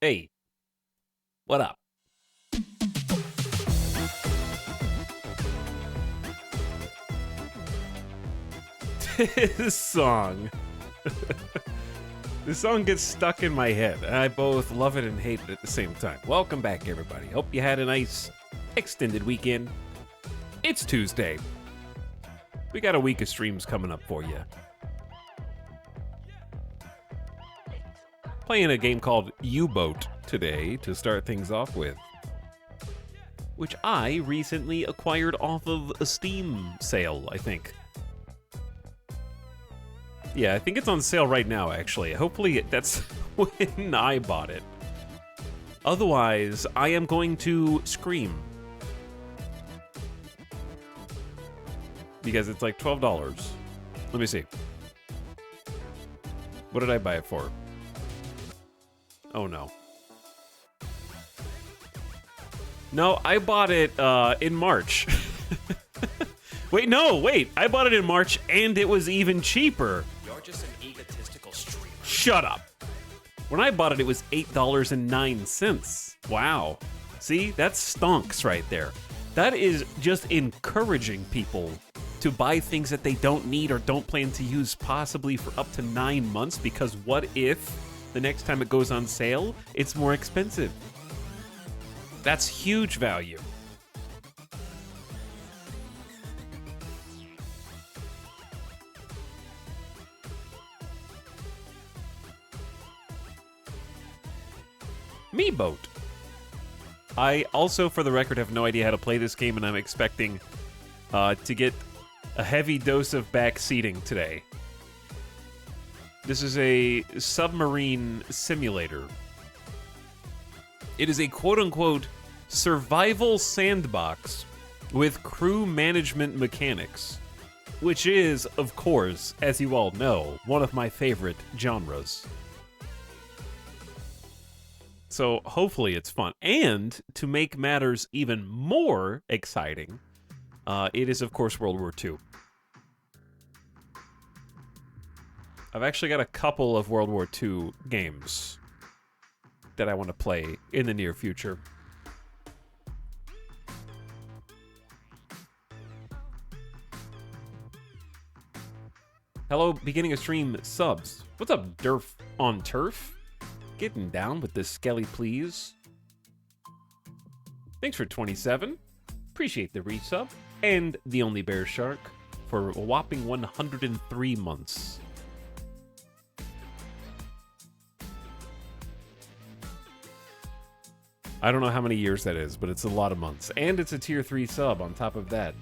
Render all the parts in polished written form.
Hey, what up? This song. This song gets stuck in my head, and I both love it and hate it at the same time. Welcome back, everybody. Hope you had a nice extended weekend. It's Tuesday. We got a week of streams coming up for you. Playing a game called U-Boat today to start things off with, which I recently acquired off of a Steam sale, I think. Yeah, I think it's on sale right now, actually. Hopefully that's when I bought it. Otherwise, I am going to scream. Because it's like $12. Let me see. What did I buy it for? Oh no. No, I bought it in March. Wait. I bought it in March and it was even cheaper. You're just an egotistical streamer. Shut up. When I bought it, it was $8.09. Wow. See, that stonks right there. That is just encouraging people to buy things that they don't need or don't plan to use possibly for up to 9 months, because what if the next time it goes on sale, it's more expensive? That's huge value. Me-Boat. I also, for the record, have no idea how to play this game, and I'm expecting to get a heavy dose of backseating today. This is a submarine simulator. It is a quote-unquote survival sandbox with crew management mechanics, which is, of course, as you all know, one of my favorite genres. So hopefully it's fun. And to make matters even more exciting, it is, of course, World War II. I've actually got a couple of World War II games that I want to play in the near future. Hello, beginning of stream subs. What's up, Durf on Turf? Getting down with this Skelly, please. Thanks for 27. Appreciate the resub. And the Only Bear Shark for a whopping 103 months. I don't know how many years that is, but it's a lot of months. And it's a tier 3 sub on top of that.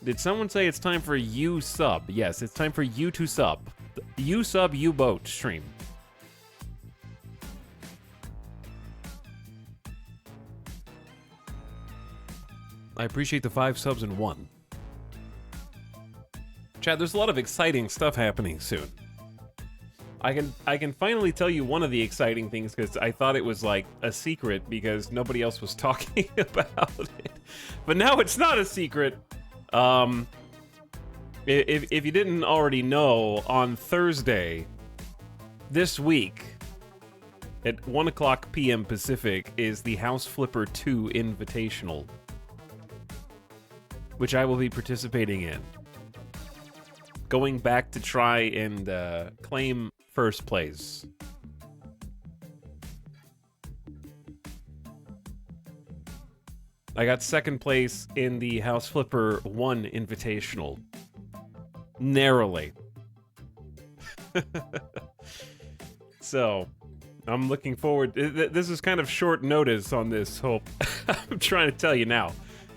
Did someone say it's time for you sub? Yes, it's time for you to sub. You sub, you boat stream. I appreciate the 5 subs in 1. Chad, there's a lot of exciting stuff happening soon. I can finally tell you one of the exciting things, because I thought it was like a secret because nobody else was talking about it. But now it's not a secret. If you didn't already know, on Thursday this week at 1 o'clock p.m. Pacific is the House Flipper 2 Invitational, which I will be participating in. Going back to try and claim first place. I got second place in the House Flipper 1 Invitational. Narrowly. So, I'm looking forward. This is kind of short notice on this whole... I'm trying to tell you now.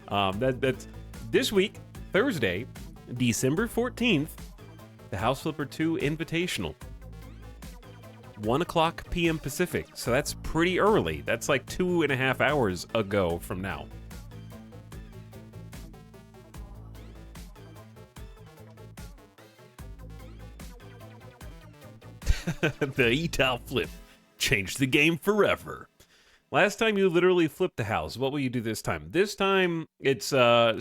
That's this week, Thursday, December 14th, the House Flipper 2 Invitational. 1 o'clock p.m. Pacific, so that's pretty early. That's like 2.5 hours ago from now. The E-Tile flip changed the game forever. Last time you literally flipped the house. What will you do this time? This time it's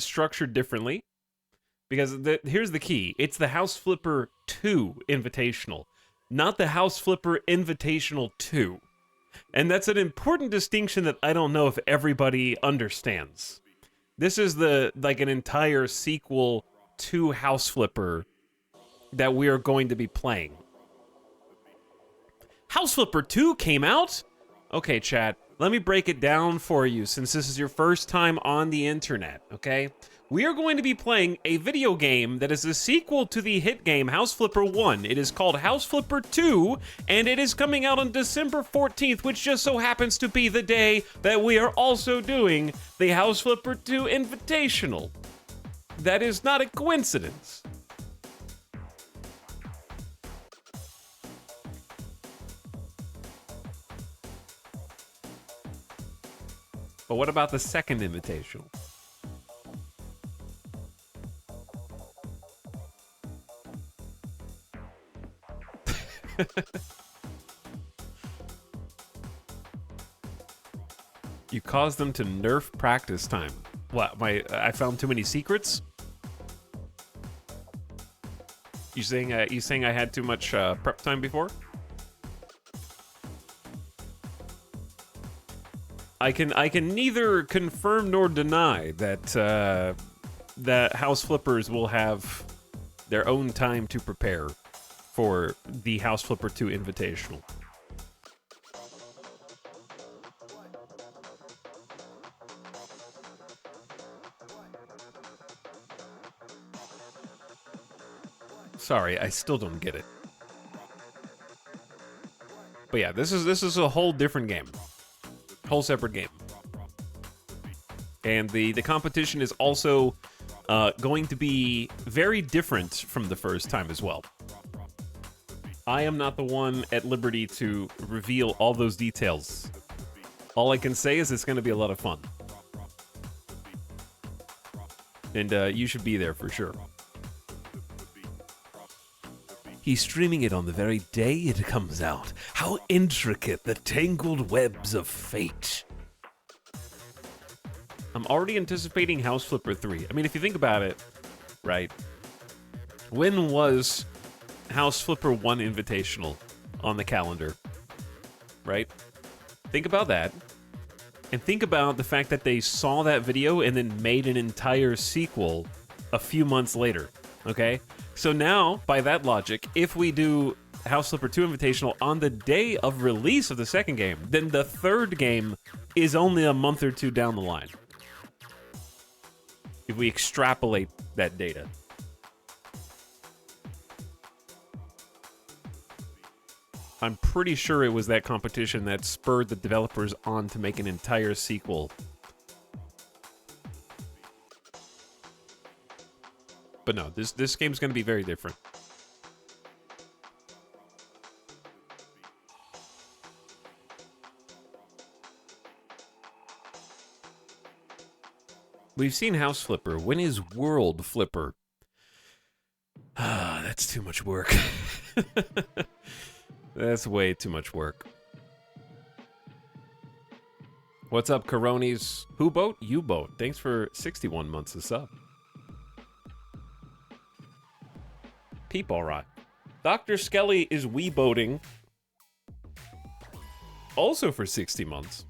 structured differently, because here's the key. It's the House Flipper 2 Invitational, not the House Flipper Invitational 2. And that's an important distinction that I don't know if everybody understands. This is like an entire sequel to House Flipper that we are going to be playing. House Flipper 2 came out? Okay, chat, let me break it down for you since this is your first time on the internet, okay? We are going to be playing a video game that is a sequel to the hit game House Flipper 1. It is called House Flipper 2, and it is coming out on December 14th, which just so happens to be the day that we are also doing the House Flipper 2 Invitational. That is not a coincidence. But what about the second Invitational? You caused them to nerf practice time. What? I found too many secrets? You saying I had too much prep time before? I can neither confirm nor deny that that House Flippers will have their own time to prepare for the House Flipper 2 Invitational. Sorry, I still don't get it. But yeah, this is a whole different game. Whole separate game. And the competition is also going to be very different from the first time as well. I am not the one at liberty to reveal all those details. All I can say is it's going to be a lot of fun. And you should be there for sure. He's streaming it on the very day it comes out. How intricate the tangled webs of fate. I'm already anticipating House Flipper 3. I mean, if you think about it, right? When was House Flipper 1 Invitational on the calendar? Right? Think about that. And think about the fact that they saw that video and then made an entire sequel a few months later. Okay? So now, by that logic, if we do House Flipper 2 Invitational on the day of release of the second game, then the third game is only a month or two down the line. If we extrapolate that data. I'm pretty sure it was that competition that spurred the developers on to make an entire sequel. But no, this game's going to be very different. We've seen House Flipper. When is World Flipper? Ah, that's too much work. That's way too much work. What's up, Coronis? Who boat? You boat. Thanks for 61 months of sub. Peep all right. Dr. Skelly is wee-boating. Also for 60 months.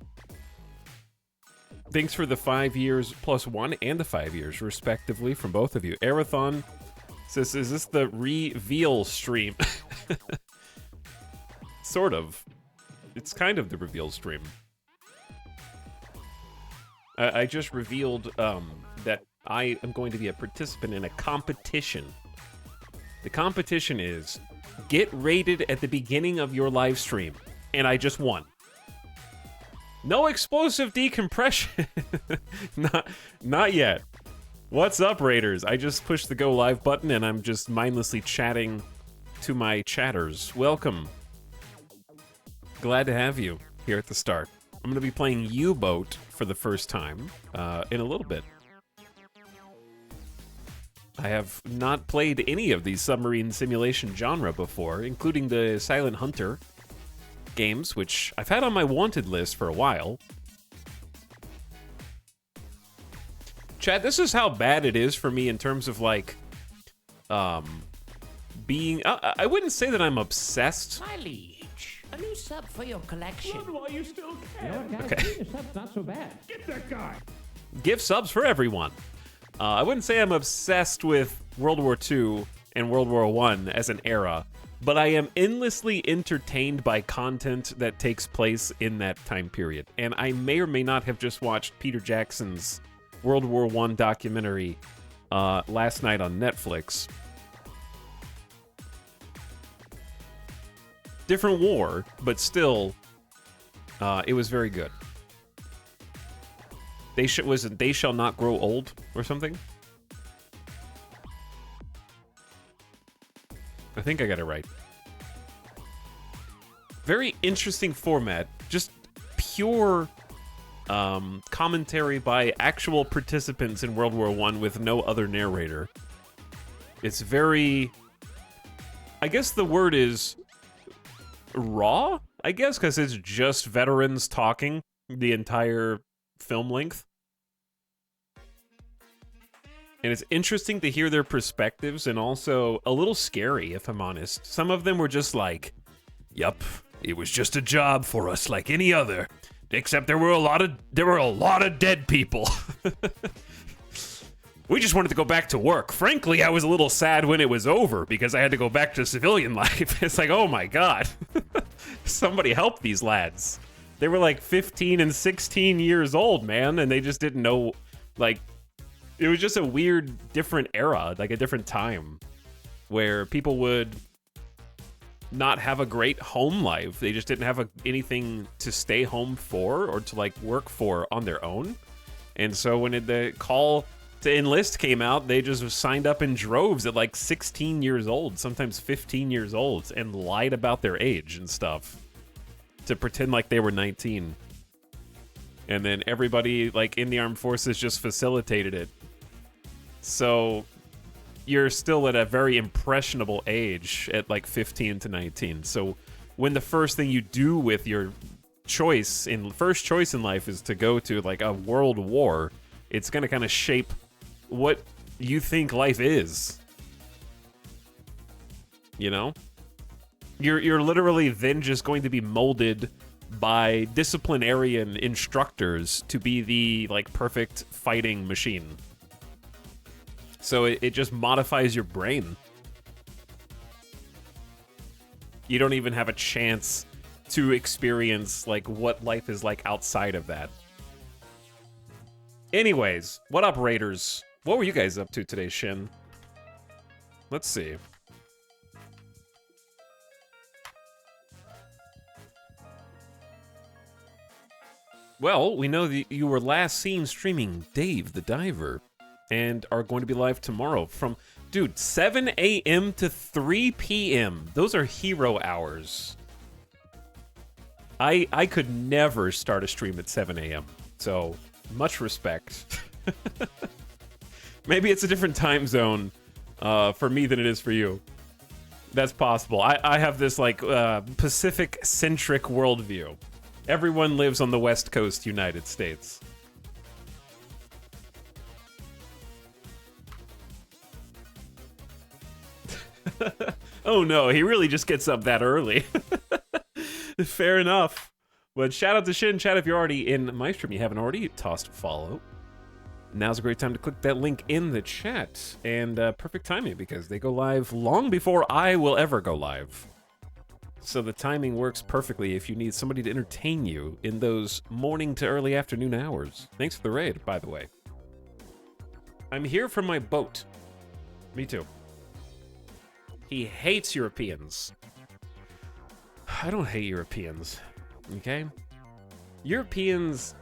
Thanks for the 5 years plus 1 and the 5 years, respectively, from both of you. Arathon says, is this the reveal stream? Sort of. It's kind of the reveal stream. I just revealed that I am going to be a participant in a competition. The competition is get rated at the beginning of your live stream, and I just won. No explosive decompression. not yet. What's up, Raiders? I just pushed the go live button, and I'm just mindlessly chatting to my chatters. Welcome. Glad to have you here at the start. I'm going to be playing U-Boat for the first time in a little bit. I have not played any of the submarine simulation genre before, including the Silent Hunter games, which I've had on my wanted list for a while. Chad, this is how bad it is for me in terms of, like, being... I wouldn't say that I'm obsessed. My liege. A new sub for your collection. While you still You know can. what, guys? Okay. Being a sub's not so bad. Get that guy. Give subs for everyone. I wouldn't say I'm obsessed with World War II and World War I as an era, but I am endlessly entertained by content that takes place in that time period. And I may or may not have just watched Peter Jackson's World War I documentary last night on Netflix. Different war, but still, it was very good. They shall not grow old or something. I think I got it right. Very interesting format. Just pure commentary by actual participants in World War I with no other narrator. It's very... I guess the word is raw, I guess, because it's just veterans talking the entire film length. And it's interesting to hear their perspectives, and also a little scary, if I'm honest. Some of them were just like, "Yup, it was just a job for us like any other, except there were a lot of dead people. We just wanted to go back to work. Frankly, I was a little sad when it was over because I had to go back to civilian life." It's like, oh my god. Somebody help these lads. They were like 15 and 16 years old, man, and they just didn't know, like, it was just a weird, different era, like a different time, where people would not have a great home life. They just didn't have anything to stay home for or to, like, work for on their own. And so when the call to enlist came out, they just signed up in droves at like 16 years old, sometimes 15 years old, and lied about their age and stuff to pretend like they were 19. And then everybody, like, in the armed forces just facilitated it. So you're still at a very impressionable age at like 15 to 19. So when the first thing you do with your first choice in life is to go to like a world war, it's going to kind of shape what you think life is. You know? You're literally then just going to be molded by disciplinarian instructors to be the, like, perfect fighting machine. So it just modifies your brain. You don't even have a chance to experience, like, what life is like outside of that. Anyways, what up, Raiders? What were you guys up to today, Shin? Let's see. Well, we know that you were last seen streaming Dave the Diver and are going to be live tomorrow from, dude, 7 a.m. to 3 p.m. Those are hero hours. I could never start a stream at 7 a.m., so much respect. Maybe it's a different time zone for me than it is for you. That's possible. I have this, like, Pacific-centric worldview. Everyone lives on the West Coast, United States. Oh no, he really just gets up that early. Fair enough. But shout out to Shin. Chat, if you're already in my stream, you haven't already tossed follow. Now's a great time to click that link in the chat. And perfect timing, because they go live long before I will ever go live. So the timing works perfectly if you need somebody to entertain you in those morning to early afternoon hours. Thanks for the raid, by the way. I'm here from my boat. Me too. He hates Europeans. I don't hate Europeans, okay? Europeans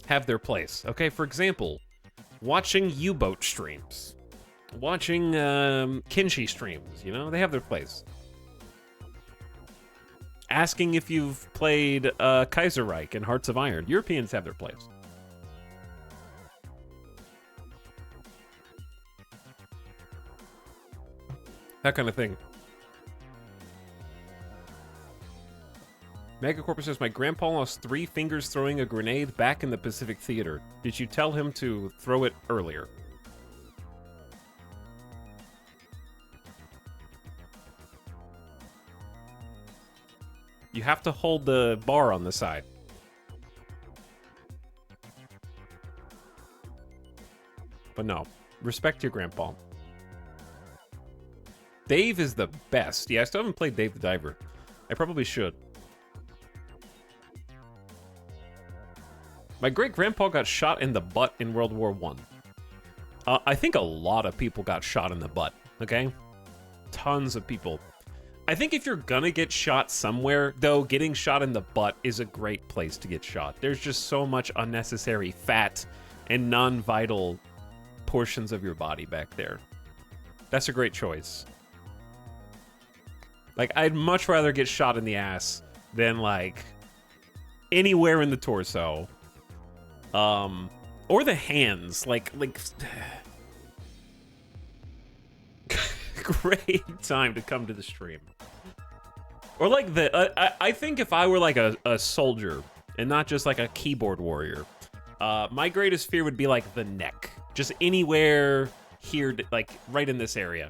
have their place, okay? For example, watching U-boat streams. Watching Kinshi streams, you know? They have their place. Asking if you've played Kaiserreich and Hearts of Iron. Europeans have their place. That kind of thing. Megacorp says, my grandpa lost 3 fingers throwing a grenade back in the Pacific Theater. Did you tell him to throw it earlier? You have to hold the bar on the side. But no, respect your grandpa. Dave is the best. Yeah, I still haven't played Dave the Diver. I probably should. My great-grandpa got shot in the butt in World War I. I think a lot of people got shot in the butt, okay? Tons of people. I think if you're gonna get shot somewhere, though, getting shot in the butt is a great place to get shot. There's just so much unnecessary fat and non-vital portions of your body back there. That's a great choice. Like, I'd much rather get shot in the ass than, like, anywhere in the torso. Or the hands, like, great time to come to the stream. Or like I think if I were like a soldier and not just like a keyboard warrior, my greatest fear would be like the neck, just anywhere here, like right in this area.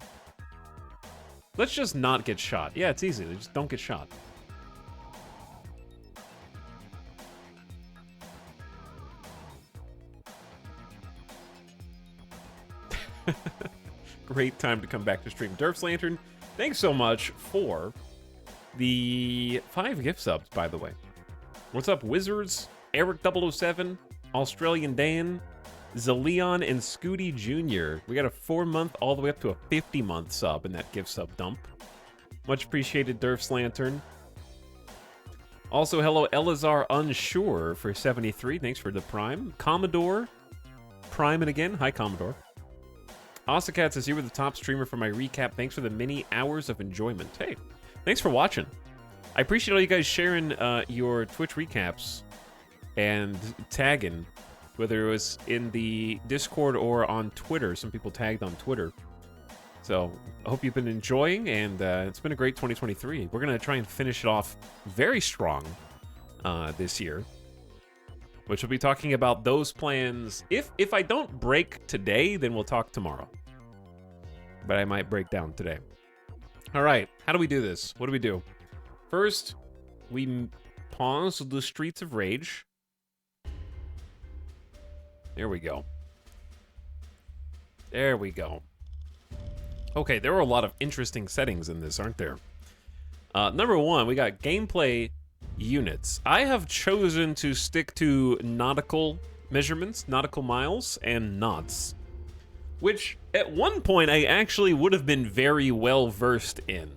Let's just not get shot. Yeah, it's easy. Just don't get shot. Great time to come back to stream. Durf's Lantern, thanks so much for the 5 gift subs, by the way. What's up, Wizards? Eric 007, Australian Dan, Zaleon, and Scooty Jr. We got a 4-month all the way up to a 50-month sub in that gift sub dump. Much appreciated, Durf's Lantern. Also, hello, Elazar Unsure for 73. Thanks for the Prime. Commodore, Prime and again. Hi, Commodore. Osaka says, you were the top streamer for my recap. Thanks for the many hours of enjoyment. Hey, thanks for watching. I appreciate all you guys sharing your Twitch recaps and tagging, whether it was in the Discord or on Twitter. Some people tagged on Twitter. So I hope you've been enjoying, and it's been a great 2023. We're going to try and finish it off very strong this year, which we'll be talking about those plans. If I don't break today, then we'll talk tomorrow. But I might break down today. All right, how do we do this? What do we do? First, we pause the Streets of Rage. There we go. There we go. Okay, there are a lot of interesting settings in this, aren't there? Number 1, we got gameplay units. I have chosen to stick to nautical measurements, nautical miles, and knots, which at one point I actually would have been very well versed in,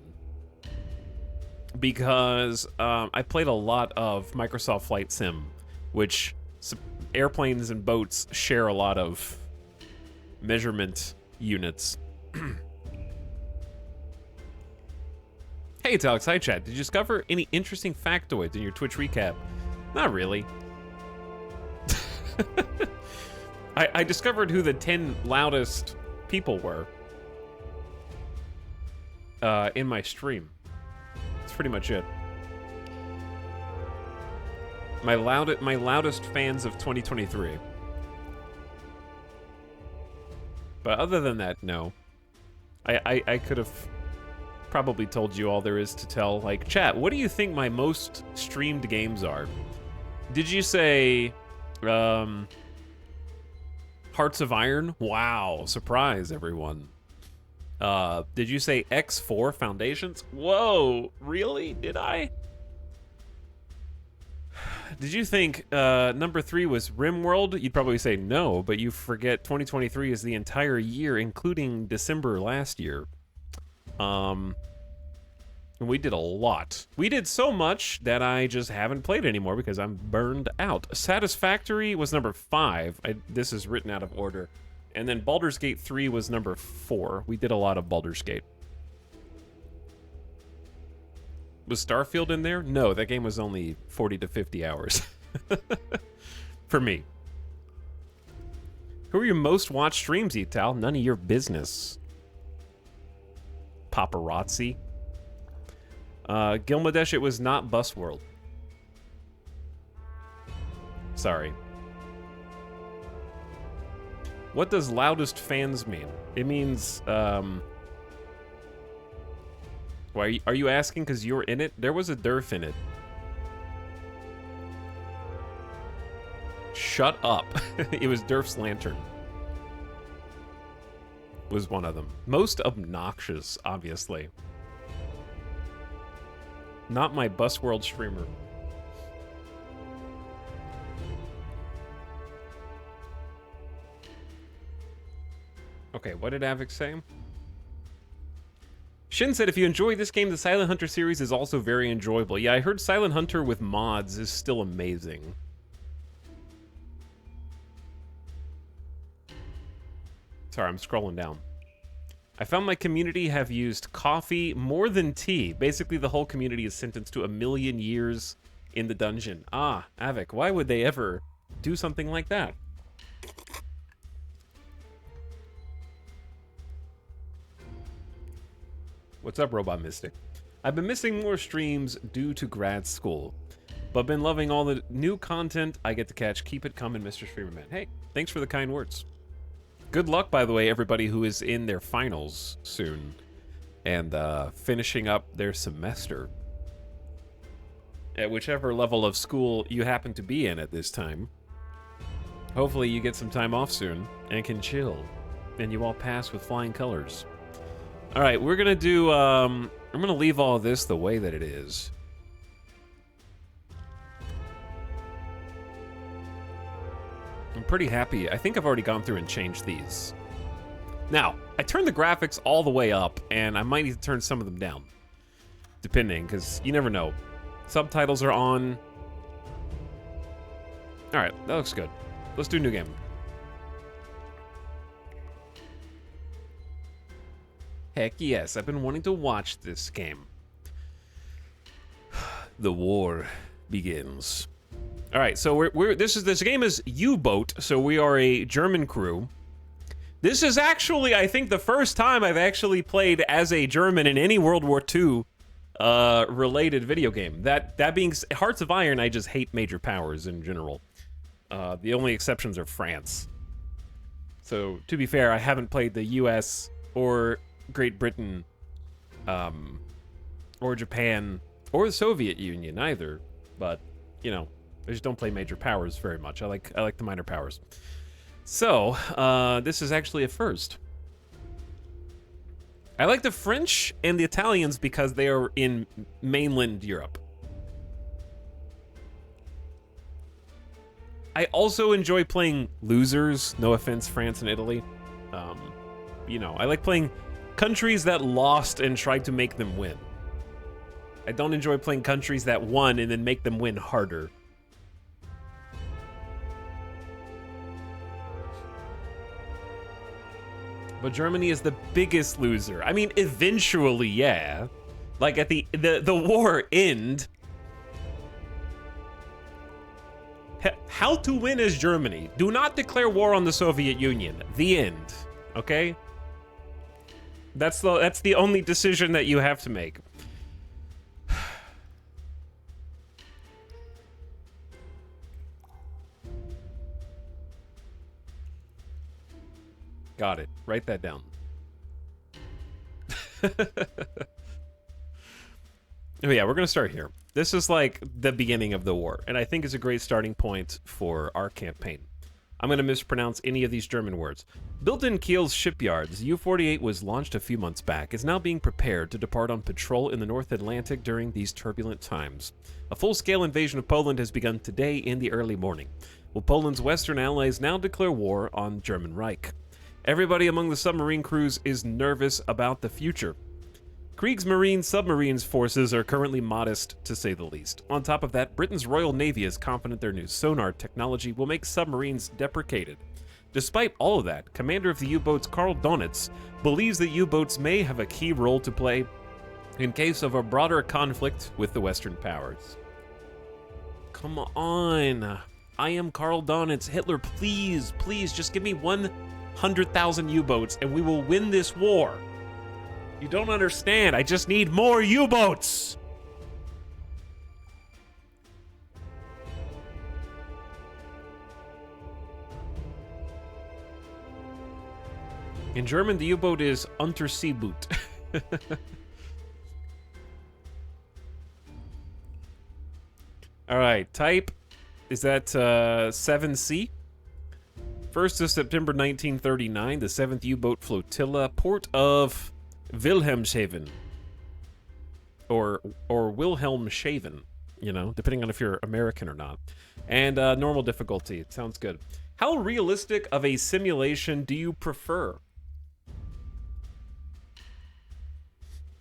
because I played a lot of Microsoft Flight Sim, which airplanes and boats share a lot of measurement units. Hey, it's Alex. Hi, chat. Did you discover any interesting factoids in your Twitch recap? Not really. I discovered who the 10 loudest people were in my stream. That's pretty much it. My loudest fans of 2023. But other than that, no. I could have probably told you all there is to tell. Like, chat, what do you think my most streamed games are? Did you say Hearts of Iron? Wow, surprise, everyone. Did you say X4 Foundations? Whoa, really? Did I? Did you think number 3 was RimWorld? You'd probably say no, but you forget 2023 is the entire year, including December last year. We did a lot. We did so much that I just haven't played anymore because I'm burned out. Satisfactory was number 5. This is written out of order. And then Baldur's Gate 3 was number 4. We did a lot of Baldur's Gate. Was Starfield in there? No, that game was only 40 to 50 hours. For me. Who are your most watched streams, Etal? None of your business. Paparazzi. Gilmadesh, it was not Busworld. Sorry. What does loudest fans mean? It means, why are you asking because you're in it? There was a Durf in it. shut up. It was Durf's Lantern. Was one of them. Most obnoxious, obviously. Not my Busworld streamer. Okay, what did Avik say? Shin said, if you enjoy this game, the Silent Hunter series is also very enjoyable. Yeah, I heard Silent Hunter with mods is still amazing. Sorry, I'm scrolling down. I found my community have used coffee more than tea. Basically, the whole community is sentenced to 1,000,000 years in the dungeon. Ah, Avik, why would they ever do something like that? What's up, Robot Mystic? I've been missing more streams due to grad school, but been loving all the new content I get to catch. Keep it coming, Mr. Streamerman. Hey, thanks for the kind words. Good luck, by the way, everybody who is in their finals soon and finishing up their semester at whichever level of school you happen to be in at this time. Hopefully you get some time off soon and can chill, and you all pass with flying colors. All right, we're gonna do, I'm gonna leave all this the way that it is. I'm pretty happy. I think I've already gone through and changed these. Now, I turned the graphics all the way up, and I might need to turn some of them down. Depending, because you never know. Subtitles are on. All right, that looks good. Let's do new game. Heck yes, I've been wanting to watch this game. The war begins. All right, so this game is U-Boat, so we are a German crew. This is actually, I think, the first time I've actually played as a German in any World War II related video game. That being Hearts of Iron, I just hate major powers in general. The only exceptions are France. So to be fair, I haven't played the U.S. or Great Britain, or Japan, or the Soviet Union either. But you know, I just don't play major powers very much. I like the minor powers. So this is actually a first. I like the French and the Italians because they are in mainland Europe. I also enjoy playing losers. No offense, France and Italy. You know, I like playing countries that lost and tried to make them win. I don't enjoy playing countries that won and then make them win harder. But Germany is the biggest loser. I mean, eventually, yeah. Like at the war end. How to win as Germany. Do not declare war on the Soviet Union. The end. Okay? That's the only decision that you have to make. Got it. Write that down. Oh yeah, we're gonna start here. This is like the beginning of the war, and I think it's a great starting point for our campaign. I'm going to mispronounce any of these German words. Built in Kiel's shipyards, the U-48 was launched a few months back, is now being prepared to depart on patrol in the North Atlantic during these turbulent times. A full-scale invasion of Poland has begun today in the early morning, while Poland's western allies now declare war on German Reich. Everybody among the submarine crews is nervous about the future. Kriegsmarine submarines forces are currently modest, to say the least. On top of that, Britain's Royal Navy is confident their new sonar technology will make submarines deprecated. Despite all of that, commander of the U-boats Karl Donitz believes that U-boats may have a key role to play in case of a broader conflict with the Western powers. Come on. I am Karl Donitz. Hitler, please, please, just give me 100,000 U-boats and we will win this war. You don't understand. I just need more U-boats. In German, the U-boat is Unterseeboot. All right, type Is that 7C? 1st of September 1939, the 7th U-boat flotilla, port of Wilhelmshaven. Or Wilhelmshaven, you know, depending on if you're American or not. And normal difficulty. It sounds good. How realistic of a simulation do you prefer?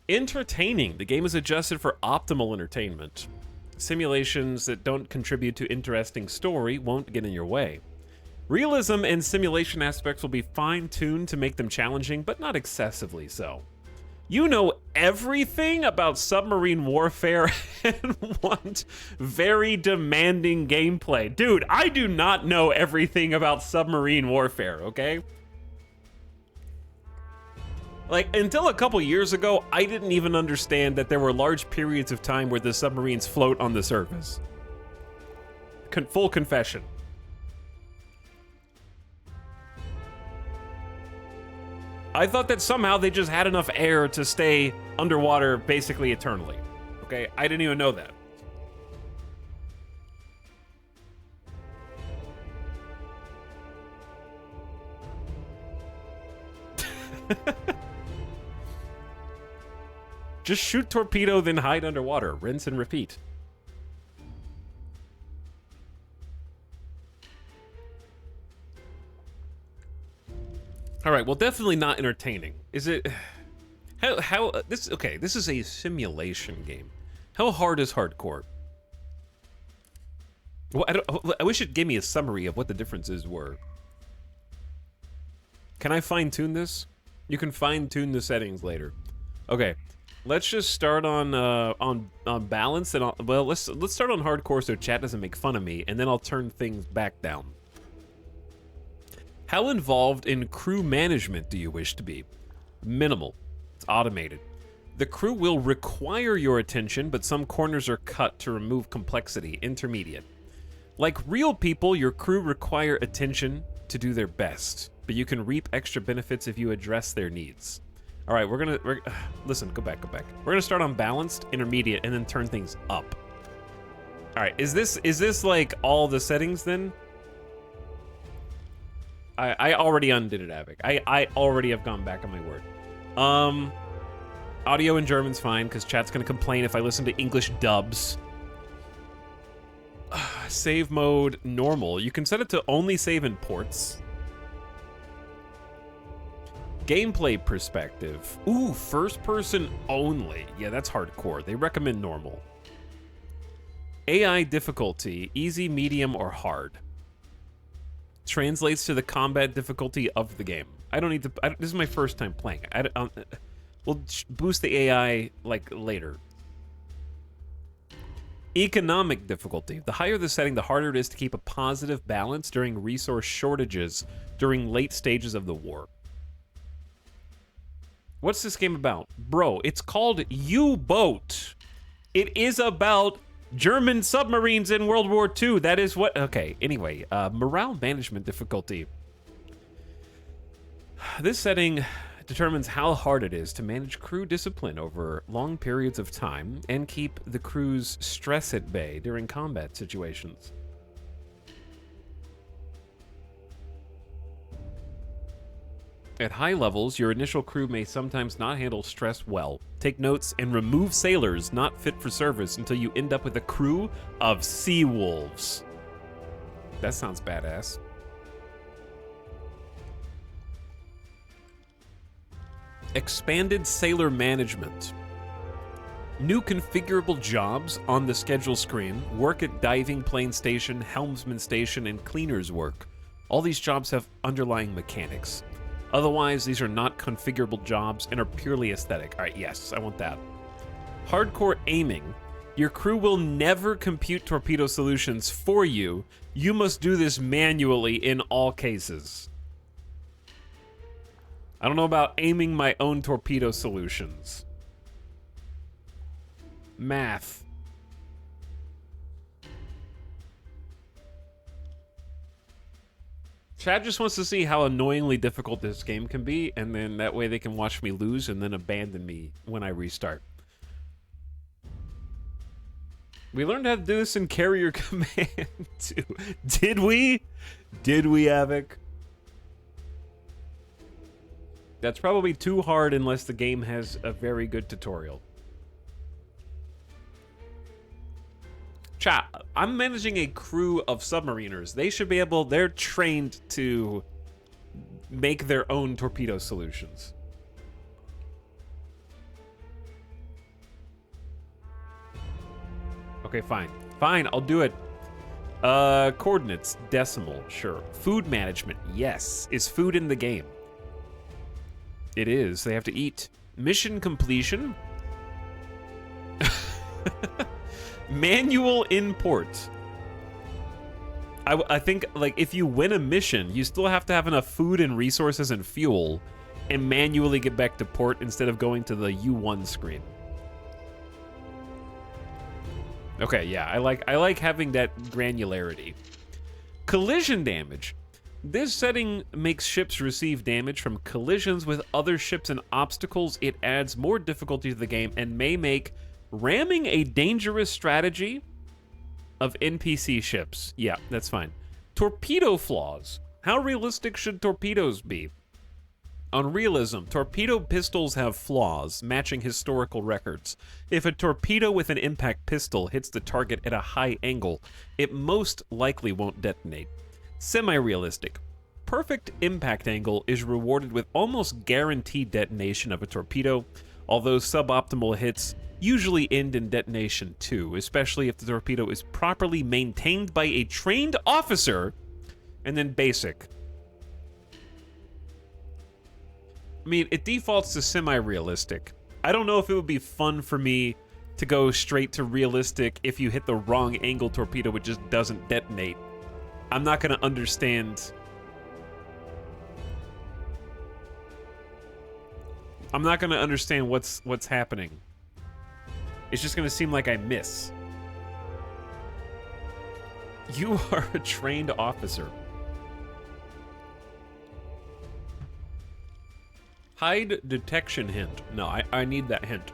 Entertaining. The game is adjusted for optimal entertainment. Simulations that don't contribute to interesting story won't get in your way. Realism and simulation aspects will be fine-tuned to make them challenging, but not excessively so. You know everything about submarine warfare and want very demanding gameplay. Dude, I do not know everything about submarine warfare, okay? Like, until a couple years ago, I didn't even understand that there were large periods of time where the submarines float on the surface. Full confession. I thought that somehow they just had enough air to stay underwater basically eternally. Okay, I didn't even know that. Just shoot torpedo, then hide underwater. Rinse and repeat. All right, well, definitely not entertaining. Is it? This is a simulation game. How hard is hardcore? Well, I wish it gave me a summary of what the differences were. Can I fine-tune this? You can fine-tune the settings later. Okay, let's just start on balance and let's start on hardcore so chat doesn't make fun of me, and then I'll turn things back down. How involved in crew management do you wish to be? Minimal. It's automated. The crew will require your attention, but some corners are cut to remove complexity. Intermediate. Like real people, your crew require attention to do their best, but you can reap extra benefits if you address their needs. All right, listen, go back. We're gonna start on balanced, intermediate, and then turn things up. All right, is this like all the settings then? I already undid it, Avic. I already have gone back on my word. Audio in German's fine, because chat's gonna complain if I listen to English dubs. Save mode, normal. You can set it to only save in ports. Gameplay perspective. Ooh, first person only. Yeah, that's hardcore. They recommend normal. AI difficulty, easy, medium, or hard. Translates to the combat difficulty of the game. I don't need to. This is my first time playing. We'll boost the AI like later. Economic difficulty. The higher the setting, the harder it is to keep a positive balance during resource shortages during late stages of the war. What's this game about? Bro, it's called U-Boat. It is about German submarines in World War II. That is what... Okay, anyway. Morale management difficulty. This setting determines how hard it is to manage crew discipline over long periods of time and keep the crew's stress at bay during combat situations. At high levels, your initial crew may sometimes not handle stress well. Take notes and remove sailors not fit for service until you end up with a crew of sea wolves. That sounds badass. Expanded sailor management. New configurable jobs on the schedule screen. Work at diving plane station, helmsman station, and cleaner's work. All these jobs have underlying mechanics. Otherwise, these are not configurable jobs and are purely aesthetic. All right, yes, I want that. Hardcore aiming. Your crew will never compute torpedo solutions for you. You must do this manually in all cases. I don't know about aiming my own torpedo solutions. Math. Chad just wants to see how annoyingly difficult this game can be, and then that way they can watch me lose and then abandon me when I restart. We learned how to do this in Carrier Command 2. Did we? Did we, Avic? That's probably too hard unless the game has a very good tutorial. Chat, I'm managing a crew of submariners. They should be able, they're trained to make their own torpedo solutions. Okay, fine. Fine, I'll do it. Coordinates, decimal, sure. Food management, yes. Is food in the game? It is. They have to eat. Mission completion. Manual import. I think, like, if you win a mission, you still have to have enough food and resources and fuel and manually get back to port instead of going to the U1 screen. Okay, yeah, I like having that granularity. Collision damage. This setting makes ships receive damage from collisions with other ships and obstacles. It adds more difficulty to the game and may make ramming a dangerous strategy of NPC ships. Yeah, that's fine. Torpedo flaws. How realistic should torpedoes be? On realism, torpedo pistols have flaws, matching historical records. If a torpedo with an impact pistol hits the target at a high angle, it most likely won't detonate. Semi-realistic. Perfect impact angle is rewarded with almost guaranteed detonation of a torpedo, although suboptimal hits usually end in detonation too, especially if the torpedo is properly maintained by a trained officer. And then basic. I mean, it defaults to semi-realistic. I don't know if it would be fun for me to go straight to realistic if you hit the wrong angle torpedo, it just doesn't detonate. I'm not going to understand. I'm not going to understand what's happening. It's just going to seem like I miss. You are a trained officer. Hide detection hint. No, I need that hint.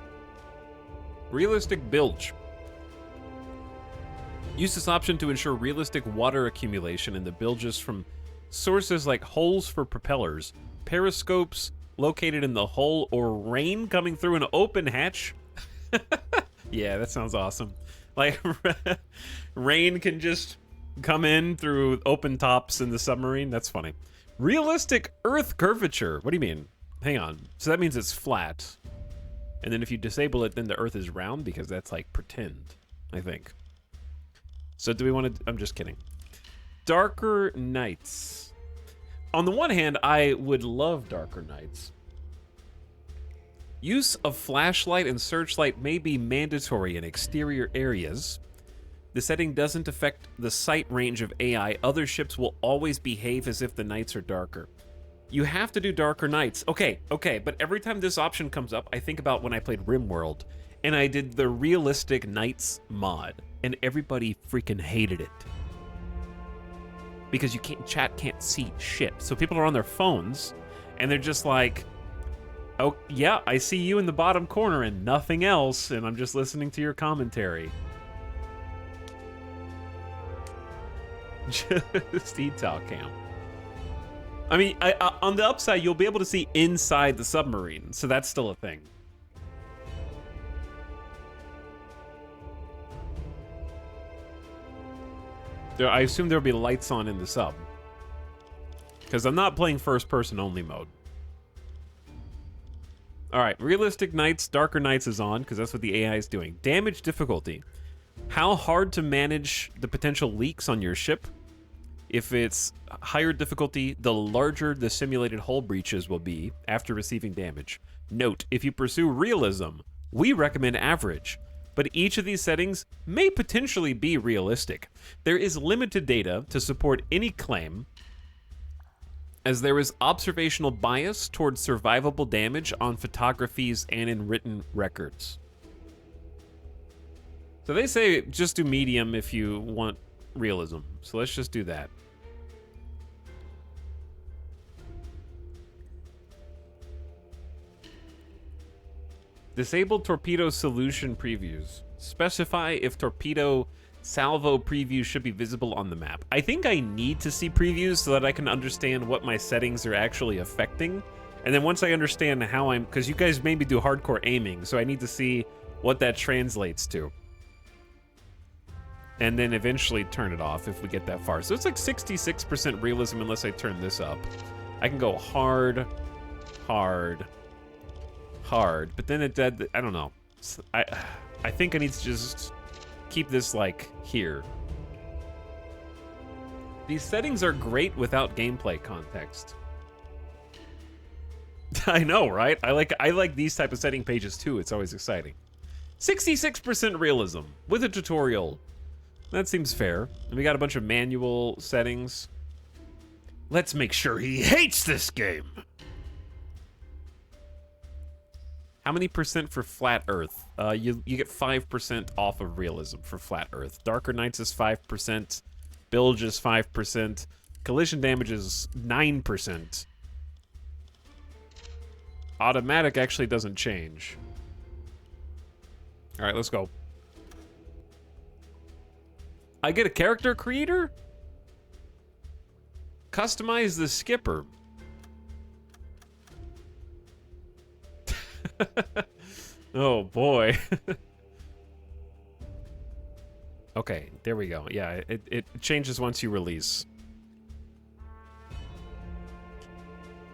Realistic bilge. Use this option to ensure realistic water accumulation in the bilges from sources like holes for propellers, periscopes located in the hull, or rain coming through an open hatch. Yeah, that sounds awesome. Like, rain can just come in through open tops in the submarine. That's funny. Realistic Earth curvature. What do you mean? Hang on. So that means it's flat. And then if you disable it, then the Earth is round, because that's like pretend, I think. So do we want to... I'm just kidding. Darker nights. On the one hand, I would love darker nights. Use of flashlight and searchlight may be mandatory in exterior areas. The setting doesn't affect the sight range of AI. Other ships will always behave as if the nights are darker. You have to do darker nights. Okay, but every time this option comes up, I think about when I played RimWorld, and I did the realistic nights mod, and everybody freaking hated it. Because chat can't see shit. So people are on their phones, and they're just like, oh, yeah, I see you in the bottom corner and nothing else, and I'm just listening to your commentary. Just etal cam. I mean, on the upside, you'll be able to see inside the submarine, so that's still a thing. I assume there'll be lights on in the sub. Because I'm not playing first-person only mode. Alright, realistic nights, darker nights is on, because that's what the AI is doing. Damage difficulty. How hard to manage the potential leaks on your ship? If it's higher difficulty, the larger the simulated hull breaches will be after receiving damage. Note, if you pursue realism, we recommend average, but each of these settings may potentially be realistic. There is limited data to support any claim, as there is observational bias towards survivable damage on photographies and in written records. So they say just do medium if you want realism. So let's just do that. Disabled torpedo solution previews. Specify if torpedo salvo preview should be visible on the map. I think I need to see previews so that I can understand what my settings are actually affecting. And then once I understand how I'm, because you guys maybe do hardcore aiming, so I need to see what that translates to. And then eventually turn it off if we get that far. So it's like 66% realism unless I turn this up. I can go hard, hard, hard, but then it did, I don't know. I think I need to just keep this like here. These settings are great without gameplay context. I know, right? I like these type of setting pages too. It's always exciting. 66% realism with a tutorial. That seems fair. And we got a bunch of manual settings. Let's make sure he hates this game. How many percent for Flat Earth? You get 5% off of realism for Flat Earth. Darker Nights is 5%. Bilge is 5%. Collision damage is 9%. Automatic actually doesn't change. All right, let's go. I get a character creator? Customize the skipper. Oh boy. Okay, there we go. Yeah, it changes once you release.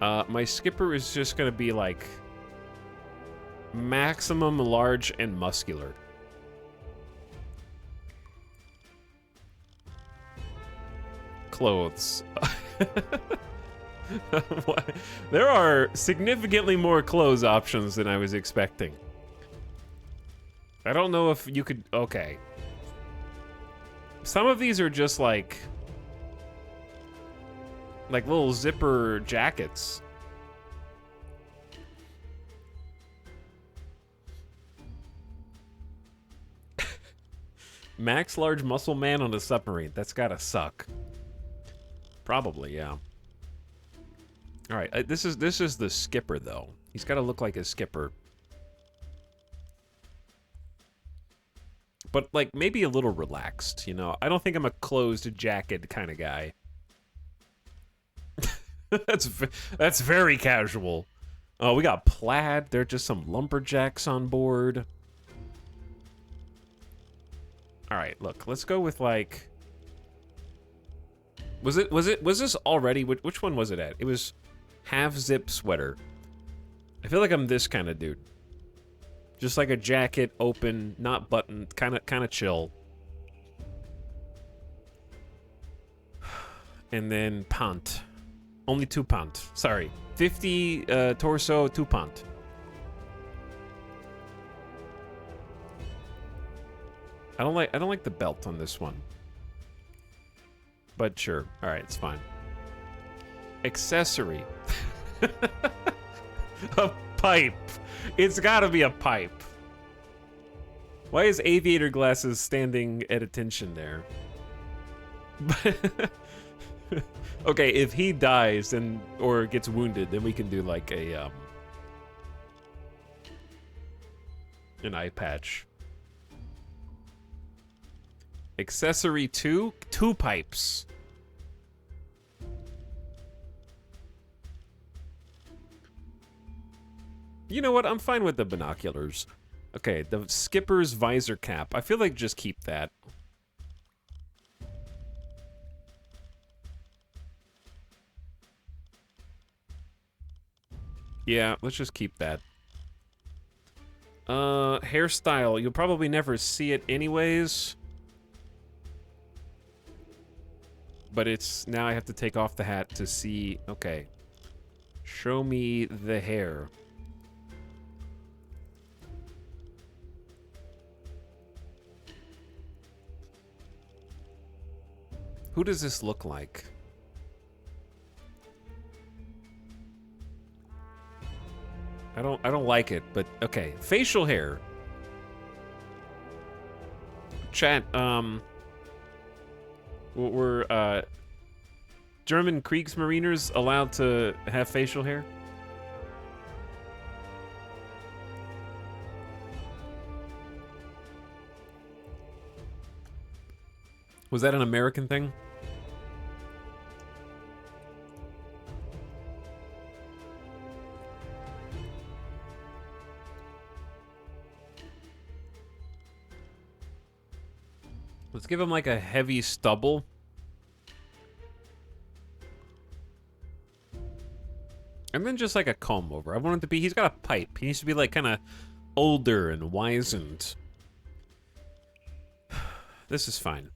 My skipper is just gonna be like maximum large and muscular. Clothes. There are significantly more clothes options than I was expecting. I don't know if you could... Okay. Some of these are just like little zipper jackets. Max large muscle man on a submarine. That's gotta suck. Probably, yeah. All right, this is the skipper though. He's got to look like a skipper, but like maybe a little relaxed. You know, I don't think I'm a closed jacket kind of guy. That's very casual. Oh, we got plaid. There are just some lumberjacks on board. All right, look, let's go with like. Was this already? Which one was it at? It was half zip sweater. I feel like I'm this kind of dude. Just like a jacket, open, not buttoned, kind of chill. And then pant. Only 2 pant. Sorry. 50 torso, 2 pant. I don't like the belt on this one. But sure. All right, it's fine. Accessory. A pipe. It's gotta be a pipe. Why is aviator glasses standing at attention there? Okay, if he dies and or gets wounded, then we can do like a an eye patch. Accessory 2, 2 pipes. You know what? I'm fine with the binoculars. Okay, the skipper's visor cap. I feel like just keep that. Yeah, let's just keep that. Hairstyle. You'll probably never see it anyways. But it's... Now I have to take off the hat to see... Okay. Show me the hair. Who does this look like? I don't like it, but okay. Facial hair. Chat, were German Kriegsmariners allowed to have facial hair? Was that an American thing? Let's give him like a heavy stubble. And then just like a comb over. I want him to be, he's got a pipe. He needs to be like kind of older and wizened. This is fine.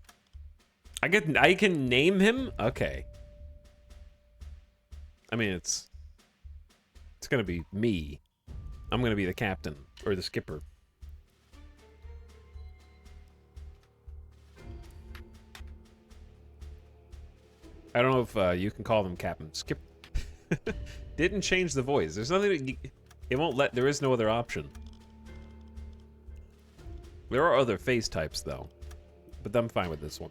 I can name him? Okay. I mean, it's gonna be me. I'm gonna be the captain or the skipper. I don't know if you can call them captain. Skip. Didn't change the voice. There's nothing. It won't let. There is no other option. There are other face types though, but I'm fine with this one.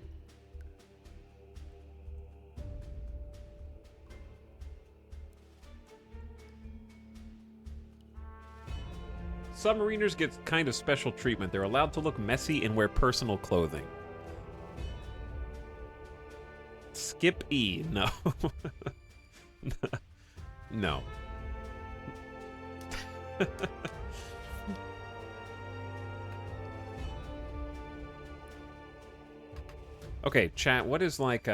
Submariners get kind of special treatment. They're allowed to look messy and wear personal clothing. Skip E. No. No. Okay, chat, what is like,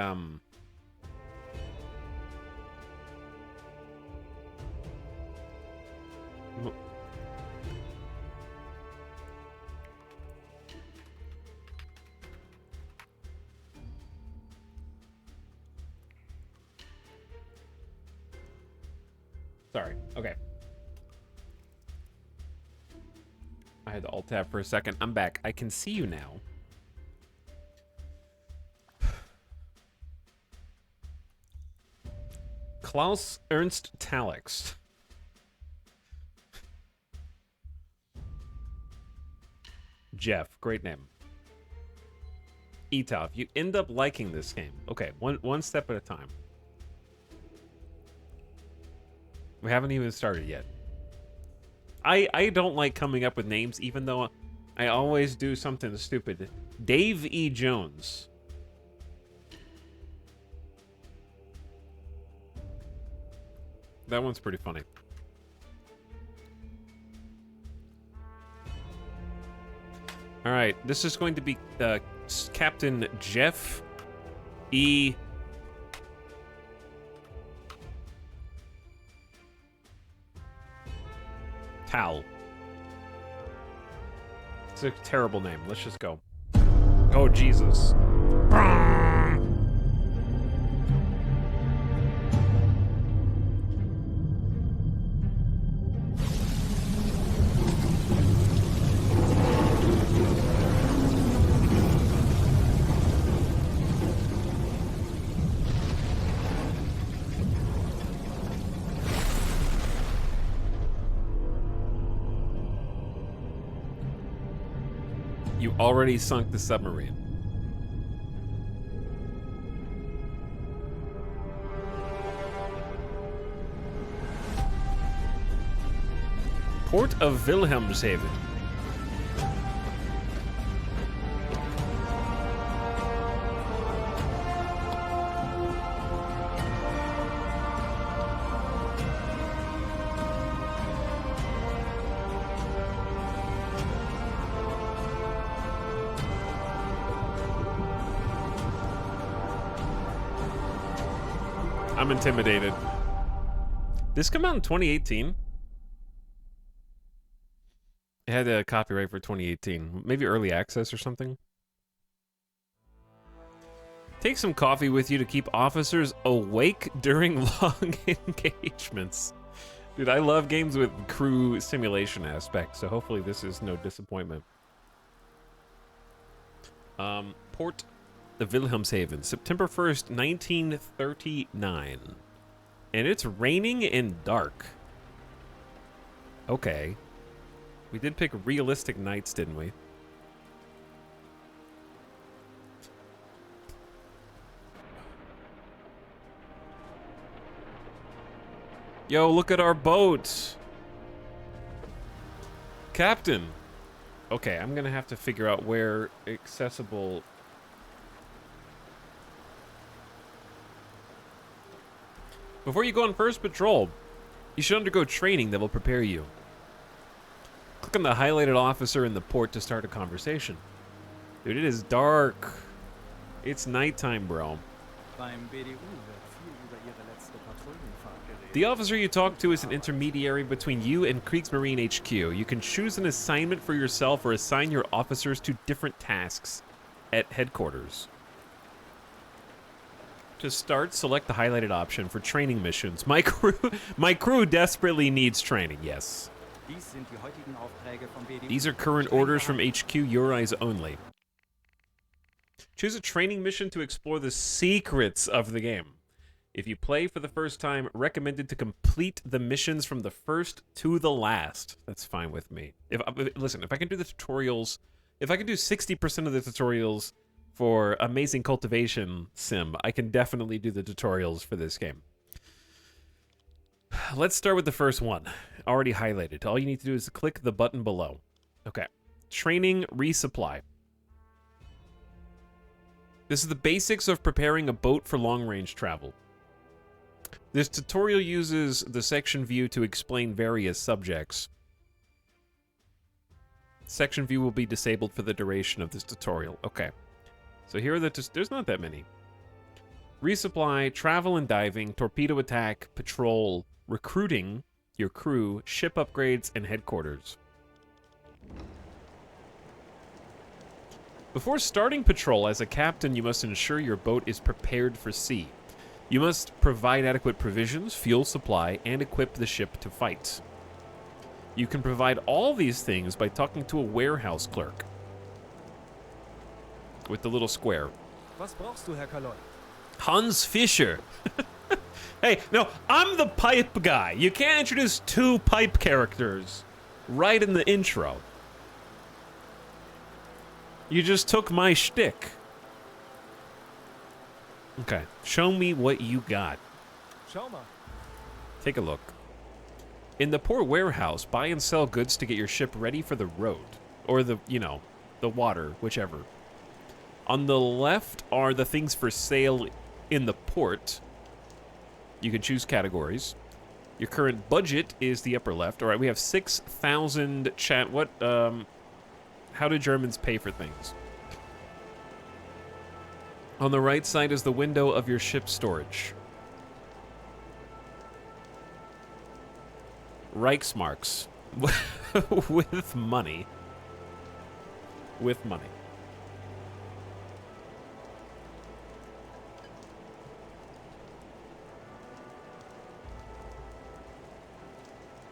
Sorry. Okay. I had to alt-tab for a second. I'm back. I can see you now. Klaus Ernst Talix. Jeff. Great name. Etaf. You end up liking this game. Okay, one step at a time. We haven't even started yet. I don't like coming up with names, even though I always do something stupid. Dave E. Jones. That one's pretty funny. All right, this is going to be Captain Jeff E. Tal. It's a terrible name. Let's just go. Oh, Jesus. You already sunk the submarine. Port of Wilhelmshaven. I'm intimidated. This come out in 2018? It had a copyright for 2018. Maybe early access or something? Take some coffee with you to keep officers awake during long engagements. Dude, I love games with crew simulation aspects, so hopefully this is no disappointment. Port the Wilhelmshaven, September 1st, 1939. And it's raining and dark. Okay. We did pick realistic nights, didn't we? Yo, look at our boat! Captain! Okay, I'm gonna have to figure out where accessible... Before you go on first patrol, you should undergo training that will prepare you. Click on the highlighted officer in the port to start a conversation. Dude, it is dark. It's nighttime, bro. Beim BDU wird viel über ihre letzte Patrouillenfahrt geredet. The officer you talk to is an intermediary between you and Kriegsmarine HQ. You can choose an assignment for yourself or assign your officers to different tasks at headquarters. To start, select the highlighted option for training missions. My crew desperately needs training, yes. Dies sind die heutigen Aufträge vom BDU. These are current orders from HQ, your eyes only. Choose a training mission to explore the secrets of the game. If you play for the first time, recommended to complete the missions from the first to the last. That's fine with me. Listen, if I can do the tutorials, if I can do 60% of the tutorials for Amazing Cultivation Sim, I can definitely do the tutorials for this game. Let's start with the first one. Already highlighted. All you need to do is click the button below. Okay. Training resupply. This is the basics of preparing a boat for long-range travel. This tutorial uses the section view to explain various subjects. Section view will be disabled for the duration of this tutorial. Okay. So here are the... There's not that many. Resupply, travel and diving, torpedo attack, patrol, recruiting your crew, ship upgrades, and headquarters. Before starting patrol as a captain, you must ensure your boat is prepared for sea. You must provide adequate provisions, fuel supply, and equip the ship to fight. You can provide all these things by talking to a warehouse clerk. With the little square. Was brauchst du, Herr Kaloy? Hans Fischer. Hey, no, I'm the pipe guy. You can't introduce two pipe characters right in the intro. You just took my shtick. Okay, show me what you got. Schau mal. Take a look. In the port warehouse, buy and sell goods to get your ship ready for the road. Or the, you know, the water, whichever. On the left are the things for sale in the port. You can choose categories. Your current budget is the upper left. All right, we have 6,000 chat. What, how do Germans pay for things? On the right side is the window of your ship storage. Reichsmarks. With money. With money.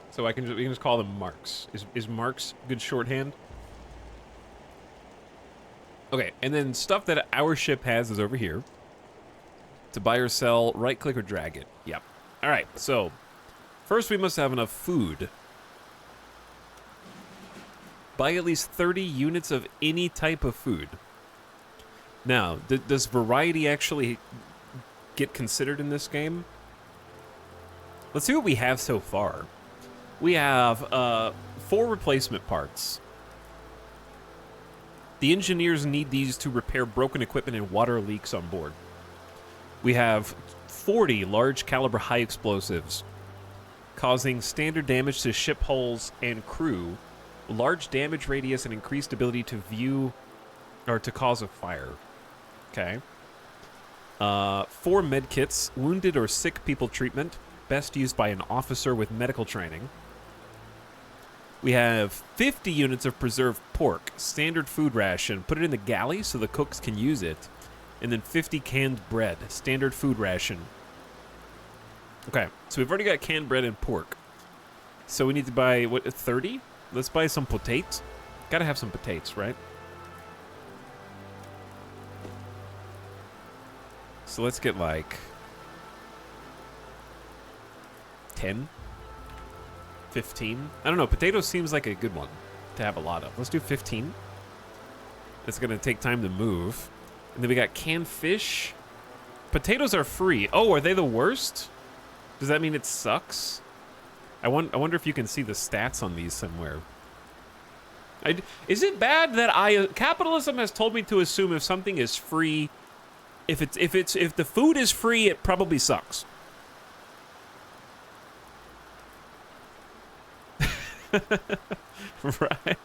So we can just call them marks. Is marks good shorthand? Okay, and then stuff that our ship has is over here. To buy or sell, right click or drag it. Yep. All right, so first we must have enough food. Buy at least 30 units of any type of food. Now, does variety actually get considered in this game? Let's see what we have so far. We have 4 replacement parts. The engineers need these to repair broken equipment and water leaks on board. We have 40 large caliber high explosives, causing standard damage to ship hulls and crew, large damage radius, and increased ability to view or to cause a fire. Okay. 4 med kits, wounded or sick people treatment, best used by an officer with medical training. We have 50 units of preserved pork, standard food ration, put it in the galley so the cooks can use it, and then 50 canned bread, standard food ration. Okay, so we've already got canned bread and pork. So we need to buy, what, 30? Let's buy some potatoes. Gotta have some potatoes, right? So let's get like 10? 15? I don't know. Potatoes seems like a good one to have a lot of. Let's do 15. It's going to take time to move. And then we got canned fish. Potatoes are free. Oh, are they the worst? Does that mean it sucks? I wonder if you can see the stats on these somewhere. Is it bad that capitalism has told me to assume if something is free, if the food is free, it probably sucks. Right?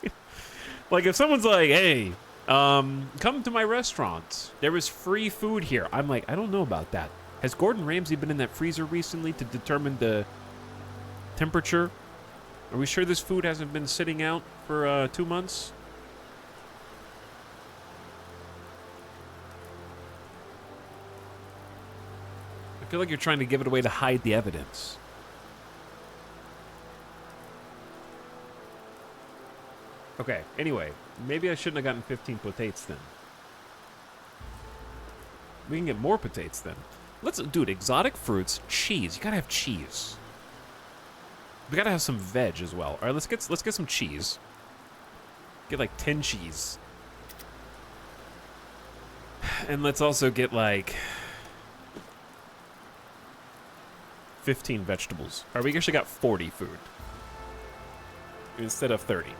Like if someone's like, hey, come to my restaurant. There is free food here. I'm like, I don't know about that. Has Gordon Ramsay been in that freezer recently to determine the temperature? Are we sure this food hasn't been sitting out for 2 months? I feel like you're trying to give it away to hide the evidence. Okay, anyway, maybe I shouldn't have gotten 15 potates then. We can get more potates then. Dude, exotic fruits, cheese. You gotta have cheese. We gotta have some veg as well. All right, let's get some cheese. Get like 10 cheese. And let's also get like 15 vegetables. All right, we actually got 40 food instead of 30.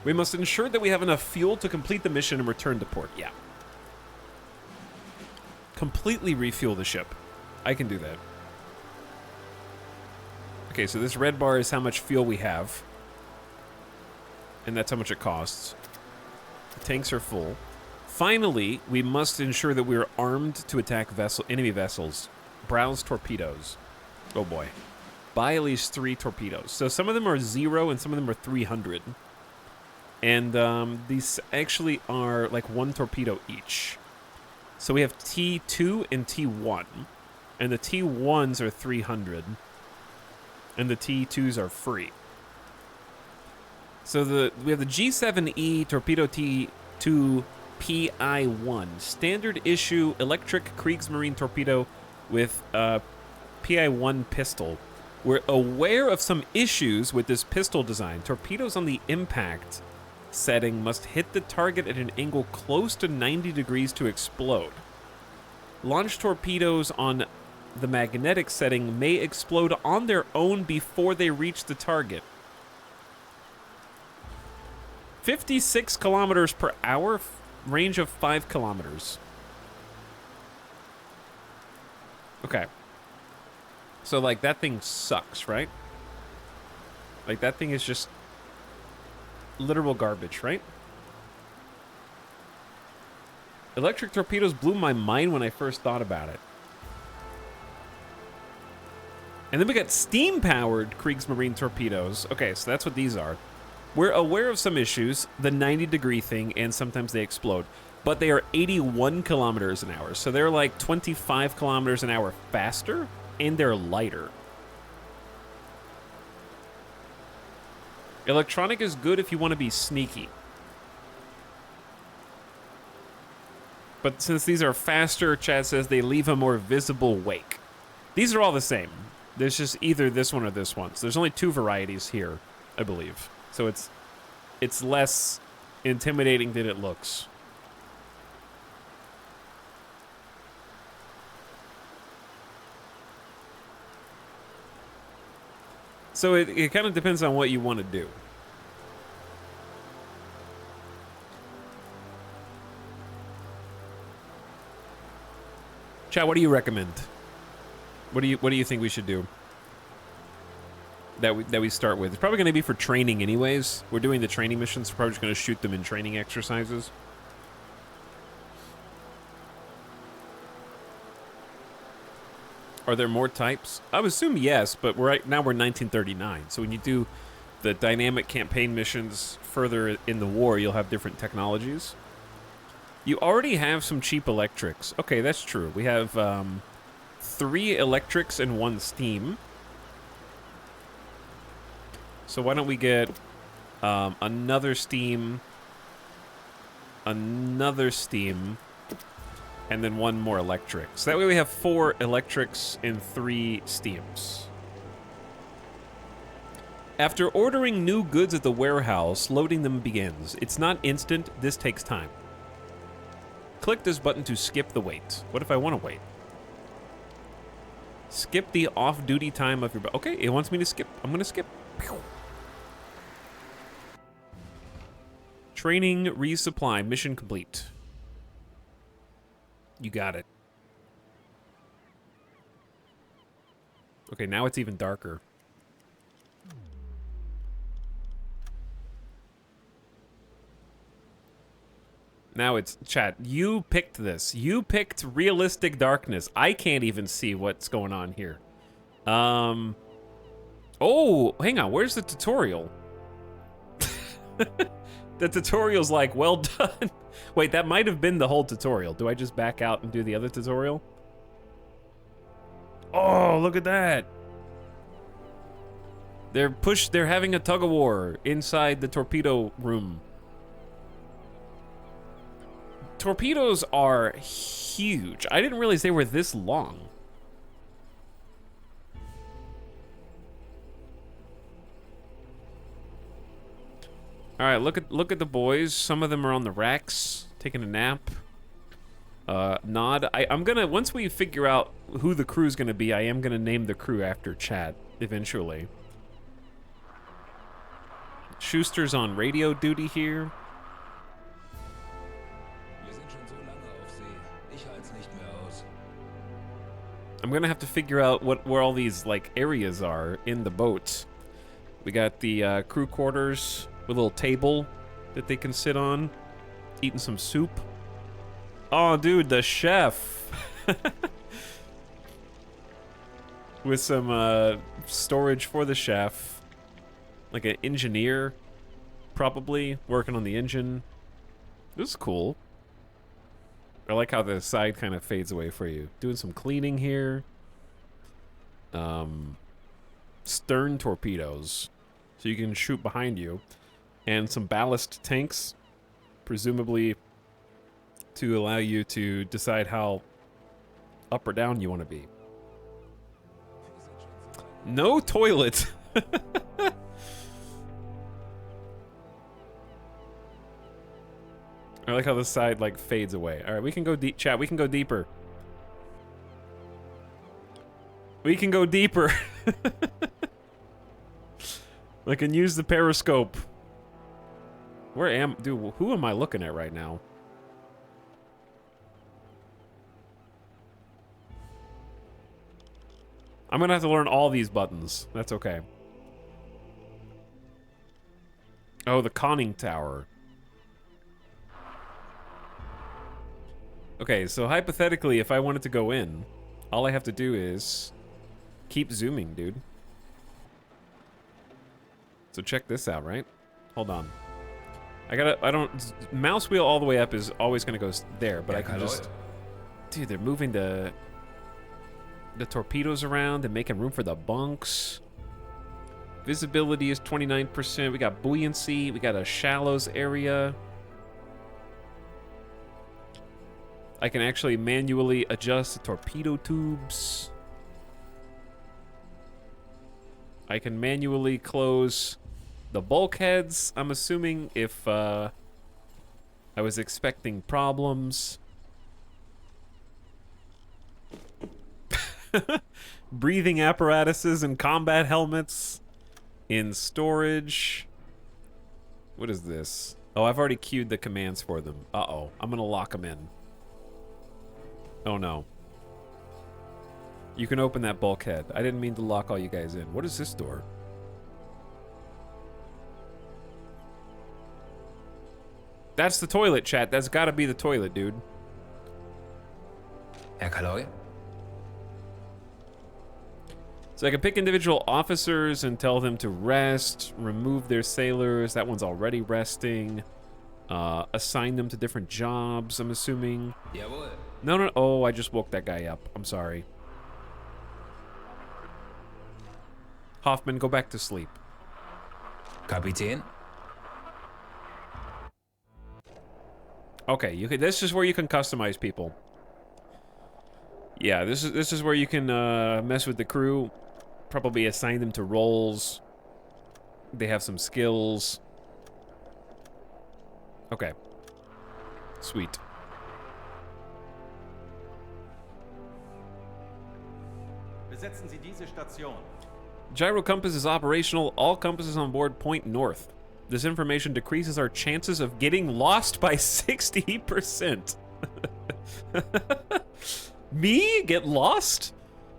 We must ensure that we have enough fuel to complete the mission and return to port. Yeah. Completely refuel the ship. I can do that. Okay, so this red bar is how much fuel we have. And that's how much it costs. The tanks are full. Finally, we must ensure that we are armed to attack enemy vessels. Browse torpedoes. Oh boy. Buy at least 3 torpedoes. So some of them are 0 and some of them are 300. And these actually are like 1 torpedo each. So we have T2 and T1. And the T1s are 300. And the T2s are free. So we have the G7E Torpedo T2 PI1. Standard issue electric Kriegsmarine torpedo with PI1 pistol. We're aware of some issues with this pistol design. Torpedoes on the impact setting must hit the target at an angle close to 90 degrees to explode. Launch torpedoes on the magnetic setting may explode on their own before they reach the target. 56 kilometers per hour, range of 5 kilometers. Okay. So, like, that thing sucks, right? Like, that thing is just literal garbage, right? Electric torpedoes blew my mind when I first thought about it. And then we got steam-powered Kriegsmarine torpedoes. Okay, so that's what these are. We're aware of some issues, the 90-degree thing, and sometimes they explode. But they are 81 kilometers an hour, so they're like 25 kilometers an hour faster, and they're lighter. Electronic is good if you want to be sneaky. But since these are faster, Chad says they leave a more visible wake. These are all the same. There's just either this one or this one. So there's only 2 varieties here, I believe. So it's less intimidating than it looks. So it kind of depends on what you want to do. Chad, what do you recommend? What do you think we should do? That we start with. It's probably going to be for training anyways. We're doing the training missions. We're probably just going to shoot them in training exercises. Are there more types? I would assume yes, but right now we're 1939. So when you do the dynamic campaign missions further in the war, you'll have different technologies. You already have some cheap electrics. Okay, that's true. We have 3 electrics and 1 steam. So why don't we get another steam, and then 1 more electric. So that way we have 4 electrics and 3 steams. After ordering new goods at the warehouse, loading them begins. It's not instant. This takes time. Click this button to skip the wait. What if I want to wait? Skip the off-duty time of your... Okay, it wants me to skip. I'm going to skip. Training, resupply, mission complete. You got it. Okay, now it's even darker. Now it's chat. You picked this. You picked realistic darkness. I can't even see what's going on here. Oh, hang on. Where's the tutorial? The tutorial's like, well done. Wait, that might have been the whole tutorial. Do I just back out and do the other tutorial? Oh, look at that. They're having a tug of war inside the torpedo room. Torpedoes are huge. I didn't realize they were this long. All right, look at the boys. Some of them are on the racks, taking a nap. Nod. I'm gonna, once we figure out who the crew's gonna be, I am gonna name the crew after Chad eventually. Schuster's on radio duty here. I'm gonna have to figure out where all these like areas are in the boat. We got the crew quarters with a little table that they can sit on, eating some soup. Oh, dude, the chef with some storage for the chef, like an engineer, probably working on the engine. This is cool. I like how the side kind of fades away for you. Doing some cleaning here. Stern torpedoes, so you can shoot behind you. And some ballast tanks, presumably to allow you to decide how up or down you want to be. No toilet. I like how the side like fades away. All right, we can go deep, chat. We can go deeper. We can go deeper. I can use the periscope. Dude, who am I looking at right now? I'm gonna have to learn all these buttons. That's okay. Oh, the conning tower. Okay, so hypothetically, if I wanted to go in, all I have to do is keep zooming, dude. So check this out, right? Hold on. Mouse wheel all the way up is always gonna go there, but I can just... Dude, they're moving the torpedoes around and making room for the bunks. Visibility is 29%. We got buoyancy. We got a shallows area. I can actually manually adjust the torpedo tubes. I can manually close the bulkheads, I'm assuming, if I was expecting problems. Breathing apparatuses and combat helmets in storage. What is this? Oh, I've already queued the commands for them. Uh-oh. I'm gonna lock them in. Oh no. You can open that bulkhead. I didn't mean to lock all you guys in. What is this door? That's the toilet, chat. That's gotta be the toilet, dude. Herr Kaloy? So I can pick individual officers and tell them to rest, remove their sailors. That one's already resting. Assign them to different jobs, I'm assuming. Jawohl. No. Oh, I just woke that guy up. I'm sorry. Hoffman, go back to sleep. Kapitän? Okay, this is where you can customize people. Yeah, this is where you can mess with the crew. Probably assign them to roles. They have some skills. Okay. Sweet. Besetzen Sie diese Station. Gyro compass is operational. All compasses on board point north. This information decreases our chances of getting lost by 60%. Me? Get lost?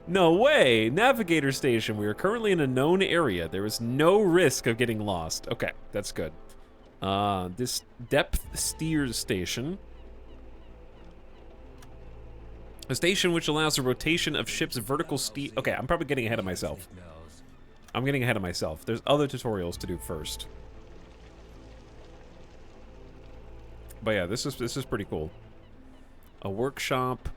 No way. Navigator station. We are currently in a known area. There is no risk of getting lost. Okay, that's good. This depth steers station. A station which allows the rotation of ships' vertical steam. Okay, I'm probably getting ahead of myself. I'm getting ahead of myself. There's other tutorials to do first. But yeah, this is pretty cool. A workshop,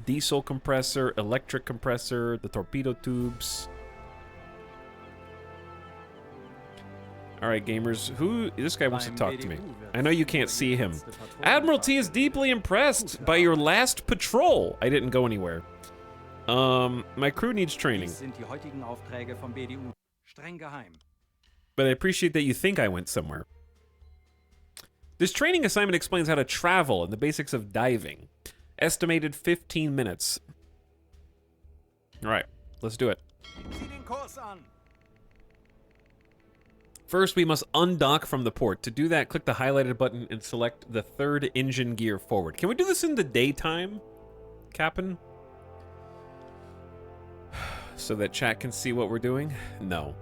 diesel compressor, electric compressor, the torpedo tubes. All right, gamers, this guy wants to talk to me. I know you can't see him. Admiralty is deeply impressed by your last patrol. I didn't go anywhere. My crew needs training. Dies sind die heutigen Aufträge vom BDU. Streng geheim. But I appreciate that you think I went somewhere. This training assignment explains how to travel and the basics of diving. Estimated 15 minutes. All right, let's do it. Sieh den Kurs an. First, we must undock from the port. To do that, click the highlighted button and select the third engine gear forward. Can we do this in the daytime, Captain? So that chat can see what we're doing? No.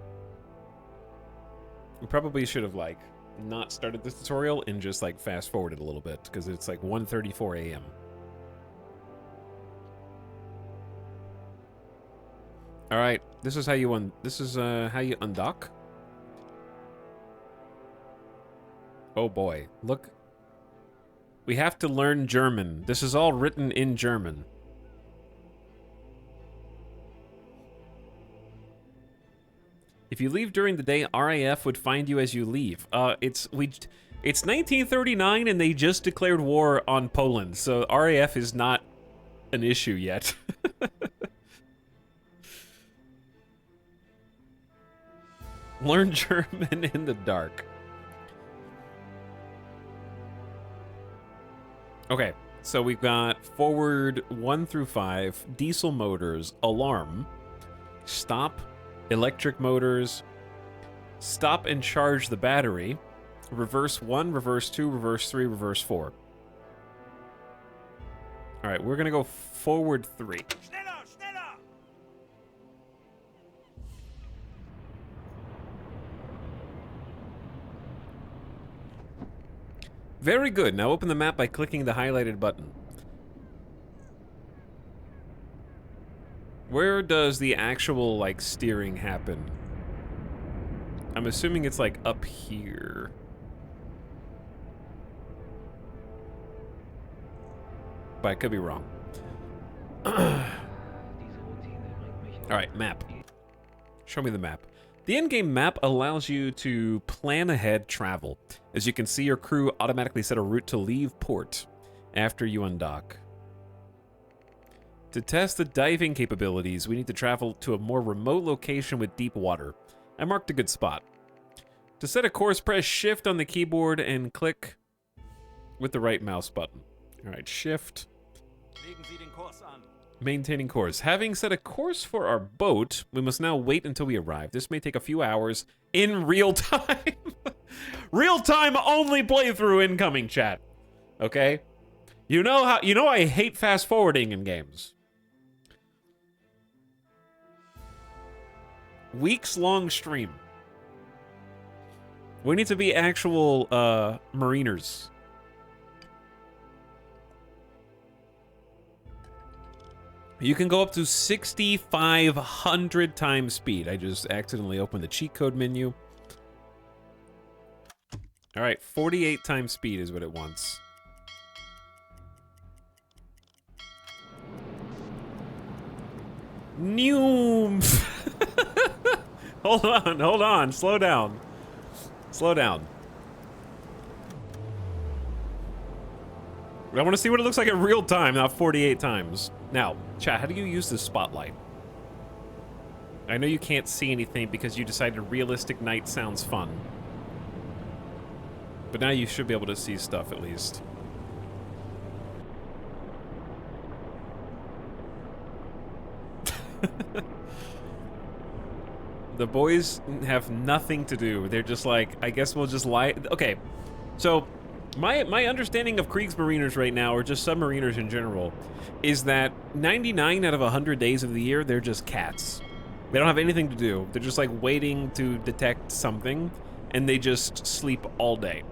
We probably should have, like, not started this tutorial and just, like, fast forwarded a little bit, because it's, like, 1:34 a.m. All right, this is how you undock. Oh boy, look. We have to learn German. This is all written in German. If you leave during the day, RAF would find you as you leave. It's 1939 and they just declared war on Poland, so RAF is not an issue yet. Learn German in the dark. Okay, so we've got forward 1 through 5, diesel motors, alarm, stop, electric motors, stop and charge the battery, reverse 1, reverse 2, reverse 3, reverse 4. All right, we're gonna go forward 3. Schneller, schneller. Very good. Now open the map by clicking the highlighted button. Where does the actual, like, steering happen? I'm assuming it's, like, up here. But I could be wrong. Alright, map. Show me the map. The in-game map allows you to plan ahead travel. As you can see, your crew automatically set a route to leave port after you undock. To test the diving capabilities, we need to travel to a more remote location with deep water. I marked a good spot. To set a course, press Shift on the keyboard and click with the right mouse button. All right, Shift. Legen Sie den Kurs an. Maintaining course. Having set a course for our boat, we must now wait until we arrive. This may take a few hours in real time. Real time only playthrough incoming, chat. Okay? You know I hate fast forwarding in games. Weeks long stream. We need to be actual mariners. You can go up to 6,500 times speed. I just accidentally opened the cheat code menu. All right, 48 times speed is what it wants. New. Hold on. Slow down. Slow down. I want to see what it looks like in real time, not 48 times. Now, chat, how do you use this spotlight? I know you can't see anything because you decided realistic night sounds fun. But now you should be able to see stuff at least. The boys have nothing to do. They're just like, I guess we'll just lie. Okay, so my understanding of Kriegsmariners right now, or just submariners in general, is that 99 out of 100 days of the year, they're just cats. They don't have anything to do. They're just like waiting to detect something, and they just sleep all day.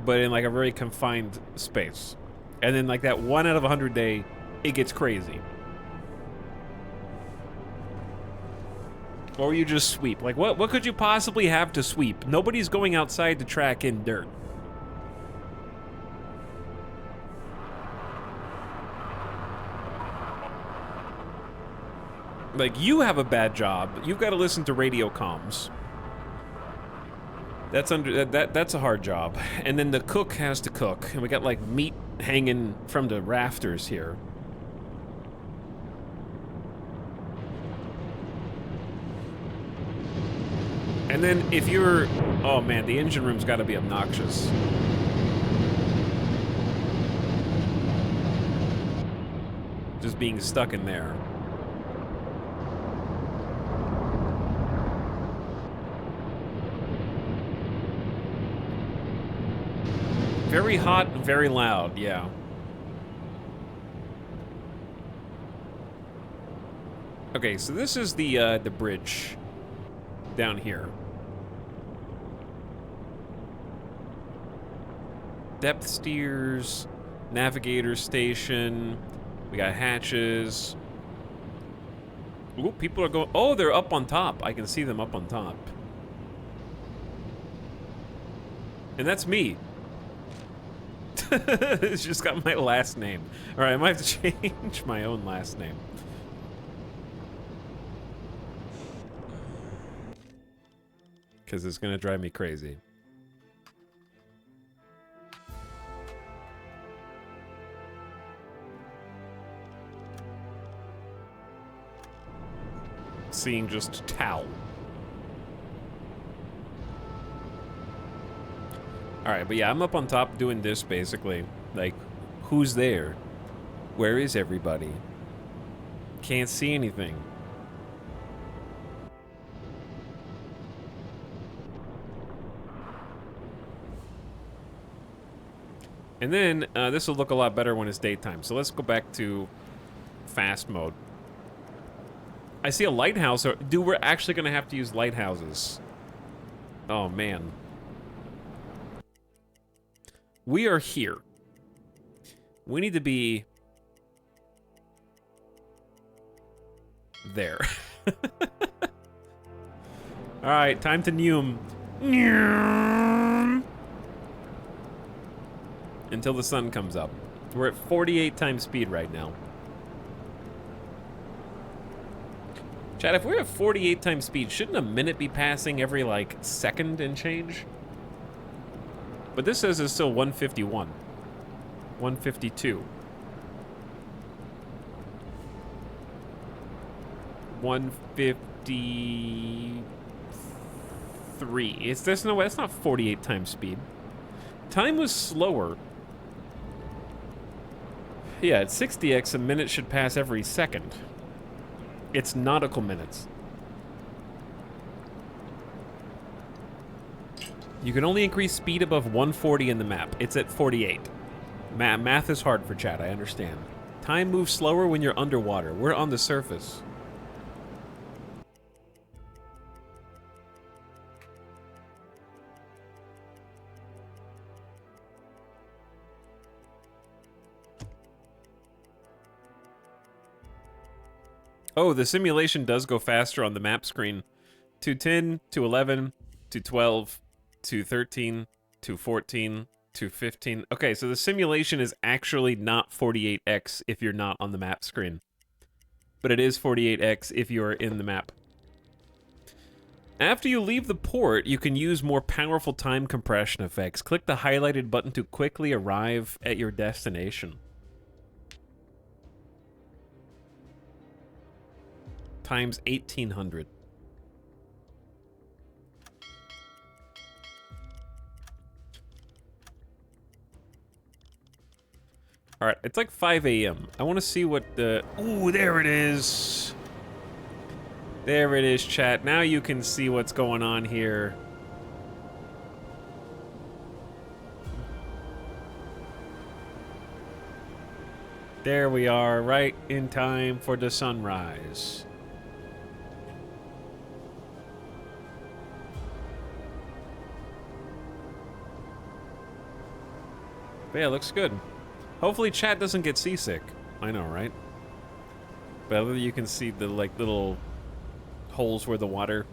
but in like a very confined space. And then like that 1 out of 100 day, it gets crazy. Or you just sweep. Like what could you possibly have to sweep? Nobody's going outside to track in dirt. Like, you have a bad job. You've got to listen to radio comms. That's that's a hard job. And then the cook has to cook, and we got like meat hanging from the rafters here. And then if you're, oh man, the engine room's got to be obnoxious. Just being stuck in there. Very hot and very loud, yeah. Okay, so this is the bridge down here. Depth steers, navigator station. We got hatches. Ooh, people are going. Oh, they're up on top. I can see them up on top. And that's me. It's just got my last name. All right, I might have to change my own last name. Because it's gonna drive me crazy. Seeing just towel. Alright, but yeah, I'm up on top doing this, basically. Like, who's there? Where is everybody? Can't see anything. And then, this will look a lot better when it's daytime. So let's go back to fast mode. I see a lighthouse. Dude, we're actually going to have to use lighthouses. Oh, man. We are here. We need to be there. All right, time to Neum. Until the sun comes up. We're at 48 times speed right now. Chad, if we're at 48 times speed, shouldn't a minute be passing every, like, second and change? But this says it's still 151. 152. 153. Is this no way? That's not 48 times speed. Time was slower. Yeah, at 60x, a minute should pass every second. It's nautical minutes. You can only increase speed above 140 in the map. It's at 48. Math is hard for chat, I understand. Time moves slower when you're underwater. We're on the surface. Oh, the simulation does go faster on the map screen. 210, 211, 212, 213, 214, 215. Okay, so the simulation is actually not 48x if you're not on the map screen. But it is 48x if you're in the map. After you leave the port, you can use more powerful time compression effects. Click the highlighted button to quickly arrive at your destination. Times 1800. All right, it's like 5 a.m. I want to see what the... Ooh, there it is. There it is, chat. Now you can see what's going on here. There we are, right in time for the sunrise. But yeah, it looks good. Hopefully chat doesn't get seasick. I know, right? But you can see the like little holes where the water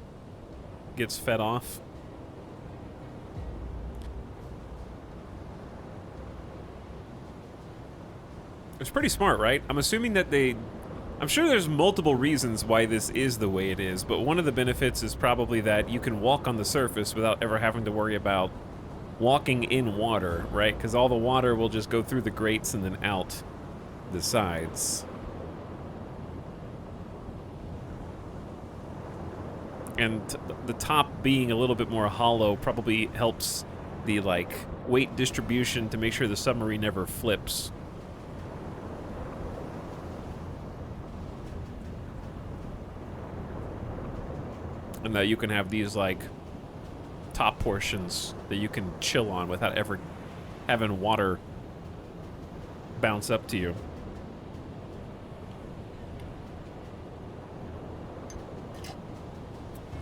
gets fed off. It's pretty smart, right? I'm assuming that I'm sure there's multiple reasons why this is the way it is, but one of the benefits is probably that you can walk on the surface without ever having to worry about walking in water, right? Because all the water will just go through the grates and then out the sides. And the top being a little bit more hollow probably helps the, like, weight distribution to make sure the submarine never flips. And that you can have these, like, top portions that you can chill on without ever having water bounce up to you.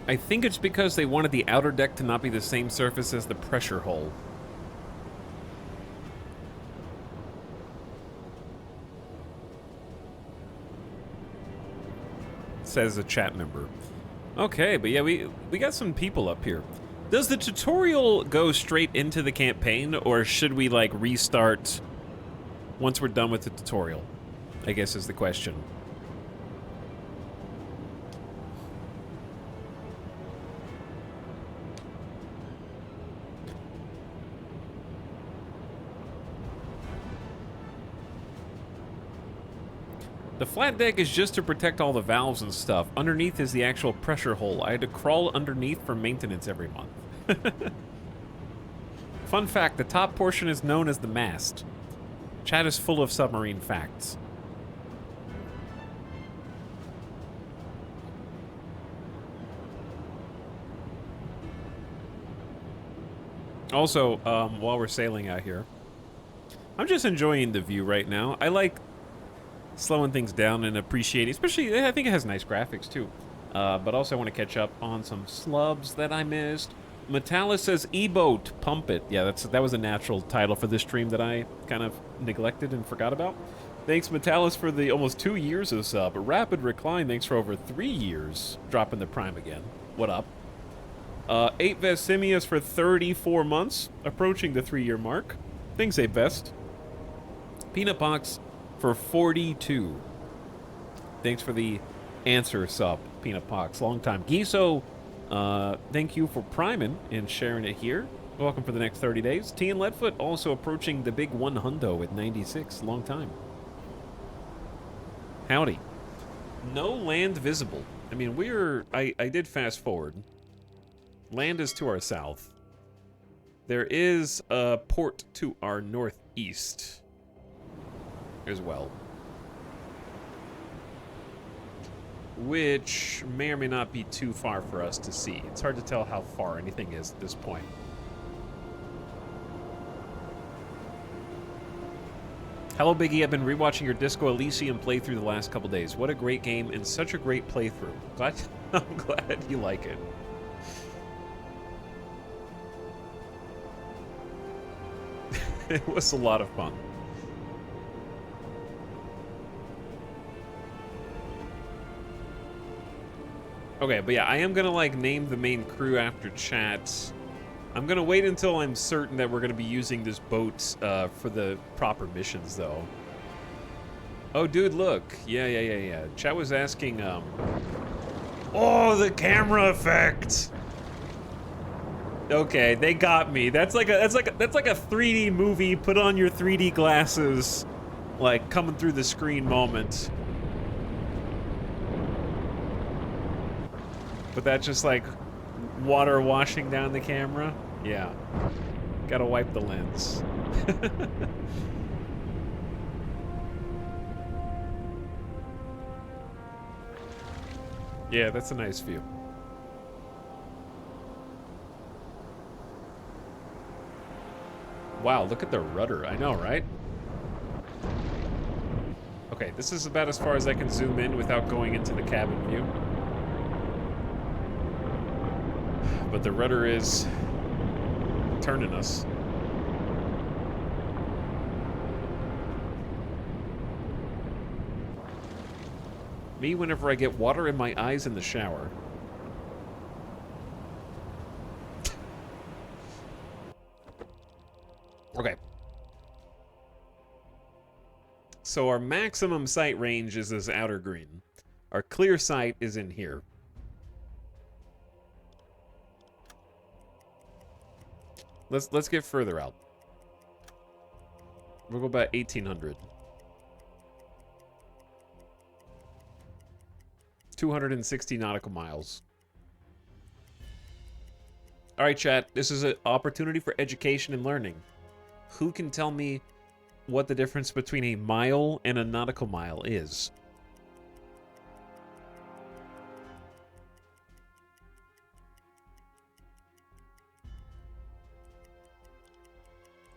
I think it's because they wanted the outer deck to not be the same surface as the pressure hull. Says a chat member. Okay, but yeah, we got some people up here. Does the tutorial go straight into the campaign, or should we, like, restart once we're done with the tutorial? I guess is the question. The flat deck is just to protect all the valves and stuff. Underneath is the actual pressure hole. I had to crawl underneath for maintenance every month. Fun fact, the top portion is known as the mast. Chat is full of submarine facts. Also, while we're sailing out here, I'm just enjoying the view right now. I like slowing things down and appreciating, especially, I think it has nice graphics too. But also I want to catch up on some slubs that I missed. Metalis says E-Boat, pump it. Yeah, that was a natural title for this stream that I kind of neglected and forgot about. Thanks Metalis for the almost 2 years of sub. Rapid Recline, thanks for over 3 years. Dropping the prime again. What up? 8 Vest Simius for 34 months, approaching the 3-year mark. Thanks 8 Vest. Peanut Box for 42. Thanks for the answer sub, Peanut Pox. Long time. Giso, thank you for priming and sharing it here. Welcome for the next 30 days. T and Leadfoot also approaching the big 100 at 96. Long time. Howdy. No land visible. I mean, I did fast forward. Land is to our south. There is a port to our northeast as well, which may or may not be too far for us to see. It's hard to tell how far anything is at this point. Hello Biggie, I've been rewatching your Disco Elysium playthrough the last couple days. What a great game and such a great playthrough. I'm glad you like it. It was a lot of fun. Okay, but yeah, I am gonna, like, name the main crew after chat. I'm gonna wait until I'm certain that we're gonna be using this boat for the proper missions, though. Oh, dude, look. Yeah. Chat was asking, oh, the camera effect! Okay, they got me. That's like a 3D movie, put on your 3D glasses, like, coming through the screen moment. But that's just like water washing down the camera. Yeah. Gotta wipe the lens. Yeah, that's a nice view. Wow, look at the rudder. I know, right? Okay, this is about as far as I can zoom in without going into the cabin view. But the rudder is turning us. Me whenever I get water in my eyes in the shower. Okay. So our maximum sight range is this outer green. Our clear sight is in here. Let's get further out. We'll go about 1800. 260 nautical miles. All right, chat. This is an opportunity for education and learning. Who can tell me what the difference between a mile and a nautical mile is?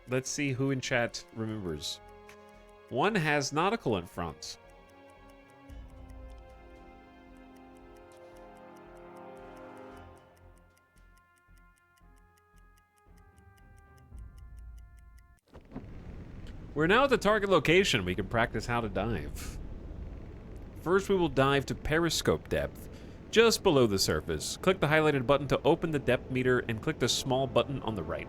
Let's see who in chat remembers. One has nautical in front. We're now at the target location. We can practice how to dive. First, we will dive to periscope depth, just below the surface. Click the highlighted button to open the depth meter and click the small button on the right.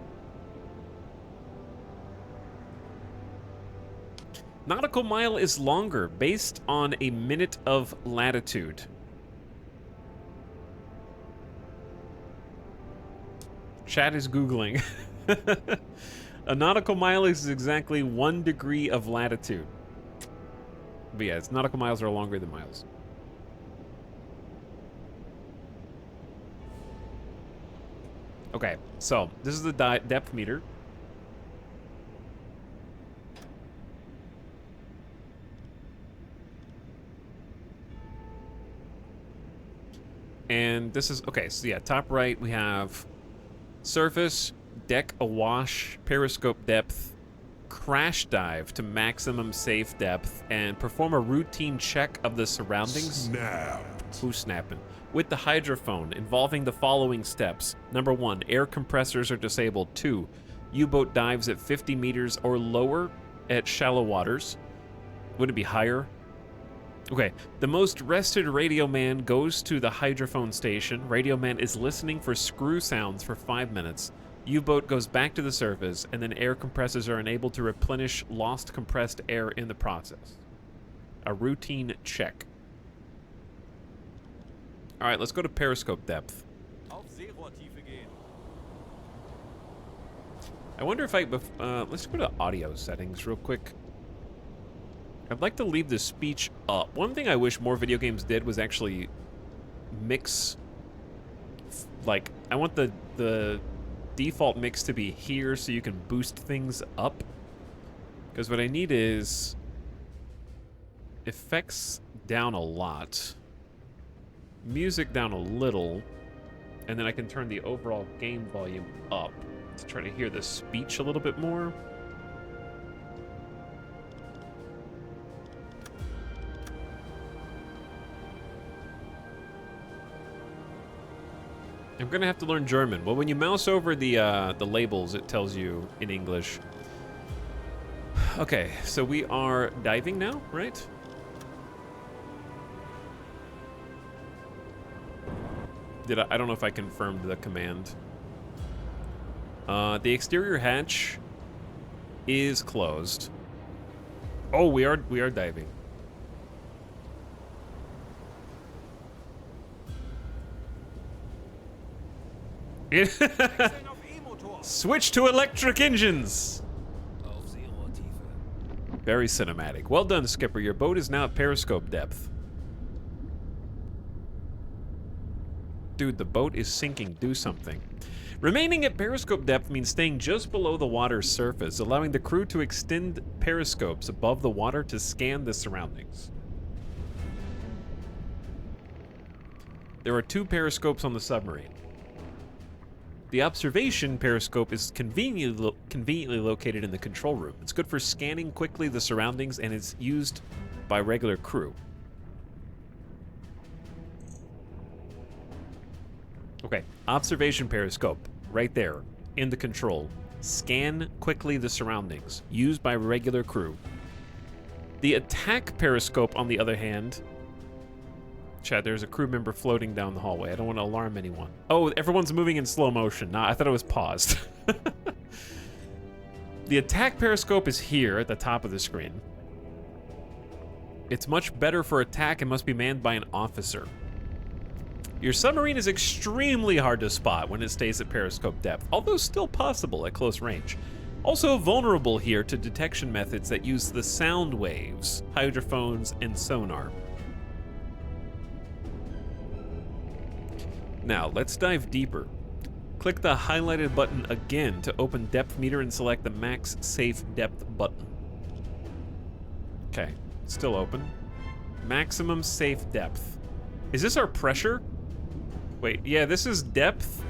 Nautical mile is longer, based on a minute of latitude. Chat is Googling. A nautical mile is exactly 1 degree of latitude. But yeah, nautical miles are longer than miles. Okay, so this is the depth meter. And this is, okay, so yeah, top right we have surface, deck awash, periscope depth, crash dive to maximum safe depth, and perform a routine check of the surroundings. Snapped. Who's snapping? With the hydrophone, involving the following steps. Number 1, air compressors are disabled. 2, U-boat dives at 50 meters or lower at shallow waters. Would it be higher? Okay, the most rested radio man goes to the hydrophone station. Radio man is listening for screw sounds for 5 minutes. U-boat goes back to the surface, and then air compressors are enabled to replenish lost compressed air in the process. A routine check. All right, let's go to periscope depth. Auf Seerohrtiefe gehen. I wonder if let's go to audio settings real quick. I'd like to leave the speech up. One thing I wish more video games did was actually mix, like, I want the default mix to be here so you can boost things up. Because what I need is effects down a lot, music down a little, and then I can turn the overall game volume up to try to hear the speech a little bit more. I'm gonna have to learn German. Well, when you mouse over the labels, it tells you in English. Okay, so we are diving now, right? I don't know if I confirmed the command. The exterior hatch is closed. Oh, we are diving. Wechseln auf E-Motor. Switch to electric engines. Auf Seerohrtiefe. Very cinematic. Well done, Skipper. Your boat is now at periscope depth. Dude, the boat is sinking. Do something. Remaining at periscope depth means staying just below the water's surface, allowing the crew to extend periscopes above the water to scan the surroundings. There are 2 periscopes on the submarine. The observation periscope is conveniently located in the control room. It's good for scanning quickly the surroundings, and it's used by regular crew. Okay, observation periscope, right there, in the control. Scan quickly the surroundings, used by regular crew. The attack periscope, on the other hand, Chad, there's a crew member floating down the hallway. I don't want to alarm anyone. Oh, everyone's moving in slow motion. Nah, I thought it was paused. The attack periscope is here at the top of the screen. It's much better for attack and must be manned by an officer. Your submarine is extremely hard to spot when it stays at periscope depth, although still possible at close range. Also vulnerable here to detection methods that use the sound waves, hydrophones, and sonar. Now, let's dive deeper. Click the highlighted button again to open depth meter and select the max safe depth button. Okay, still open. Maximum safe depth. Is this our pressure? Wait, yeah, this is depth.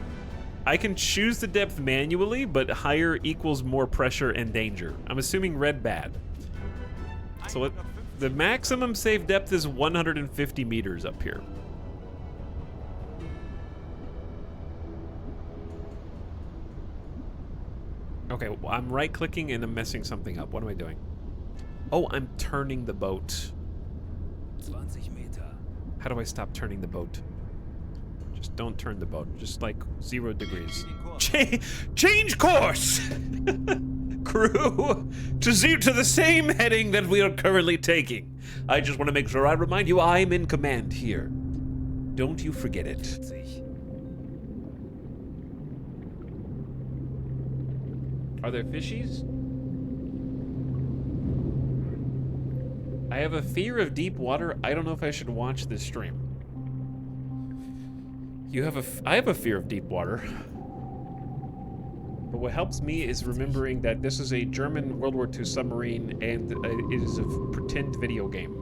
I can choose the depth manually, but higher equals more pressure and danger. I'm assuming red bad. So the maximum safe depth is 150 meters up here. Okay, well, I'm right-clicking and I'm messing something up. What am I doing? Oh, I'm turning the boat. 20 Meter. How do I stop turning the boat? Just don't turn the boat. Just like 0 degrees. Change course! Crew, to the same heading that we are currently taking. I just want to make sure I remind you I'm in command here. Don't you forget it. 40. Are there fishies? I have a fear of deep water. I don't know if I should watch this stream. I have a fear of deep water. But what helps me is remembering that this is a German World War II submarine and it is a pretend video game.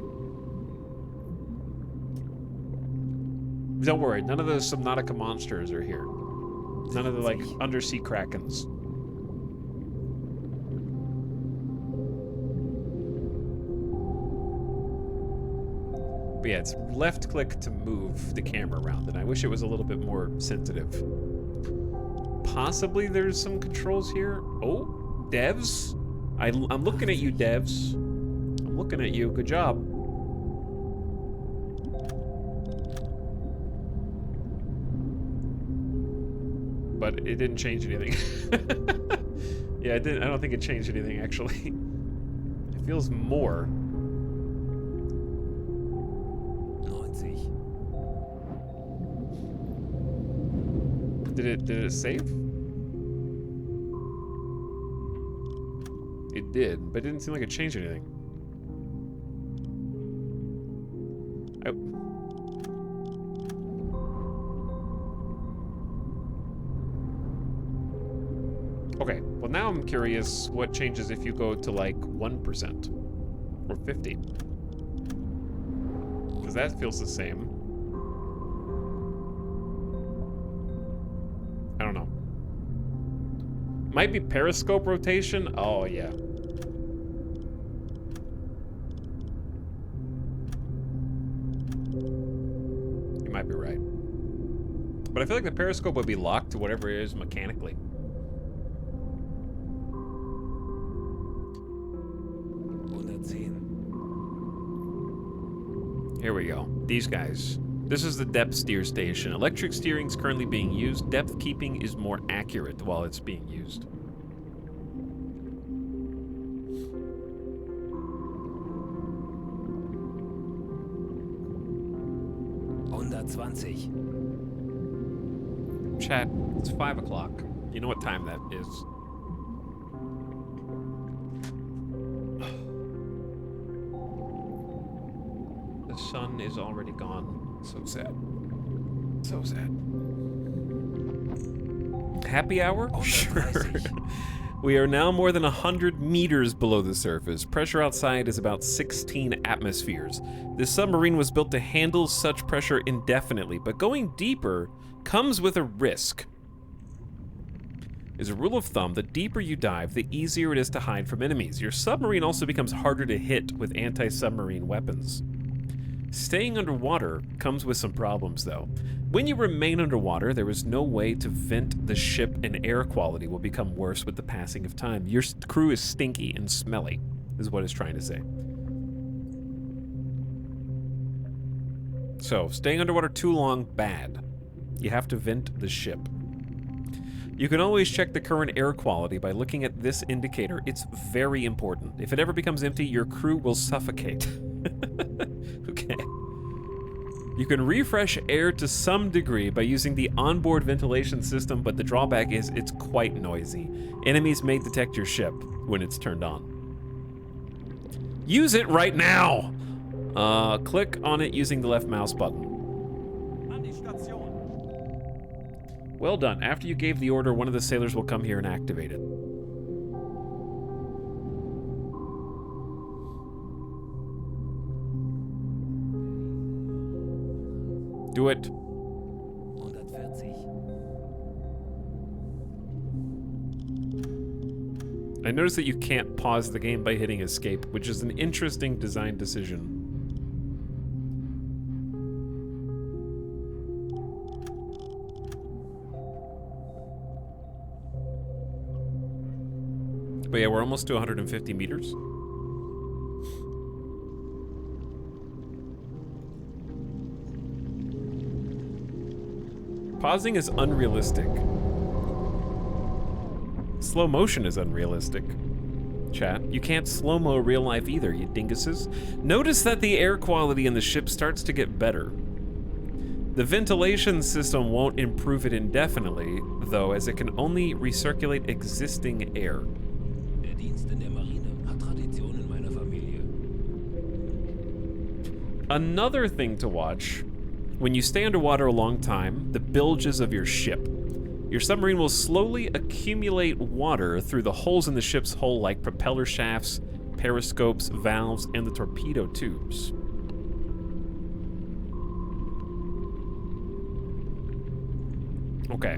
Don't worry, none of the Subnautica monsters are here. None of the like undersea krakens. But yeah, it's left click to move the camera around, and I wish it was a little bit more sensitive. Possibly there's some controls here. Oh, devs. I'm looking at you, devs. I'm looking at you. Good job. But it didn't change anything. Yeah, it didn't. I don't think it changed anything, actually. It feels more. 90. Did it save? It did, but it didn't seem like it changed anything. Okay, well now I'm curious what changes if you go to like 1% or 50. Because that feels the same. I don't know. Might be periscope rotation. Oh, yeah. You might be right. But I feel like the periscope would be locked to whatever it is mechanically. 110. Here we go. These guys. This is the depth steer station. Electric steering is currently being used. Depth keeping is more accurate while it's being used. Chat, it's 5 o'clock. You know what time that is. The sun is already gone. So sad. So sad. Happy hour? Sure. We are now more than 100 meters below the surface. Pressure outside is about 16 atmospheres. This submarine was built to handle such pressure indefinitely, but going deeper comes with a risk. As a rule of thumb, the deeper you dive, the easier it is to hide from enemies. Your submarine also becomes harder to hit with anti-submarine weapons. Staying underwater comes with some problems, though. When you remain underwater, there is no way to vent the ship, and air quality will become worse with the passing of time. Your crew is stinky and smelly, is what it's trying to say. So, staying underwater too long, bad. You have to vent the ship. You can always check the current air quality by looking at this indicator. It's very important. If it ever becomes empty, your crew will suffocate. Okay. You can refresh air to some degree by using the onboard ventilation system, but the drawback is it's quite noisy. Enemies may detect your ship when it's turned on. Use it right now! Click on it using the left mouse button. An die Station. Well done. After you gave the order, one of the sailors will come here and activate it. Do it. 140. I noticed that you can't pause the game by hitting escape, which is an interesting design decision. But yeah, we're almost to 150 meters. Pausing is unrealistic. Slow motion is unrealistic. Chat, you can't slow-mo real life either, you dinguses. Notice that the air quality in the ship starts to get better. The ventilation system won't improve it indefinitely, though, as it can only recirculate existing air. Der Dienst in der Marine hat Tradition in meiner Familie. Another thing to watch, when you stay underwater a long time, the bilges of your ship. Your submarine will slowly accumulate water through the holes in the ship's hull, like propeller shafts, periscopes, valves, and the torpedo tubes. Okay.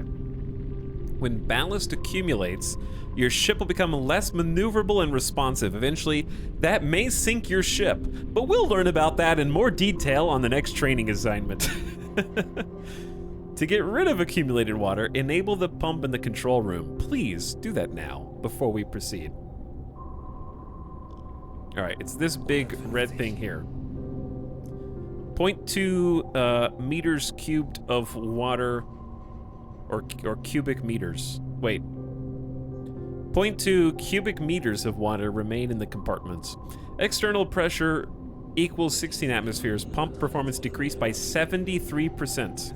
When ballast accumulates, your ship will become less maneuverable and responsive. Eventually, that may sink your ship, but we'll learn about that in more detail on the next training assignment. To get rid of accumulated water, enable the pump in the control room. Please do that now, before we proceed. Alright, it's this big red thing here. 0.2 meters cubed of water, or cubic meters. Wait. 0.2 cubic meters of water remain in the compartments. External pressure equals 16 atmospheres. Pump performance decreased by 73%.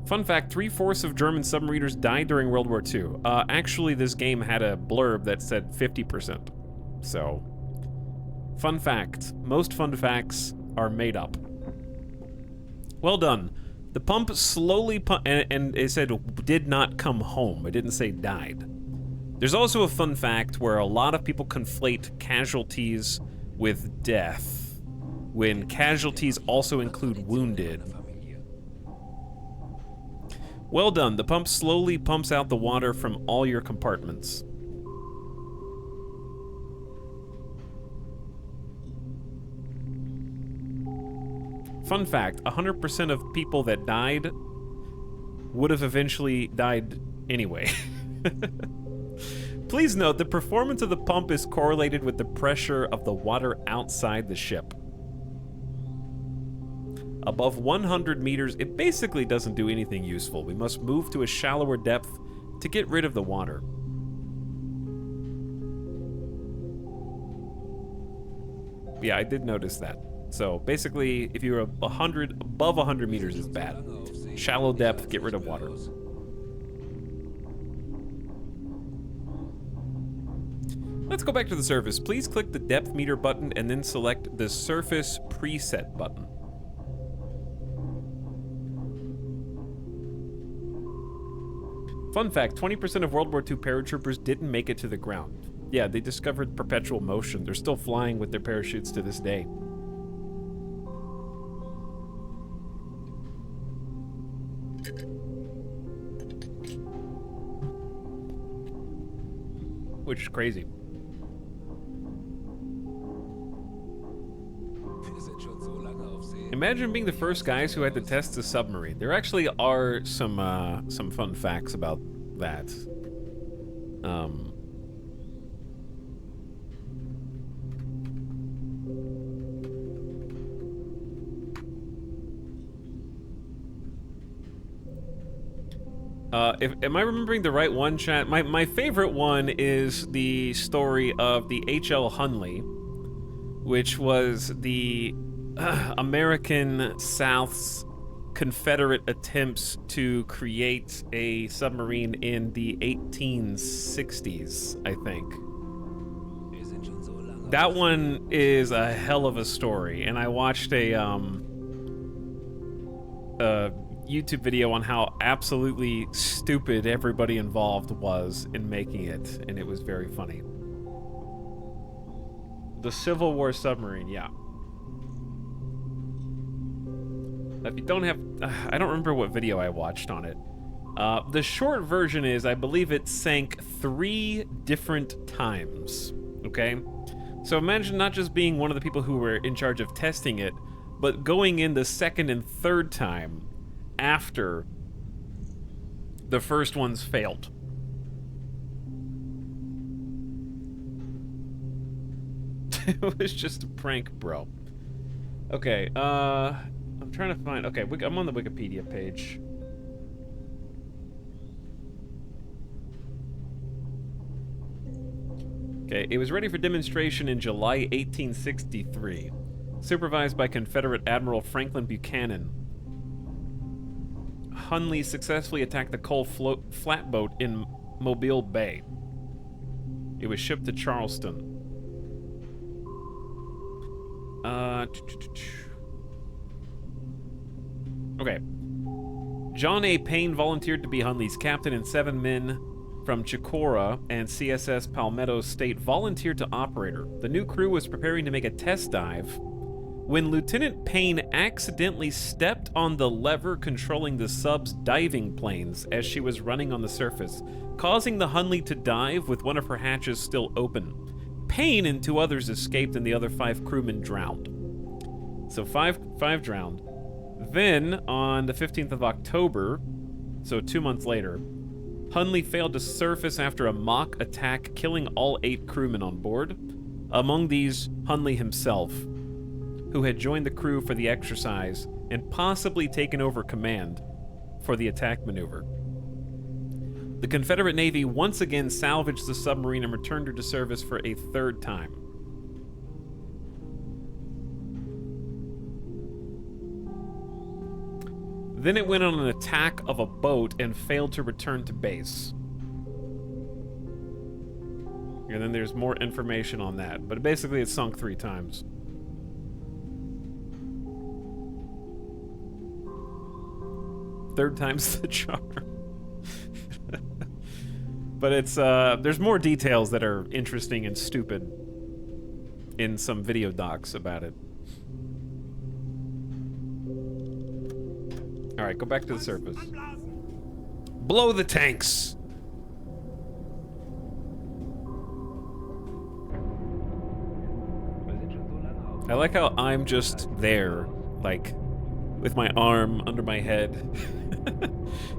Fun fact, 3/4 of German submariners died during World War II. Actually, this game had a blurb that said 50%. So, fun fact. Most fun facts are made up. Well done. The pump slowly and it said did not come home. It didn't say died. There's also a fun fact where a lot of people conflate casualties with death, when casualties also include wounded. Well done. The pump slowly pumps out the water from all your compartments. Fun fact, 100% of people that died would have eventually died anyway. Please note, the performance of the pump is correlated with the pressure of the water outside the ship. Above 100 meters, it basically doesn't do anything useful. We must move to a shallower depth to get rid of the water. Yeah, I did notice that. So basically, if you're above 100 meters is bad. Shallow depth, get rid of water. Let's go back to the surface. Please click the depth meter button and then select the surface preset button. Fun fact, 20% of World War II paratroopers didn't make it to the ground. Yeah, they discovered perpetual motion. They're still flying with their parachutes to this day. Which is crazy. Imagine being the first guys who had to test a submarine. There actually are some fun facts about that. Am I remembering the right one, chat? My favorite one is the story of the H.L. Hunley, which was the American South's Confederate attempts to create a submarine in the 1860s, I think. That one is a hell of a story, and I watched a YouTube video on how absolutely stupid everybody involved was in making it, and it was very funny. The Civil War submarine, yeah. If you don't have... I don't remember what video I watched on it. The short version is, I believe it sank 3 different times, okay? So imagine not just being one of the people who were in charge of testing it, but going in the second and third time after the first ones failed. It was just a prank, bro. Okay, I'm trying to find... Okay, I'm on the Wikipedia page. Okay, it was ready for demonstration in July 1863, supervised by Confederate Admiral Franklin Buchanan. Hunley successfully attacked the coal flatboat in Mobile Bay. It was shipped to Charleston. Okay. John A. Payne volunteered to be Hunley's captain, and 7 men from Chicora and CSS Palmetto State volunteered to operate her. The new crew was preparing to make a test dive when Lieutenant Payne accidentally stepped on the lever controlling the sub's diving planes as she was running on the surface, causing the Hunley to dive with one of her hatches still open. Payne and 2 others escaped, and the other 5 crewmen drowned. So five drowned. Then, on the 15th of October, so 2 months later, Hunley failed to surface after a mock attack, killing all 8 crewmen on board. Among these, Hunley himself, who had joined the crew for the exercise and possibly taken over command for the attack maneuver. The Confederate Navy once again salvaged the submarine and returned her to service for a 3rd time. Then it went on an attack of a boat and failed to return to base. And then there's more information on that, but basically it sunk 3 times. Third time's the charm. But it's, there's more details that are interesting and stupid in some video docs about it. Alright, go back to the surface. Blow the tanks! I like how I'm just there, like, with my arm under my head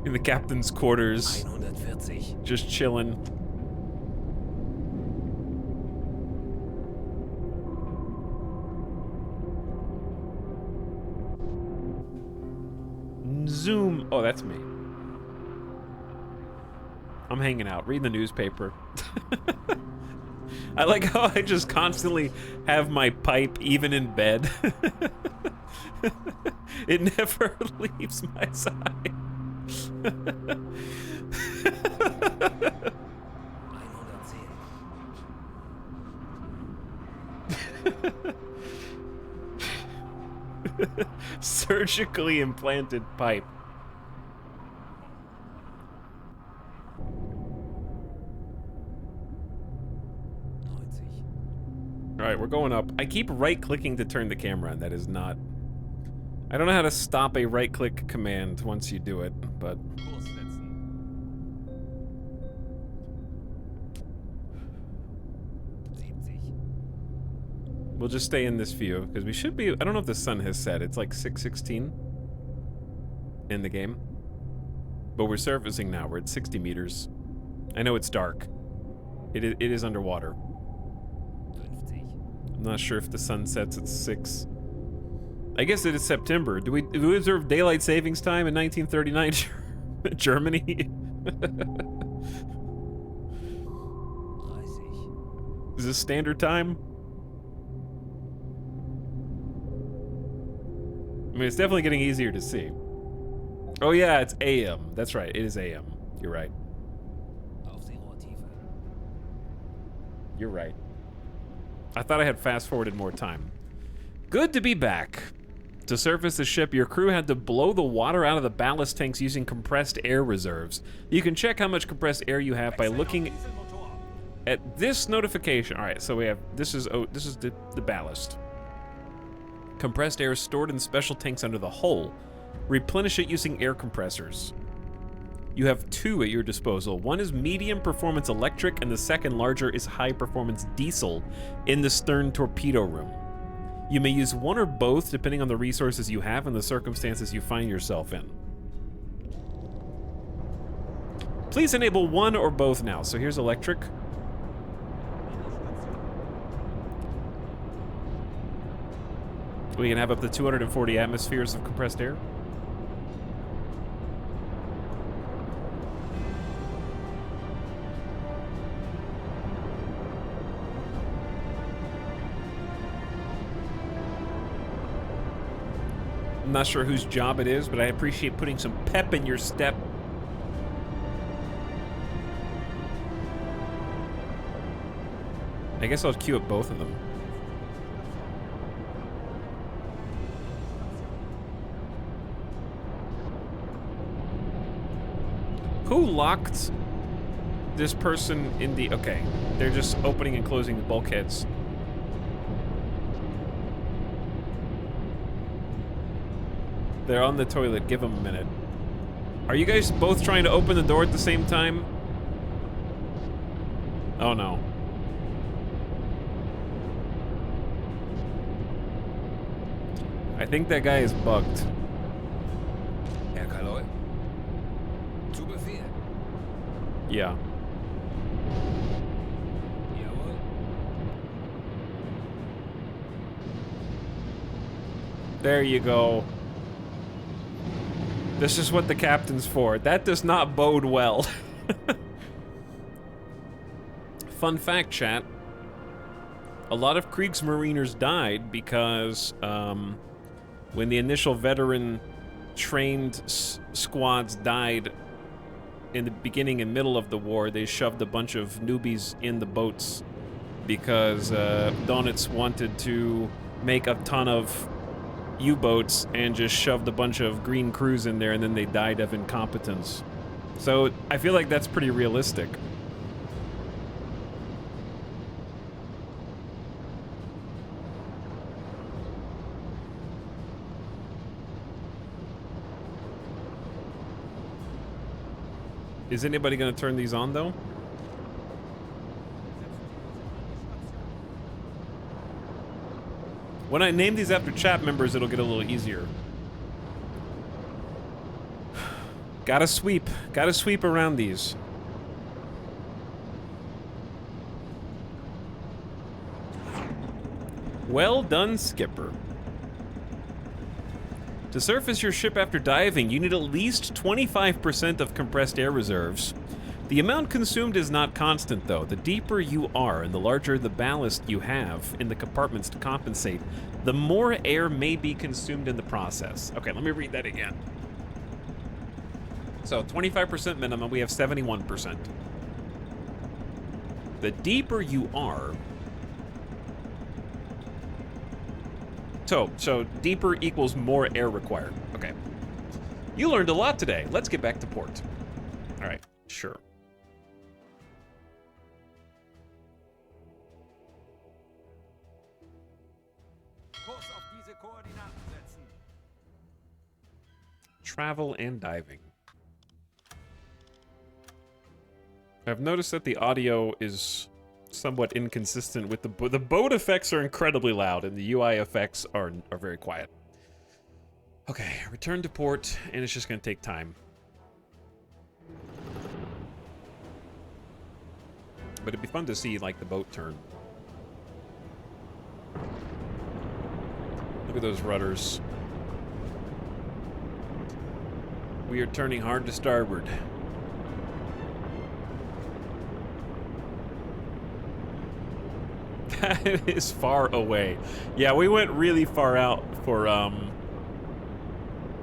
in the captain's quarters, 140. just chilling. Zoom. Oh, that's me. I'm hanging out, reading the newspaper. I like how I just constantly have my pipe even in bed. It never leaves my side. 110. Surgically implanted pipe. Alright, we're going up. I keep right-clicking to turn the camera on. That is not... I don't know how to stop a right-click command once you do it, but... We'll just stay in this view, because we should be... I don't know if the sun has set. It's like 6:16 in the game. But we're surfacing now. We're at 60 meters. I know it's dark. It is underwater. 50. I'm not sure if the sun sets at 6. I guess it is September. Do we observe daylight savings time in 1939 Germany? 30. Is this standard time? I mean, it's definitely getting easier to see. Oh yeah, it's AM. That's right, it is AM. You're right. Aufsehrohrtiefe. You're right. I thought I had fast-forwarded more time. Good to be back. To surface the ship, your crew had to blow the water out of the ballast tanks using compressed air reserves. You can check how much compressed air you have by looking Dieselmotor. at this notification. All right, so we have, this is the ballast. Compressed air is stored in special tanks under the hull. Replenish it using air compressors. You have 2 at your disposal. One is medium performance electric, and the second, larger, is high performance diesel in the stern torpedo room. You may use one or both depending on the resources you have and the circumstances you find yourself in. Please enable one or both now. So here's electric. We can have up to 240 atmospheres of compressed air. I'm not sure whose job it is, but I appreciate putting some pep in your step. I guess I'll queue up both of them. Who locked this person in the... Okay, they're just opening and closing the bulkheads. They're on the toilet. Give them a minute. Are you guys both trying to open the door at the same time? Oh no. I think that guy is bugged. Herr Kaloy. Zu Befehl. Yeah. Jawohl. There you go. This is what the captain's for. That does not bode well. Fun fact, chat. A lot of Kriegsmariners died because when the initial veteran trained squads died in the beginning and middle of the war, they shoved a bunch of newbies in the boats because Donitz wanted to make a ton of U-boats and just shoved a bunch of green crews in there, and then they died of incompetence. So I feel like that's pretty realistic. Is anybody going to turn these on, though? When I name these after chat members, it'll get a little easier. Gotta sweep around these. Well done, Skipper. To surface your ship after diving, you need at least 25% of compressed air reserves. The amount consumed is not constant, though. The deeper you are and the larger the ballast you have in the compartments to compensate, the more air may be consumed in the process. Okay, let me read that again. So 25% minimum, we have 71%. The deeper you are... So deeper equals more air required. Okay. You learned a lot today. Let's get back to port. All right, sure. Kurs auf diese Koordinaten setzen. Travel and diving. I've noticed that the audio is somewhat inconsistent with the boat effects are incredibly loud and the UI effects are very quiet. Okay, return to port, and it's just gonna take time. but it'd be fun to see like the boat turn. Look at those rudders. We are turning hard to starboard. That is far away. Yeah, we went really far out for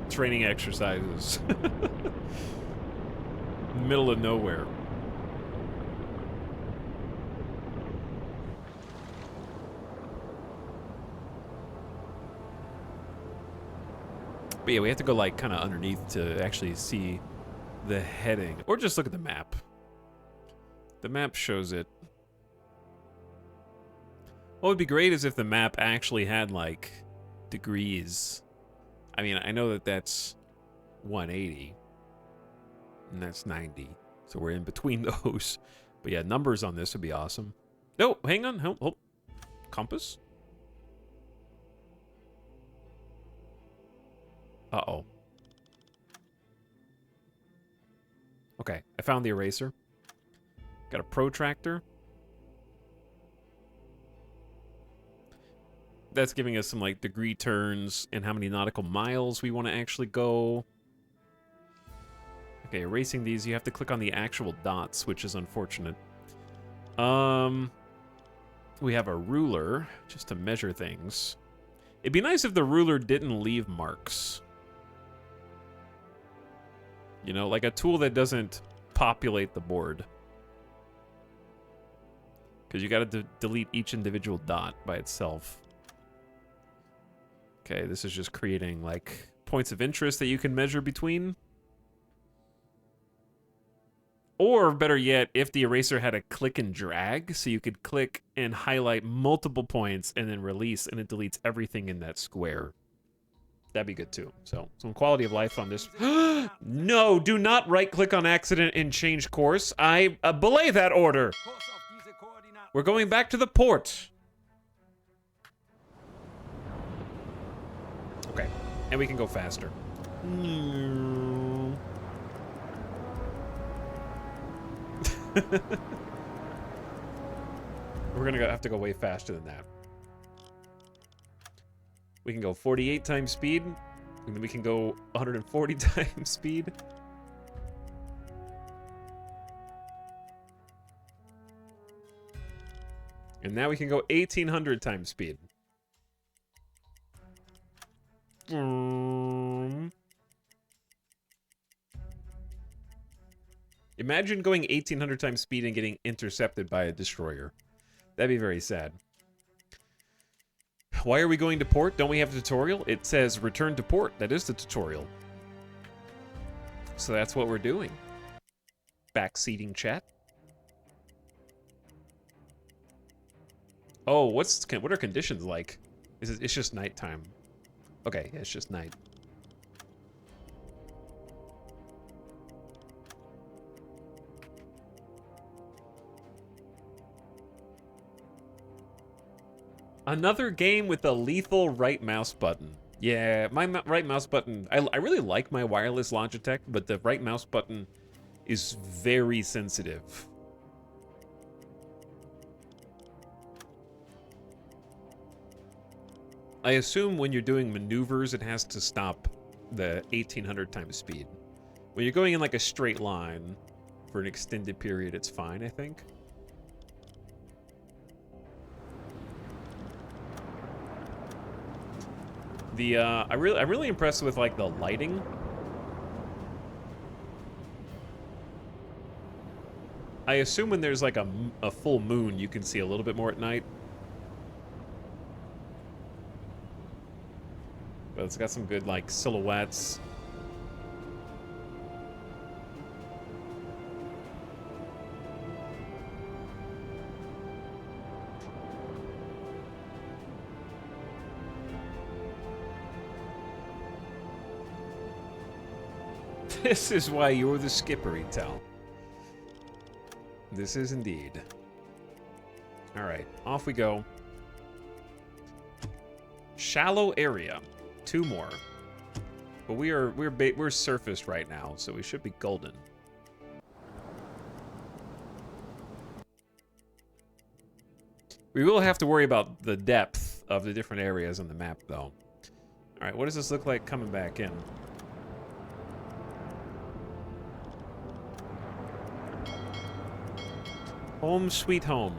training exercises. Middle of nowhere. But yeah, we have to go like kind of underneath to actually see the heading. Or just look at the map. The map shows it. What would be great is if the map actually had like degrees. I mean, I know that that's 180 and that's 90. So we're in between those. But yeah, numbers on this would be awesome. Oh, hang on. Hold. Compass? Uh-oh. Okay, I found the eraser. Got a protractor. That's giving us some like degree turns and how many nautical miles we want to actually go. Okay, erasing these, you have to click on the actual dots, which is unfortunate. We have a ruler just to measure things. It'd be nice if the ruler didn't leave marks. You know, like a tool that doesn't populate the board. Because you got to delete each individual dot by itself. Okay, this is just creating, like, points of interest that you can measure between. Or, better yet, if the eraser had a click and drag, so you could click and highlight multiple points and then release, and it deletes everything in that square. That'd be good, too. So, some quality of life on this. No, do not right-click on accident and change course. I belay that order. Kurs auf diese Koordinaten. We're going back to the port. Okay, and we can go faster. We're gonna have to go way faster than that. We can go 48 times speed, and then we can go 140 times speed. And now we can go 1800 times speed. Imagine going 1800 times speed and getting intercepted by a destroyer. That'd be very sad. Why are we going to port? Don't we have a tutorial? It says return to port. That is the tutorial. So that's what we're doing. Backseating chat. Oh, what are conditions like? It's just nighttime. Okay, yeah, it's just night. Another game with a lethal right mouse button. Yeah, my right mouse button, I really like my wireless Logitech, but the right mouse button is very sensitive. I assume when you're doing maneuvers, it has to stop the 1800 times speed. When you're going in like a straight line for an extended period, it's fine, I think. I'm really impressed with like the lighting. I assume when there's like a full moon, you can see a little bit more at night. But it's got some good like silhouettes. This is why you're the skipper, Etel. This is indeed. All right, off we go. Shallow area. 2 more. But we're surfaced right now, so we should be golden. We will have to worry about the depth of the different areas on the map, though. All right, what does this look like coming back in? Home sweet home.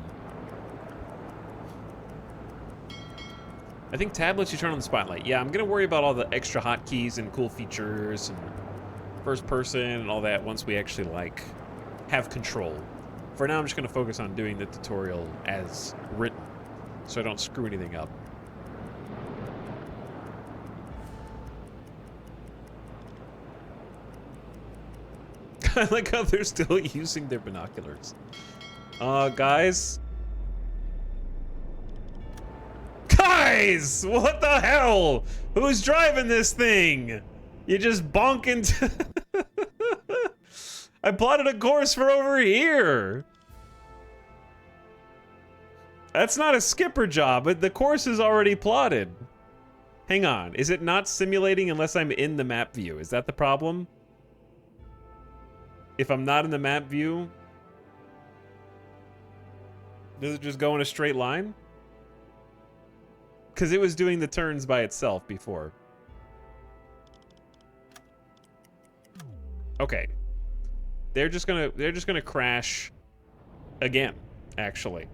I think tablets you turn on the spotlight. Yeah, I'm gonna worry about all the extra hotkeys and cool features and first person and all that once we actually like have control. For now, I'm just gonna focus on doing the tutorial as written, so I don't screw anything up. I like how they're still using their binoculars. Guys? Guys! What the hell? Who's driving this thing? You just bonk into... I plotted a course for over here. That's not a skipper job, but the course is already plotted. Hang on, is it not simulating unless I'm in the map view? Is that the problem? If I'm not in the map view, does it just go in a straight line? Because it was doing the turns by itself before. Okay. They're just gonna crash again, actually.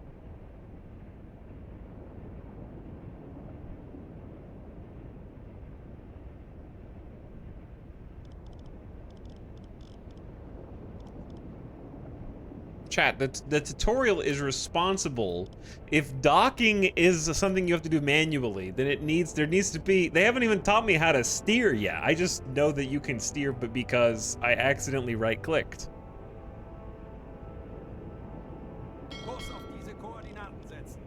Chat, the tutorial is responsible. If docking is something you have to do manually, then there needs to be, they haven't even taught me how to steer yet. I just know that you can steer, but because I accidentally right-clicked. Kurs auf diese Koordinaten setzen.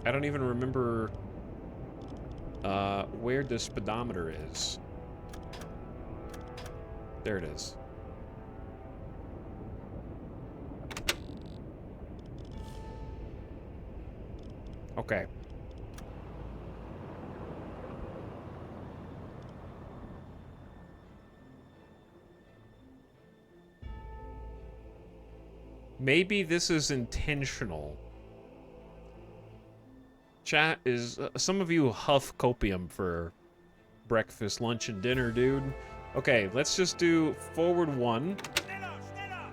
I don't even remember where the speedometer is. There it is. Okay. Maybe this is intentional. Chat is some of you huff copium for breakfast, lunch, and dinner, dude. Okay, let's just do forward 1. Schneller, schneller!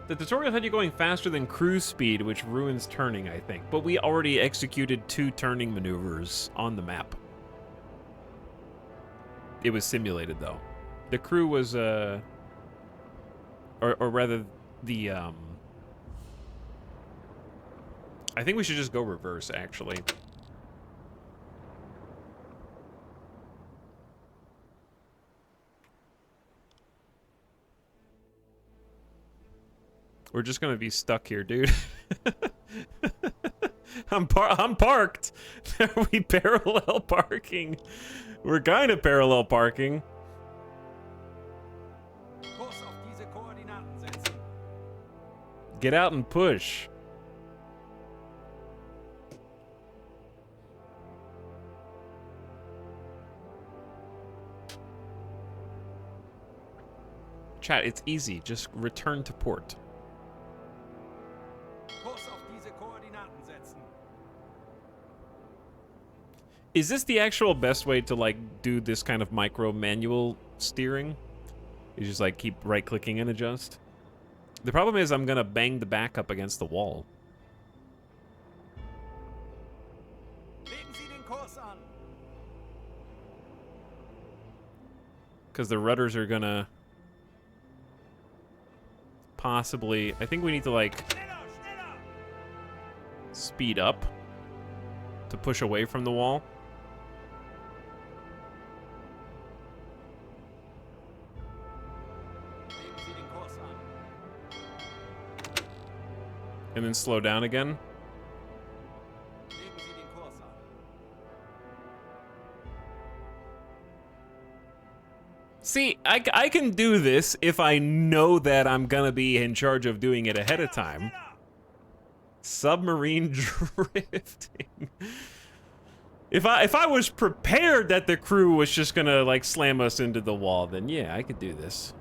The tutorial had you going faster than cruise speed, which ruins turning, I think. But we already executed 2 turning maneuvers on the map. It was simulated, though. The crew was, or rather, the, I think we should just go reverse, actually. We're just gonna be stuck here, dude. I'm parked. Are we parallel parking? We're kind of parallel parking. Kurs auf diese Koordinaten setzen. Get out and push. Chat, it's easy. Just return to port. Kurs auf diese Koordinaten setzen. Is this the actual best way to, like, do this kind of micro manual steering? You just, like, keep right-clicking and adjust? The problem is I'm gonna bang the back up against the wall. Legen Sie den Kurs an. Because the rudders are gonna... possibly... I think we need to, like, Schneller, schneller! speed up to push away from the wall. Legen Sie den Kurs an. And then slow down again. Legen Sie den Kurs an. See, I can do this if I know that I'm gonna be in charge of doing it ahead of time. Schneller! Submarine drifting. If I was prepared that the crew was just gonna like slam us into the wall, then yeah, I could do this.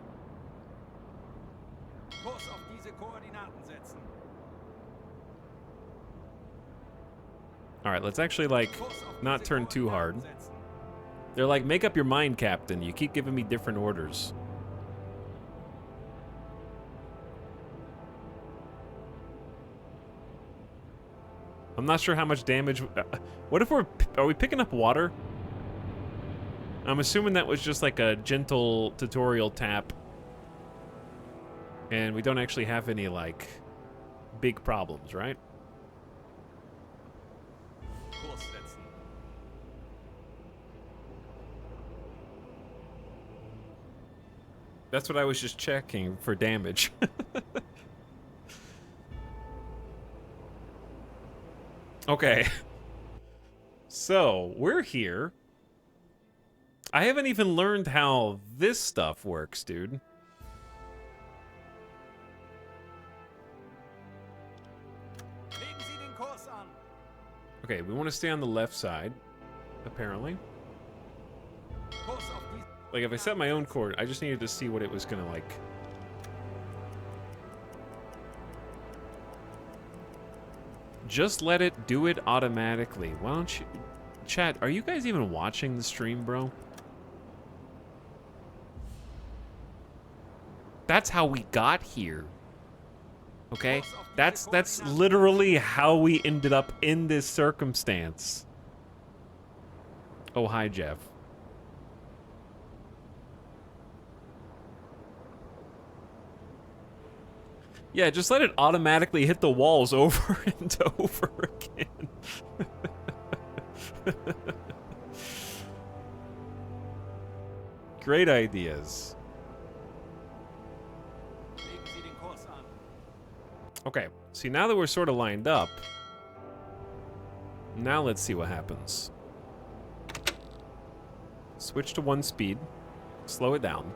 Kurs auf diese Koordinaten setzen. All right, let's actually like Kurs auf not diese turn too hard. Koordinaten setzen. They're like, make up your mind, Captain. You keep giving me different orders. I'm not sure how much damage. What if are we picking up water? I'm assuming that was just like a gentle tutorial tap. And we don't actually have any like big problems, right? Kurs setzen. That's what I was just checking for damage. Okay. So, we're here. I haven't even learned how this stuff works, dude. Legen Sie den Kurs an. Okay, we want to stay on the left side, apparently. Kurs auf diese Like, if I set my own course, I just needed to see what it was gonna, like... Just let it do it automatically. Why don't you... Chat, are you guys even watching the stream, bro? That's how we got here. Okay? That's literally how we ended up in this circumstance. Oh, hi, Jeff. Yeah, just let it automatically hit the walls over and over again. Great ideas. Legen Sie den Kurs an. Okay, see, now that we're sort of lined up, now let's see what happens. Switch to 1 speed. Slow it down.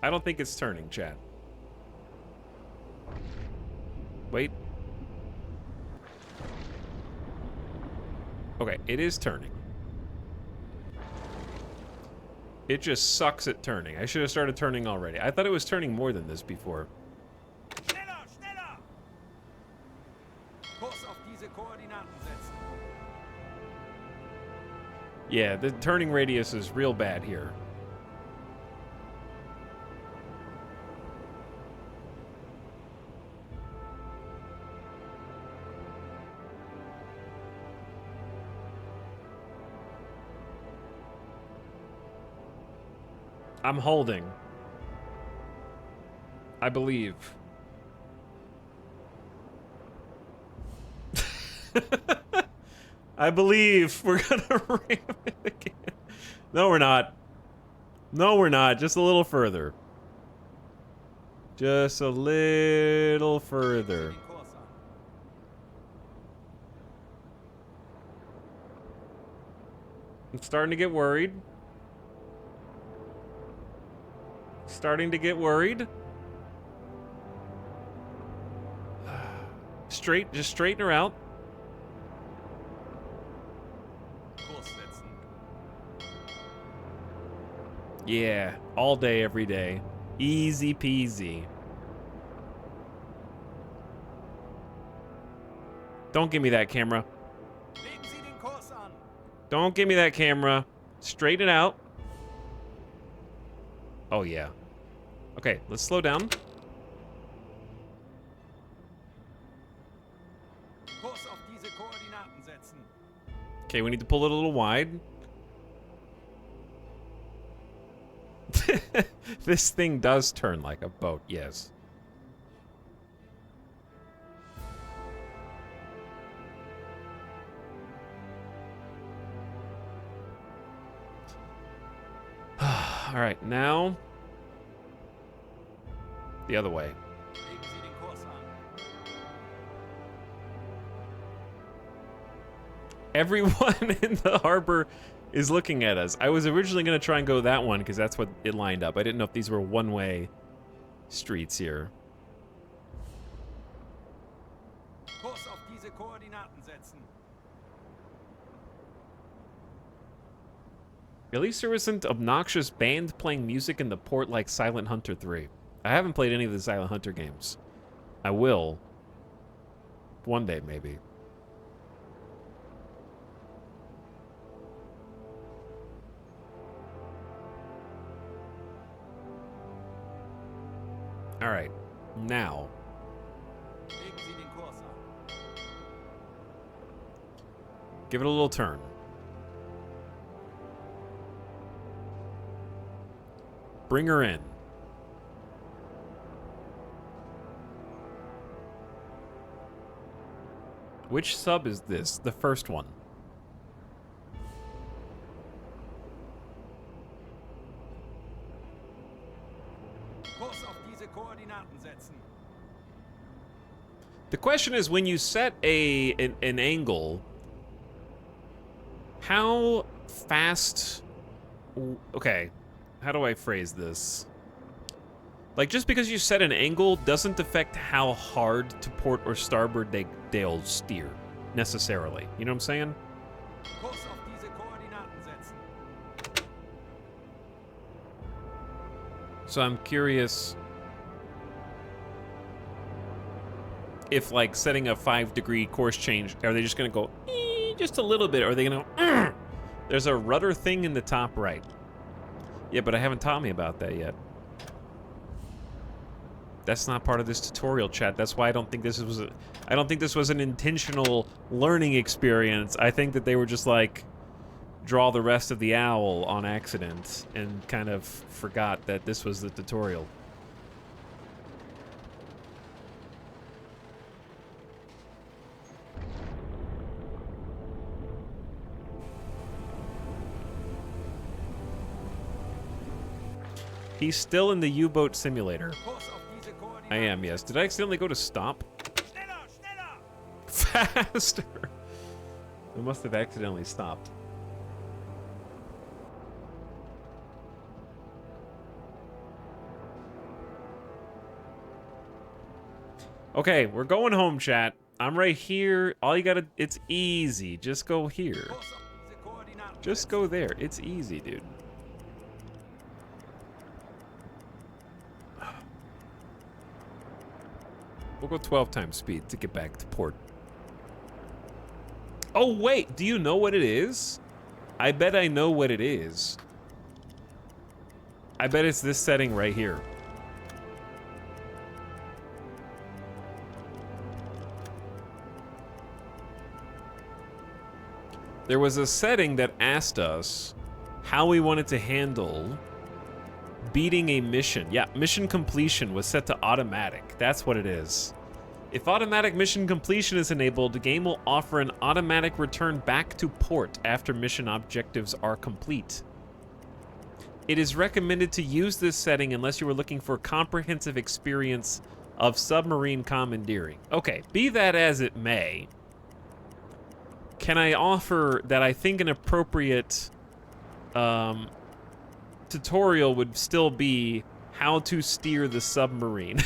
I don't think it's turning, chat. Wait. Okay, it is turning. It just sucks at turning. I should have started turning already. I thought it was turning more than this before. Schneller, schneller! Kurs auf diese Koordinaten setzen. Yeah, the turning radius is real bad here. I'm holding. I believe. I believe we're gonna ram it again. No, we're not. No, we're not. Just a little further. Just a little further. Den Kurs an. I'm starting to get worried. Starting to get worried. Just straighten her out. Kurs setzen. Yeah, all day, every day. Easy peasy. Don't give me that camera. Legen Sie den Kurs an. Don't give me that camera. Straighten it out. Oh, yeah. Okay, let's slow down. Kurs auf diese Koordinaten setzen. Okay, we need to pull it a little wide. This thing does turn like a boat, yes. All right, now the other way. Legen Sie den Kurs an. Everyone in the harbor is looking at us. I was originally going to try and go that one because that's what it lined up. I didn't know if these were one-way streets here. Kurs auf diese Koordinaten setzen. At least there isn't obnoxious band playing music in the port like Silent Hunter 3. I haven't played any of the Silent Hunter games. I will. One day, maybe. Alright. Now. Legen Sie den Kurs an. Give it a little turn. Bring her in. Which sub is this? The first one. Kurs auf diese Koordinaten setzen. The question is, when you set an angle, how fast... Okay, how do I phrase this? Like, just because you set an angle doesn't affect how hard to port or starboard they'll steer, necessarily. You know what I'm saying? Kurs auf diese Koordinaten setzen. So I'm curious if, like, setting a 5-degree course change, are they just gonna go just a little bit, or are they gonna go There's a rudder thing in the top right. Yeah, but I haven't taught me about that yet. That's not part of this tutorial, chat. That's why I don't think this was I don't think this was an intentional learning experience. I think that they were just like draw the rest of the owl on accident and kind of forgot that this was the tutorial. He's still in the U-boat simulator. Kurs auf diese Koordinaten. I am, yes. Did I accidentally go to stop? Schneller, schneller! Faster! I must have accidentally stopped. Okay, we're going home, chat. I'm right here. All you gotta... It's easy. Just go here. Kurs auf diese Koordinaten Just go there. It's easy, dude. We'll go 12 times speed to get back to port. Oh, wait. Do you know what it is? I bet I know what it is. I bet it's this setting right here. There was a setting that asked us how we wanted to handle beating a mission. Yeah, mission completion was set to automatic. That's what it is. If automatic mission completion is enabled, the game will offer an automatic return back to port after mission objectives are complete. It is recommended to use this setting unless you are looking for a comprehensive experience of submarine commandeering. Okay, be that as it may, can I offer that I think an appropriate tutorial would still be how to steer the submarine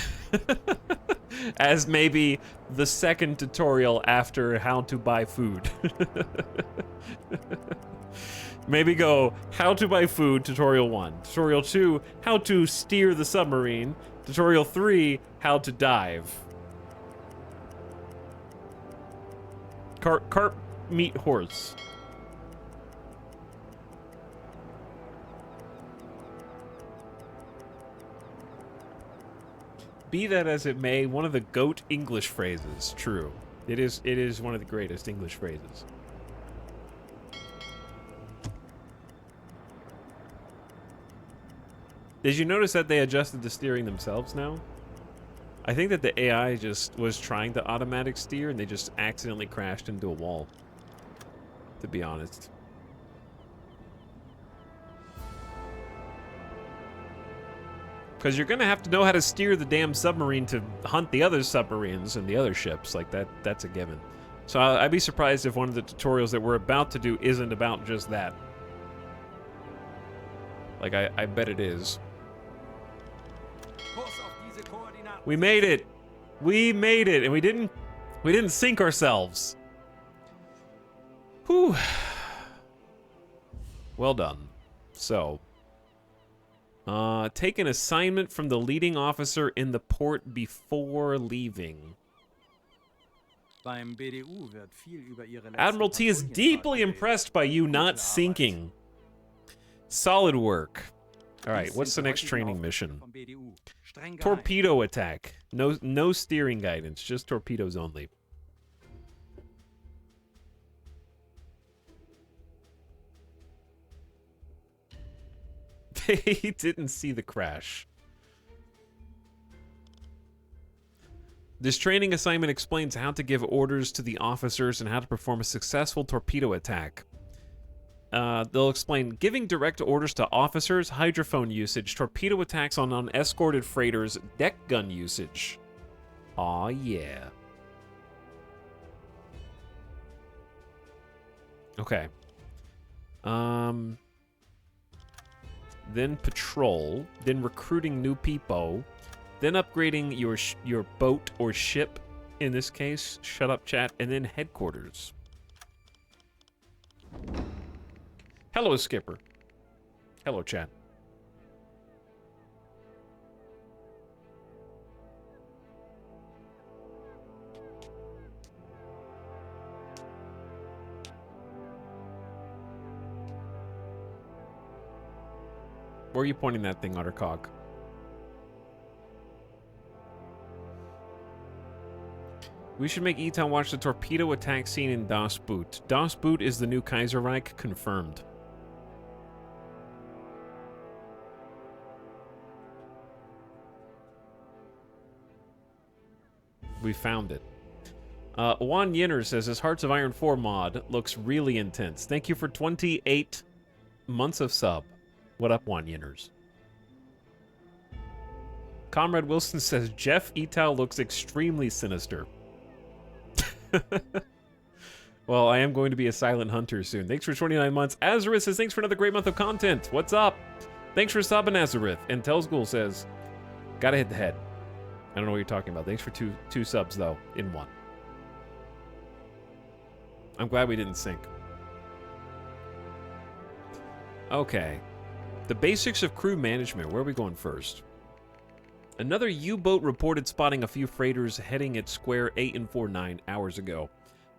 as maybe the second tutorial after how to buy food. Maybe go how to buy food, tutorial 1. Tutorial 2, how to steer the submarine. Tutorial 3, how to dive. Carp meet horse. Be that as it may, one of the GOAT English phrases. True. It is one of the greatest English phrases. Did you notice that they adjusted the steering themselves now? I think that the AI just was trying to automatic steer and they just accidentally crashed into a wall, to be honest. Because you're going to have to know how to steer the damn submarine to hunt the other submarines and the other ships. Like, that's a given. So I'd be surprised if one of the tutorials that we're about to do isn't about just that. Like, I bet it is. Kurs auf diese Koordinaten. We made it! We made it! And we didn't We didn't sink ourselves. Whew. Well done. So, take an assignment from the leading officer in the port before leaving. Beim BDU wird viel über ihre letzten Admiralty is Patrouillenfahrt deeply geredet. impressed by you not Gute Arbeit. sinking. Solid work. All right, Dies what's the sind die next heutigen training Aufgaben mission? vom BDU. Streng geheim. Torpedo attack. No steering guidance, just torpedoes only. They didn't see the crash. This training assignment explains how to give orders to the officers and how to perform a successful torpedo attack. They'll explain giving direct orders to officers, hydrophone usage, torpedo attacks on unescorted freighters, deck gun usage. Aw, yeah. Okay. Then patrol, then recruiting new people, then upgrading your boat or ship, in this case, shut up chat, and then headquarters. Hello, Skipper. Hello, chat. Where are you pointing that thing, Ottercock? We should make Eton watch the torpedo attack scene in Das Boot. Das Boot is the new Kaiserreich, confirmed. We found it. Juan Yinner says his Hearts of Iron 4 mod looks really intense. Thank you for 28 months of sub. What up, Juan Yinners? Comrade Wilson says Jeff Etal looks extremely sinister. Well, I am going to be a silent hunter soon. Thanks for 29 months. Azareth says thanks for another great month of content. What's up? Thanks for subbing, Azareth. And Tellsghoul says, gotta hit the head. I don't know what you're talking about. Thanks for two subs, though, in one. I'm glad we didn't sink. Okay. The basics of crew management. Where are we going first? Another U-boat reported spotting a few freighters heading at square 8 and 49 hours ago.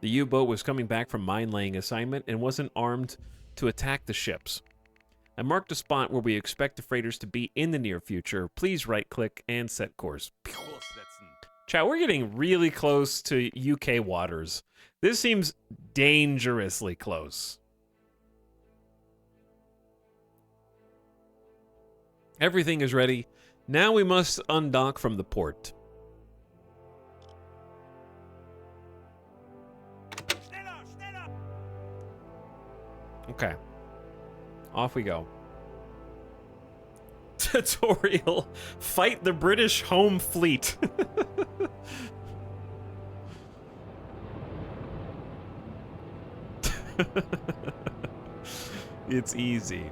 The U-boat was coming back from mine-laying assignment and wasn't armed to attack the ships. I marked a spot where we expect the freighters to be in the near future. Please right-click and set course. Kurs setzen. Chat, we're getting really close to UK waters. This seems dangerously close. Everything is ready. Now we must undock from the port. Schneller, schneller! Okay. Off we go. Tutorial. Fight the British Home Fleet. It's easy.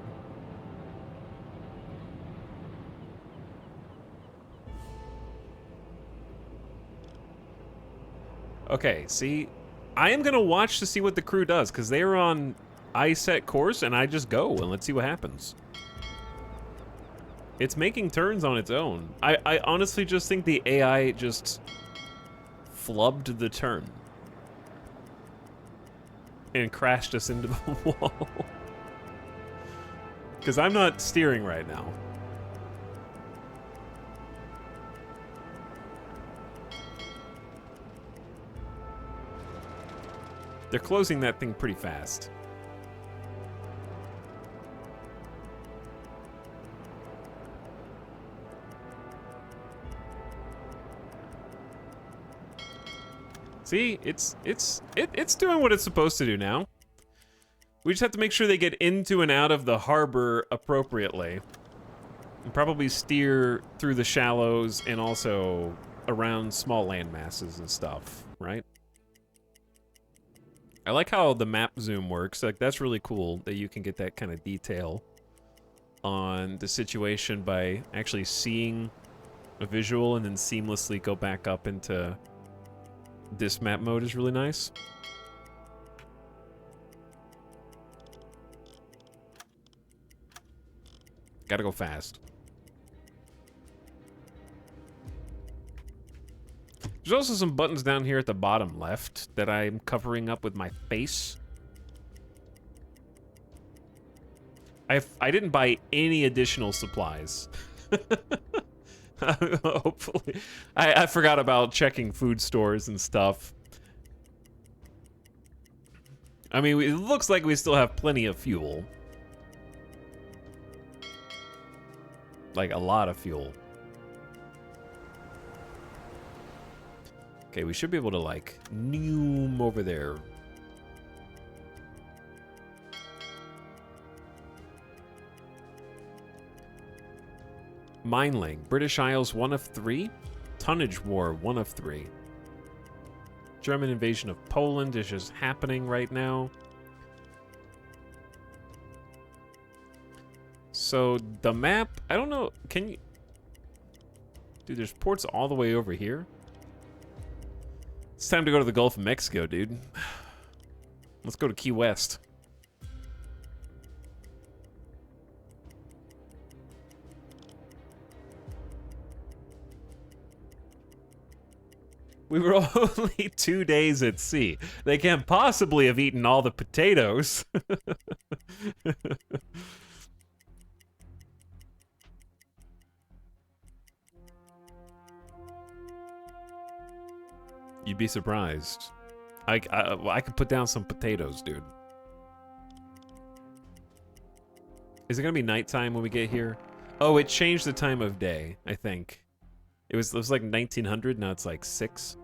Okay, see, I am gonna watch to see what the crew does, because they are on I set course, and I just go, and let's see what happens. It's making turns on its own. I honestly just think the AI just flubbed the turn. And crashed us into the wall. Because I'm not steering right now. They're closing that thing pretty fast. See, it's doing what it's supposed to do now. We just have to make sure they get into and out of the harbor appropriately. And probably steer through the shallows and also around small land masses and stuff, right? I like how the map zoom works. Like, that's really cool that you can get that kind of detail on the situation by actually seeing a visual and then seamlessly go back up into this map mode is really nice. Gotta go fast. There's also some buttons down here at the bottom left that I'm covering up with my face. I didn't buy any additional supplies. Hopefully. I forgot about checking food stores and stuff. I mean, it looks like we still have plenty of fuel. Like, a lot of fuel. Okay, we should be able to, like, noom over there. Mineling. British Isles 1 of 3. Tonnage War 1 of 3. German invasion of Poland is just happening right now. So the map, I don't know, can you... Dude, there's ports all the way over here. It's time to go to the Gulf of Mexico, dude. Let's go to Key West. We were only 2 days at sea. They can't possibly have eaten all the potatoes. You'd be surprised. I could put down some potatoes, dude. Is it gonna be nighttime when we get here? Oh, it changed the time of day, I think. It was like 1900, now it's like 6.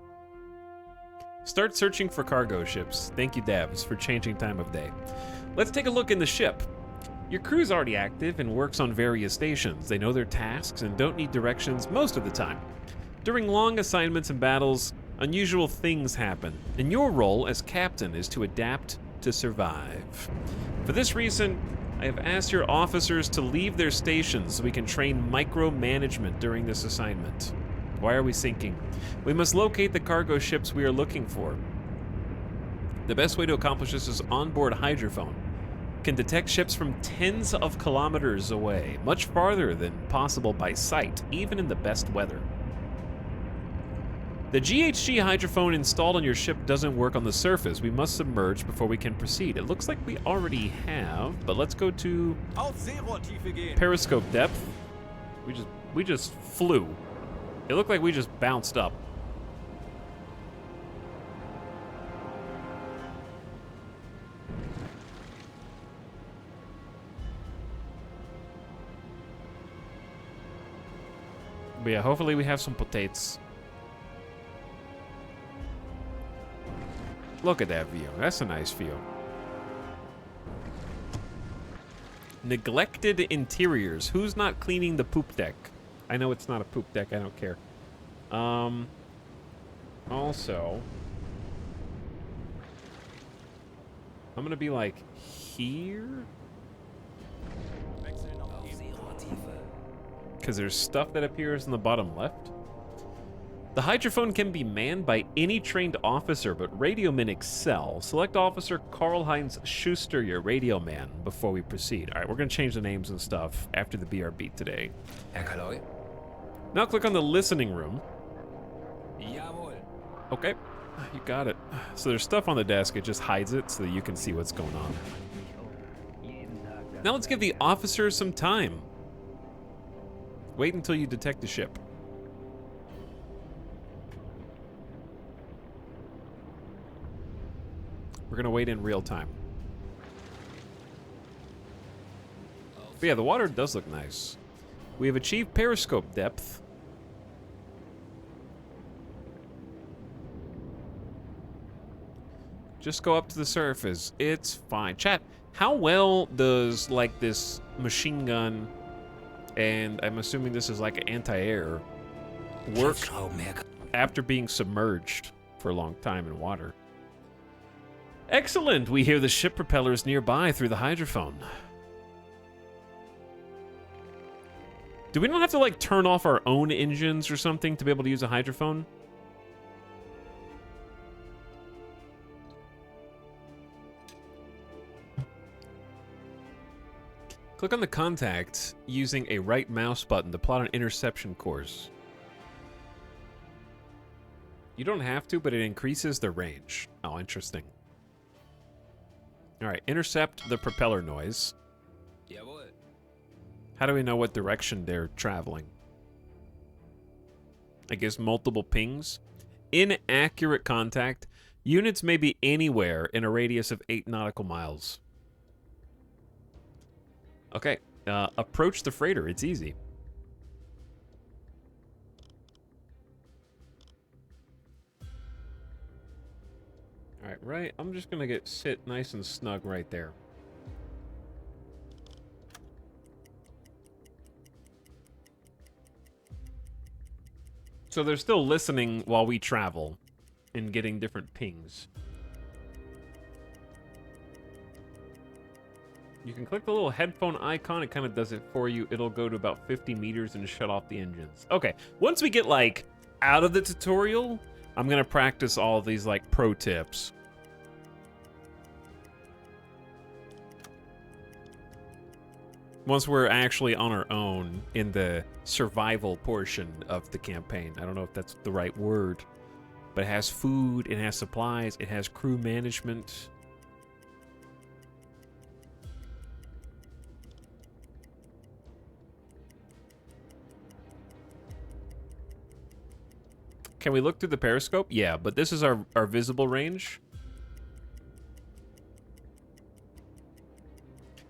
Start searching for cargo ships. Thank you, Dabs, for changing time of day. Let's take a look in the ship. Your crew's already active and works on various stations. They know their tasks and don't need directions most of the time. During long assignments and battles, unusual things happen, and your role as captain is to adapt to survive. For this reason, I have asked your officers to leave their stations so we can train micromanagement during this assignment. Why are we sinking? We must locate the cargo ships we are looking for. The best way to accomplish this is onboard hydrophone. Can detect ships from tens of kilometers away, much farther than possible by sight, even in the best weather. The GHG hydrophone installed on your ship doesn't work on the surface. We must submerge before we can proceed. It looks like we already have, but let's go to periscope depth. We just flew. It looked like we just bounced up. But yeah, hopefully we have some potatoes. Look at that view. That's a nice view. Neglected interiors. Who's not cleaning the poop deck? I know it's not a poop deck. I don't care. Also, I'm gonna be like here, because there's stuff that appears in the bottom left. The hydrophone can be manned by any trained officer, but radiomen excel. Select Officer Karl-Heinz Schuster, your radio man, before we proceed. All right, we're going to change the names and stuff after the BRB today. Now click on the listening room. Okay, you got it. So there's stuff on the desk. It just hides it so that you can see what's going on. Now let's give the officer some time. Wait until you detect the ship. We're gonna wait in real time. But yeah, the water does look nice. We have achieved periscope depth. Just go up to the surface. It's fine. Chat, how well does like this machine gun, and I'm assuming this is like an anti-air, work after being submerged for a long time in water? Excellent! We hear the ship propellers nearby through the hydrophone. Do we not have to, like, turn off our own engines or something to be able to use a hydrophone? Click on the contact using a right mouse button to plot an interception course. You don't have to, but it increases the range. Oh, interesting. All right, intercept the propeller noise. Jawohl. How do we know what direction they're traveling? I guess multiple pings. Inaccurate contact. Units may be anywhere in a radius of 8 nautical miles. Okay, approach the freighter. It's easy. All right, I'm just gonna sit nice and snug right there. So they're still listening while we travel and getting different pings. You can click the little headphone icon. It kind of does it for you. It'll go to about 50 meters and shut off the engines. Okay, once we get, like, out of the tutorial, I'm going to practice all of these, like, pro tips. Once we're actually on our own in the survival portion of the campaign. I don't know if that's the right word, but it has food, it has supplies, it has crew management. Can we look through the periscope? Yeah, but this is our visible range.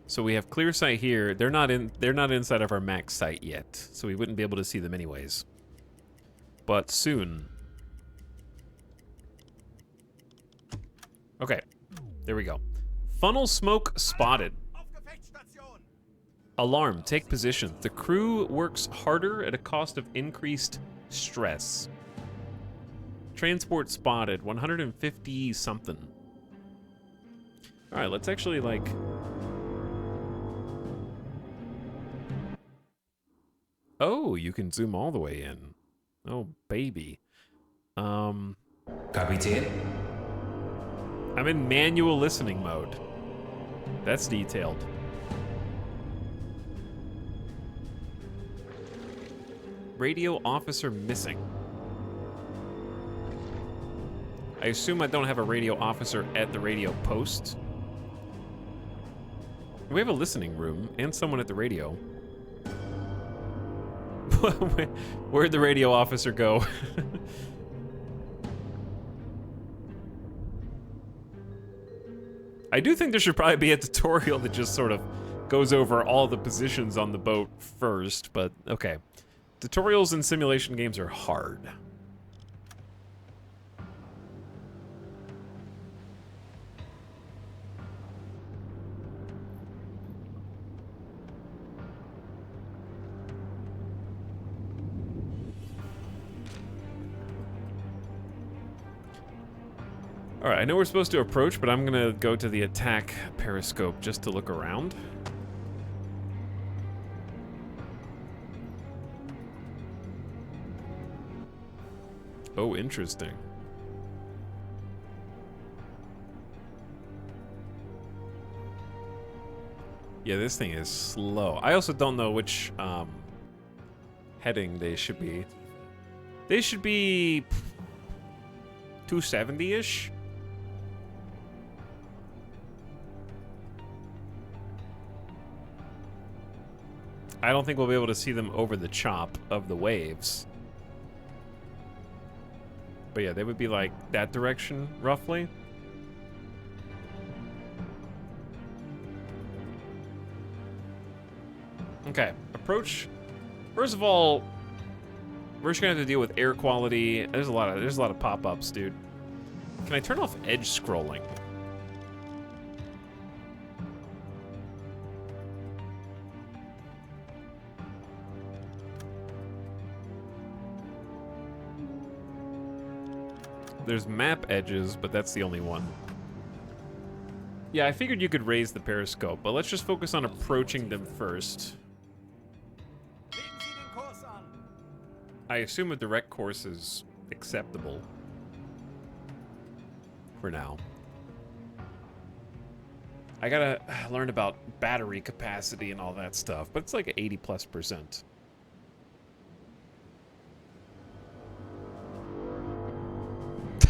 So we have clear sight here. They're not inside of our max sight yet, so we wouldn't be able to see them anyways. But soon. Okay, there we go. Funnel smoke spotted. Alarm, take position. The crew works harder at a cost of increased stress. Transport spotted, 150 something. All right, let's actually like... Oh, you can zoom all the way in. Oh, baby. Kapitän? I'm in manual listening mode. That's detailed. Radio officer missing. I assume I don't have a radio officer at the radio post. We have a listening room and someone at the radio. Where'd the radio officer go? I do think there should probably be a tutorial that just sort of goes over all the positions on the boat first, but okay. Tutorials in simulation games are hard. All right, I know we're supposed to approach, but I'm gonna go to the attack periscope just to look around. Oh, interesting. Yeah, this thing is slow. I also don't know which heading they should be. They should be 270-ish. I don't think we'll be able to see them over the chop of the waves. But yeah, they would be like that direction, roughly. Okay, approach. First of all, we're just gonna have to deal with air quality. There's a lot of pop-ups, dude. Can I turn off edge scrolling? There's map edges, but that's the only one. Yeah, I figured you could raise the periscope, but let's just focus on approaching them first. I assume a direct course is acceptable for now. I gotta learn about battery capacity and all that stuff, but it's like 80+%.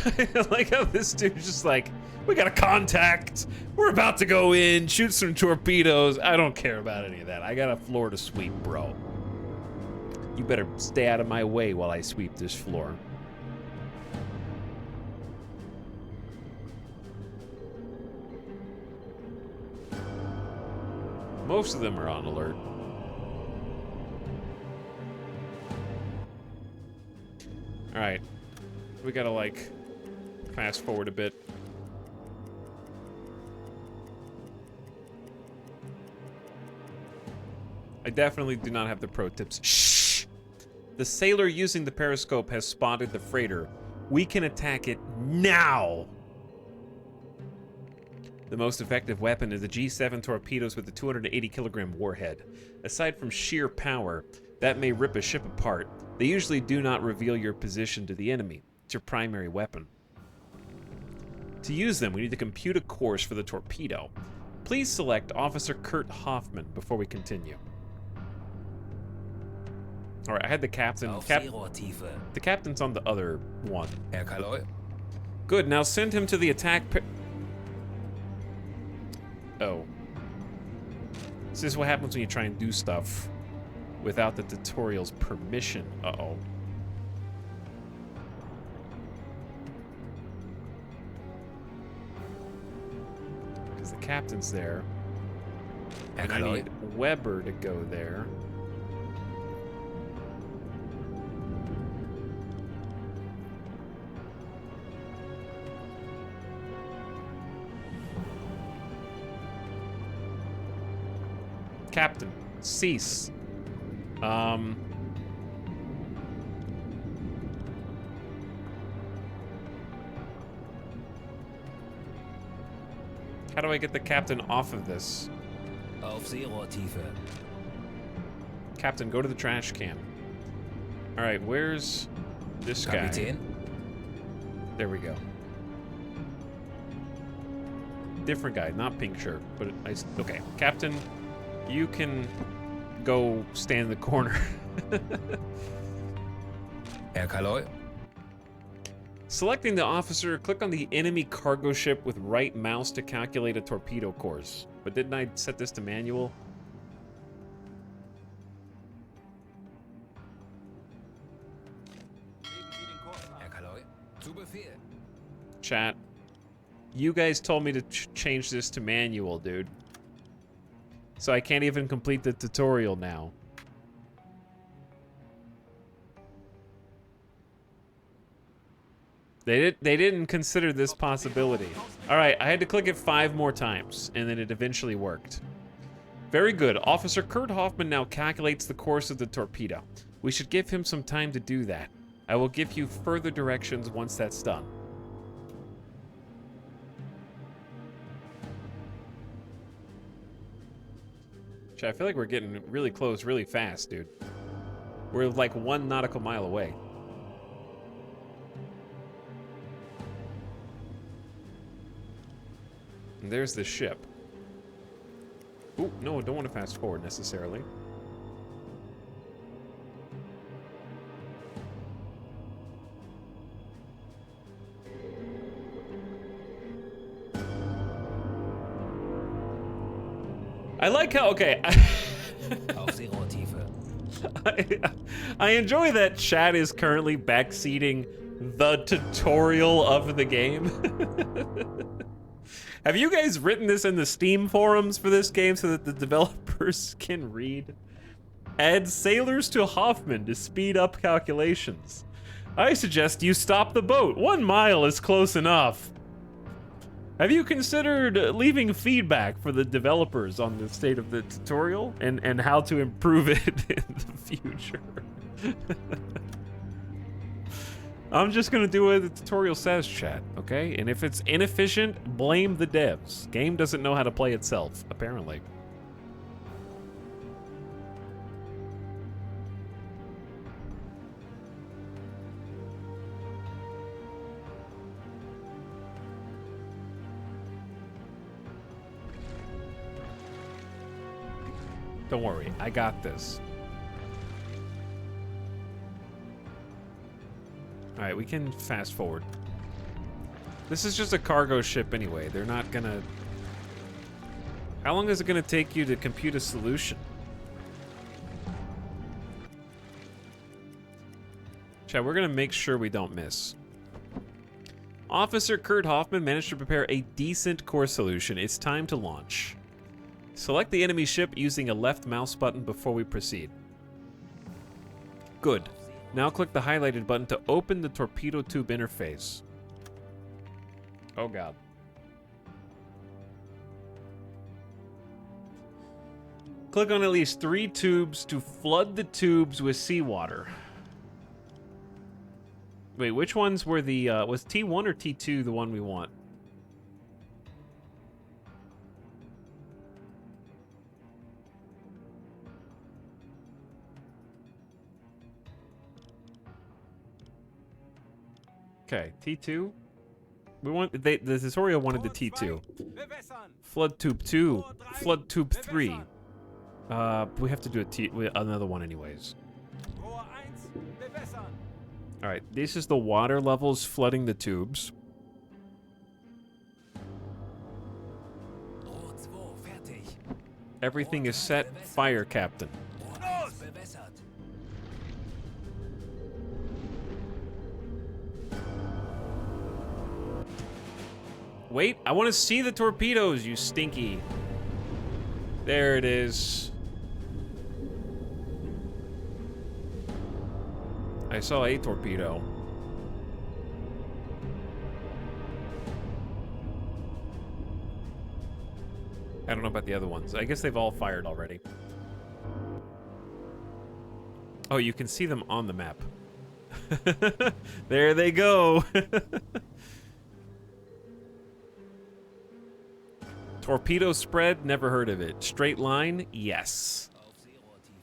I like how this dude's just like, we got a contact. We're about to go in, shoot some torpedoes. I don't care about any of that. I got a floor to sweep, bro. You better stay out of my way while I sweep this floor. Most of them are on alert. All right, we gotta like fast forward a bit. I definitely do not have the pro tips. Shh! The sailor using the periscope has spotted the freighter. We can attack it now! The most effective weapon is the G7 torpedoes with the 280-kilogram warhead. Aside from sheer power, that may rip a ship apart. They usually do not reveal your position to the enemy. It's your primary weapon. To use them, we need to compute a course for the torpedo. Please select Officer Kurt Hoffman before we continue. All right, I had the captain. Auf The captain's on the other one. Herr Kaloy. Good, now send him to the attack. Oh. This is what happens when you try and do stuff without the tutorial's permission. Uh-oh. Because the captain's there. And I need Weber to go there. Captain, cease. How do I get the captain off of this? Auf Seerohrtiefe. Captain, go to the trash can. All right, where's this guy? Kapitän. There we go. Different guy, not pink shirt, but okay. Captain, you can go stand in the corner. Herr Kaloy. Selecting the officer, click on the enemy cargo ship with right mouse to calculate a torpedo course. But didn't I set this to manual? Herr Kaloy. Zu Befehl. Chat. You guys told me to change this to manual, dude. So I can't even complete the tutorial now. They didn't consider this possibility. All right, I had to click it 5 more times, and then it eventually worked. Very good. Officer Kurt Hoffman now calculates the course of the torpedo. We should give him some time to do that. I will give you further directions once that's done. I feel like we're getting really close really fast, dude. We're like 1 nautical mile away. And there's the ship. Ooh, no, I don't want to fast forward necessarily. I like how, okay. Auf Seerohrtiefe. I enjoy that chat is currently backseating the tutorial of the game. Have you guys written this in the Steam forums for this game so that the developers can read? Add sailors to Hoffman to speed up calculations. I suggest you stop the boat. 1 mile is close enough. Have you considered leaving feedback for the developers on the state of the tutorial and how to improve it in the future? I'm just gonna do what the tutorial says, chat, okay? And if it's inefficient, blame the devs. Game doesn't know how to play itself, apparently. Don't worry, I got this. Alright, we can fast forward. This is just a cargo ship anyway. They're not gonna... How long is it gonna take you to compute a solution? Chat, we're gonna make sure we don't miss. Officer Kurt Hoffman managed to prepare a decent core solution. It's time to launch. Select the enemy ship using a left mouse button before we proceed. Good. Now click the highlighted button to open the torpedo tube interface. Oh god. Click on at least 3 tubes to flood the tubes with seawater. Wait, which ones were the, was T1 or T2 the one we want? Okay, T2. We want, the tutorial wanted the T2. Bewässern. Flood tube 2, flood tube 3. We have to do another one anyways. Rohr 1, bewässern. All right, this is the water levels flooding the tubes. Rohr 2, fertig. Everything is set. Fire, Captain. Rohr 1 bewässert. Wait, I want to see the torpedoes, you stinky. There it is. I saw a torpedo. I don't know about the other ones. I guess they've all fired already. Oh, you can see them on the map. There they go. Torpedo spread, never heard of it. Straight line, yes. Auf Seerohrtiefe.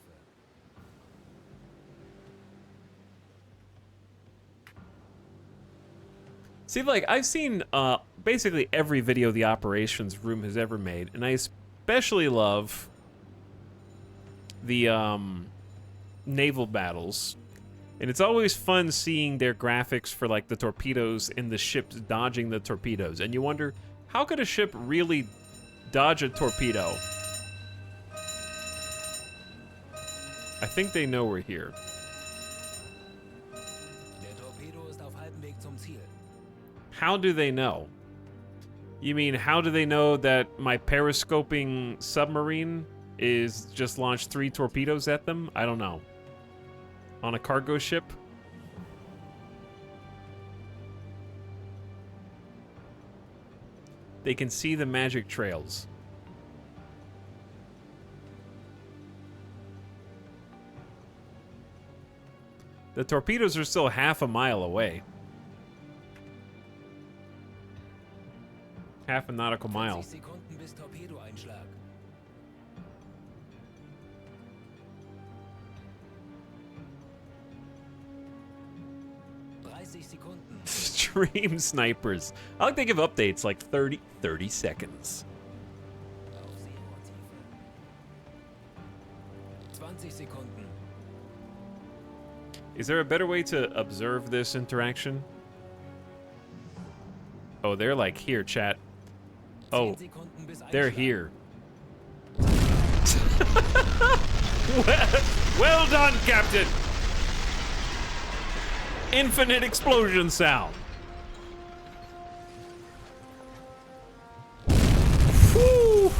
See, like, I've seen basically every video the operations room has ever made, and I especially love the naval battles. And it's always fun seeing their graphics for, like, the torpedoes and the ships dodging the torpedoes. And you wonder, how could a ship really dodge a torpedo? I think they know we're here. Der Torpedo ist auf halbem Weg zum Ziel. How do they know? You mean, how do they know that my periscoping submarine is just launched 3 torpedoes at them? I don't know. On a cargo ship? They can see the magic trails. The torpedoes are still half a mile away. Half a nautical mile. 20 Sekunden bis Torpedoeinschlag. Sekunden. Stream snipers. I like they give updates like 30 seconds. Auf Seerohrtiefe. 20 Sekunden. Is there a better way to observe this interaction? Oh, they're like here, chat. Oh, 10 Sekunden bis they're Einschlag. here. Well done, Captain! Infinite explosion sound. Whew.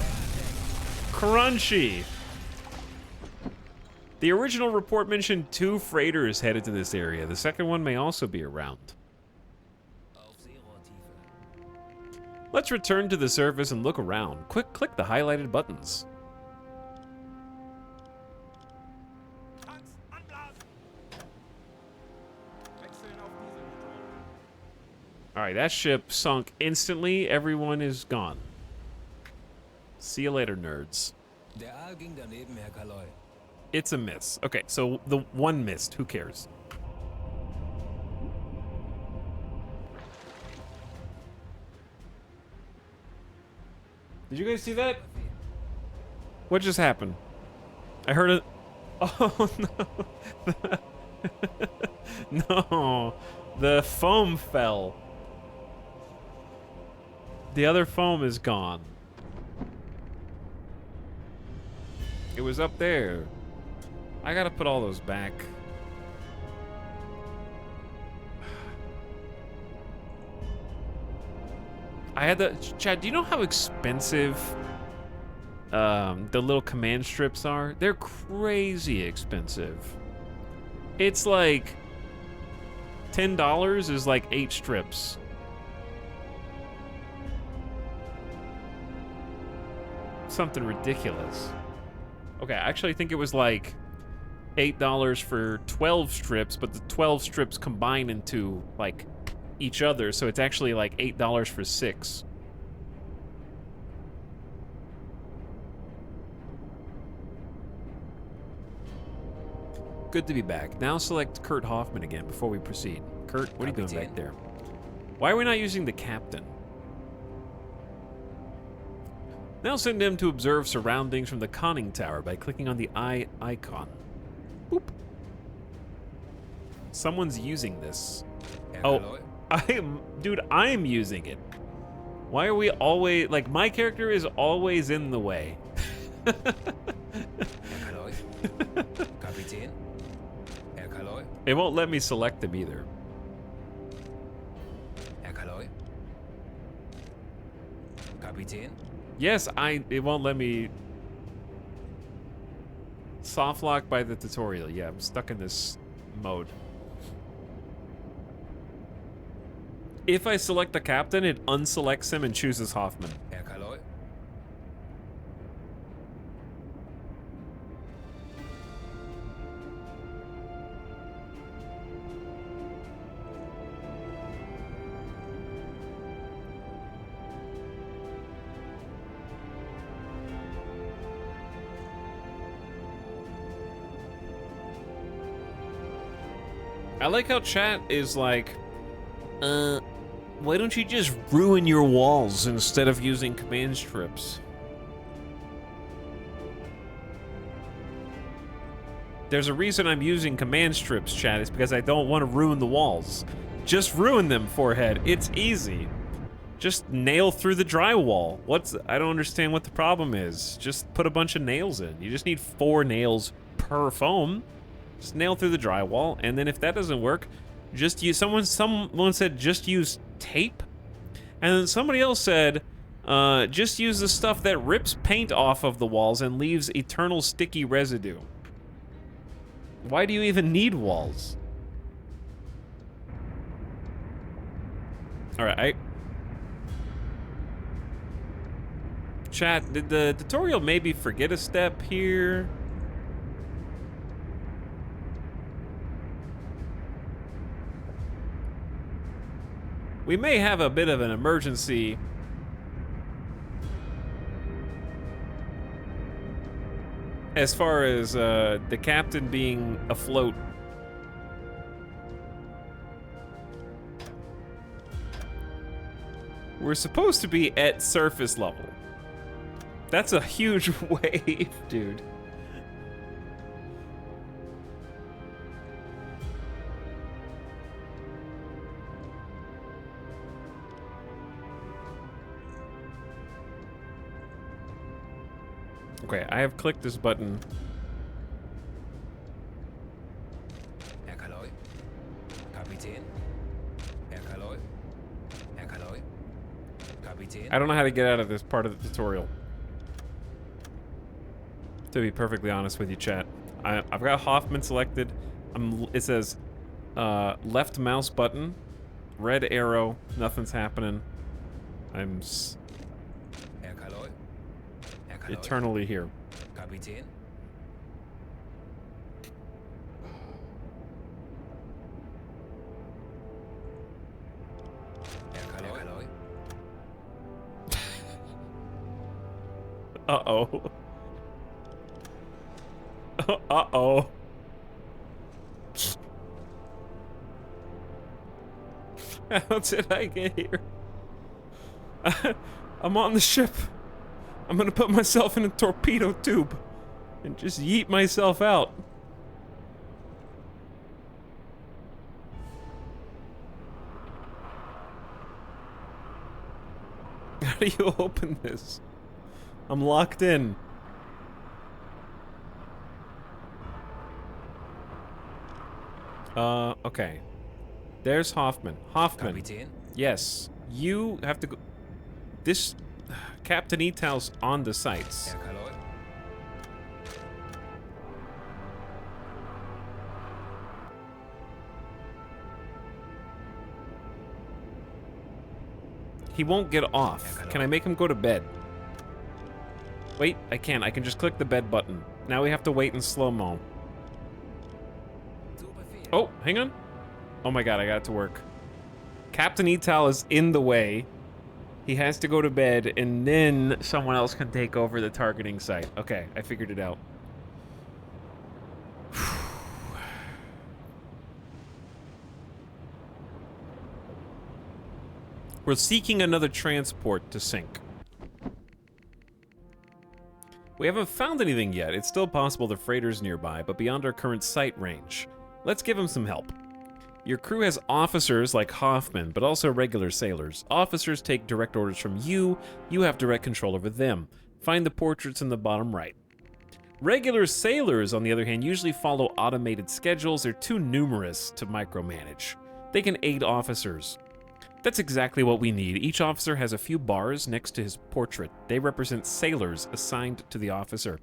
Crunchy. The original report mentioned 2 freighters headed to this area. The second one may also be around. Auf Seerohrtiefe. Let's return to the surface and look around. Click the highlighted buttons. Tanks anblasen. Wechseln auf Dieselmotoren. Alright, that ship sunk instantly. Everyone is gone. See you later, nerds. Der Aal ging daneben, Herr Kaloy. It's a miss. Okay, so the one missed. Who cares? Did you guys see that? What just happened? I heard it. Oh no. No. The foam fell. The other foam is gone. It was up there. I gotta put all those back. I had the Chad, do you know how expensive the little command strips are? They're crazy expensive. It's like $10 is like 8 strips. Something ridiculous. Okay, I actually think it was like $8 for 12 strips, but the 12 strips combine into like each other, so it's actually like $8 for 6. Good to be back. Now select Kurt Hoffman again before we proceed. Kurt, what are you doing back there? Why are we not using the captain? Now send him to observe surroundings from the conning tower by clicking on the eye icon. Boop. Someone's using this. Oh, dude, I'm using it. Why are we always, like, my character is always in the way. It won't let me select them either. Yes, it won't let me soft lock by the tutorial. Yeah, I'm stuck in this mode. If I select the captain, it unselects him and chooses Hoffman. I like how chat is like, why don't you just ruin your walls instead of using command strips? There's a reason I'm using command strips, chat. It's because I don't want to ruin the walls. Just ruin them, Forehead. It's easy. Just nail through the drywall. I don't understand what the problem is. Just put a bunch of nails in. You just need 4 nails per foam. Just nail through the drywall, and then if that doesn't work, just use, someone said just use tape, and then somebody else said just use the stuff that rips paint off of the walls and leaves eternal sticky residue. Why do you even need walls? All right, chat, did the tutorial maybe forget a step here? We may have a bit of an emergency. As far as the captain being afloat. We're supposed to be at surface level. That's a huge wave, dude. Okay, I have clicked this button. I don't know how to get out of this part of the tutorial. To be perfectly honest with you, chat. I've got Hoffman selected. It says left mouse button, red arrow, nothing's happening. I'm eternally here. Kapitän? Uh-oh. Uh-oh. How did I get here? I'm on the ship. I'm gonna put myself in a torpedo tube. and just yeet myself out. How do you open this? I'm locked in. Okay. There's Hoffman. Hoffman. Kapitän? Yes. You have to go... This... Captain Etal's on the sites. Herr Kaloy? He won't get off. Can I make him go to bed? Wait, I can. I can just click the bed button. Now we have to wait in slow-mo. Zu Befehl. Oh, hang on. Oh my god, I got it to work. Captain Etal is in the way. He has to go to bed, and then someone else can take over the targeting site. Okay, I figured it out. We're seeking another transport to sink. We haven't found anything yet. It's still possible the freighter's nearby, but beyond our current sight range. Let's give him some help. Your crew has officers like Hoffman, but also regular sailors. Officers take direct orders from you. You have direct control over them. Find the portraits in the bottom right. Regular sailors, on the other hand, usually follow automated schedules. They're too numerous to micromanage. They can aid officers. That's exactly what we need. Each officer has a few bars next to his portrait. They represent sailors assigned to the officer.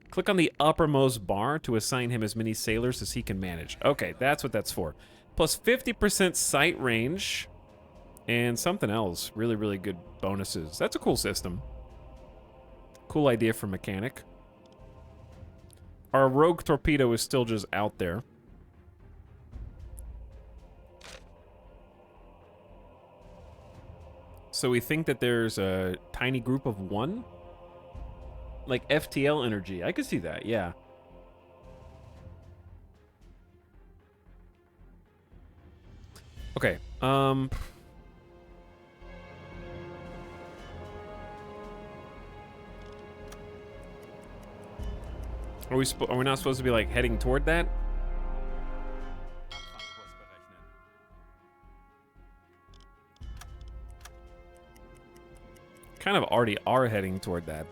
Click on the uppermost bar to assign him as many sailors as he can manage. Okay, that's what that's for. Plus 50% sight range and something else. Really, really good bonuses. That's a cool system. Cool idea for mechanic. Our rogue torpedo is still just out there. So we think that there's a tiny group of one? Like FTL energy. I could see that, yeah. Okay, Are we not supposed to be like heading toward that? Abfahrtkurs berechnen. Kind of already are heading toward that.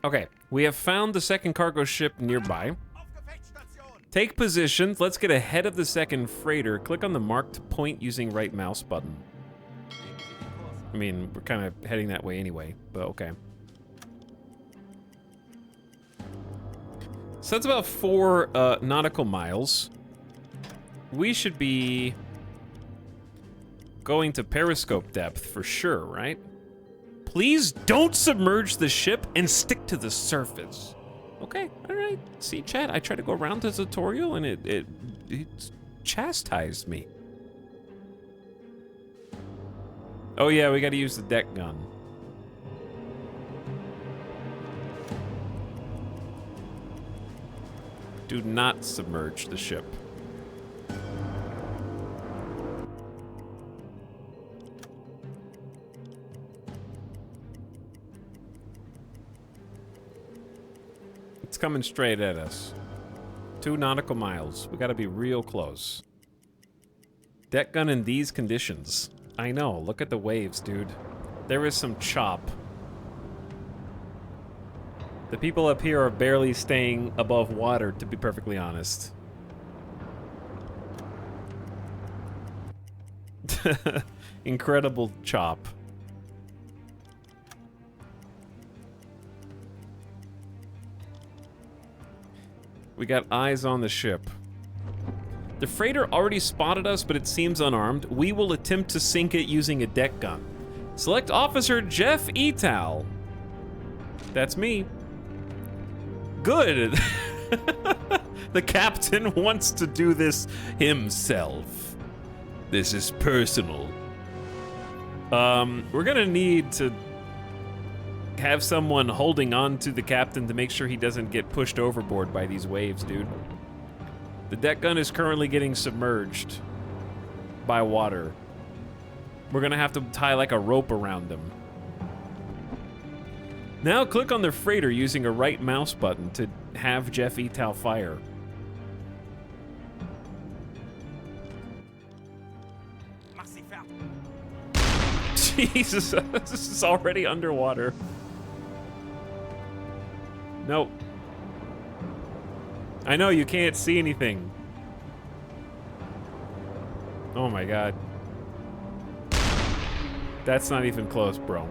Okay, we have found the second cargo ship nearby. Auf Gefechtsstation! Take position. Let's get ahead of the second freighter. Click on the marked point using right mouse button. I mean, we're kind of heading that way anyway, but okay. So that's about 4 nautical miles. We should be going to periscope depth for sure, right? Please don't submerge the ship and stick to the surface. Okay, all right. See, chat, I tried to go around the tutorial and it chastised me. Oh yeah, we gotta use the deck gun. Do not submerge the ship. It's coming straight at us. 2 nautical miles. We gotta be real close. Deck gun in these conditions. I know, look at the waves, dude. There is some chop. The people up here are barely staying above water, to be perfectly honest. Incredible chop. We got eyes on the ship. The freighter already spotted us, but it seems unarmed. We will attempt to sink it using a deck gun. Select Officer Jeff Etal. That's me. Good. The captain wants to do this himself. This is personal. We're gonna need to have someone holding on to the captain to make sure he doesn't get pushed overboard by these waves, dude. The deck gun is currently getting submerged. by water. We're gonna have to tie like a rope around them. Now click on the freighter using a right mouse button to have Jeff Etal fire. Mach sie fertig. Jesus, this is already underwater. Nope. I know you can't see anything. Oh my god. That's not even close, bro.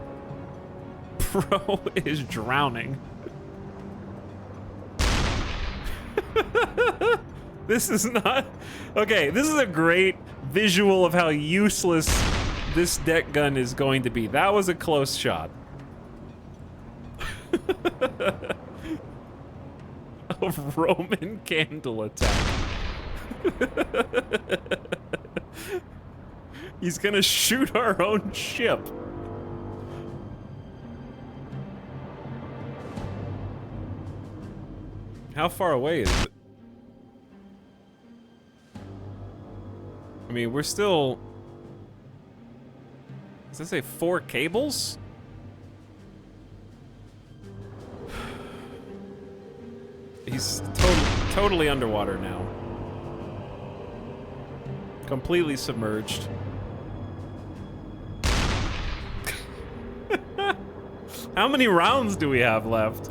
Bro is drowning. This is not... Okay, this is a great visual of how useless this deck gun is going to be. That was a close shot. A Roman candle attack. He's gonna shoot our own ship. How far away is it? I mean, we're still... Does that say 4 cables? He's totally underwater now. Completely submerged. How many rounds do we have left?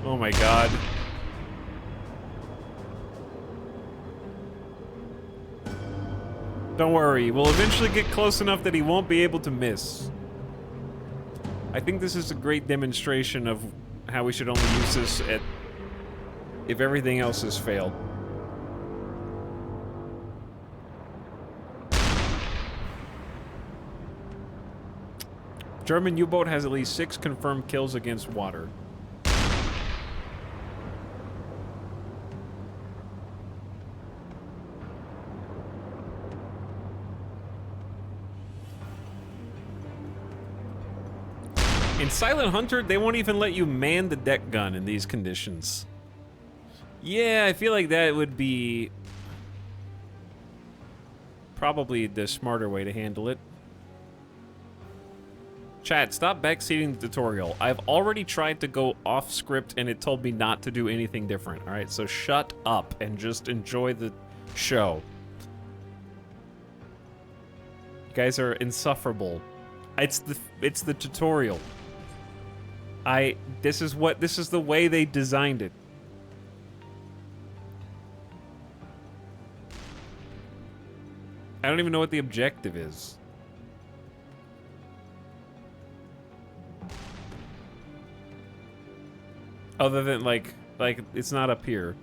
Oh my god. Don't worry, we'll eventually get close enough that he won't be able to miss. I think this is a great demonstration of how we should only use this at if everything else has failed. German U-boat has at least 6 confirmed kills against water. In Silent Hunter, they won't even let you man the deck gun in these conditions. Yeah, I feel like that would be probably the smarter way to handle it. Chat, stop backseating the tutorial. I've already tried to go off script and it told me not to do anything different. All right, so shut up and just enjoy the show. You guys are insufferable. It's the tutorial. This is the way they designed it. I don't even know what the objective is. Other than like it's not up here.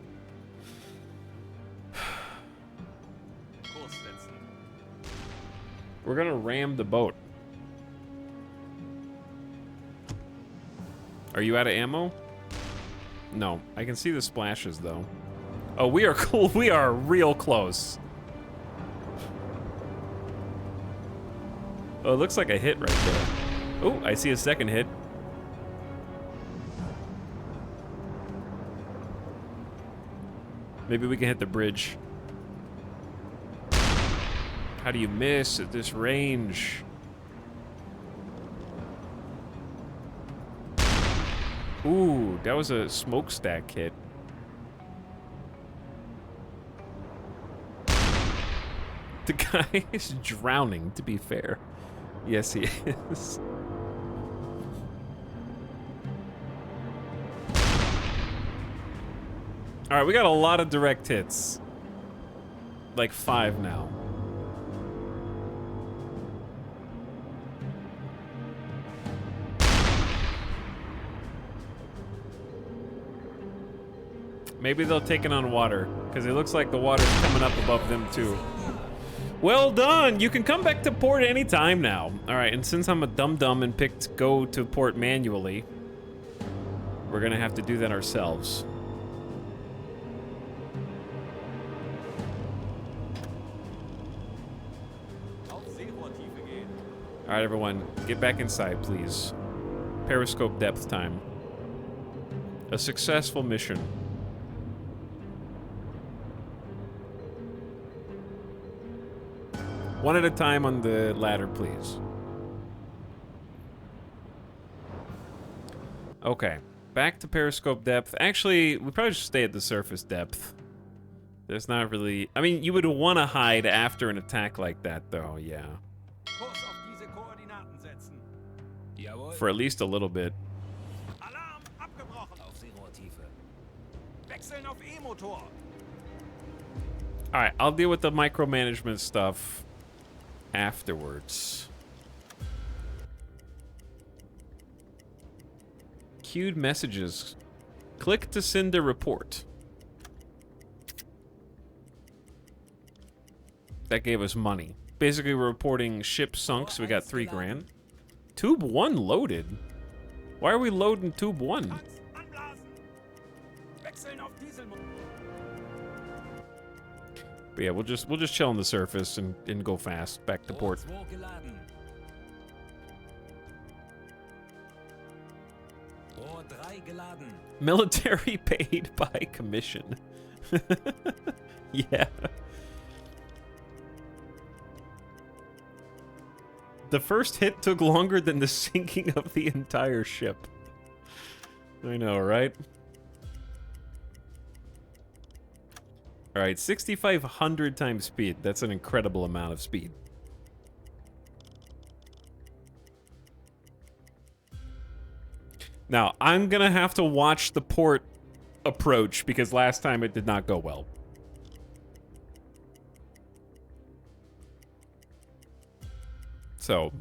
We're gonna ram the boat. Are you out of ammo? No, I can see the splashes though. Oh, we are cool. We are real close. Oh, it looks like a hit right there. Oh, I see a second hit. Maybe we can hit the bridge. How do you miss at this range? Ooh, that was a smokestack hit. The guy is drowning, to be fair. Yes, he is. All right, we got a lot of direct hits. Like 5 now. Maybe they'll take it on water, because it looks like the water's coming up above them too. Well done! You can come back to port anytime now. All right, and since I'm a dum-dum and picked go to port manually, we're gonna have to do that ourselves. All right, everyone, get back inside, please. Periscope depth time. A successful mission. One at a time on the ladder, please. Okay. Back to periscope depth. Actually, we probably should stay at the surface depth. There's not really... I mean, you would want to hide after an attack like that, though, yeah. Kurs auf diese Koordinaten setzen. Jawohl. For at least a little bit. Alarm abgebrochen. Aufsehrohrtiefe. Wechseln auf E-Motor. Alright, I'll deal with the micromanagement stuff afterwards. Queued messages. Click to send a report. That gave us money. Basically, we're reporting ship sunk, so we got 3 grand. Tube 1 loaded? Why are we loading Tube 1? Tanks anblasen. Wechseln auf Dieselmotor. But yeah, we'll just chill on the surface and go fast back to port. Rohr 2 geladen. Rohr 3 geladen. Military paid by commission. Yeah. The first hit took longer than the sinking of the entire ship. I know, right? Alright, 6,500 times speed. That's an incredible amount of speed. Now, I'm gonna have to watch the port approach because last time it did not go well. So,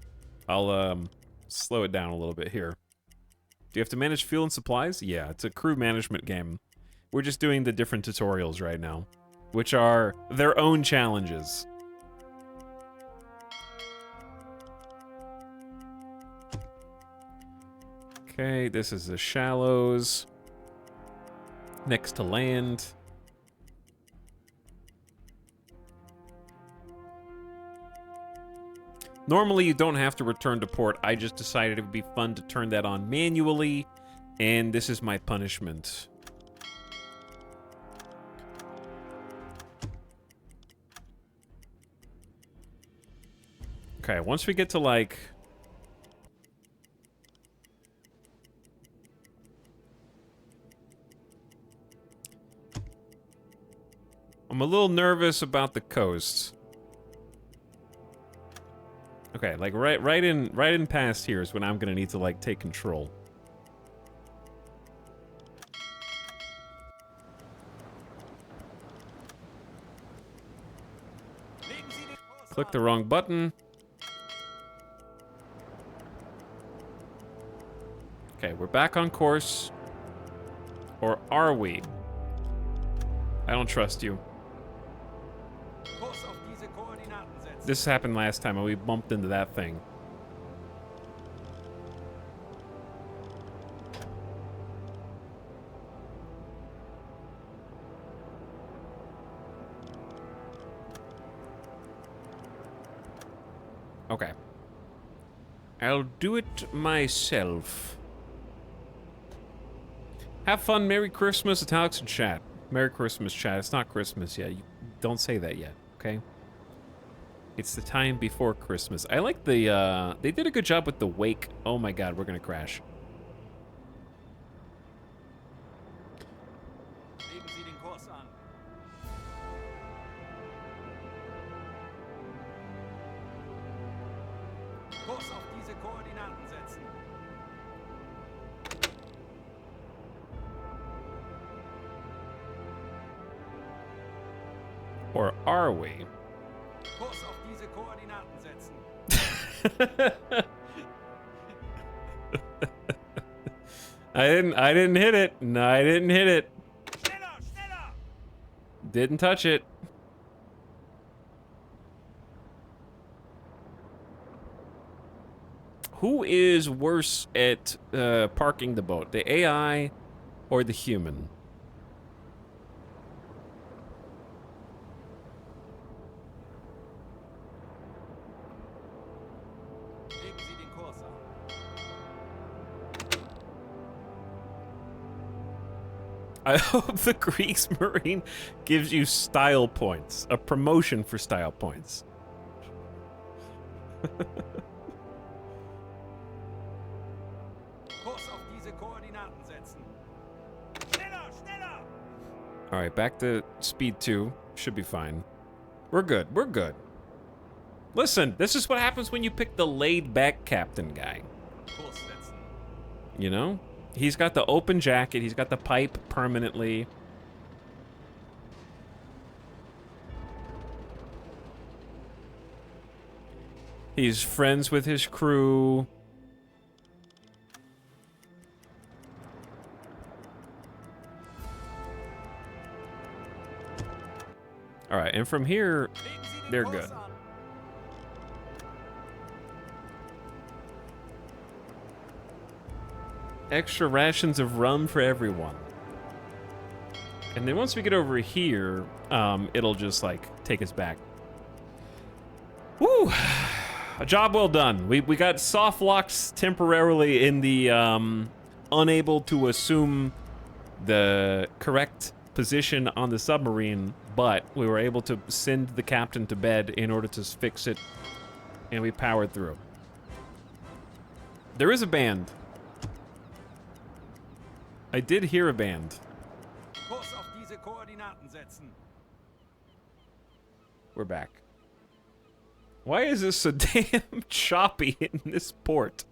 I'll slow it down a little bit here. Do you have to manage fuel and supplies? Yeah, it's a crew management game. We're just doing the different tutorials right now, which are their own challenges. Okay, this is the shallows. Next to land. Normally, you don't have to return to port. I just decided it would be fun to turn that on manually, and this is my punishment. Okay, once we get to, like... I'm a little nervous about the coast. Okay, like right in past here is when I'm gonna need to like take control. Legen Sie den Kurs Click an. the wrong button. Okay, we're back on course. Or are we? I don't trust you. Kurs auf diese Koordinaten setzen. This happened last time and we bumped into that thing. Okay. I'll do it myself. Have fun, Merry Christmas, Italics in chat. Merry Christmas, chat. It's not Christmas yet. You don't say that yet, okay? It's the time before Christmas. I like the, they did a good job with the wake. Oh my god, we're gonna crash. Legen Sie den Kurs an. Kurs auf diese Koordinaten setzen. Or are we? Kurs auf diese Koordinaten setzen. I didn't hit it. No, I didn't hit it. Schneller, schneller! Didn't touch it. Who is worse at parking the boat? The AI or the human? Legen Sie den Kurs an. I hope the Kriegsmarine gives you style points. A promotion for style points. Kurs auf diese Koordinaten setzen. Schneller, schneller! All right, back to speed 2. Should be fine. We're good. We're good. Listen, this is what happens when you pick the laid-back captain guy. Kurs setzen. You know? He's got the open jacket. He's got the pipe permanently. He's friends with his crew. All right, and from here, Legen Sie den they're Kurs good. an. Extra rations of rum for everyone. And then once we get over here, it'll just like take us back. Woo! A job well done. We got soft locks temporarily in the unable to assume the correct position on the submarine, but we were able to send the captain to bed in order to fix it, and we powered through. There is a band. I did hear a band. Kurs auf diese Koordinaten setzen. We're back. Why is this so damn choppy in this port?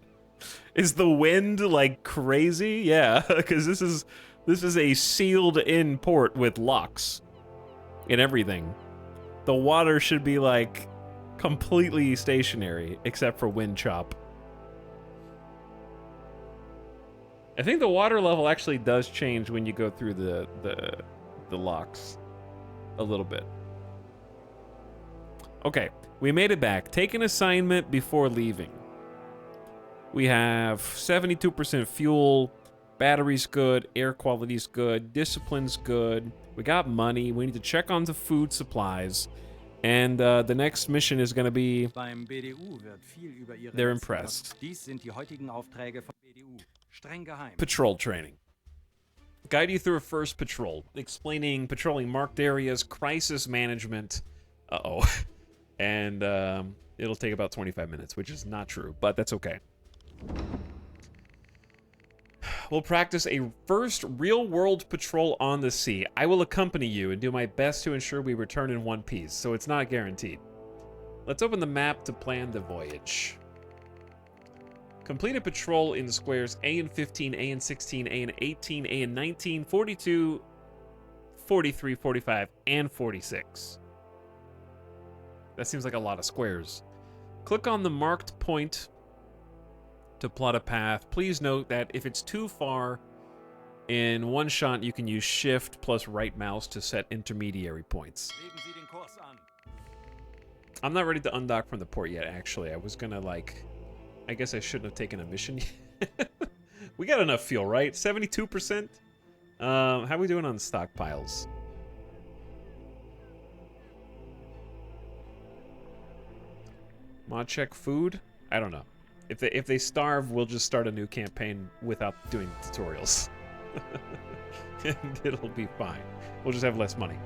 Is the wind like crazy? Yeah, because this is a sealed-in port with locks and everything. The water should be like completely stationary except for wind chop. I think the water level actually does change when you go through the locks a little bit. Okay, we made it back. Take an assignment before leaving. We have 72% fuel, battery's good, air quality's good, discipline's good. We got money. We need to check on the food supplies. And the next mission is going to be... Beim BDU wird viel über ihre They're letzten impressed. Dies sind die heutigen Aufträge vom BDU. Streng geheim. patrol training. Guide you through a first patrol, explaining patrolling marked areas, crisis management. Uh-oh. And it'll take about 25 minutes, which is not true, but that's okay. We'll practice a first real-world patrol on the sea. I will accompany you and do my best to ensure we return in one piece, so it's not guaranteed. Let's open the map to plan the voyage. Complete a patrol in the squares A and 15, A and 16, A and 18, A and 19, 42, 43, 45, and 46. That seems like a lot of squares. Click on the marked point to plot a path. Please note that if it's too far in one shot, you can use shift plus right mouse to set intermediary points. Legen Sie den Kurs an. I'm not ready to undock from the port yet, actually. I was gonna, like... I guess I shouldn't have taken a mission yet. We got enough fuel, right? 72%? How are we doing on stockpiles? Mod check food? I don't know. If they starve, we'll just start a new campaign without doing tutorials. And it'll be fine. We'll just have less money.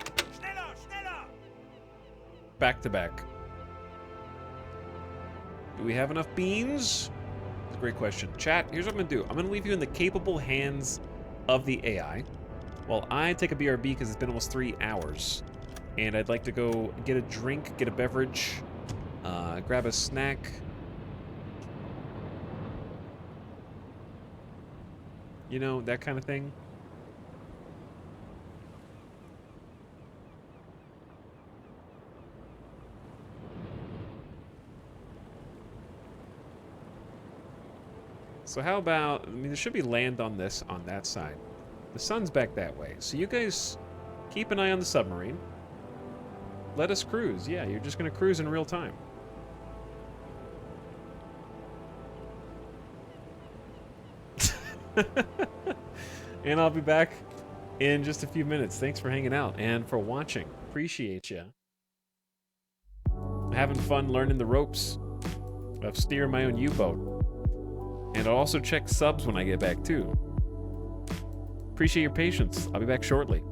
Schneller, schneller! Back to back. Do we have enough beans? That's a great question. Chat, here's what I'm gonna do. I'm gonna leave you in the capable hands of the AI while I take a BRB because it's been almost 3 hours. And I'd like to go get a drink, get a beverage, grab a snack. You know, that kind of thing. So how about, I mean, there should be land on this, on that side. The sun's back that way. So you guys keep an eye on the submarine. Let us cruise. Yeah, you're just going to cruise in real time. And I'll be back in just a few minutes. Thanks for hanging out and for watching. Appreciate you. Having fun learning the ropes of steering my own U-boat. And I'll also check subs when I get back too. Appreciate your patience. I'll be back shortly.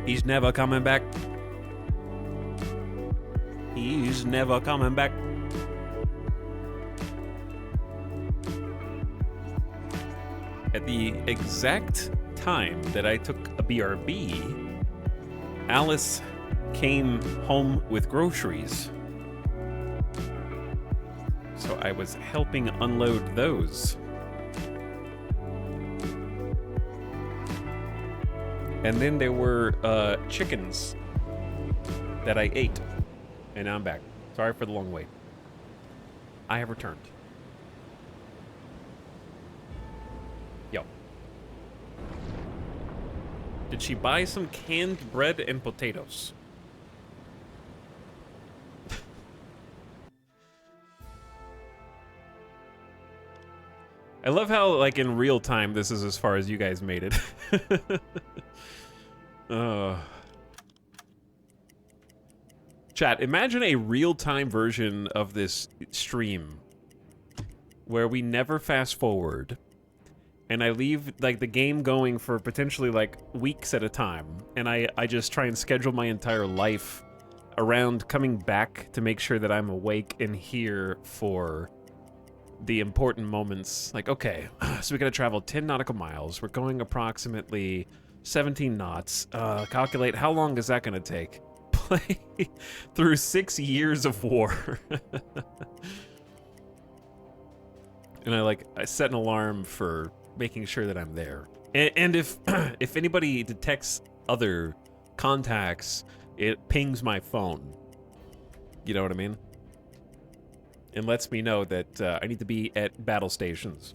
He's never coming back. He's never coming back. At the exact time that I took a BRB, Alice came home with groceries. So I was helping unload those. And then there were chickens that I ate. And now I'm back. Sorry for the long wait. I have returned. Yo. Did she buy some canned bread and potatoes? I love how, like, in real time, this is as far as you guys made it. Chat, imagine a real-time version of this stream where we never fast forward and I leave, like, the game going for potentially, like, weeks at a time, and I just try and schedule my entire life around coming back to make sure that I'm awake and here for the important moments. Like, okay, so we gotta travel 10 nautical miles. We're going approximately 17 knots. Calculate how long is that gonna take? Play through 6 years of war. And I set an alarm for making sure that I'm there. And if if anybody detects other contacts, it pings my phone. You know what I mean? And lets me know that I need to be at battle stations.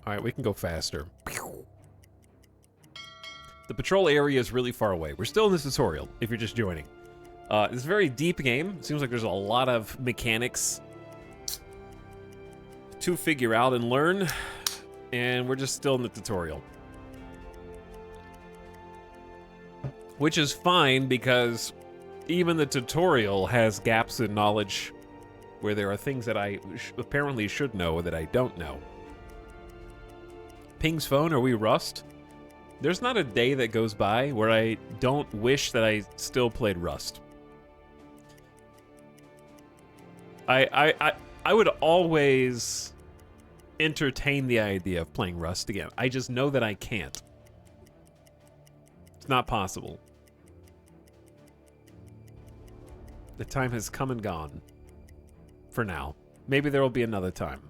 Alright, we can go faster. The patrol area is really far away. We're still in this tutorial, if you're just joining. It's a very deep game. It seems like there's a lot of mechanics to figure out and learn, and we're just still in the tutorial. Which is fine, because even the tutorial has gaps in knowledge where there are things that I apparently should know that I don't know. Ping's phone, are we Rust? There's not a day that goes by where I don't wish that I still played Rust. I would always entertain the idea of playing Rust again. I just know that I can't. It's not possible. The time has come and gone. For now. Maybe there will be another time.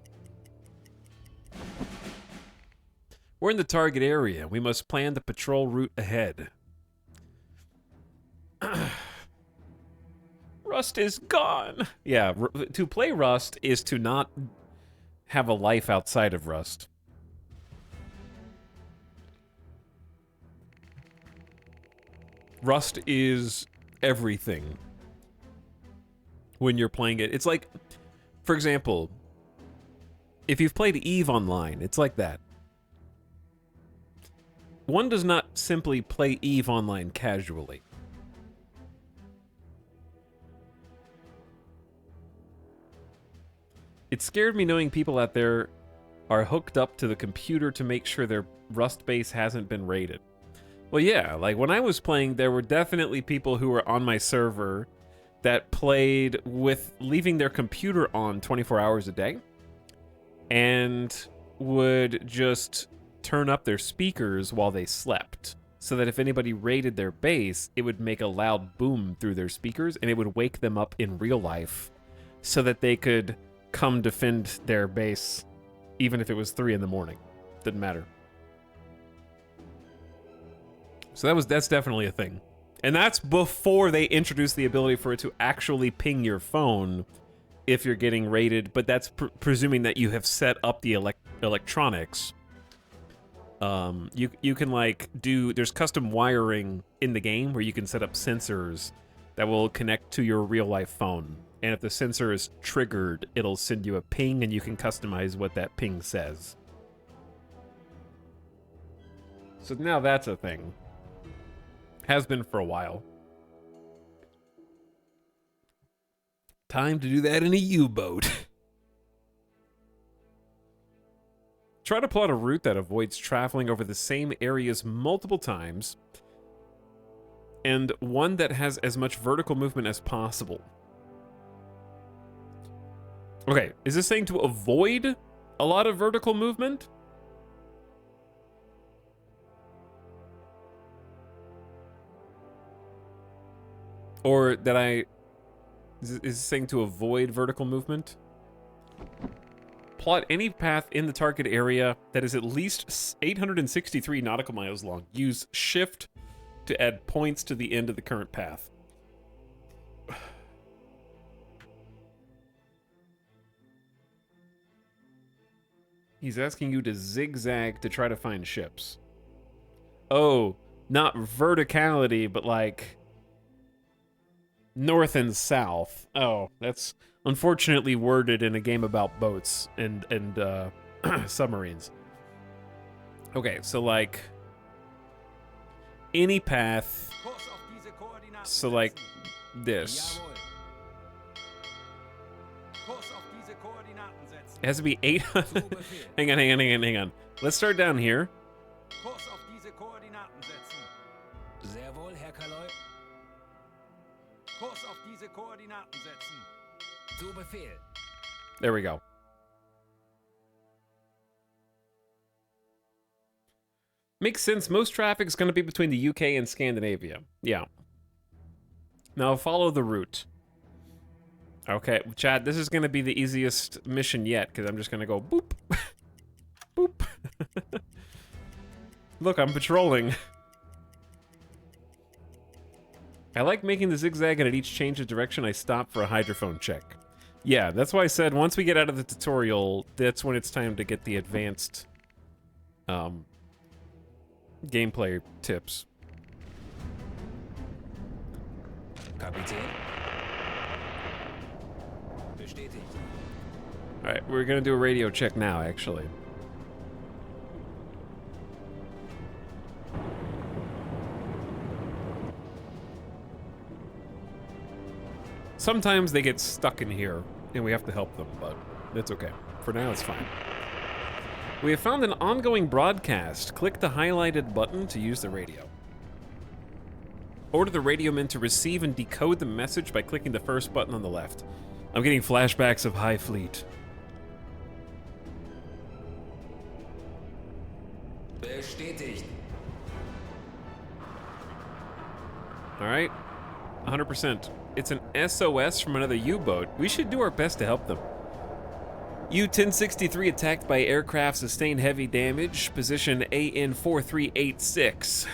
We're in the target area. We must plan the patrol route ahead. Rust is gone. Yeah, to play Rust is to not have a life outside of Rust. Rust is everything when you're playing it. It's like, for example, if you've played EVE Online, it's like that. One does not simply play EVE Online casually. It scared me knowing people out there are hooked up to the computer to make sure their Rust base hasn't been raided. Well, yeah, like when I was playing, there were definitely people who were on my server that played with leaving their computer on 24 hours a day and would just turn up their speakers while they slept, so that if anybody raided their base, it would make a loud boom through their speakers, and it would wake them up in real life, so that they could come defend their base, even if it was 3 in the morning. Didn't matter. So that's definitely a thing. And that's before they introduced the ability for it to actually ping your phone if you're getting raided, but that's presuming that you have set up the electronics. You can like there's custom wiring in the game where you can set up sensors that will connect to your real life phone. And if the sensor is triggered, it'll send you a ping and you can customize what that ping says. So now that's a thing. Has been for a while. Time to do that in a U-boat. Try to plot a route that avoids traveling over the same areas multiple times, and one that has as much vertical movement as possible. Okay, is this saying to avoid a lot of vertical movement? Or that is it saying to avoid vertical movement? Plot any path in the target area that is at least 863 nautical miles long. Use shift to add points to the end of the current path. He's asking you to zigzag to try to find ships. Oh, not verticality, but like north and south. Oh, that's unfortunately worded in a game about boats and submarines. Okay, so like any path. Kurs auf diese Koordinaten So like setzen. this. Jawohl. Kurs auf diese Koordinaten setzen. It has to be 800. Zu Befehl. hang on. Let's start down here. Kurs auf diese Koordinaten setzen. Sehr wohl, Herr Kaloi. Kurs auf diese Koordinaten setzen. Zu Befehl. There we go. Makes sense. Most traffic is going to be between the UK and Scandinavia. Yeah. Now follow the route. Okay, Chad, this is going to be the easiest mission yet, because I'm just going to go boop. Boop. Look, I'm patrolling. I like making the zigzag, and at each change of direction, I stop for a hydrophone check. Yeah, that's why I said once we get out of the tutorial, that's when it's time to get the advanced gameplay tips. Kapitän. Bestätigt. Alright, we're gonna do a radio check now, actually. Sometimes they get stuck in here, and we have to help them, but it's okay. For now, it's fine. We have found an ongoing broadcast. Click the highlighted button to use the radio. Order the radioman to receive and decode the message by clicking the first button on the left. I'm getting flashbacks of High Fleet. Bestätigt. Alright, 100%. It's an SOS from another U-boat. We should do our best to help them. U-1063 attacked by aircraft, sustained heavy damage. Position AN-4386.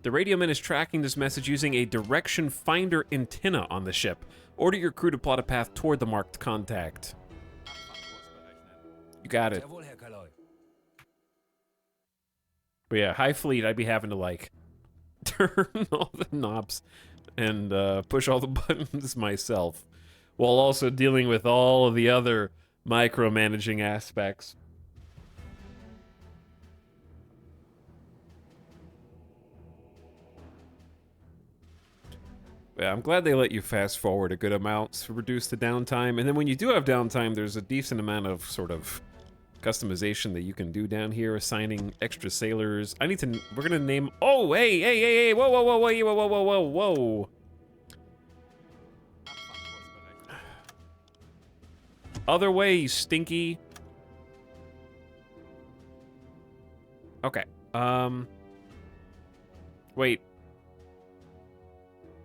The radioman is tracking this message using a direction finder antenna on the ship. Order your crew to plot a path toward the marked contact. You got it. Sehr wohl, Herr Kaloi. But yeah, High Fleet, I'd be having to like turn all the knobs and push all the buttons myself, while also dealing with all of the other micromanaging aspects. Yeah, I'm glad they let you fast forward a good amount to reduce the downtime, and then when you do have downtime, there's a decent amount of sort of customization that you can do down here, assigning extra sailors. We're gonna name, oh, hey, whoa. Other way, you stinky. Okay, wait.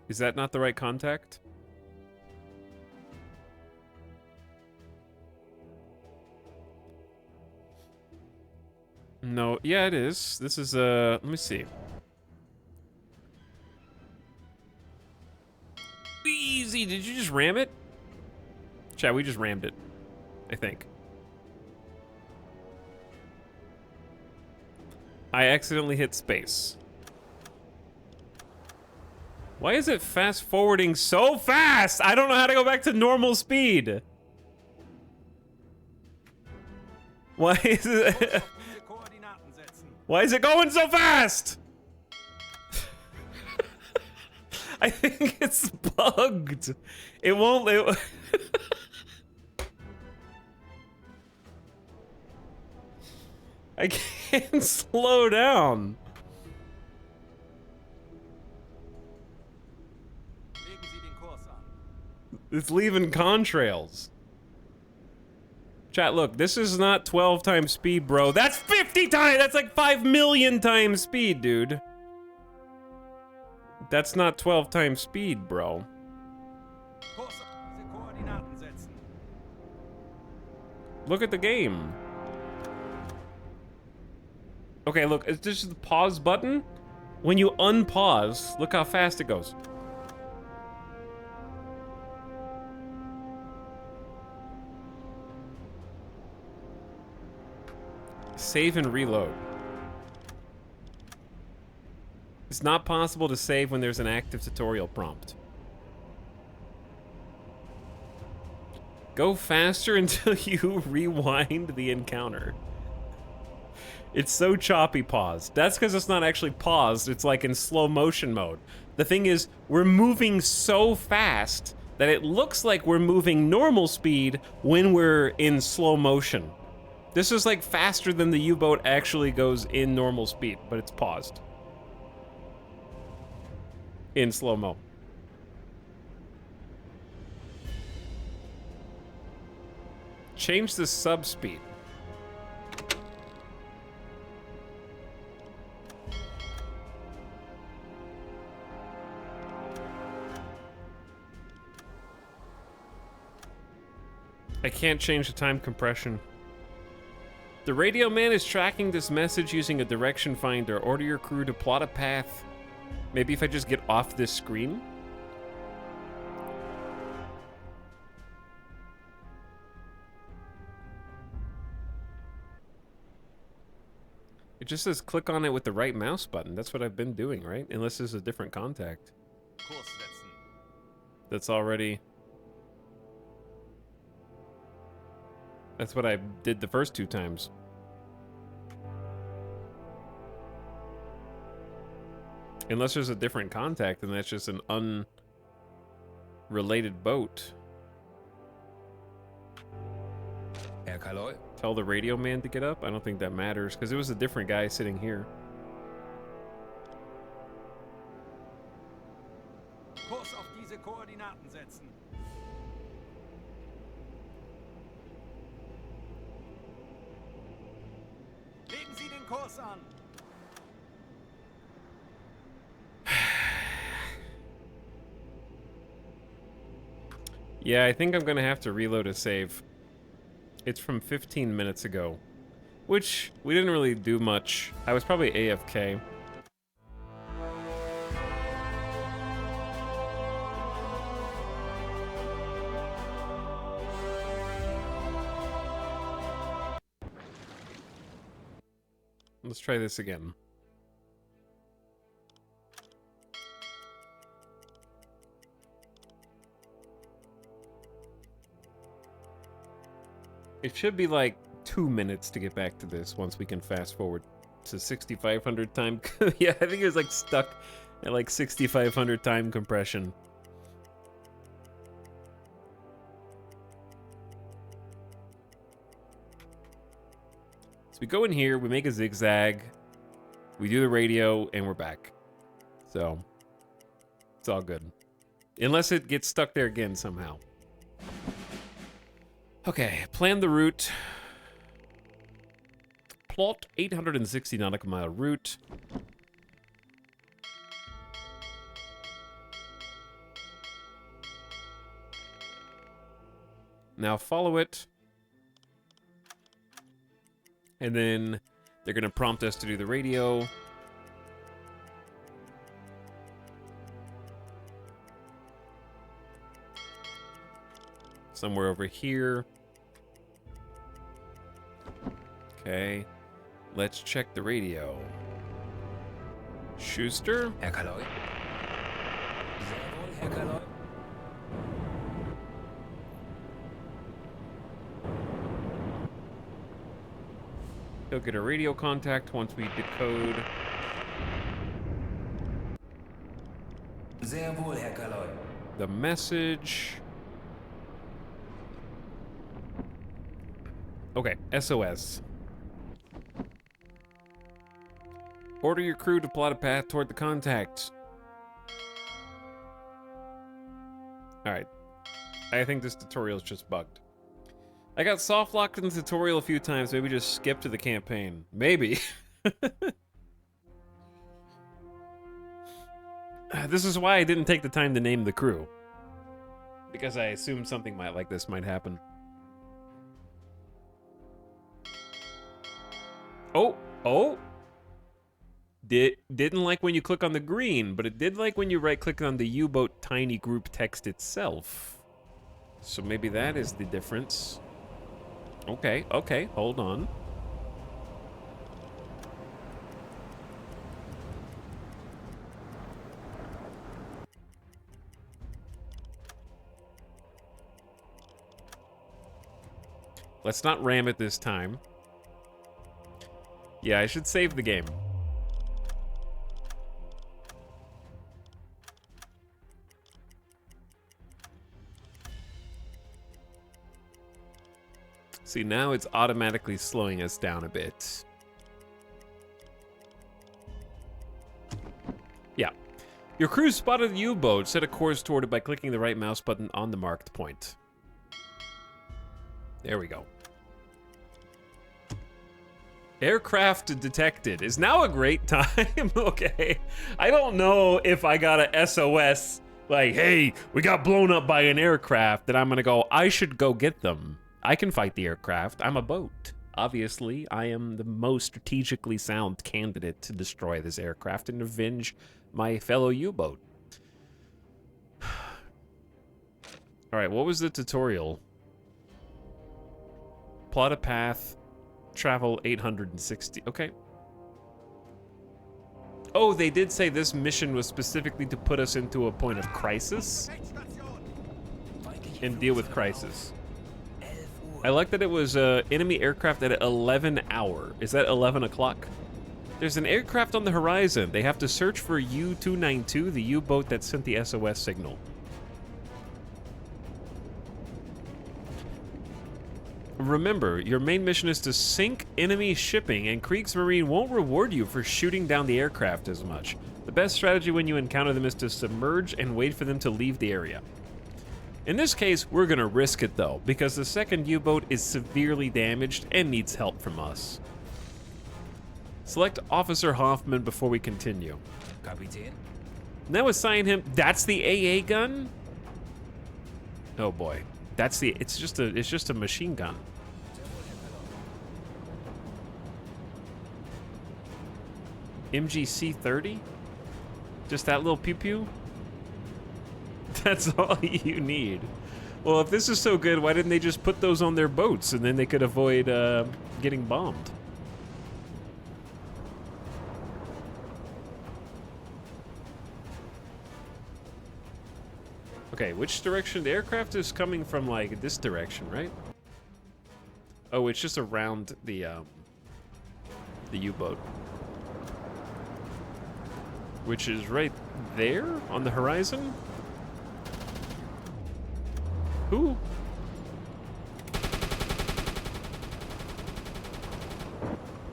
Is that not the right contact? No, yeah, it is. This is, let me see. Easy, did you just ram it? Chat, we just rammed it, I think. I accidentally hit space. Why is it fast forwarding so fast? I don't know how to go back to normal speed. Why is it? Diese Koordinaten setzen. Why is it going so fast? I think it's bugged. It won't. I can't slow down. Legen Sie den Kurs an. It's leaving contrails. Chat, look, this is not 12 times speed, bro. That's 50 times! That's like 5 million times speed, dude. That's not 12 times speed, bro. Kurs auf diese Koordinaten setzen. Look at the game. Okay, look, is this the pause button? When you unpause, look how fast it goes. Save and reload. It's not possible to save when there's an active tutorial prompt. Go faster until you rewind the encounter. It's so choppy paused. That's because it's not actually paused, it's like in slow motion mode. The thing is, we're moving so fast that it looks like we're moving normal speed when we're in slow motion. This is like faster than the U-boat actually goes in normal speed, but it's paused. In slow-mo. Change the sub speed. I can't change the time compression. The radio man is tracking this message using a direction finder. Order your crew to plot a path. Maybe if I just get off this screen? It just says click on it with the right mouse button. That's what I've been doing, right? Unless there's a different contact. Kurs setzen. That's already... That's what I did the first 2 times. Unless there's a different contact, and that's just an unrelated boat. Herr Kaloy? Tell the radio man to get up? I don't think that matters, because it was a different guy sitting here. Kurs auf diese Koordinaten setzen. Legen Sie den Kurs an. Yeah, I think I'm gonna have to reload a save. It's from 15 minutes ago, which we didn't really do much. I was probably AFK. Let's try this again. It should be like 2 minutes to get back to this once we can fast forward to 6,500 time. Yeah, I think it was like stuck at like 6,500 time compression. So we go in here, we make a zigzag, we do the radio, and we're back. So it's all good. Unless it gets stuck there again somehow. Okay, plan the route. Plot 860 nautical mile route. Now follow it. And then they're gonna prompt us to do the radio. Somewhere over here. Okay. Let's check the radio. Schuster? Herr Kaloy? Sehr wohl, Herr Kaloy. He'll get a radio contact once we decode. Sehr wohl, Herr Kaloy. The message. Okay, SOS. Order your crew to plot a path toward the contact. Alright. I think this tutorial's just bugged. I got soft locked in the tutorial a few times, maybe just skip to the campaign. Maybe. This is why I didn't take the time to name the crew. Because I assumed something like this might happen. Oh! Didn't like when you click on the green, but it did like when you right-click on the U-boat tiny group text itself. So maybe that is the difference. Okay, hold on. Let's not ram it this time. Yeah, I should save the game. See, now it's automatically slowing us down a bit. Yeah. Your crew spotted the U-boat. Set a course toward it by clicking the right mouse button on the marked point. There we go. Aircraft detected. Is now a great time? Okay. I don't know if I got a SOS, like, hey, we got blown up by an aircraft, that I'm gonna go, I should go get them. I can fight the aircraft. I'm a boat. Obviously, I am the most strategically sound candidate to destroy this aircraft and avenge my fellow U-boat. All right, what was the tutorial? Plot a path, travel 860. Okay. Oh, they did say this mission was specifically to put us into a point of crisis and deal with crisis. I like that it was enemy aircraft at 11 hour. Is that 11 o'clock? There's an aircraft on the horizon. They have to search for U-292, the U-boat that sent the SOS signal. Remember, your main mission is to sink enemy shipping, and Kriegsmarine won't reward you for shooting down the aircraft as much. The best strategy when you encounter them is to submerge and wait for them to leave the area. In this case, we're gonna risk it though, because the second U-boat is severely damaged and needs help from us. Select Officer Hoffman before we continue. Kapitän? Now assign him, that's the AA gun? Oh boy, it's just a machine gun. MGC-30? Just that little pew-pew? That's all you need. Well, if this is so good, why didn't they just put those on their boats and then they could avoid getting bombed? Okay, which direction? The aircraft is coming from, like, this direction, right? Oh, it's just around the U-boat. Which is right there on the horizon? Who?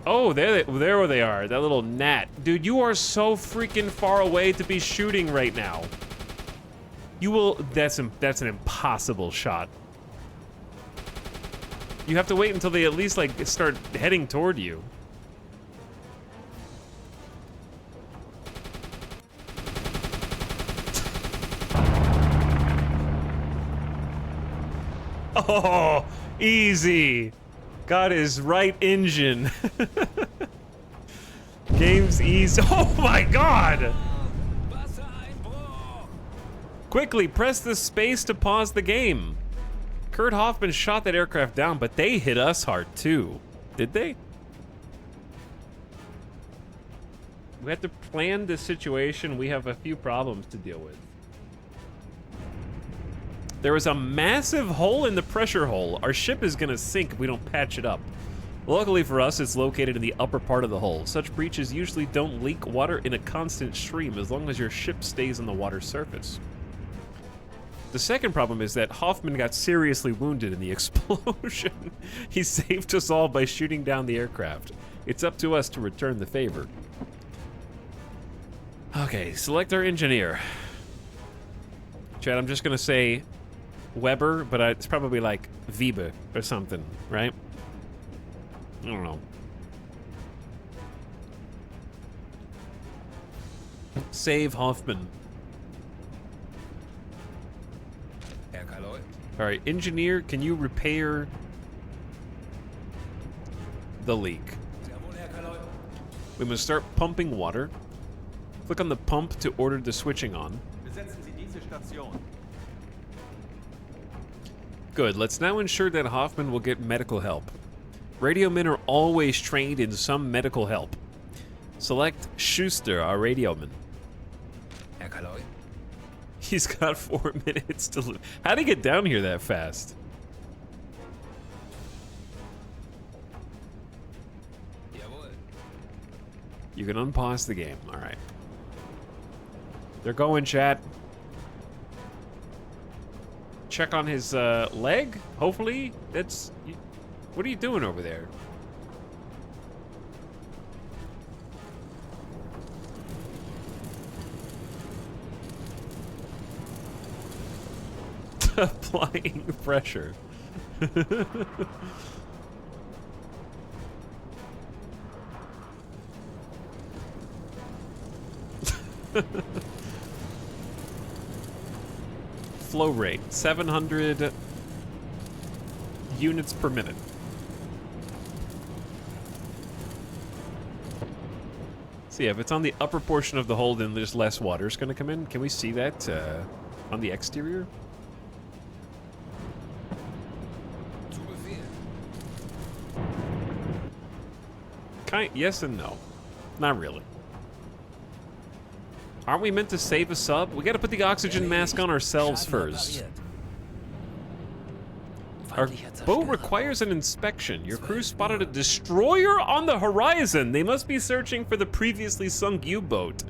Oh, there they are. That little gnat. Dude, you are so freaking far away to be shooting right now. You will, that's an impossible shot. You have to wait until they at least, like, start heading toward you. Oh, easy. Got his right engine. Game's easy. Oh my god! Quickly, press the space to pause the game. Kurt Hoffman shot that aircraft down, but they hit us hard too. Did they? We have to plan this situation. We have a few problems to deal with. There is a massive hole in the pressure hull. Our ship is gonna sink if we don't patch it up. Luckily for us, it's located in the upper part of the hull. Such breaches usually don't leak water in a constant stream as long as your ship stays on the water's surface. The second problem is that Hoffman got seriously wounded in the explosion. He saved us all by shooting down the aircraft. It's up to us to return the favor. Okay, select our engineer. Chad, I'm just gonna say Weber, but it's probably like Wiebe or something, right? I don't know. Save Hoffman. Herr Kaloy. All right, engineer, can you repair the leak? Sehr wohl, Herr Kaloy. We must start pumping water. Click on the pump to order the switching on. Besetzen Sie diese Station. Good, let's now ensure that Hoffman will get medical help. Radio men are always trained in some medical help. Select Schuster, our radio man. Herr Kaloy. He's got 4 minutes to live. How'd he get down here that fast? Jawohl. You can unpause the game. All right. They're going, chat. Check on his leg, hopefully. That's... What are you doing over there? Applying pressure. Flow rate, 700 units per minute. So yeah, if it's on the upper portion of the hull, then there's less water is going to come in. Can we see that on the exterior? Zu Befehl. Yes and no. Not really. Aren't we meant to save a sub? We gotta put the oxygen mask on ourselves first. Our boat requires an inspection. Your crew spotted a destroyer on the horizon. They must be searching for the previously sunk U-boat.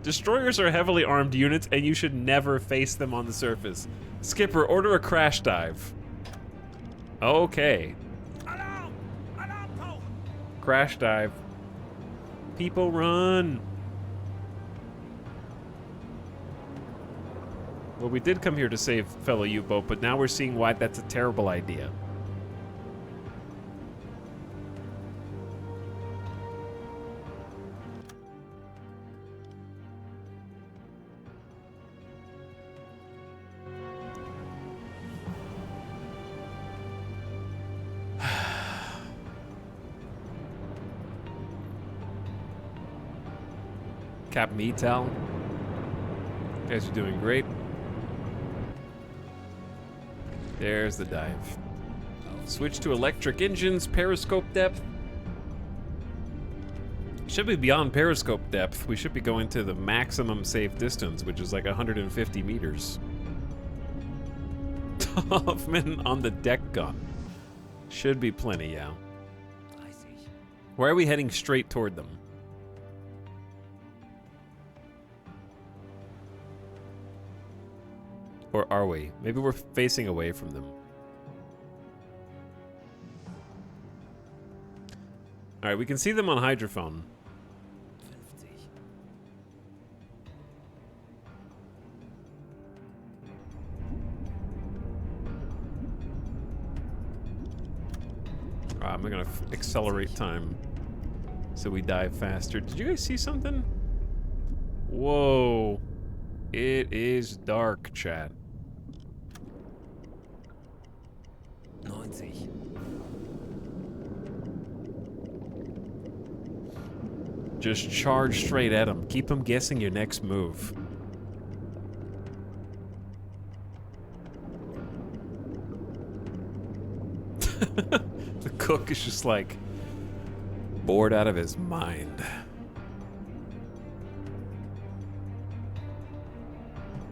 Destroyers are heavily armed units, and you should never face them on the surface. Skipper, order a crash dive. Okay. Alarm! Alarm tauchen! Crash dive. People run. Well, we did come here to save fellow U-boat, but now we're seeing why that's a terrible idea. Captain Etal. You guys are doing great. There's the dive. Switch to electric engines, periscope depth. Should be beyond periscope depth. We should be going to the maximum safe distance, which is like 150 meters. Hoffman on the deck gun. Should be plenty, yeah. Why are we heading straight toward them? Or are we? Maybe we're facing away from them. Alright, we can see them on hydrophone. I'm gonna accelerate time so we dive faster. Did you guys see something? Whoa. It is dark, chat. 90. Just charge straight at them. Keep them guessing your next move. The cook is just like bored out of his mind.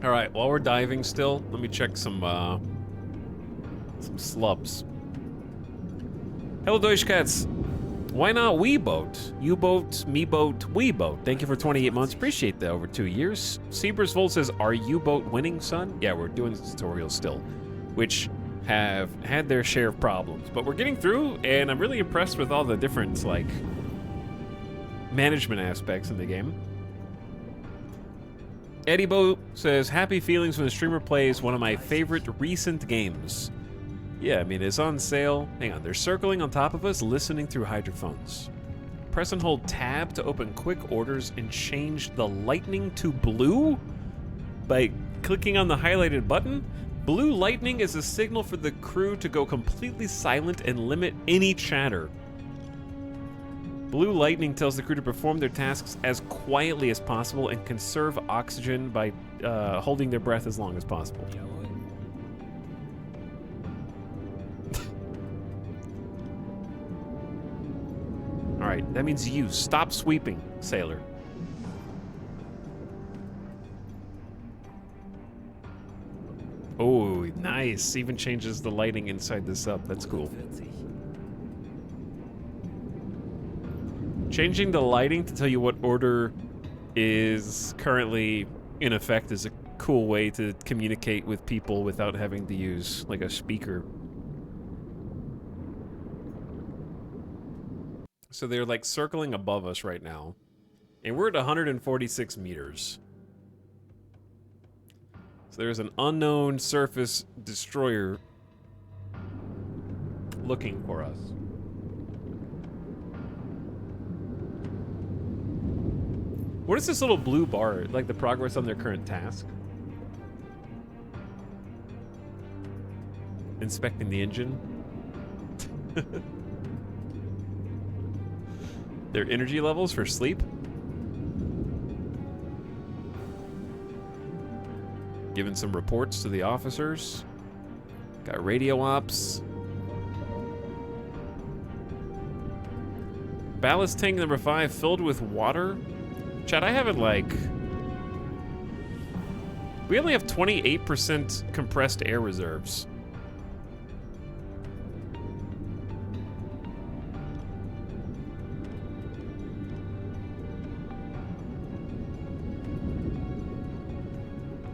All right, while we're diving still, let me check some slubs. Hello, Deutschcats. Why not WeBoat? U-boat, me-boat, WeBoat. Thank you for 28 months. Appreciate that over 2 years. Seabers Volt says, are U-boat winning, son? Yeah, we're doing tutorials still, which have had their share of problems. But we're getting through, and I'm really impressed with all the different, like, management aspects in the game. Eddie Bo says, happy feelings when the streamer plays one of my favorite recent games. Yeah, I mean, it's on sale. Hang on, they're circling on top of us, listening through hydrophones. Press and hold tab to open quick orders and change the lightning to blue by clicking on the highlighted button. Blue lightning is a signal for the crew to go completely silent and limit any chatter. Blue lightning tells the crew to perform their tasks as quietly as possible and conserve oxygen by holding their breath as long as possible. All right, that means you stop sweeping, sailor. Oh, nice. Even changes the lighting inside this up. That's cool. Changing the lighting to tell you what order is currently in effect is a cool way to communicate with people without having to use, like, a speaker. So they're, like, circling above us right now. And we're at 146 meters. So there's an unknown surface destroyer looking for us. What is this little blue bar? Like the progress on their current task? Inspecting the engine. Their energy levels for sleep. Giving some reports to the officers. Got radio ops. Ballast tank number 5 filled with water. Chad, I haven't, like... We only have 28% compressed air reserves.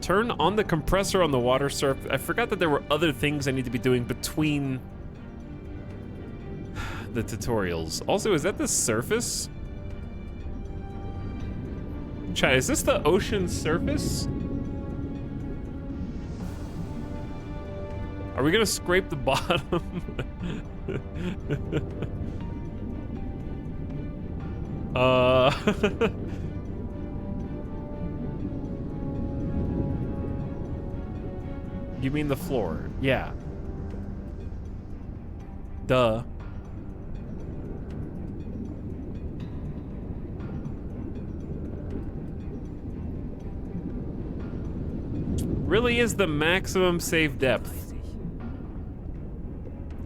Turn on the compressor on the water surface. I forgot that there were other things I need to be doing between the tutorials. Also, is that the surface? Chat, is this the ocean surface? Are we gonna scrape the bottom? You mean the floor? Yeah. Duh. Really is the maximum safe depth.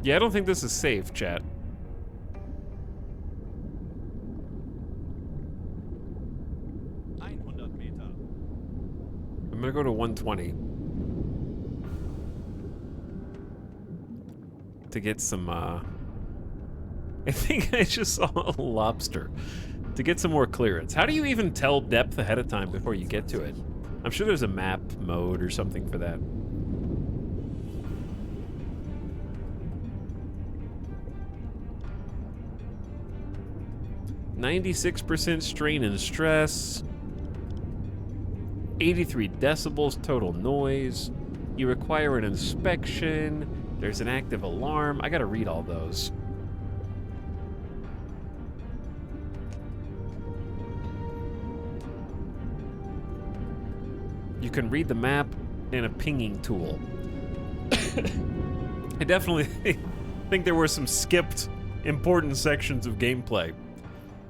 Yeah, I don't think this is safe, chat. I'm gonna go to 120. To get some, I think I just saw a lobster. To get some more clearance. How do you even tell depth ahead of time before you get to it? I'm sure there's a map mode or something for that. %, strain and stress. 83 decibels total noise. You require an inspection. There's an active alarm. I gotta read all those. You can read the map and a pinging tool. I definitely think there were some skipped important sections of gameplay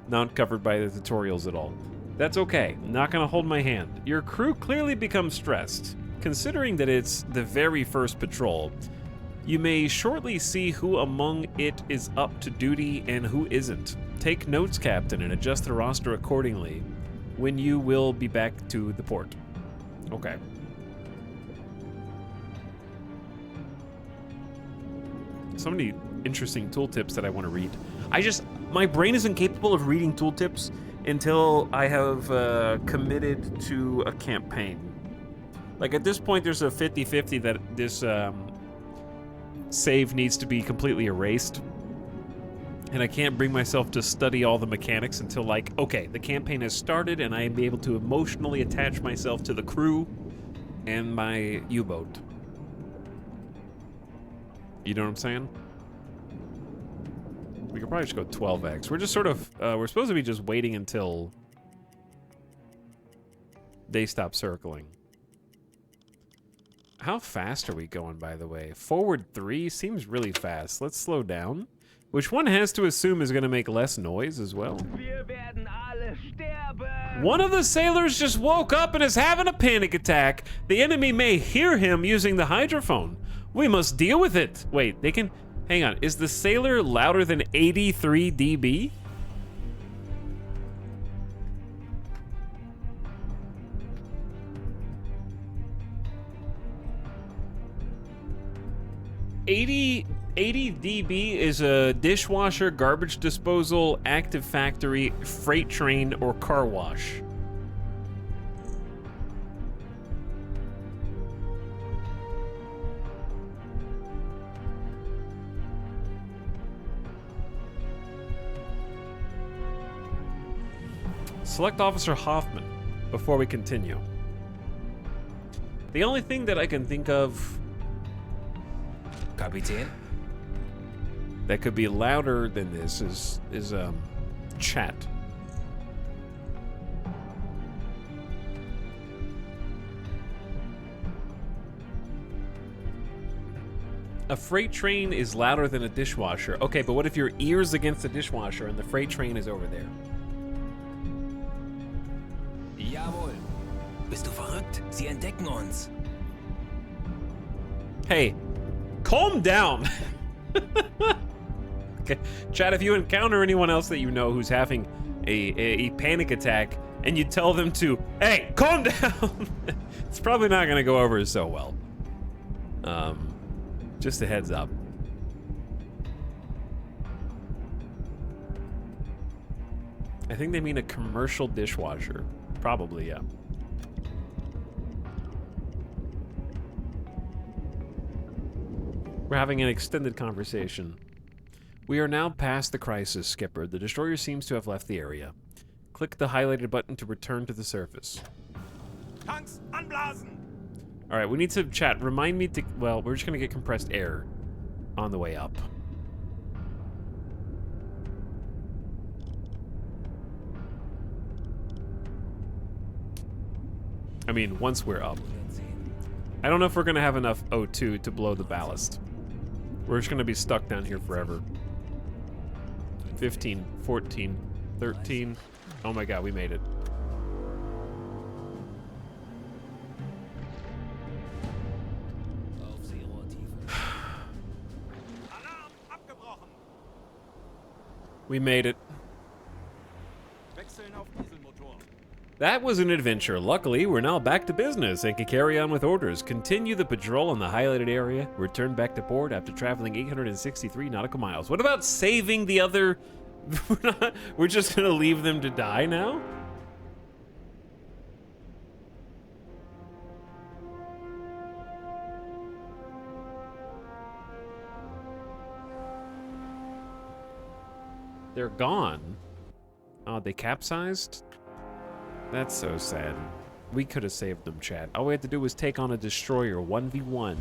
not covered by the tutorials at all. That's okay. I'm not gonna hold my hand. Your crew clearly becomes stressed. Considering that it's the very first patrol, you may shortly see who among it is up to duty and who isn't. Take notes, Captain, and adjust the roster accordingly when you will be back to the port. Okay. Somebody interesting tooltips that I want to read. My brain isn't capable of reading tooltips until I have committed to a campaign. Like at this point, there's a 50-50 that this save needs to be completely erased. And I can't bring myself to study all the mechanics until, like, okay, the campaign has started and I am able to emotionally attach myself to the crew and my U-boat. You know what I'm saying? We could probably just go 12x. We're just sort of, we're supposed to be just waiting until they stop circling. How fast are we going, by the way? Forward 3 seems really fast. Let's slow down. Which one has to assume is going to make less noise as well. One of the sailors just woke up and is having a panic attack. The enemy may hear him using the hydrophone. We must deal with it. Wait, they can... Hang on, is the sailor louder than 83 dB? $80 dB is a dishwasher, garbage disposal, active factory, freight train, or car wash. Select Officer Hoffman before we continue. The only thing that I can think of Kapitän? that could be louder than this is chat. A freight train is louder than a dishwasher. Okay, but what if your ear's against the dishwasher and the freight train is over there? Jawohl. Bist du verrückt? Sie entdecken uns. Hey, calm down. Okay, chat, if you encounter anyone else that you know who's having a panic attack and you tell them to, hey, calm down, it's probably not going to go over so well. Just a heads up. I think they mean a commercial dishwasher. Probably, yeah. We're having an extended conversation. We are now past the crisis, Skipper. The destroyer seems to have left the area. Click the highlighted button to return to the surface. Tanks anblasen! Alright, we need to chat. Remind me to... Well, we're just going to get compressed air on the way up. I mean, once we're up. I don't know if we're going to have enough O2 to blow the ballast. We're just going to be stuck down here forever. 15, 14, 13. Oh my god, we made it. Alarm abgebrochen! We made it. Wechseln auf Dieselmotor. That was an adventure. Luckily, we're now back to business and can carry on with orders. Continue the patrol in the highlighted area. Return back to port after traveling 863 nautical miles. What about saving the other... We're just gonna leave them to die now? They're gone. Oh, they capsized? That's so sad. We could have saved them, chat. All we had to do was take on a destroyer 1v1.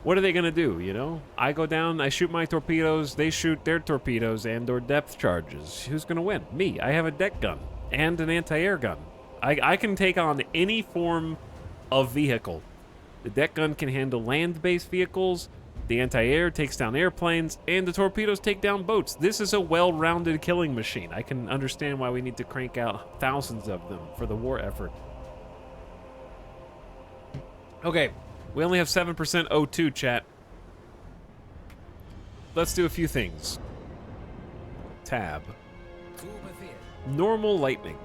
What are they gonna do, you know? I go down, I shoot my torpedoes, they shoot their torpedoes and or depth charges. Who's gonna win? Me. I have a deck gun and an anti-air gun. I can take on any form of vehicle. The deck gun can handle land-based vehicles, the anti-air takes down airplanes, and the torpedoes take down boats. This is a well-rounded killing machine. I can understand why we need to crank out thousands of them for the war effort. Okay, we only have 7% O2, chat. Let's do a few things. Tab. Zu Befehl. Normal lightning.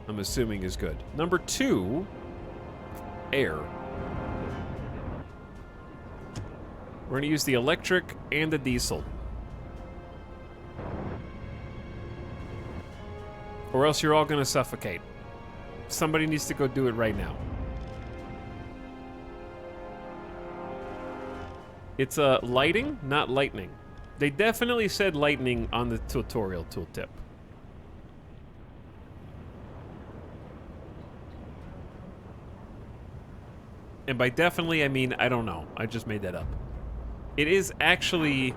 I'm assuming is good. Number 2, air. We're gonna use the electric and the diesel. Or else you're all gonna suffocate. Somebody needs to go do it right now. It's lighting, not lightning. They definitely said lightning on the tutorial tooltip. And by definitely, I mean, I don't know. I just made that up. It is actually...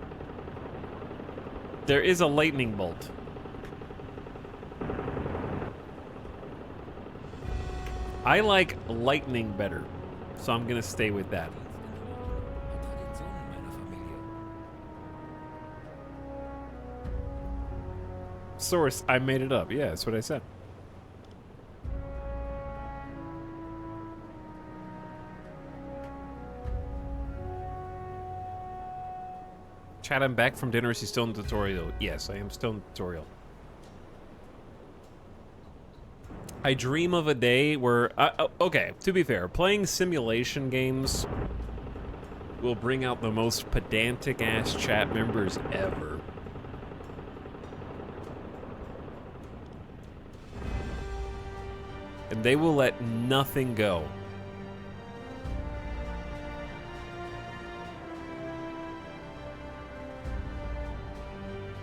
There is a lightning bolt. I like lightning better, so I'm gonna stay with that. Source, I made it up. Yeah, that's what I said. Chat, I'm back from dinner. Is he still in the tutorial? Yes, I am still in the tutorial. I dream of a day where... okay, to be fair, playing simulation games will bring out the most pedantic-ass chat members ever. And they will let nothing go.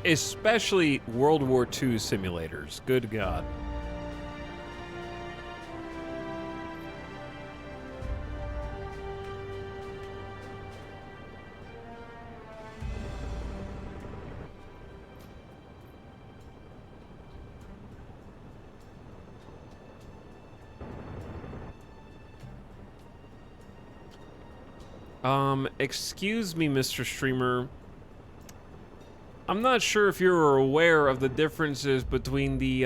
Especially World War II simulators. Good God. Excuse me, Mr. Streamer. I'm not sure if you're aware of the differences between the,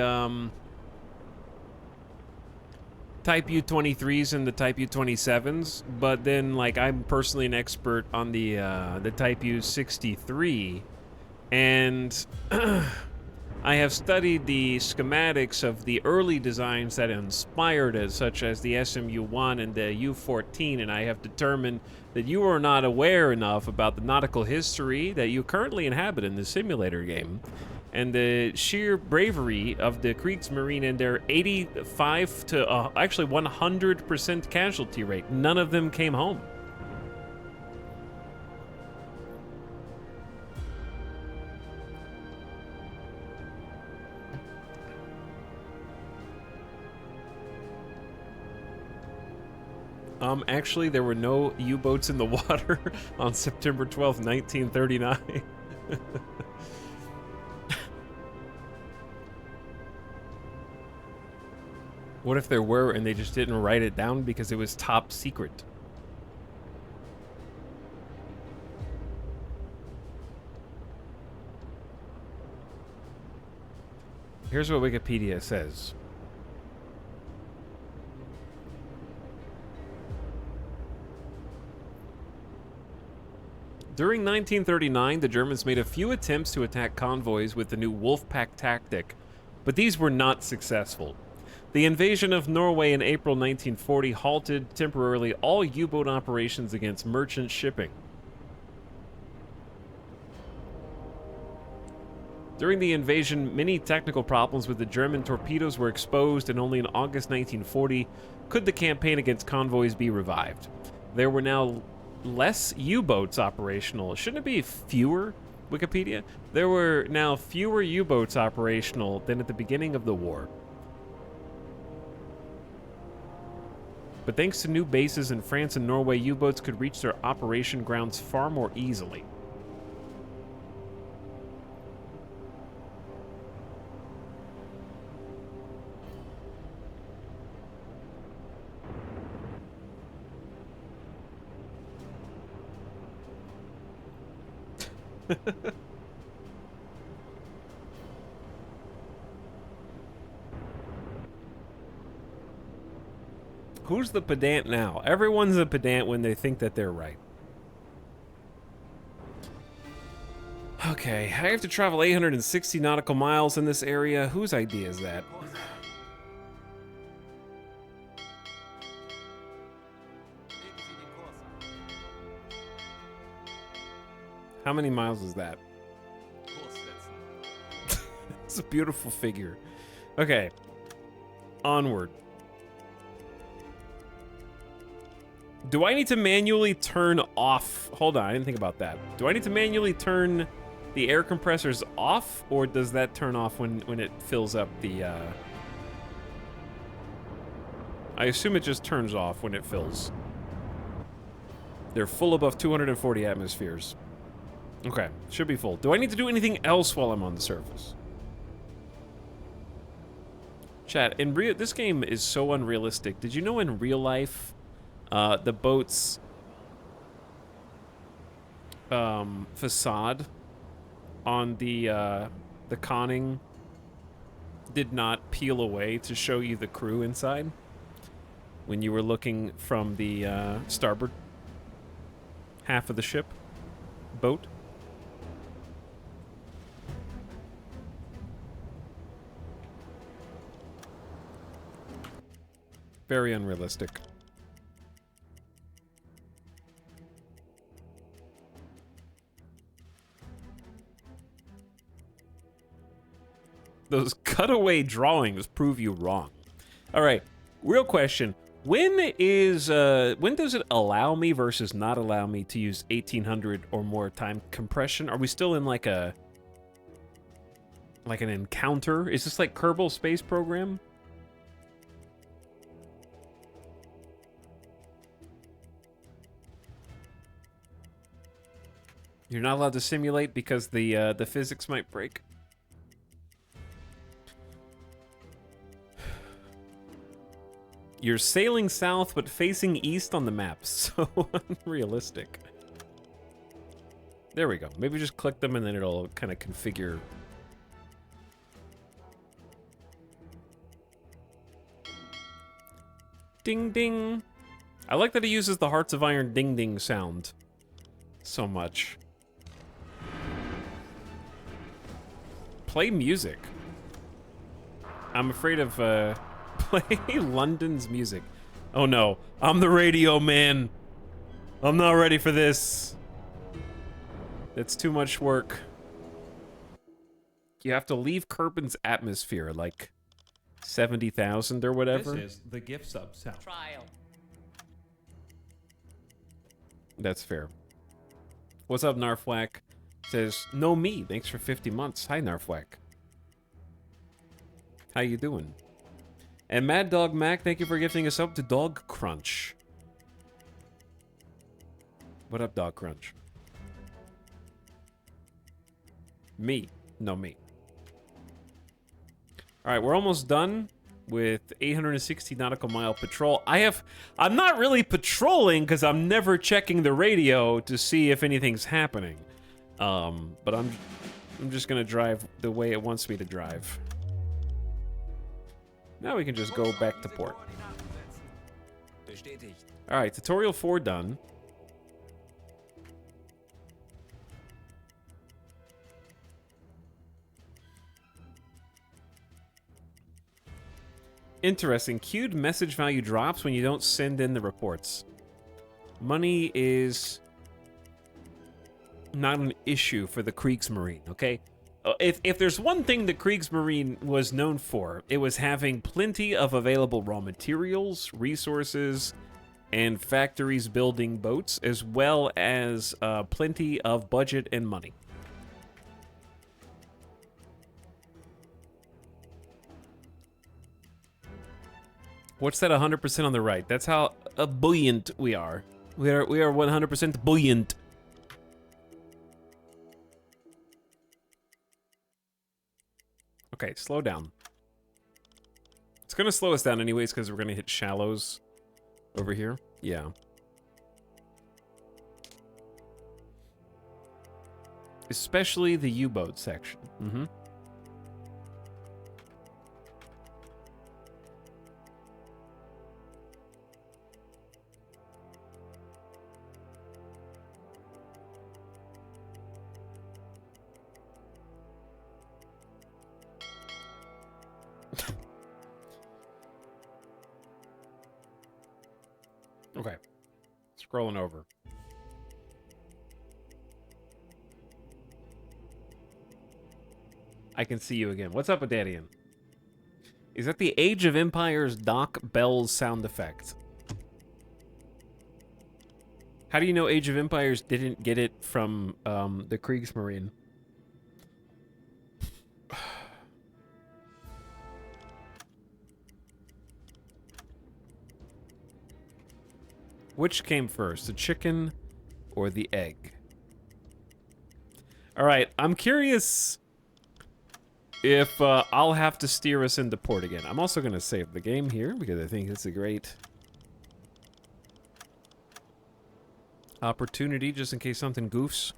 Type U-23s and the Type U-27s, but then, like, I'm personally an expert on the Type U-63, and I have studied the schematics of the early designs that inspired it, such as the SMU-1 and the U-14, and I have determined that you are not aware enough about the nautical history that you currently inhabit in the simulator game, and the sheer bravery of the Kriegsmarine and their 85 to actually 100% casualty rate. None of them came home. Actually, there were no U-boats in the water on September 12th, 1939. What if there were and they just didn't write it down because it was top secret? Here's what Wikipedia says. During 1939, the Germans made a few attempts to attack convoys with the new Wolfpack tactic, but these were not successful. The invasion of Norway in April 1940 halted temporarily all U-boat operations against merchant shipping. During the invasion, many technical problems with the German torpedoes were exposed, and only in August 1940 could the campaign against convoys be revived. There were now less U-boats operational. Shouldn't it be fewer, Wikipedia? There were now fewer U-boats operational than at the beginning of the war. But thanks to new bases in France and Norway, U-boats could reach their operation grounds far more easily. Who's the pedant now? Everyone's a pedant when they think that they're right. Okay, I have to travel 860 nautical miles in this area. Whose idea is that? Legen Sie den Kurs an. How many miles is that? Kurs setzen. It's a beautiful figure. Okay. Onward. Do I need to manually turn off? Hold on, I didn't think about that. Do I need to manually turn the air compressors off, or does that turn off when it fills up the, I assume it just turns off when it fills. They're full above 240 atmospheres. Okay, should be full. Do I need to do anything else while I'm on the surface? Chat, in real, this game is so unrealistic. Did you know in real life, the boat's facade on the conning did not peel away to show you the crew inside when you were looking from the starboard half of the ship boat? Very unrealistic. Those cutaway drawings prove you wrong. All right, real question. When does it allow me versus not allow me to use 1800 or more time compression? Are we still in like an encounter? Is this like Kerbal Space Program? You're not allowed to simulate because the physics might break. You're sailing south but facing east on the map. So unrealistic. There we go. Maybe just click them and then it'll kind of configure. Ding ding. I like that it uses the Hearts of Iron ding ding sound so much. Play music. I'm afraid of play London's music. Oh no, I'm the radio man. I'm not ready for this. It's too much work. You have to leave Kerbin's atmosphere, like 70,000 or whatever. This is the gift sub sound. Trial. That's fair. What's up, Narfwack? Says, no me. Thanks for 50 months. Hi, Narfwack. How you doing? And Mad Dog Mac, thank you for gifting us up to Dog Crunch. What up, Dog Crunch? Me. No, me. All right, we're almost done with 860 nautical mile patrol. I'm not really patrolling because I'm never checking the radio to see if anything's happening. But I'm just gonna drive the way it wants me to drive. Now we can just go back to port. Bestätigt. All right, tutorial 4 done. Interesting. Queued message value drops when you don't send in the reports. Money is not an issue for the Kriegsmarine, okay? If there's one thing the Kriegsmarine was known for, it was having plenty of available raw materials, resources, and factories building boats, as well as plenty of budget and money. What's that 100% on the right? That's how buoyant we are. We are 100% buoyant. Okay, slow down. It's gonna slow us down anyways because we're gonna hit shallows over here. Yeah. Especially the U-boat section. Mm-hmm. Okay. Scrolling over. I can see you again. What's up, Adanian? Is that the Age of Empires Doc Bell's sound effect? How do you know Age of Empires didn't get it from the Kriegsmarine? Which came first, the chicken or the egg? All right, I'm curious if I'll have to steer us into port again. I'm also going to save the game here because I think it's a great opportunity just in case something goofs.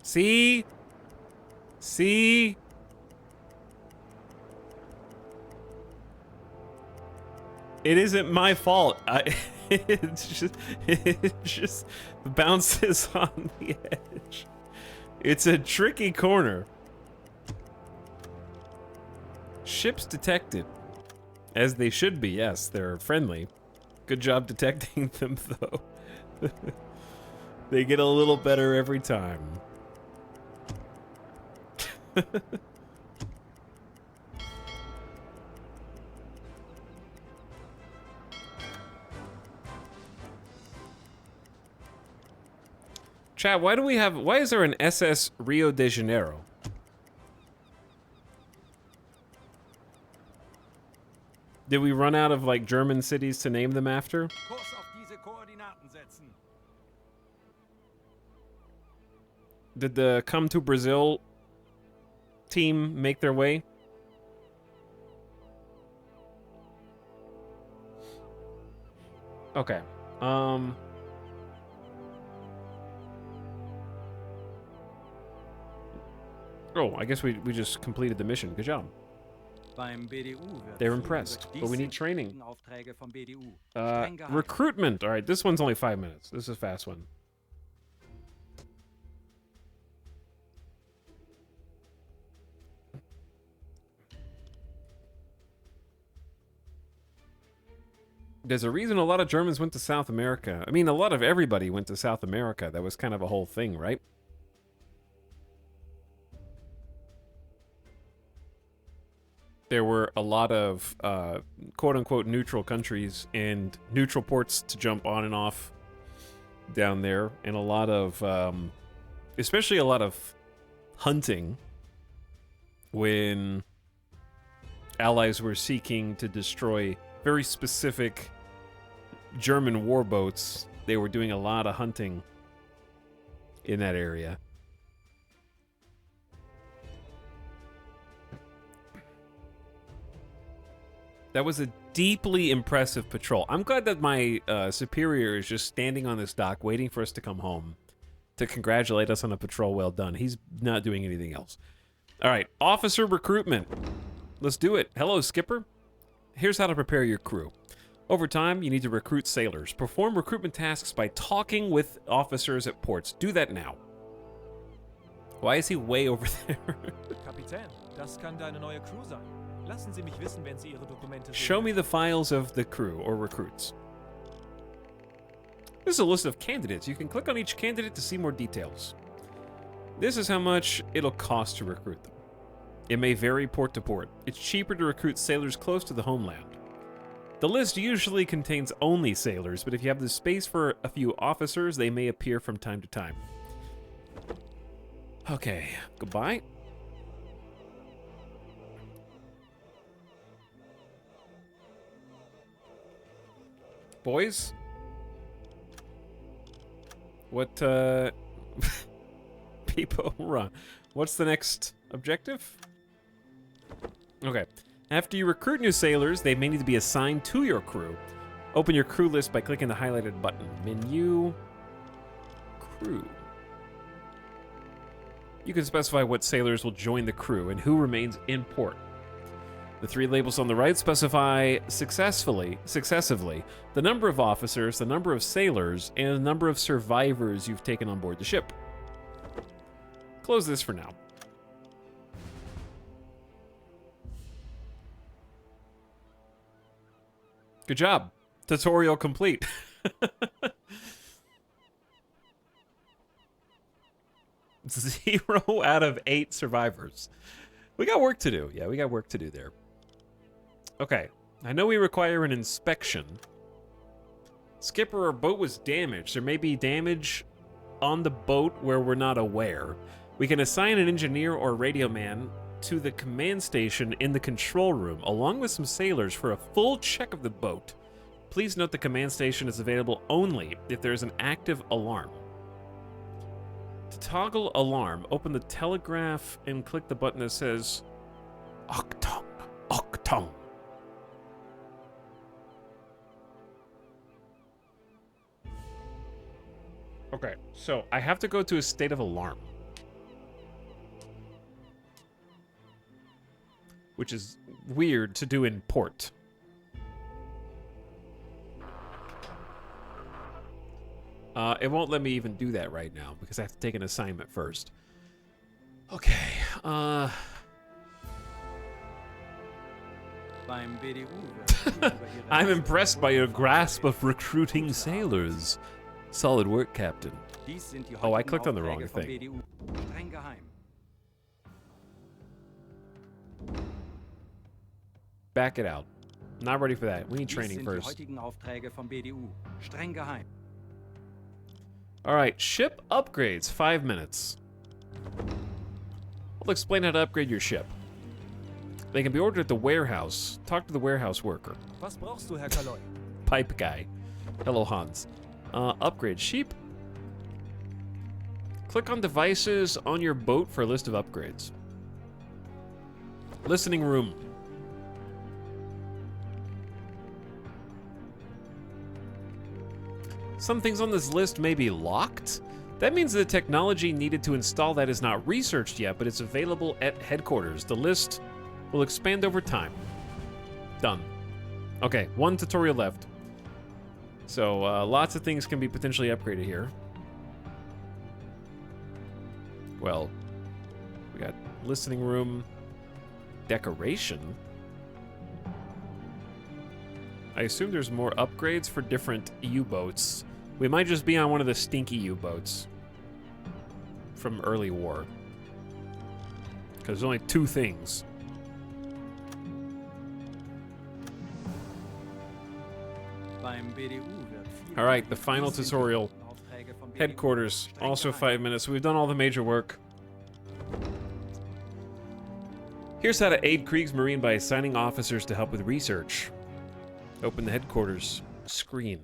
See? See? It isn't my fault. It just bounces on the edge. It's a tricky corner. Ships detected. As they should be, yes. They're friendly. Good job detecting them, though. They get a little better every time. Chat, why is there an SS Rio de Janeiro? Did we run out of, like, German cities to name them after? Kurs auf diese Koordinaten setzen. Did the Come to Brazil team make their way? Okay. Oh, I guess we just completed the mission. Good job. Beim BDU wird They're früh impressed, über but we need diese training. Aufträge vom BDU streng gehalten. Recruitment. All right, this one's only 5 minutes. This is a fast one. There's a reason a lot of Germans went to South America. I mean, a lot of everybody went to South America. That was kind of a whole thing, right? There were a lot of quote-unquote neutral countries and neutral ports to jump on and off down there, and a lot of, especially a lot of hunting when allies were seeking to destroy very specific German warboats. They were doing a lot of hunting in that area. That was a deeply impressive patrol. I'm glad that my superior is just standing on this dock waiting for us to come home to congratulate us on a patrol well done. He's not doing anything else. All right, officer recruitment. Let's do it. Hello, Skipper. Here's how to prepare your crew. Over time, you need to recruit sailors. Perform recruitment tasks by talking with officers at ports. Do that now. Why is he way over there? Kapitän, das kann deine neue Crew sein. Lassen Sie mich wissen, wenn Sie Ihre Dokumente Show me the files of the crew or recruits. This is a list of candidates. You can click on each candidate to see more details. This is how much it'll cost to recruit them. It may vary port to port. It's cheaper to recruit sailors close to the homeland. The list usually contains only sailors, but if you have the space for a few officers, they may appear from time to time. Okay, goodbye. Boys? What, People, run. What's the next objective? Okay. After you recruit new sailors, they may need to be assigned to your crew. Open your crew list by clicking the highlighted button. Menu. Crew. You can specify what sailors will join the crew and who remains in port. The three labels on the right specify successively the number of officers, the number of sailors, and the number of survivors you've taken on board the ship. Close this for now. Good job. Tutorial complete. 0 out of 8 survivors. We got work to do. Yeah, we got work to do there. Okay. I know we require an inspection. Skipper, our boat was damaged. There may be damage on the boat where we're not aware. We can assign an engineer or radio man to the command station in the control room, along with some sailors for a full check of the boat. Please note the command station is available only if there is an active alarm. To toggle alarm, open the telegraph and click the button that says Octung, Octung. Okay, so I have to go to a state of alarm. Which is weird to do in port. It won't let me even do that right now because I have to take an assignment first. Okay, Beim BDU wird über ihre I'm letzte impressed by your grasp of recruiting sailors. Solid work, Captain. Dies sind die Oh, I heutigen clicked on the wrong Aufträge vom thing. BDU. Streng geheim. Back it out. Not ready for that. We need Dies training sind first. die heutigen Aufträge vom BDU. Streng geheim. Alright, ship upgrades, 5 minutes. I'll explain how to upgrade your ship. They can be ordered at the warehouse. Talk to the warehouse worker. Was brauchst du, Herr Kaloy? Pipe guy. Hello, Hans. Upgrade sheep. Click on devices on your boat for a list of upgrades. Listening room. Some things on this list may be locked. That means the technology needed to install that is not researched yet, but it's available at headquarters. The list will expand over time. Done. Okay, 1 tutorial left. So, lots of things can be potentially upgraded here. Well, we got listening room, decoration. I assume there's more upgrades for different U-boats. We might just be on one of the stinky U-boats from early war. Because there's only 2 things. Beim BDU wird viel Alright, the final Dies sind die tutorial. heutigen Aufträge vom BDU. Headquarters, Streng also geheim. 5 minutes. We've done all the major work. Here's how to aid Kriegsmarine by assigning officers to help with research. Open the headquarters screen.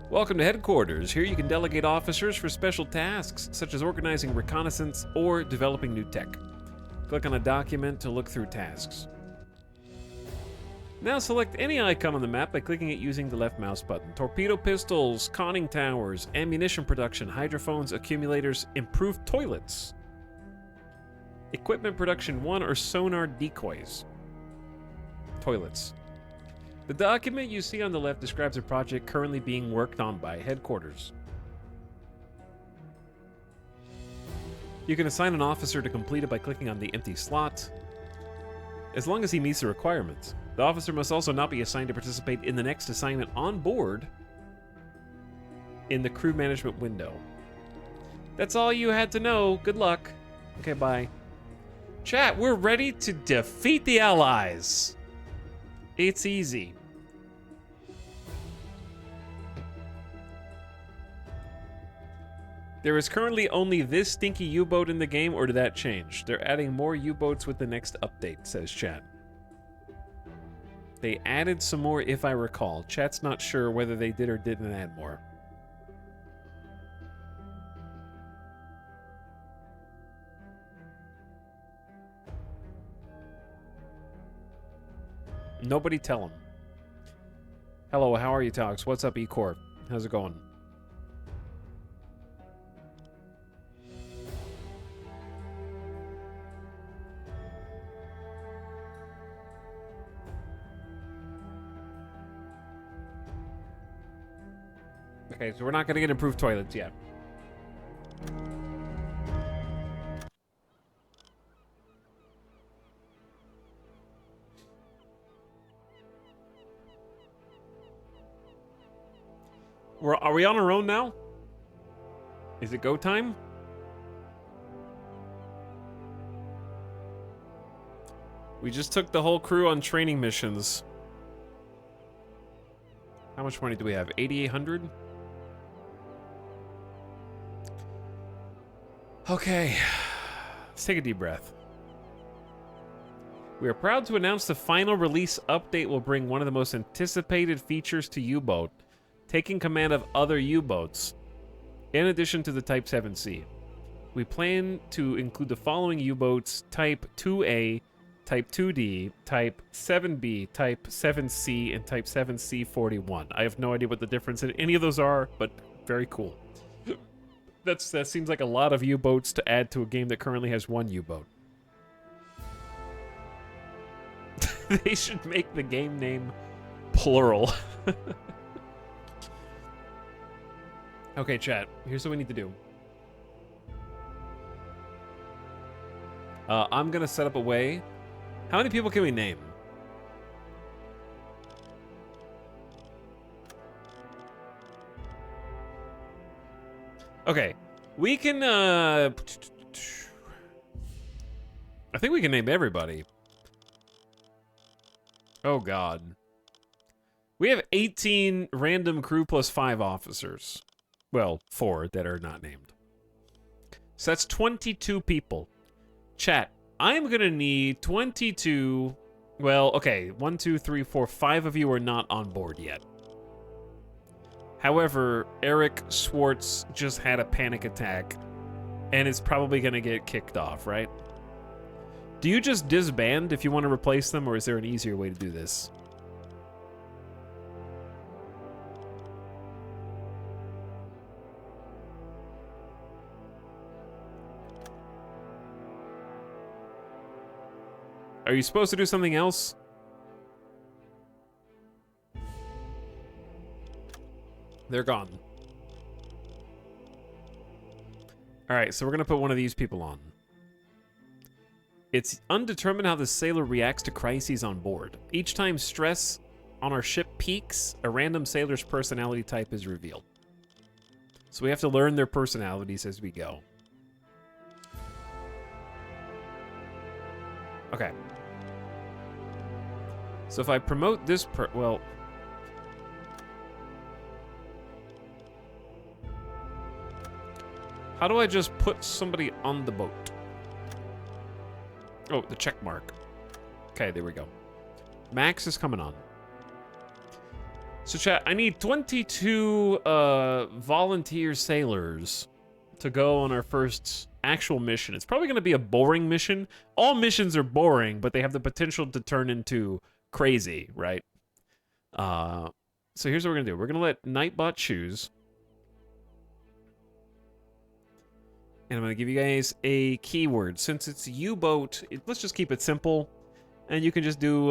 Welcome to headquarters. Here you can delegate officers for special tasks, such as organizing reconnaissance or developing new tech. Click on a document to look through tasks. Now select any icon on the map by clicking it using the left mouse button. Torpedo pistols, conning towers, ammunition production, hydrophones, accumulators, improved toilets. Equipment production 1 or sonar decoys. Toilets. The document you see on the left describes a project currently being worked on by headquarters. You can assign an officer to complete it by clicking on the empty slot, as long as he meets the requirements. The officer must also not be assigned to participate in the next assignment on board in the crew management window. That's all you had to know. Good luck. Okay, bye. Chat, we're ready to defeat the Allies. It's easy. There is currently only this stinky U-boat in the game, or did that change? They're adding more U-boats with the next update, says chat. They added some more, if I recall. Chat's not sure whether they did or didn't add more. Nobody tell him. Hello, how are you, Tox? What's up, E-Corp? How's it going? Okay, so we're not gonna get improved toilets yet. Are we on our own now? Is it go time? We just took the whole crew on training missions. How much money do we have? 8,800? Okay. Let's take a deep breath. We are proud to announce the final release update will bring one of the most anticipated features to U-Boat, taking command of other U-boats, in addition to the Type 7C. We plan to include the following U-boats: Type 2A, Type 2D, Type 7B, Type 7C, and Type 7C41. I have no idea what the difference in any of those are, but very cool. That seems like a lot of U-boats to add to a game that currently has one U-boat. They should make the game name plural. Okay, chat. Here's what we need to do. I'm gonna set up a way. How many people can we name? Okay, we can, I think we can name everybody. Oh, God. We have 18 random crew plus 5 officers. Well, 4 that are not named. So that's 22 people. Chat, I'm gonna need 22... Well, okay, 1, 2, 3, 4, 5 of you are not on board yet. However, Eric Schwartz just had a panic attack, and is probably gonna get kicked off, right? Do you just disband if you want to replace them, or is there an easier way to do this? Are you supposed to do something else? They're gone. Alright, so we're going to put one of these people on. It's undetermined how the sailor reacts to crises on board. Each time stress on our ship peaks, a random sailor's personality type is revealed. So we have to learn their personalities as we go. Okay. So if I promote this well... How do I just put somebody on the boat? Oh, the check mark. Okay, there we go. Max is coming on. So chat, I need 22 volunteer sailors to go on our first actual mission. It's probably going to be a boring mission. All missions are boring, but they have the potential to turn into crazy, right? So here's what we're going to do. We're going to let Nightbot choose. And I'm going to give you guys a keyword. Since it's U-boat, let's just keep it simple. And you can just do,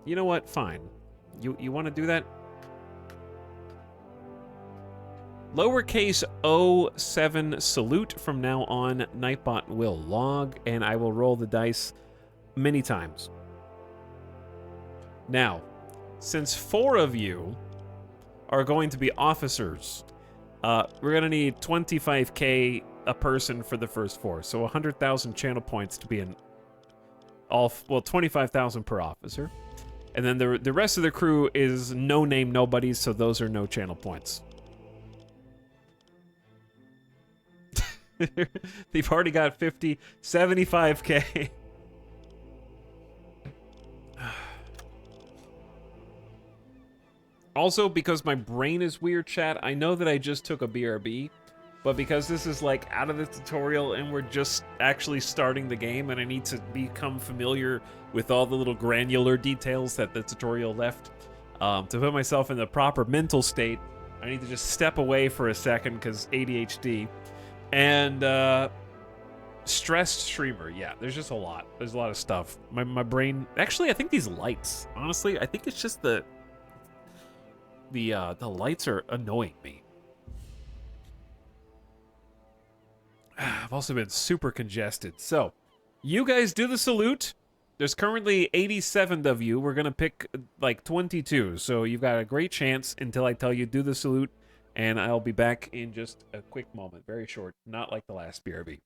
you know what? Fine. You want to do that? Lowercase O7 salute from now on. Nightbot will log, and I will roll the dice many times. Now, since 4 of you are going to be officers, we're going to need 25k a person for the first 4. So 100,000 channel points to be well, 25,000 per officer. And then the rest of the crew is no-name nobodies, so those are no channel points. They've already got 50, 75k. Also, because my brain is weird, chat, I know that I just took a BRB, but because this is like out of the tutorial and we're just actually starting the game and I need to become familiar with all the little granular details that the tutorial left, to put myself in the proper mental state, I need to just step away for a second because ADHD. And stressed streamer, yeah, there's just a lot. There's a lot of stuff. My brain, actually, I think these lights, honestly, I think it's just the lights are annoying me. I've also been super congested. So, you guys do the salute. There's currently 87 of you. We're gonna pick like 22. So you've got a great chance until I tell you do the salute. And I'll be back in just a quick moment. Very short. Not like the last BRB.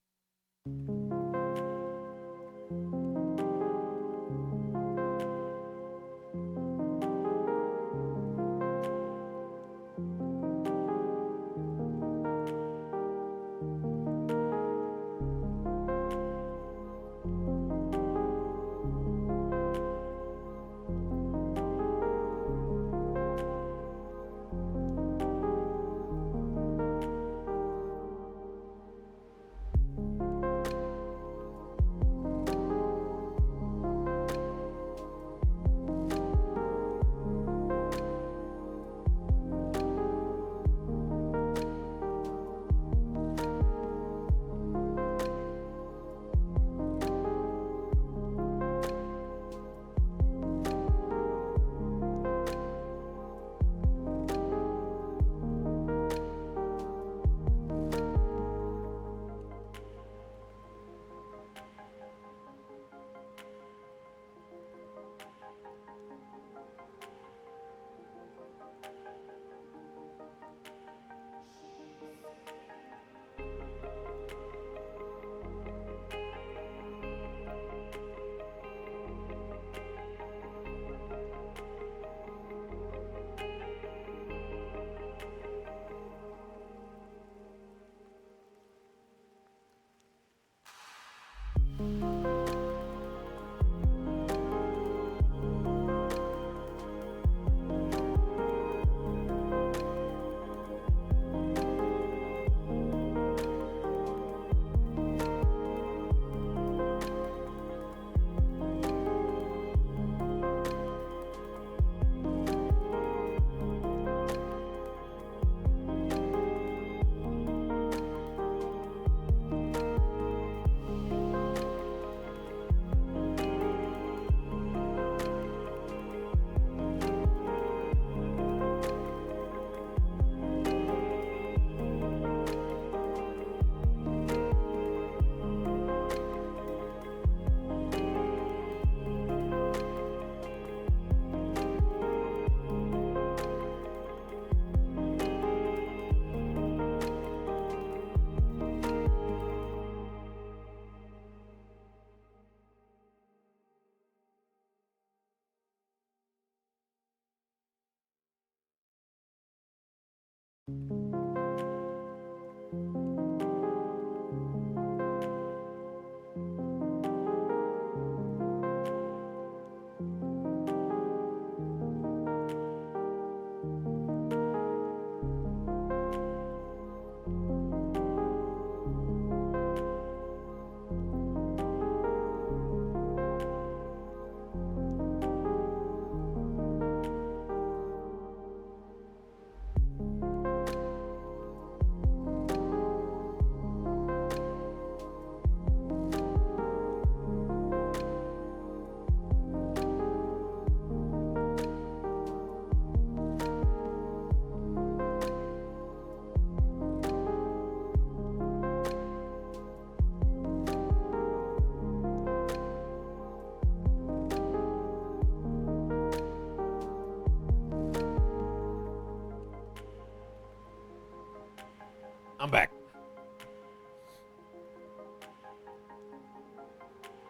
I'm back.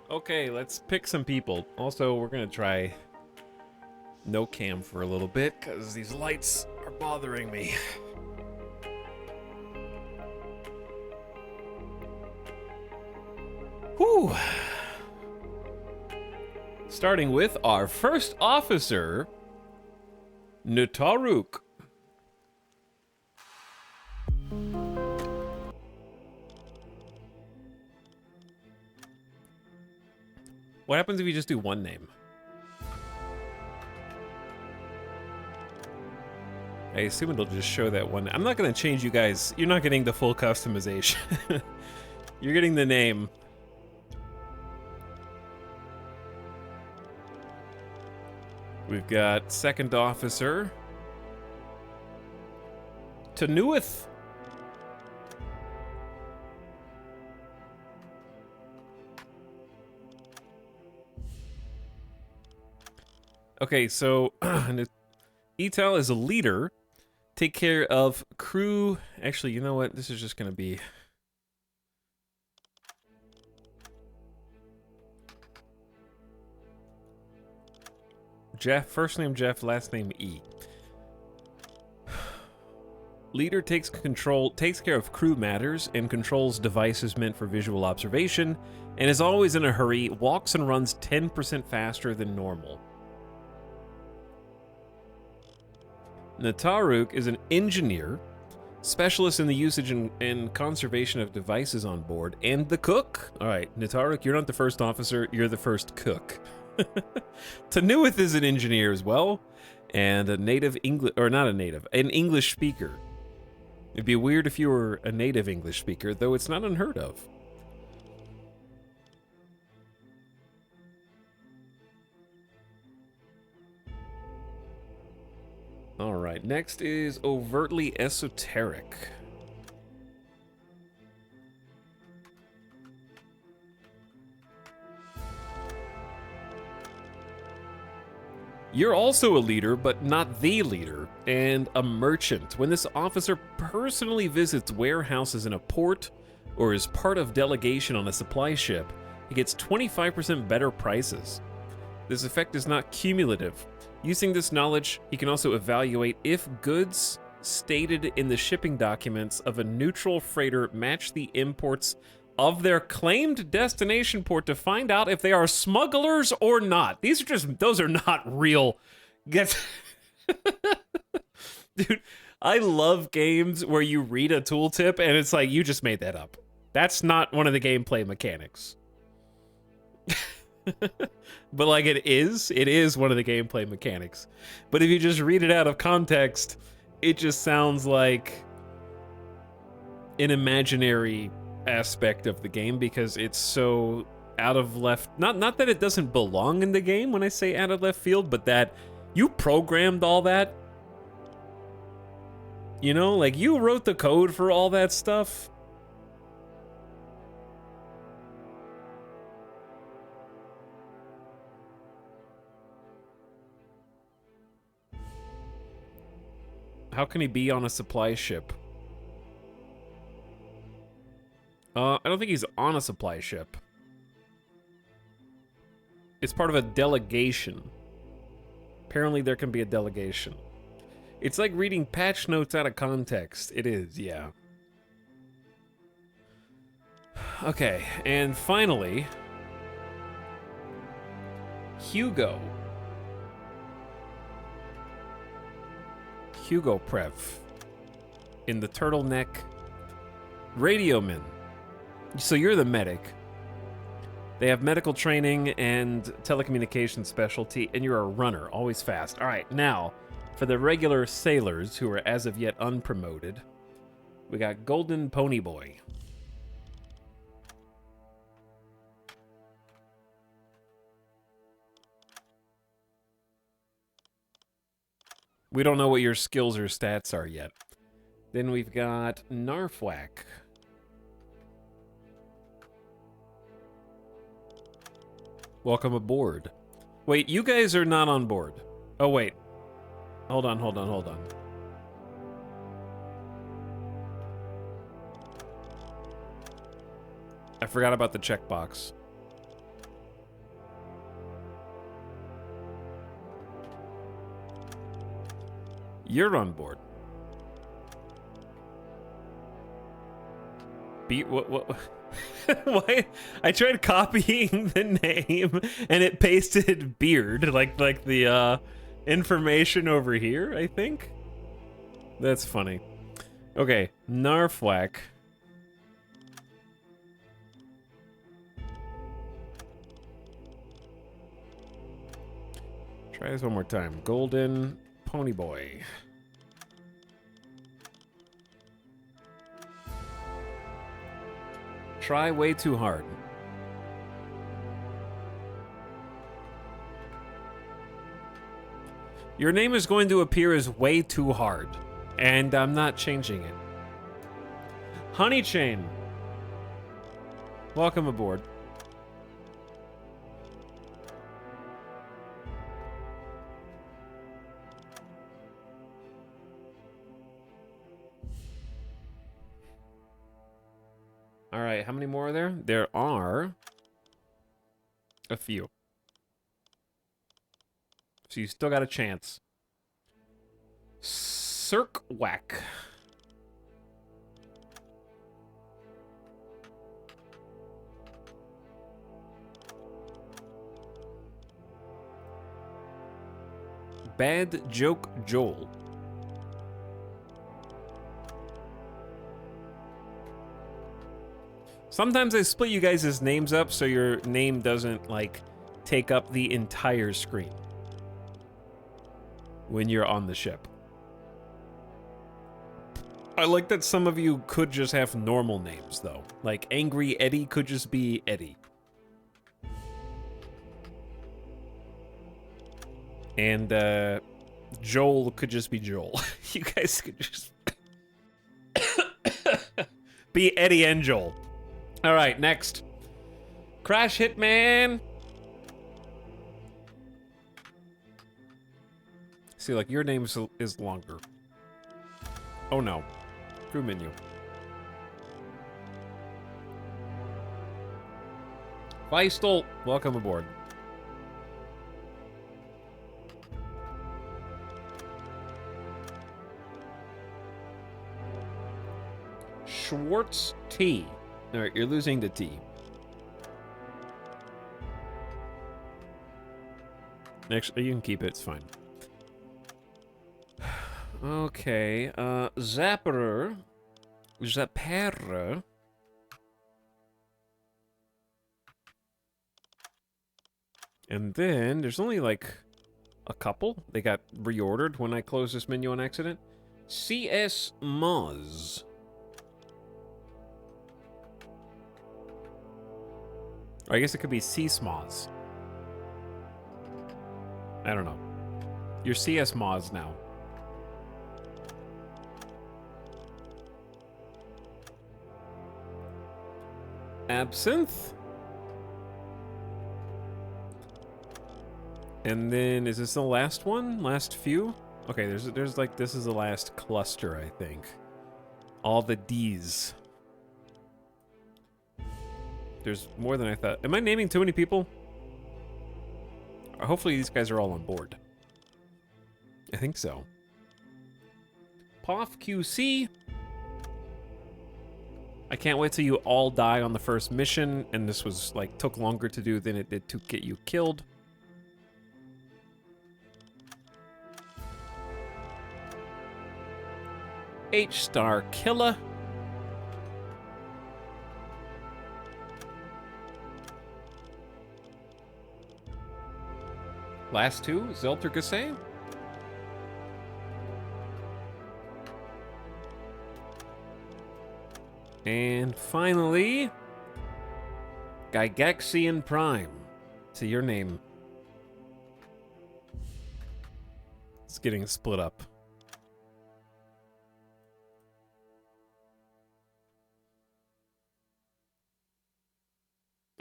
Okay, let's pick some people. Also, we're gonna try no cam for a little bit because these lights are bothering me. Whew. Starting with our first officer, Nataruk. What happens if you just do one name? I assume it'll just show that one. I'm not going to change you guys. You're not getting the full customization. You're getting the name. We've got second officer, Tanuith. Okay, so Etal is a leader. Take care of crew. Actually, you know what? This is just going to be... Jeff, first name Jeff, last name E. Leader takes care of crew matters and controls devices meant for visual observation, and is always in a hurry, walks and runs 10% faster than normal. Nataruk is an engineer, specialist in the usage and conservation of devices on board, and the cook. All right, Nataruk, you're not the first officer, you're the first cook. Tanuith is an engineer as well, and a native English, or not a native, an English speaker. It'd be weird if you were a native English speaker, though it's not unheard of. All right, next is overtly esoteric. You're also a leader, but not the leader, and a merchant. When this officer personally visits warehouses in a port or is part of delegation on a supply ship, he gets 25% better prices. This effect is not cumulative. Using this knowledge, he can also evaluate if goods stated in the shipping documents of a neutral freighter match the imports of their claimed destination port to find out if they are smugglers or not. Those are not real. Dude, I love games where you read a tooltip and it's like, you just made that up. That's not one of the gameplay mechanics. But like it is one of the gameplay mechanics. But if you just read it out of context, it just sounds like an imaginary aspect of the game because it's so out of left, not that it doesn't belong in the game when I say out of left field, but that you programmed all that. You know, like you wrote the code for all that stuff. How can he be on a supply ship? I don't think he's on a supply ship. It's part of a delegation. Apparently there can be a delegation. It's like reading patch notes out of context. It is, yeah. Okay, and finally, Hugo. Hugo Prev. In the turtleneck. Radioman. So you're the medic. They have medical training and telecommunications specialty, and you're a runner, always fast. All right, now, for the regular sailors who are as of yet unpromoted, we got Golden Pony Boy. We don't know what your skills or stats are yet. Then we've got Narfwak. Welcome aboard. Wait, you guys are not on board. Oh, wait. Hold on. I forgot about the checkbox. You're on board. What? Why? I tried copying the name and it pasted beard, like the information over here, I think. That's funny. Okay, Narfwak. Try this one more time. Golden Pony Boy. Try way too hard. Your name is going to appear as way too hard, and I'm not changing it. Honeychain. Welcome aboard. All right, how many more are there? There are a few. So you still got a chance. Circwhack. Bad Joke Joel. Sometimes I split you guys' names up so your name doesn't, like, take up the entire screen when you're on the ship. I like that some of you could just have normal names, though. Like, Angry Eddie could just be Eddie. And, Joel could just be Joel. You guys could just be Eddie and Joel. All right, next. Crash Hitman. See, like, your name is longer. Oh, no. Crew menu. Feistel, welcome aboard. Schwartz T. All right, you're losing the T. Actually, you can keep it. It's fine. Okay, Zapper. And then there's only like a couple. They got reordered when I closed this menu on accident. CS Moz. Or I guess it could be C-Smoz. I don't know. You're CS Moz now. Absinthe. And then, is this the last one? Last few? Okay, there's like, this is the last cluster, I think. All the D's. There's more than I thought. Am I naming too many people? Hopefully these guys are all on board. I think so. POF QC. I can't wait till you all die on the first mission, and this was like took longer to do than it did to get you killed. H-Star Killer. Last two, Zeltergase. And finally, Gygaxian Prime. To your name. It's getting split up.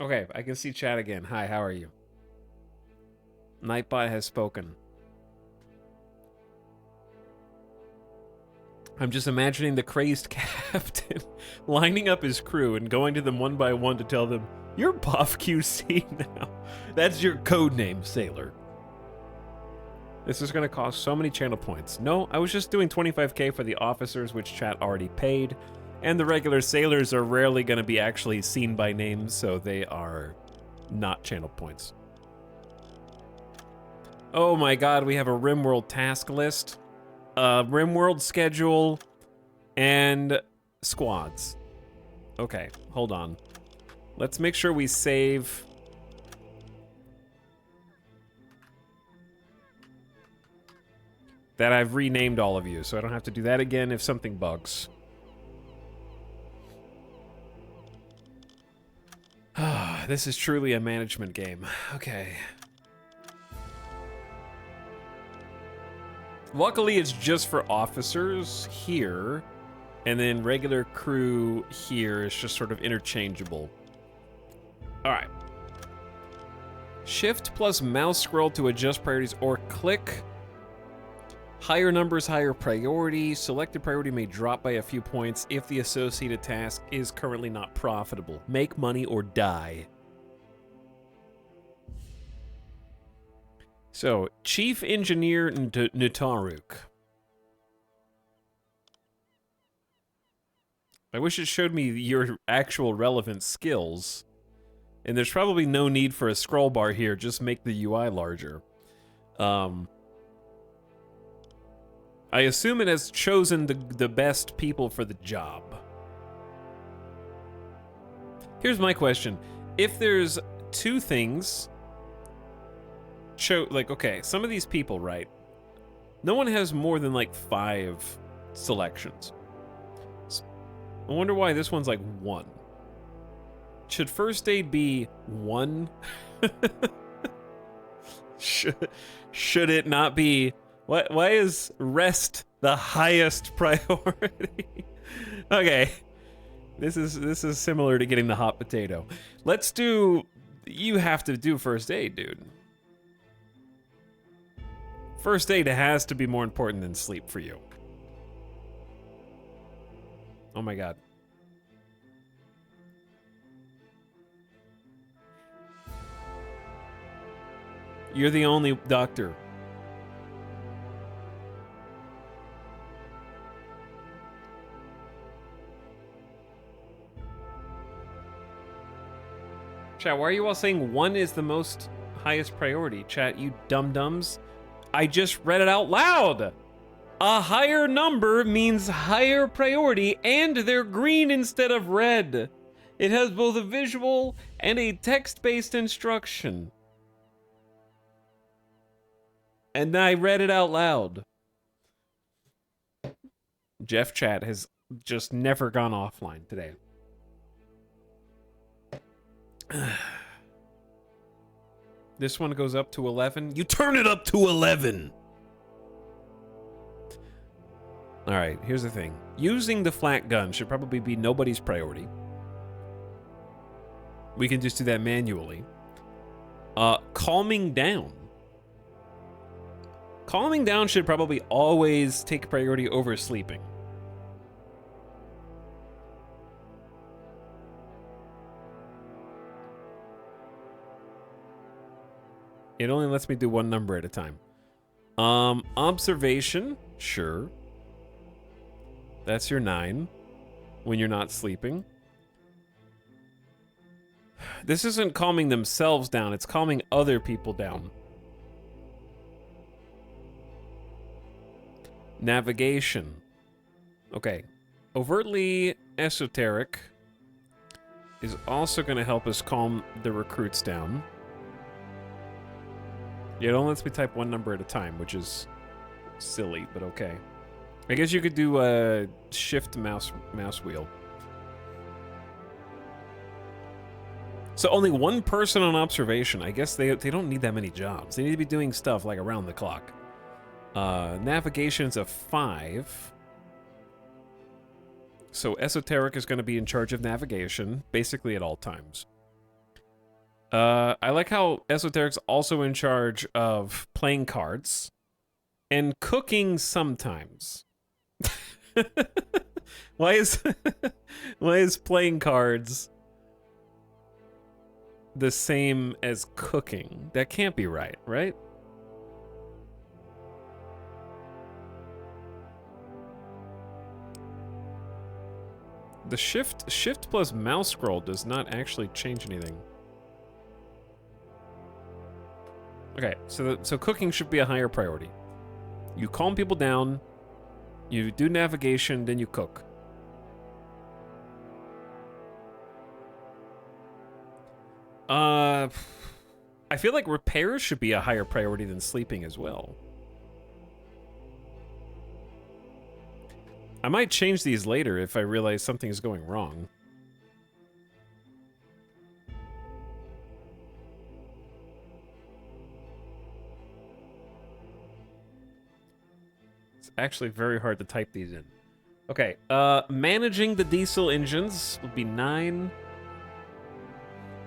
Okay, I can see chat again. Hi, how are you? Nightbot has spoken. I'm just imagining the crazed captain lining up his crew and going to them one by one to tell them, "You're POF QC now. That's your code name, sailor." This is going to cost so many channel points. No, I was just doing 25k for the officers, which chat already paid. And the regular sailors are rarely going to be actually seen by name, so they are not channel points. Oh my god, we have a RimWorld task list, a RimWorld schedule, and squads. Okay, hold on. Let's make sure we save. That I've renamed all of you, so I don't have to do that again if something bugs. This is truly a management game. Okay. Luckily, it's just for officers here, and then regular crew here is just sort of interchangeable. All right. Shift plus mouse scroll to adjust priorities, or click. Higher numbers, higher priority. Selected priority may drop by a few points if the associated task is currently not profitable. Make money or die. So, Chief Engineer Nutaruk. I wish it showed me your actual relevant skills. And there's probably no need for a scroll bar here, just make the UI larger. I assume it has chosen the best people for the job. Here's my question. If there's two things... like, okay, some of these people, right? No one has more than, like, 5 selections. I wonder why this one's, like, 1. Should first aid be 1? Should it not be... Why is rest the highest priority? Okay. This is similar to getting the hot potato. Let's do... You have to do first aid, dude. First aid has to be more important than sleep for you. Oh my god. You're the only doctor. Chat, why are you all saying 1 is the most highest priority? Chat, you dum-dums. I just read it out loud. A higher number means higher priority, and they're green instead of red. It has both a visual and a text-based instruction. And I read it out loud. Jeff Chat has just never gone offline today. This one goes up to 11. You turn it up to 11. All right, here's the thing. Using the flat gun should probably be nobody's priority. We can just do that manually. Calming down. Calming down should probably always take priority over sleeping. It only lets me do one number at a time. Observation, sure. That's your 9 when you're not sleeping. This isn't calming themselves down, it's calming other people down. Navigation. Okay. Overtly esoteric is also going to help us calm the recruits down. Yeah, it only lets me type one number at a time, which is silly, but okay. I guess you could do a shift mouse wheel. So only one person on observation. I guess they don't need that many jobs. They need to be doing stuff like around the clock. Navigation's a 5. So esoteric is going to be in charge of navigation, basically at all times. I like how esoteric's also in charge of playing cards and cooking sometimes. why is playing cards the same as cooking? That can't be right, right? The shift plus mouse scroll does not actually change anything. Okay, so cooking should be a higher priority. You calm people down, you do navigation, then you cook. I feel like repairs should be a higher priority than sleeping as well. I might change these later if I realize something is going wrong. It's actually very hard to type these in. Okay, managing the diesel engines would be 9.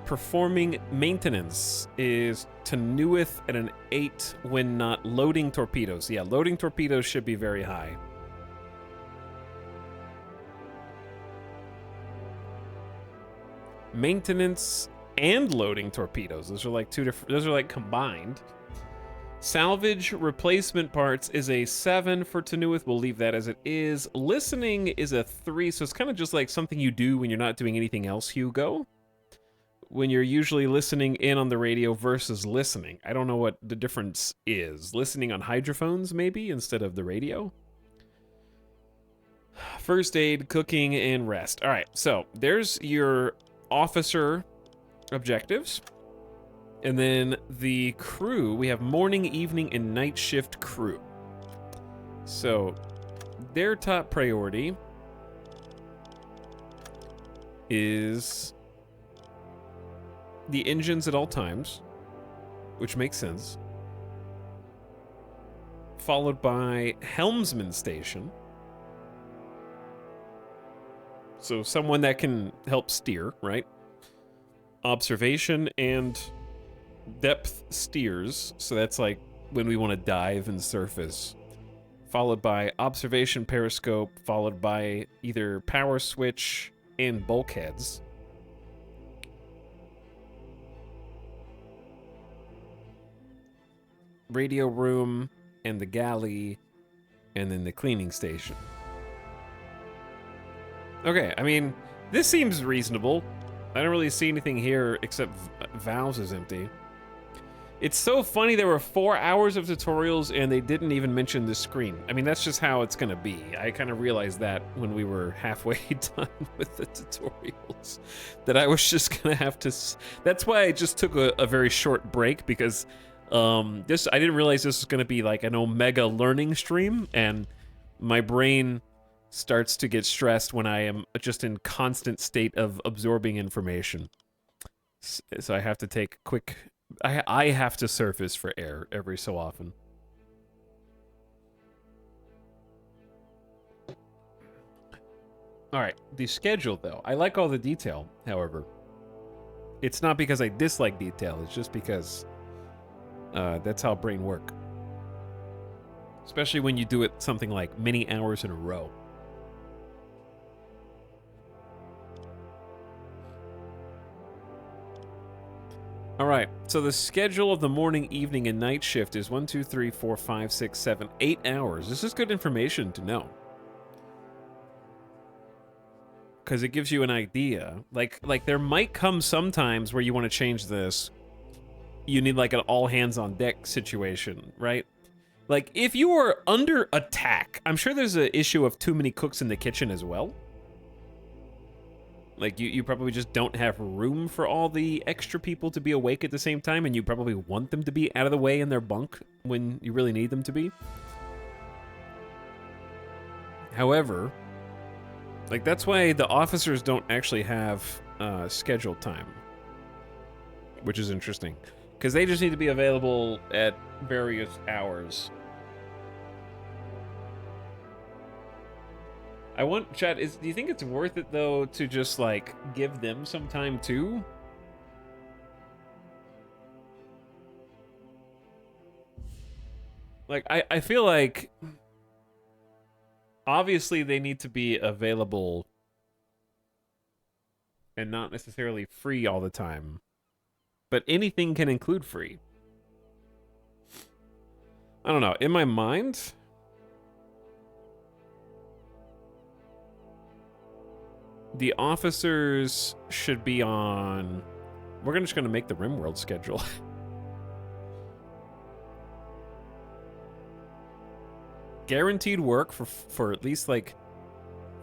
Performing maintenance is Tenuith at an 8 when not loading torpedoes. Yeah, loading torpedoes should be very high. Maintenance and loading torpedoes. Those are like two different, those are like combined. Salvage replacement parts is a 7 for Tenuith. We'll leave that as it is. Listening is a 3, so it's kind of just like something you do when you're not doing anything else, Hugo. When you're usually listening in on the radio versus listening. I don't know what the difference is. Listening on hydrophones, maybe, instead of the radio? First aid, cooking, and rest. All right, so there's your officer objectives. And then the crew, we have morning, evening, and night shift crew. So their top priority is the engines at all times, which makes sense. Followed by helmsman station. So someone that can help steer, right? Observation and depth steers. So that's like when we want to dive and surface. Followed by observation periscope, followed by either power switch and bulkheads. Radio room and the galley, and then the cleaning station. Okay, I mean, this seems reasonable. I don't really see anything here except Valves is empty. It's so funny there were 4 hours of tutorials and they didn't even mention the screen. I mean, that's just how it's gonna be. I kind of realized that when we were halfway done with the tutorials, that I was just gonna have to... That's why I just took a very short break, because I didn't realize this was gonna be like an Omega learning stream, and my brain starts to get stressed when I am just in constant state of absorbing information. So I have to take quick... I have to surface for air every so often. Alright, the schedule though. I like all the detail, however. It's not because I dislike detail, it's just because that's how brain work. Especially when you do it something like many hours in a row. All right, so the schedule of the morning, evening, and night shift is 1, 2, 3, 4, 5, 6, 7, 8 hours. This is good information to know. because it gives you an idea. Like there might come sometimes where you want to change this. You need like an all hands on deck situation, right? Like if you are under attack, I'm sure there's an issue of too many cooks in the kitchen as well. Like you probably just don't have room for all the extra people to be awake at the same time, and you probably want them to be out of the way in their bunk when you really need them to be. However, like that's why the officers don't actually have scheduled time, which is interesting, because they just need to be available at various hours. I want, chat, do you think it's worth it though to just like give them some time too? Like I feel like obviously they need to be available and not necessarily free all the time, but anything can include free. I don't know, in my mind, the officers should be on... We're just going to make the RimWorld schedule. Guaranteed work for at least like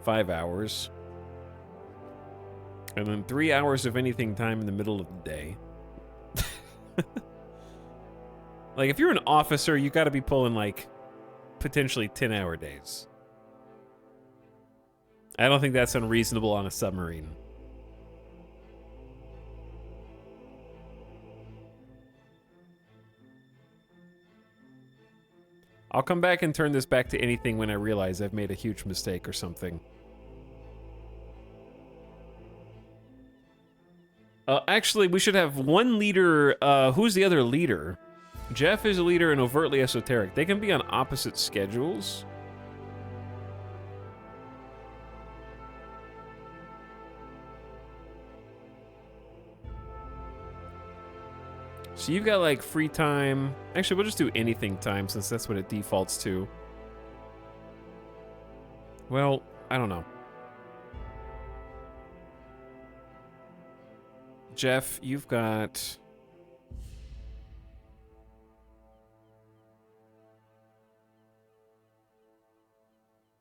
5 hours. And then 3 hours of anything time in the middle of the day. Like if you're an officer, you got to be pulling like potentially 10-hour days. I don't think that's unreasonable on a submarine. I'll come back and turn this back to anything when I realize I've made a huge mistake or something. Actually, we should have one leader. Who's the other leader? Jeff is a leader and overtly esoteric. They can be on opposite schedules. So you've got like free time. Actually, we'll just do anything time since that's what it defaults to. Well, I don't know. Jeff, you've got...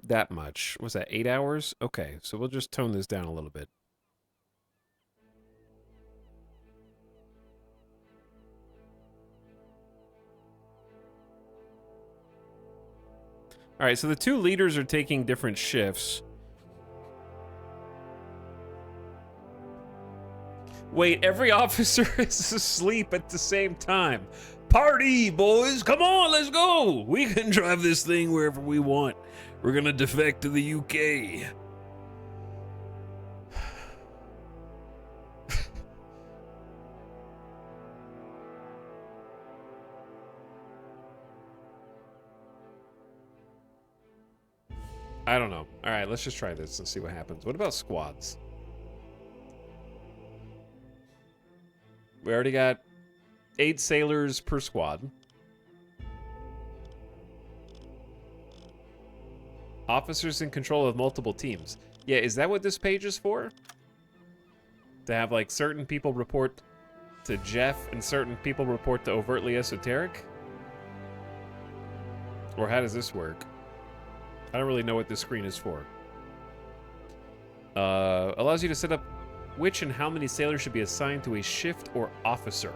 that much. Was that 8 hours? Okay, so we'll just tone this down a little bit. All right, so the two leaders are taking different shifts. Wait, every officer is asleep at the same time. Party, boys! Come on, let's go! We can drive this thing wherever we want. We're gonna defect to the UK. I don't know. All right, let's just try this and see what happens. What about squads? We already got 8 sailors per squad. Officers in control of multiple teams. Yeah, is that what this page is for? To have like certain people report to Jeff and certain people report to overtly esoteric? Or how does this work? I don't really know what this screen is for. Allows you to set up which and how many sailors should be assigned to a shift or officer.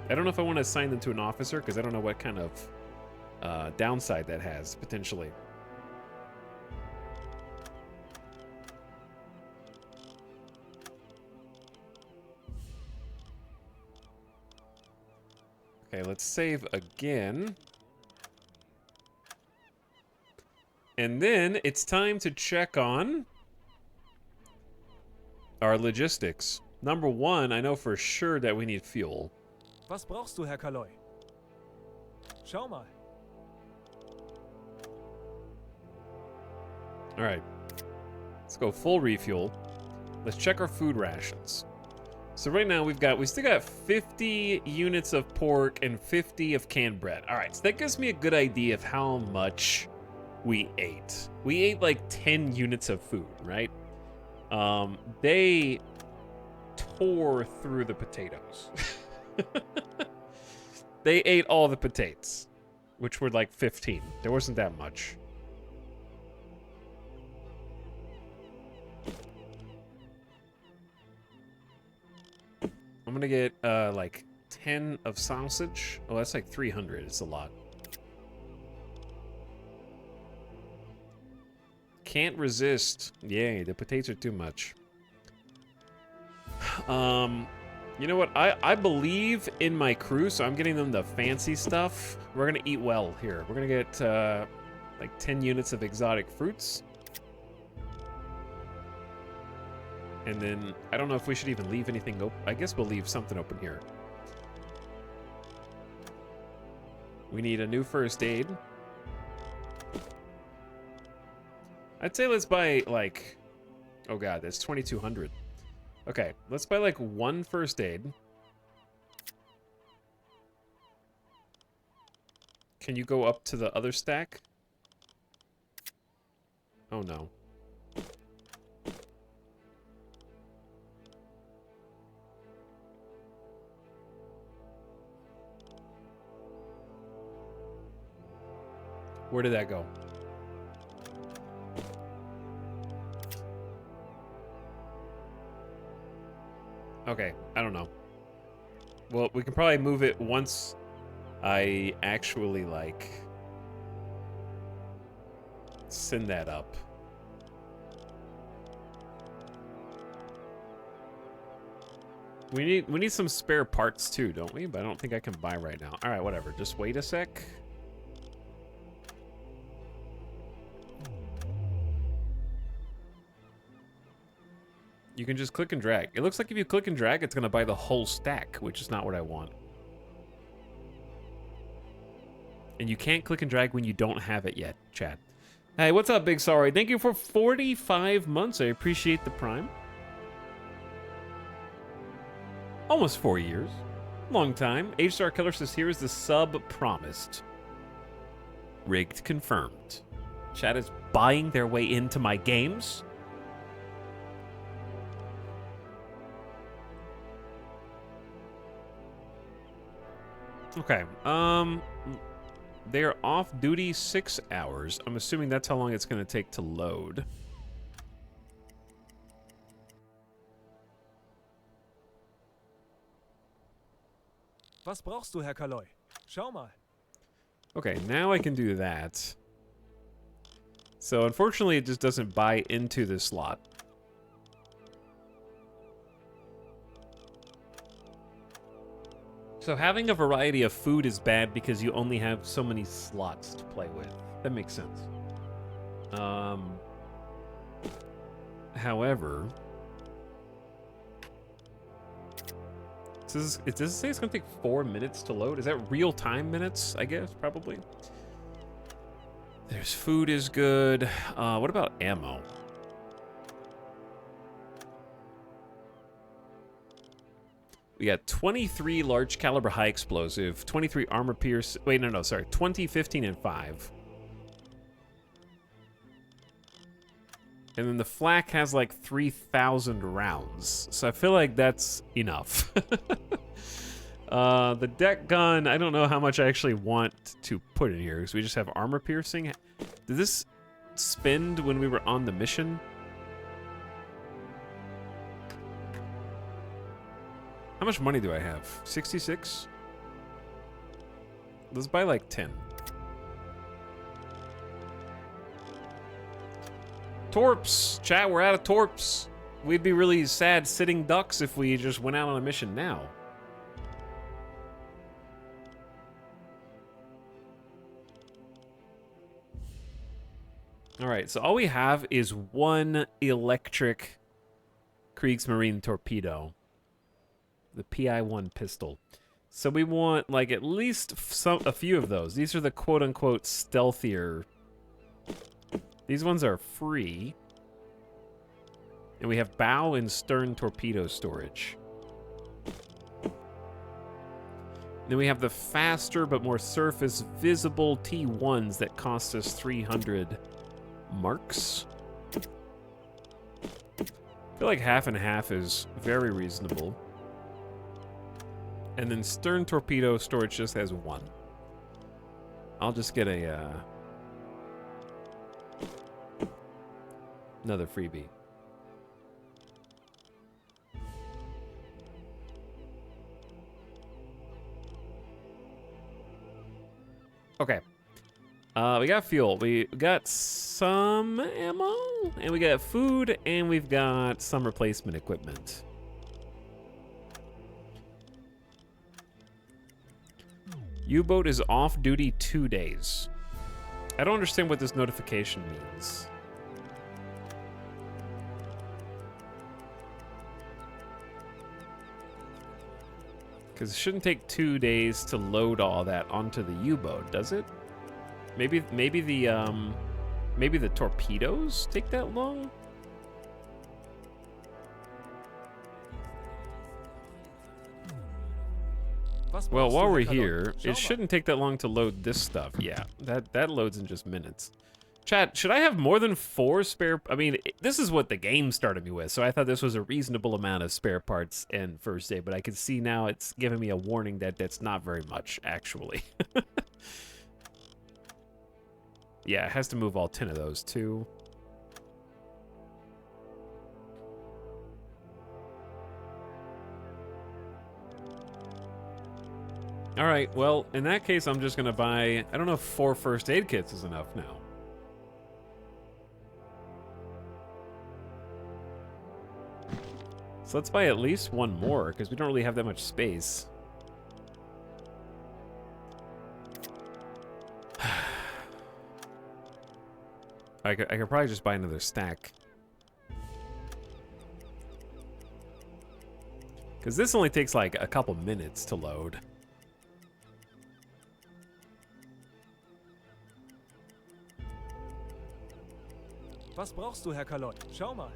I don't know if I want to assign them to an officer because I don't know what kind of downside that has, potentially. Okay, let's save again. And then it's time to check on our logistics. Number 1, I know for sure that we need fuel. Was brauchst du, Herr Kaloi? Schau mal. All right, let's go full refuel. Let's check our food rations. So right now we still got 50 units of pork and 50 of canned bread. All right, so that gives me a good idea of how much we ate. We ate like 10 units of food, right? They tore through the potatoes. They ate all the potatoes, which were like 15. There wasn't that much. I'm gonna get like 10 of sausage. Oh, that's like 300. It's a lot. Can't resist. Yay, the potatoes are too much. You know what? I believe in my crew, so I'm getting them the fancy stuff. We're gonna eat well here. We're gonna get like 10 units of exotic fruits. And then, I don't know if we should even leave anything open. I guess we'll leave something open here. We need a new first aid. I'd say let's buy, like... Oh god, that's 2,200. Okay, let's buy, like, one first aid. Can you go up to the other stack? Oh, no. Where did that go? Okay, I don't know. Well, we can probably move it once I actually, like, send that up. We need some spare parts too, don't we? But I don't think I can buy right now. All right, whatever. Just wait a sec. You can just click and drag. It looks like if you click and drag, it's going to buy the whole stack, which is not what I want. And you can't click and drag when you don't have it yet, chat. Hey, what's up, Big Sorry? Thank you for 45 months. I appreciate the prime. Almost 4 years. Long time. H-Star Killer says, here is the sub promised. Rigged confirmed. Chat is buying their way into my games. Okay, they're off duty 6 hours. I'm assuming that's how long it's going to take to load. Was brauchst du, Herr Kaloi? Schau mal. Okay, now I can do that. So unfortunately, it just doesn't buy into the slot. So having a variety of food is bad because you only have so many slots to play with. That makes sense. However, does it say it's going to take 4 minutes to load? Is that real-time minutes, I guess, probably? There's food is good. What about ammo? We got 23 large caliber high explosive, 23 armor pierce. Wait, no, sorry. 20, 15, and 5. And then the flak has like 3,000 rounds. So I feel like that's enough. The deck gun, I don't know how much I actually want to put in here because we just have armor piercing. Did this spend when we were on the mission? How much money do I have? 66? Let's buy like 10. Torps! Chat, we're out of torps. We'd be really sad sitting ducks if we just went out on a mission now. Alright, so all we have is one electric Kriegsmarine torpedo. The PI-1 pistol. So we want, like, at least a few of those. These are the quote-unquote stealthier. These ones are free. And we have bow and stern torpedo storage. Then we have the faster but more surface visible T1s that cost us 300 marks. I feel like half and half is very reasonable. And then stern torpedo storage just has one. I'll just get a another freebie. Okay. We got fuel. We got some ammo, and we got food, and we've got some replacement equipment. U-boat is off duty 2 days. I don't understand what this notification means. Because it shouldn't take 2 days to load all that onto the U-boat, does it? Maybe the torpedoes take that long? Well, while we're here, it shouldn't take that long to load this stuff. Yeah, that loads in just minutes. Chat, should I have more than 4 spare... I mean, this is what the game started me with, so I thought this was a reasonable amount of spare parts and first aid, but I can see now it's giving me a warning that that's not very much, actually. Yeah, it has to move all 10 of those, too. All right, well, in that case, I'm just going to buy... I don't know if 4 first aid kits is enough now. So let's buy at least 1 more, because we don't really have that much space. I could probably just buy another stack. Because this only takes like a couple minutes to load. Was brauchst du, Herr Kalot? Schau mal.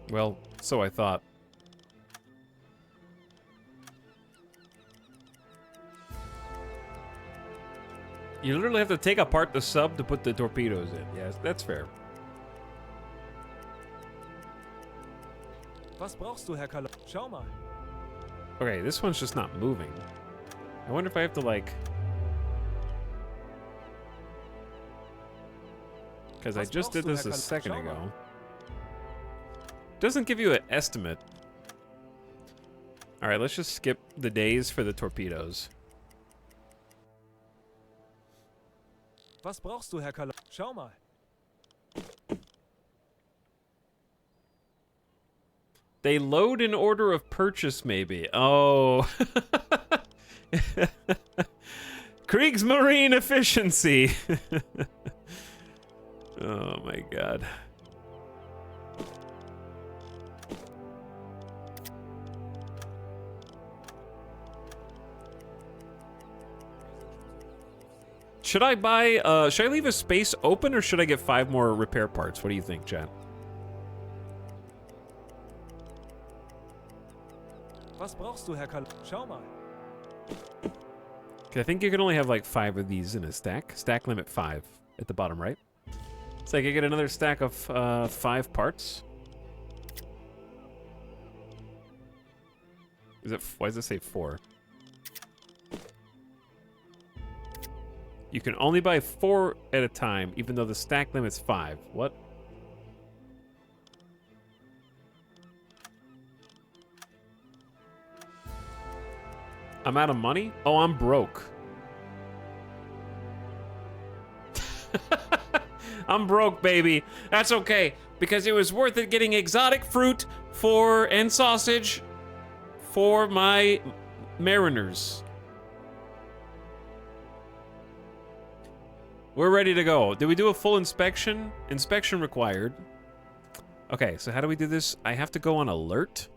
Well, so I thought. You literally have to take apart the sub to put the torpedoes in. Yes, that's fair. Was brauchst du, Herr Kalot? Schau mal. Okay, this one's just not moving. I wonder if I have to, like... Because I just did this a second ago. Doesn't give you an estimate. Alright, let's just skip the days for the torpedoes. Was brauchst du, Herr Kalot? Schau mal. They load in order of purchase, maybe. Oh. Kriegsmarine efficiency. Oh my god. Should I buy, should I leave a space open or should I get 5 more repair parts? What do you think, chat? Was brauchst du, Herr Kalot? Schau mal. I think you can only have like 5 of these in a stack. Stack limit 5 at the bottom right. So I could get another stack of 5 parts. Is it? Why does it say 4? You can only buy 4 at a time, even though the stack limit's 5. What? I'm out of money? Oh, I'm broke. I'm broke, baby. That's okay, because it was worth it getting exotic fruit and sausage for my mariners. We're ready to go. Did we do a full inspection? Inspection required. Okay, so how do we do this? I have to go on alert.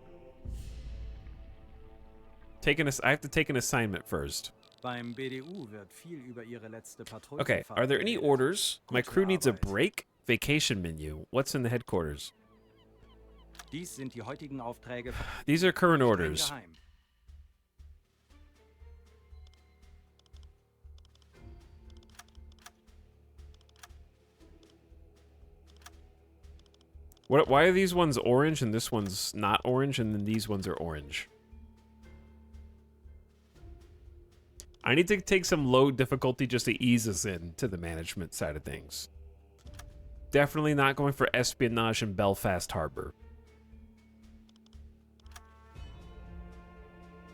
I have to take an assignment first. Beim BDU wird viel über ihre letzte Patrouille. Okay, are there any orders? My crew needs a break. Vacation menu. What's in the headquarters? Dies sind die heutigen Aufträge. These are current orders. Geheim. Why are these ones orange and this one's not orange, and then these ones are orange? I need to take some low difficulty just to ease us in to the management side of things. Definitely not going for espionage in Belfast Harbor.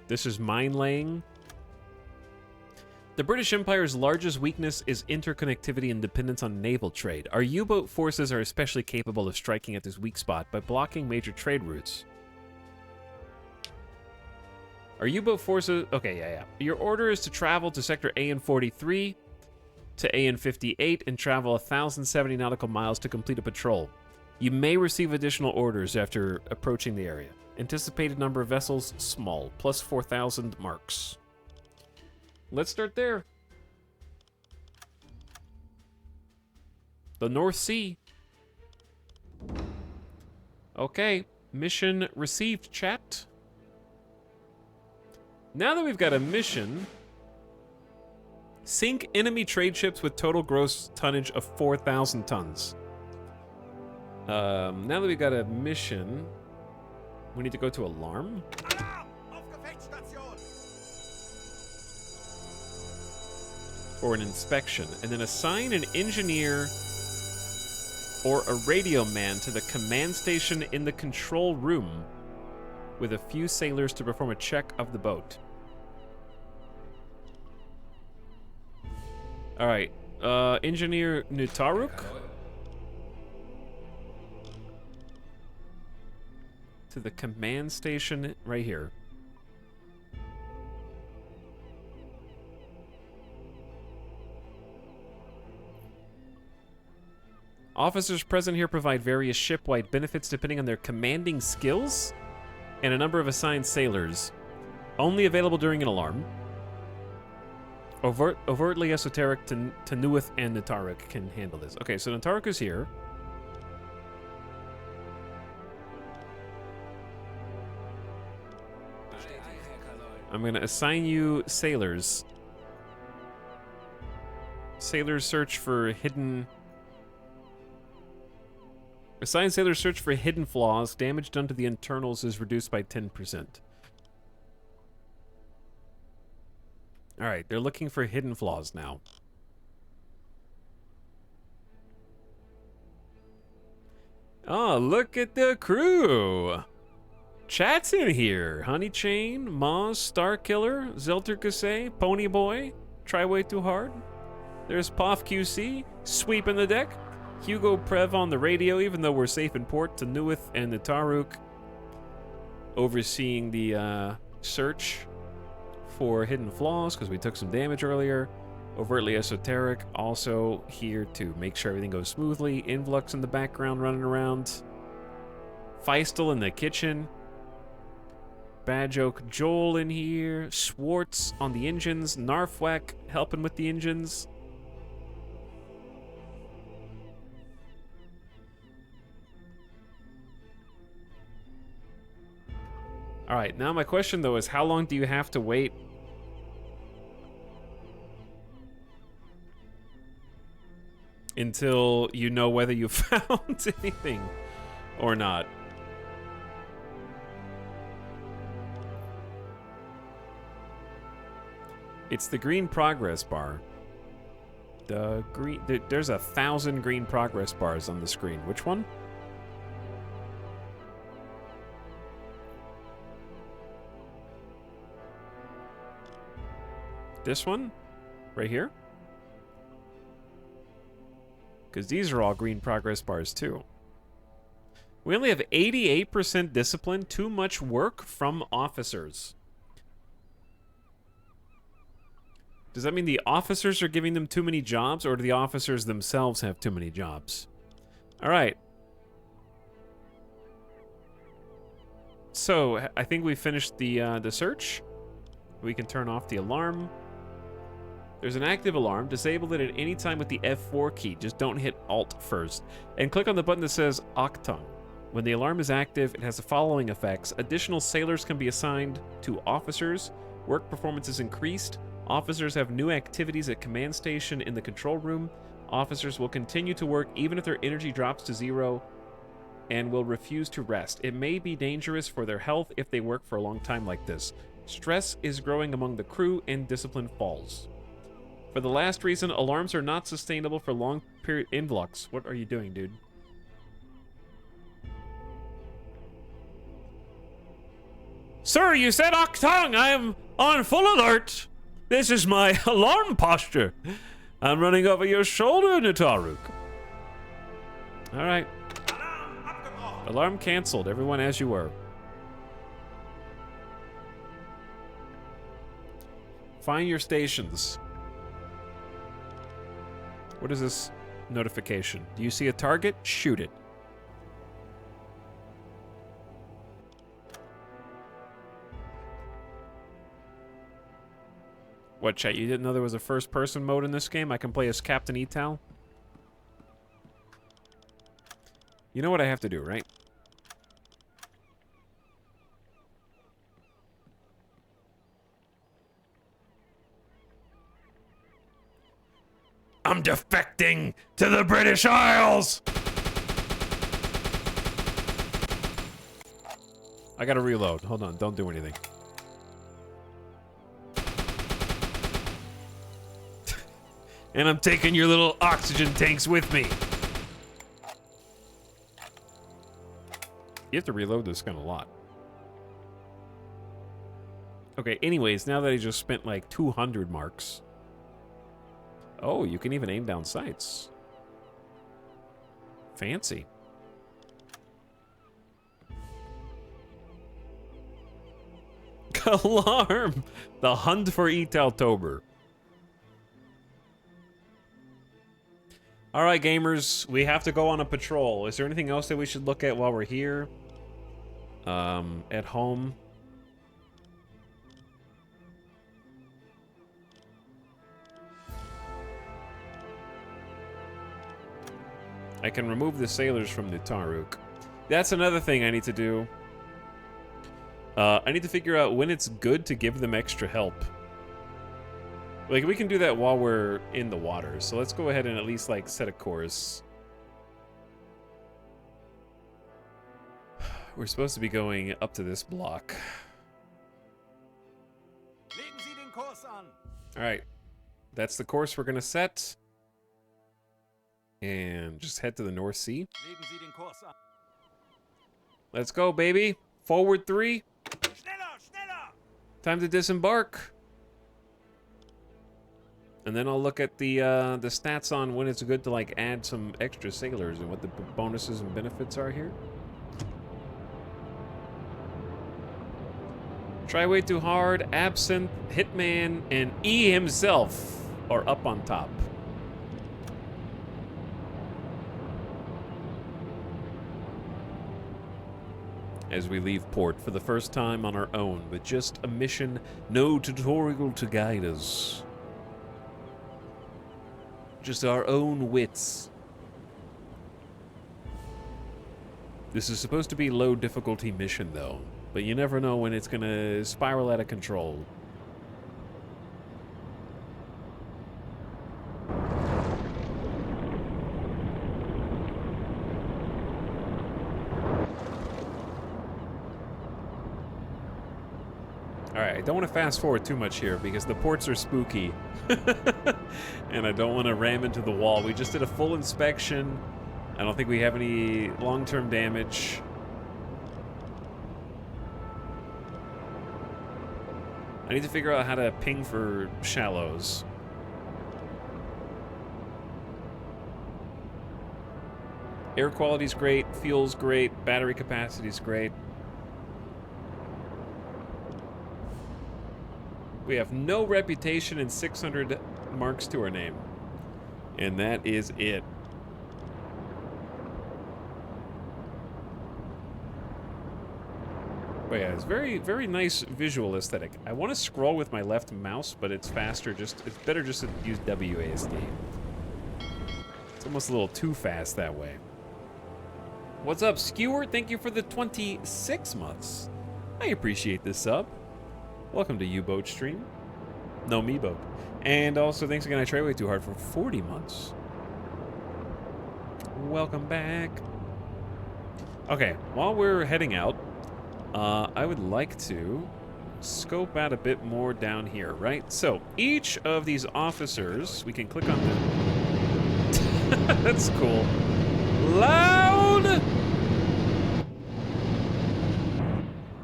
This is mine laying. The British Empire's largest weakness is interconnectivity and dependence on naval trade. Our U-boat forces are especially capable of striking at this weak spot by blocking major trade routes. Our U-boat forces... Okay, yeah. Your order is to travel to Sector AN-43 to AN-58 and travel 1,070 nautical miles to complete a patrol. You may receive additional orders after approaching the area. Anticipated number of vessels, small, plus 4,000 marks. Let's start there. The North Sea. Okay, mission received, chat. Now that we've got a mission, sink enemy trade ships with total gross tonnage of 4,000 tons. Now that we've got a mission, we need to go to alarm. Alarm! Auf Gefechtsstation! For an inspection, and then assign an engineer or a radio man to the command station in the control room with a few sailors to perform a check of the boat. All right, Engineer Nutaruk to the command station right here. Officers present here provide various ship-wide benefits depending on their commanding skills and a number of assigned sailors. Only available during an alarm. Overtly esoteric to Nuith and Nutaruk can handle this. Okay, so Nutaruk is here. I'm going to assign you sailors. Sailors search for hidden... Assign sailors search for hidden flaws. Damage done to the internals is reduced by 10%. Alright, they're looking for hidden flaws now. Oh, look at the crew! Chat's in here. Honeychain, Maz, Starkiller, Zelter Kasey, Ponyboy, Try Way Too Hard. There's Poff QC, sweeping the deck. Hugo Prev on the radio, even though we're safe in port, to Nuith and Nutaruk, overseeing the search for hidden flaws, because we took some damage earlier. Overtly esoteric, also here to make sure everything goes smoothly. Influx in the background running around. Feistel in the kitchen. Bad Joke Joel in here. Schwartz on the engines. Narfwak helping with the engines. Alright, now my question though is how long do you have to wait until you know whether you found anything or not? It's the green progress bar. The green... There's 1,000 green progress bars on the screen. Which one? This one? Right here? Because these are all green progress bars too. We only have 88% discipline. Too much work from officers. Does that mean the officers are giving them too many jobs, or do the officers themselves have too many jobs? Alright. So, I think we finished the search. We can turn off the alarm. There's an active alarm. Disable it at any time with the F4 key. Just don't hit Alt first. And click on the button that says Octung. When the alarm is active, it has the following effects. Additional sailors can be assigned to officers. Work performance is increased. Officers have new activities at command station in the control room. Officers will continue to work even if their energy drops to 0. and will refuse to rest. It may be dangerous for their health if they work for a long time like this. Stress is growing among the crew and discipline falls. For the last reason, alarms are not sustainable for long period influx. What are you doing, dude? Sir, you said Octong. I am on full alert. This is my alarm posture. I'm running over your shoulder, Nataruk. All right. Alarm canceled. Everyone as you were. Find your stations. What is this notification? Do you see a target? Shoot it. What, chat? You didn't know there was a first-person mode in this game? I can play as Captain Etal? You know what I have to do, right? I'm defecting to the British Isles! I gotta reload. Hold on, don't do anything. And I'm taking your little oxygen tanks with me. You have to reload this gun a lot. Okay, anyways, now that I just spent like 200 marks. Oh, you can even aim down sights. Fancy. Alarm! The hunt for Etaltober. Alright, gamers, we have to go on a patrol. Is there anything else that we should look at while we're here? At home? I can remove the sailors from Nataruk. That's another thing I need to do. I need to figure out when it's good to give them extra help. Like, we can do that while we're in the water, so let's go ahead and at least, like, set a course. We're supposed to be going up to this block. Legen Sie den Kurs an. Alright. That's the course we're gonna set. And just head to the North Sea. Legen Sie den Kurs an. Let's go, baby. Forward 3. Schneller, schneller! Time to disembark. And then I'll look at the stats on when it's good to, like, add some extra sailors and what the bonuses and benefits are here. Try way too hard. Absinthe, Hitman, and E himself are up on top. As we leave port for the first time on our own, with just a mission, no tutorial to guide us. Just our own wits. This is supposed to be low difficulty mission though, but you never know when it's gonna spiral out of control. Alright, I don't want to fast forward too much here because the ports are spooky. And I don't want to ram into the wall. We just did a full inspection. I don't think we have any long-term damage. I need to figure out how to ping for shallows. Air quality's great, fuel's great, battery capacity's great. We have no reputation and 600 marks to our name. And that is it. But yeah, it's very, very nice visual aesthetic. I want to scroll with my left mouse, but it's faster. It's better just to use WASD. It's almost a little too fast that way. What's up, Skewer? Thank you for the 26 months. I appreciate this sub. Welcome to U-Boat Stream. No, Me-Boat. And also, thanks again, I try way too hard for 40 months. Welcome back. Okay, while we're heading out, I would like to scope out a bit more down here, right? So each of these officers, we can click on them. That's cool. Loud!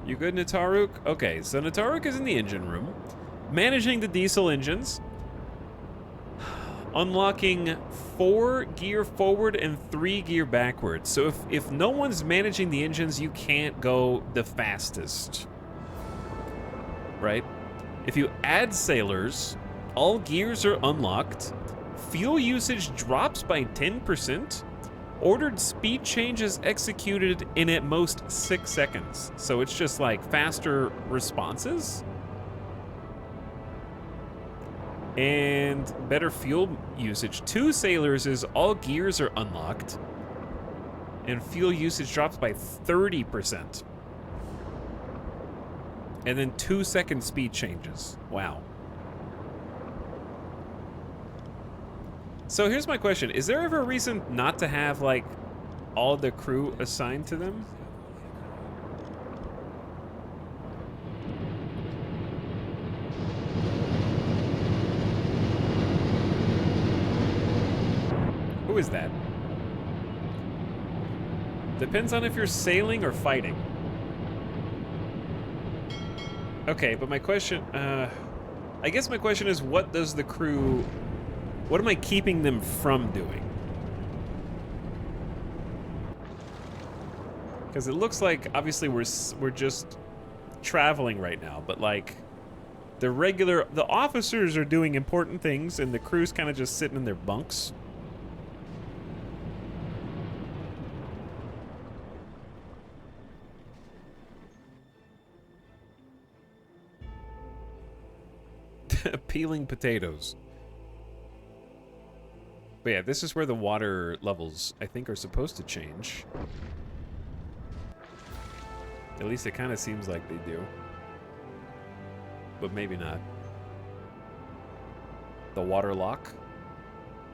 You good, Nataruk? Okay, so Nataruk is in the engine room, managing the diesel engines, unlocking 4 gear forward and 3 gear backwards. So if no one's managing the engines, you can't go the fastest. Right? If you add sailors, all gears are unlocked, fuel usage drops by 10%, ordered speed changes executed in at most 6 seconds. So it's just like faster responses. And better fuel usage. 2 sailors is all gears are unlocked, and fuel usage drops by 30%. And then 2-second speed changes. Wow. So here's my question. Is there ever a reason not to have, like, all the crew assigned to them? Who is that? Depends on if you're sailing or fighting. Okay, but my question, I guess my question is, what does the crew, what am I keeping them from doing? Because it looks like, obviously, we're just traveling right now, but like, the officers are doing important things, and the crew's kind of just sitting in their bunks. Peeling potatoes. But yeah, this is where the water levels, I think, are supposed to change. At least it kind of seems like they do. But maybe not. The water lock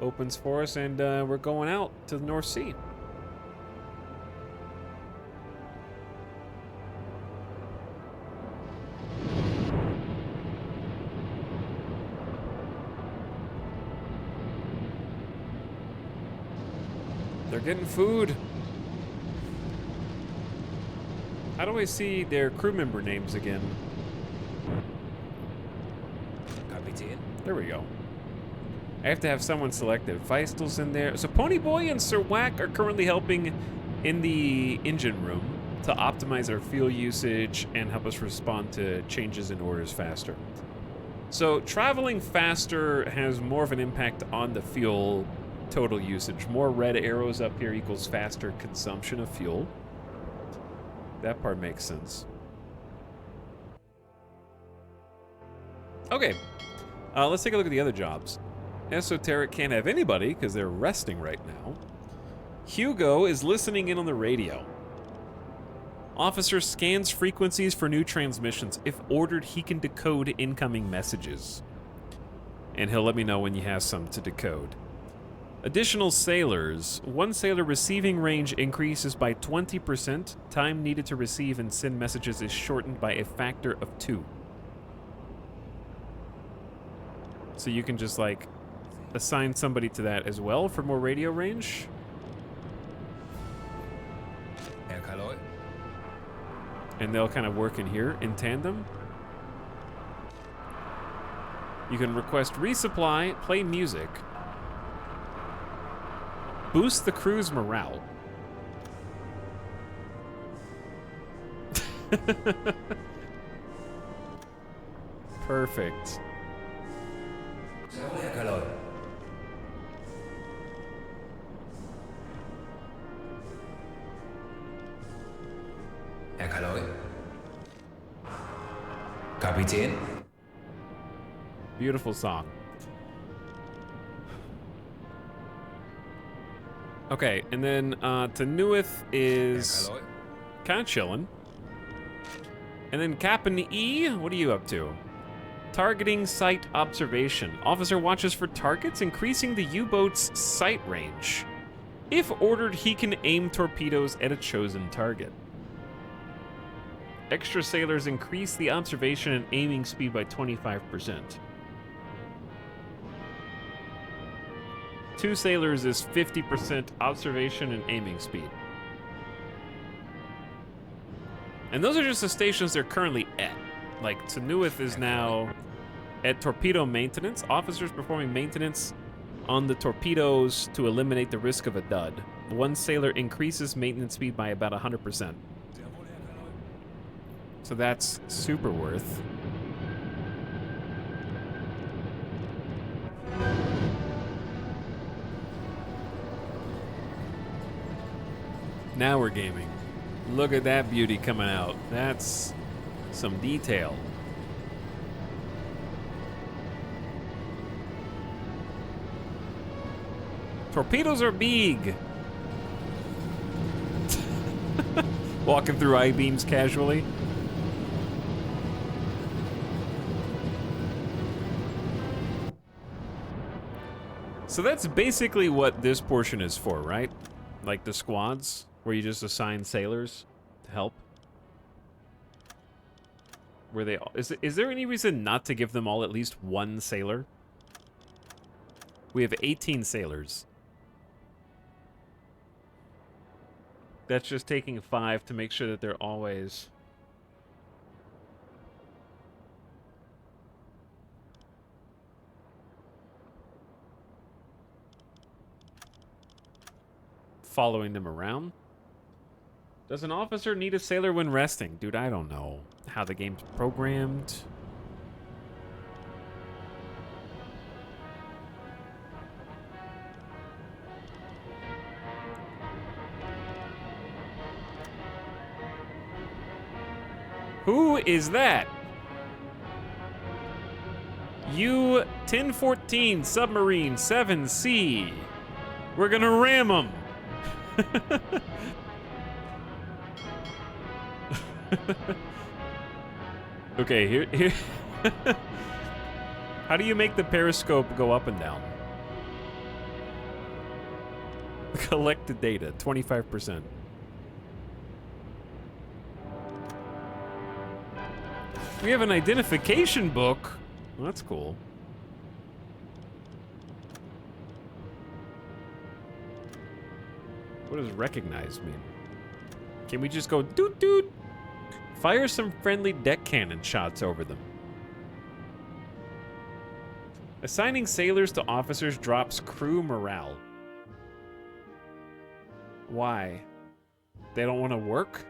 opens for us, and we're going out to the North Sea. They're getting food. How do I see their crew member names again? Kapitän? There we go. I have to have someone selected. Feistel's in there. So Ponyboy and Sir Whack are currently helping in the engine room to optimize our fuel usage and help us respond to changes in orders faster. So traveling faster has more of an impact on the fuel total usage. More red arrows up here equals faster consumption of fuel. That part makes sense. Okay, let's take a look at the other jobs. Esoteric can't have anybody because they're resting right now. Hugo is listening in on the radio. Officer scans frequencies for new transmissions. If ordered, he can decode incoming messages. And he'll let me know when he has some to decode. Additional sailors. 1 sailor receiving range increases by 20%. Time needed to receive and send messages is shortened by a factor of 2. So you can just, like, assign somebody to that as well for more radio range. Herr Kaloy? And they'll kind of work in here in tandem. You can request resupply, play music. Boost the crew's morale. Perfect. Herr Kaloy. Herr Kaloy? Kapitän? Beautiful song. Okay, and then Tanuith is Herr Kaloy? kind of chilling. And then Captain E, what are you up to? Targeting site observation. Officer watches for targets, increasing the U-boat's sight range. If ordered, he can aim torpedoes at a chosen target. Extra sailors increase the observation and aiming speed by 25%. 2 sailors is 50% observation and aiming speed. And those are just the stations they're currently at. Like, Tenuith is now at torpedo maintenance. Officers performing maintenance on the torpedoes to eliminate the risk of a dud. 1 sailor increases maintenance speed by about 100%. So that's super worth. Now we're gaming. Look at that beauty coming out. That's some detail. Torpedoes are big. Walking through I-beams casually. So that's basically what this portion is for, right? Like the squads, where you just assign sailors to help. Where they all, is there any reason not to give them all at least 1 sailor? We have 18 sailors. That's just taking 5 to make sure that they're always... following them around. Does an officer need a sailor when resting? Dude, I don't know how the game's programmed. Who is that? U-1014 Submarine 7C. We're gonna ram them. Okay, here. How do you make the periscope go up and down? Collected data, 25%. We have an identification book. Well, that's cool. What does recognize mean? Can we just go doot doot? Fire some friendly deck cannon shots over them. Assigning sailors to officers drops crew morale. Why? They don't want to work?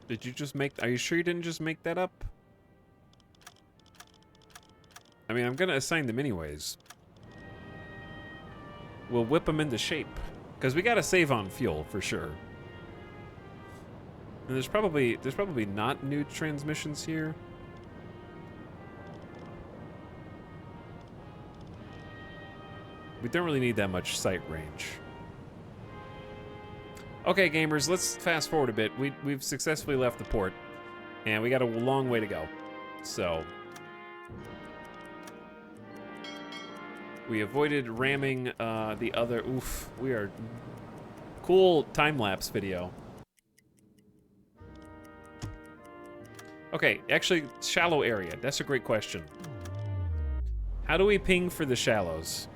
Did you just make... Are you sure you didn't just make that up? I mean, I'm gonna assign them anyways. We'll whip them into shape. Because we gotta save on fuel, for sure. And there's probably not new transmissions here. We don't really need that much sight range. Okay, gamers, let's fast forward a bit. We've successfully left the port, and we got a long way to go. So, we avoided ramming the other. Oof, we are cool time-lapse video. Okay, actually, shallow area. That's a great question. How do we ping for the shallows?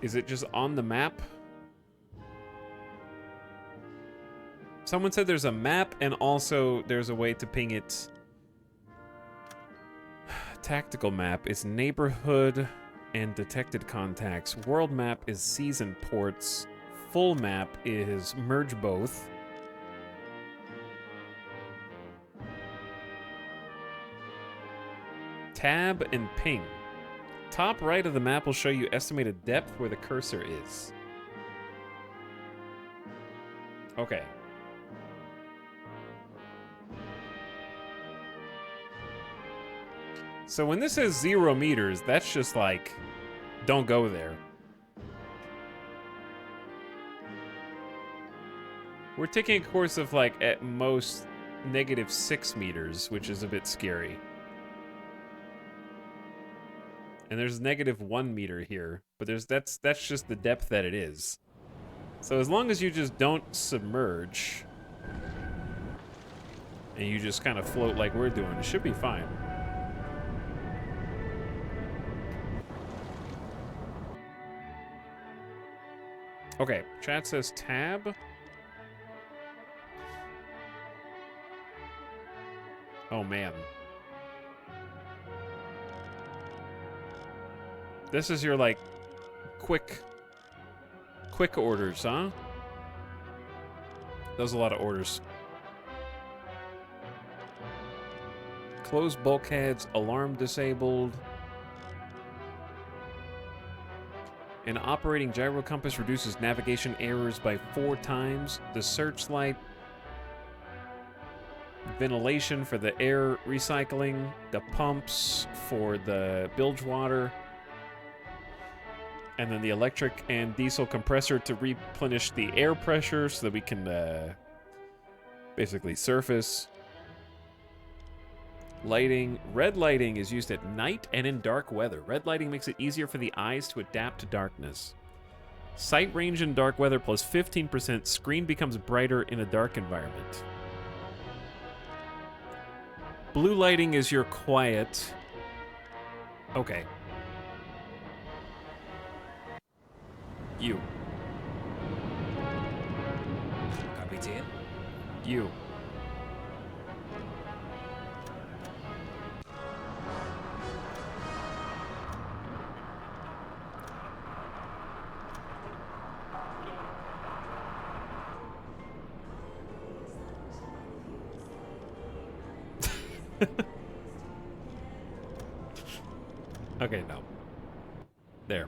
Is it just on the map? Someone said there's a map and also there's a way to ping it. Tactical map is neighborhood and detected contacts. World map is seas and ports. Full map is merge both. Tab and ping. Top right of the map will show you estimated depth where the cursor is. Okay. So when this says 0 meters, that's just like, don't go there. We're taking a course of like at most -6 meters, which is a bit scary. And there's -1 meter here, but that's just the depth that it is. So as long as you just don't submerge and you just kind of float like we're doing, it should be fine. Okay, chat says tab. Oh man. This is your like quick orders, huh? That was a lot of orders. Closed bulkheads, alarm disabled. An operating gyro compass reduces navigation errors by 4 times. The searchlight. Ventilation for the air recycling. The pumps for the bilge water. And then the electric and diesel compressor to replenish the air pressure so that we can basically surface. Lighting. Red lighting is used at night and in dark weather. Red lighting makes it easier for the eyes to adapt to darkness. Sight range in dark weather plus 15%. Screen becomes brighter in a dark environment. Blue lighting is your quiet. Okay. You. Kapitän? You. Okay, no. There.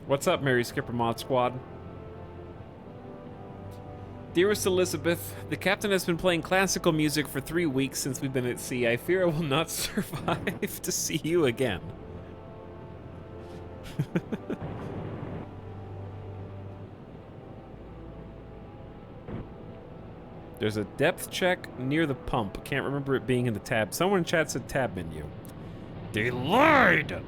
What's up, Mary Skipper Mod Squad? Dearest Elizabeth, the captain has been playing classical music for 3 weeks since we've been at sea. I fear I will not survive to see you again. There's a depth check near the pump. Can't remember it being in the tab. Someone in chat said tab menu. They lied!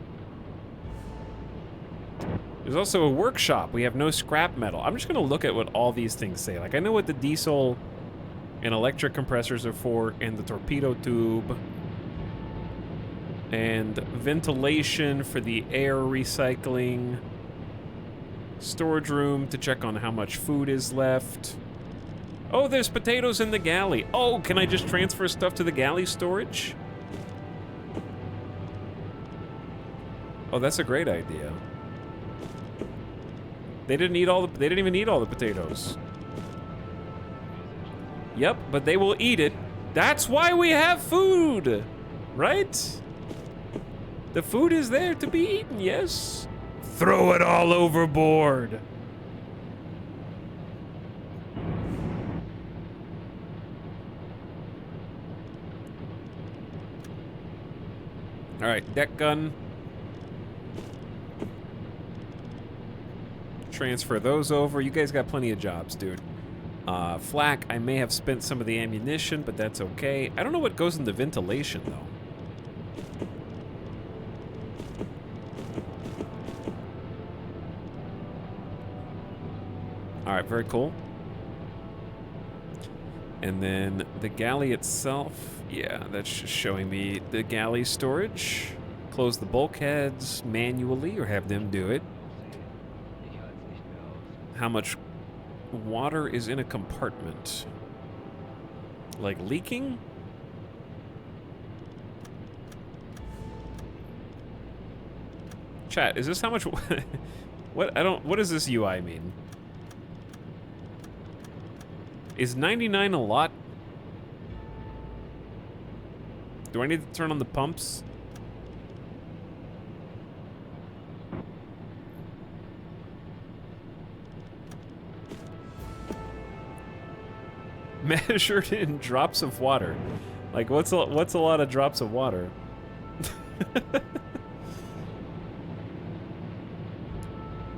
There's also a workshop. We have no scrap metal. I'm just gonna look at what all these things say. Like, I know what the diesel and electric compressors are for, and the torpedo tube. And ventilation for the air recycling. Storage room to check on how much food is left. Oh, there's potatoes in the galley. Oh, can I just transfer stuff to the galley storage? Oh, that's a great idea. They didn't even eat all the potatoes. Yep, but they will eat it. That's why we have food, right? The food is there to be eaten, yes? Throw it all overboard. All right, deck gun. Transfer those over. You guys got plenty of jobs, dude. Flak, I may have spent some of the ammunition, but that's okay. I don't know what goes into ventilation, though. All right, very cool. And then the galley itself, yeah, that's just showing me the galley storage. Close the bulkheads manually or have them do it. How much water is in a compartment? Like leaking? Chat, is this how much what does this UI mean? Is 99 a lot? Do I need to turn on the pumps? Measured in drops of water. Like, what's a lot of drops of water?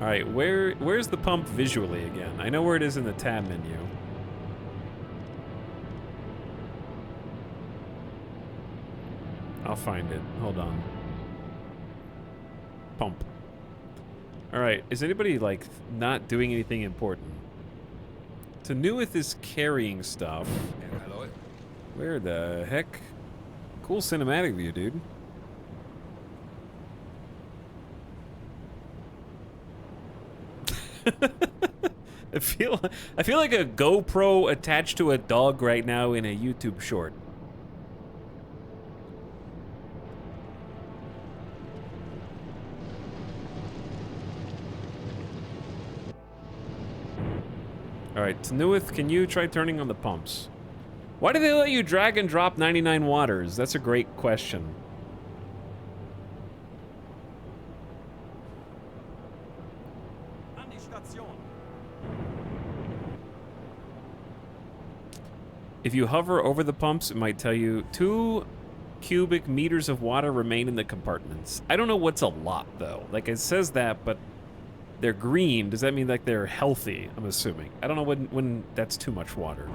All right, where's the pump visually again? I know where it is in the tab menu. I'll find it. Hold on. Pump. All right, is anybody like not doing anything important? Tanuith is carrying stuff. Where the heck? Cool cinematic view, dude. I feel like a GoPro attached to a dog right now in a YouTube short. Alright, Tanuith, can you try turning on the pumps? Why do they let you drag and drop 99 waters? That's a great question. An die Station. If you hover over the pumps, it might tell you 2 cubic meters of water remain in the compartments. I don't know what's a lot, though. Like, it says that, but they're green. Does that mean, like, they're healthy, I'm assuming? I don't know when that's too much water.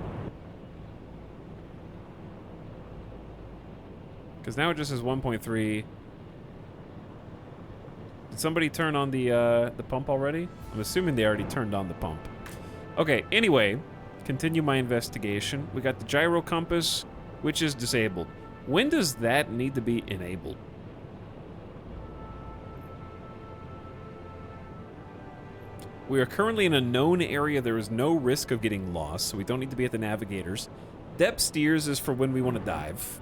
Because now it just says 1.3. Did somebody turn on the pump already? I'm assuming they already turned on the pump. Okay, anyway, continue my investigation. We got the gyro compass, which is disabled. When does that need to be enabled? We are currently in a known area. There is no risk of getting lost, so we don't need to be at the navigators. Depth steers is for when we want to dive,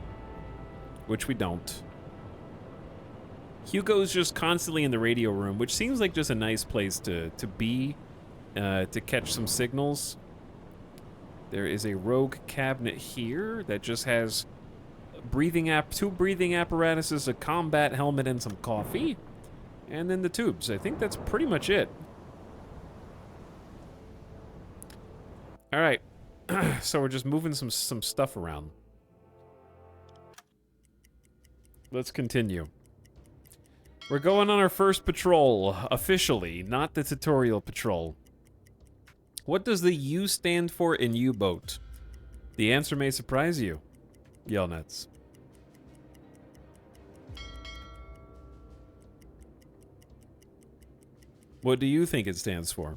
which we don't. Hugo's just constantly in the radio room, which seems like just a nice place to be, to catch some signals. There is a rogue cabinet here that just has two breathing apparatuses, a combat helmet, and some coffee. And then the tubes. I think that's pretty much it. All right, so we're just moving some stuff around. Let's continue. We're going on our first patrol, officially, not the tutorial patrol. What does the U stand for in U-boat? The answer may surprise you, Yellnuts. What do you think it stands for?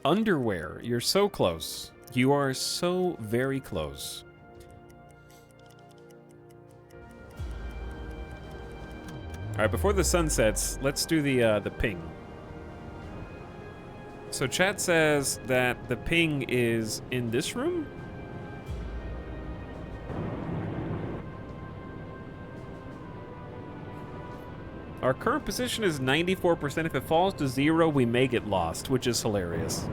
Underwear. You're so close. You are so very close. All right, before the sun sets, let's do the ping. So chat says that the ping is in this room? Our current position is 94%. If it falls to 0, we may get lost, which is hilarious.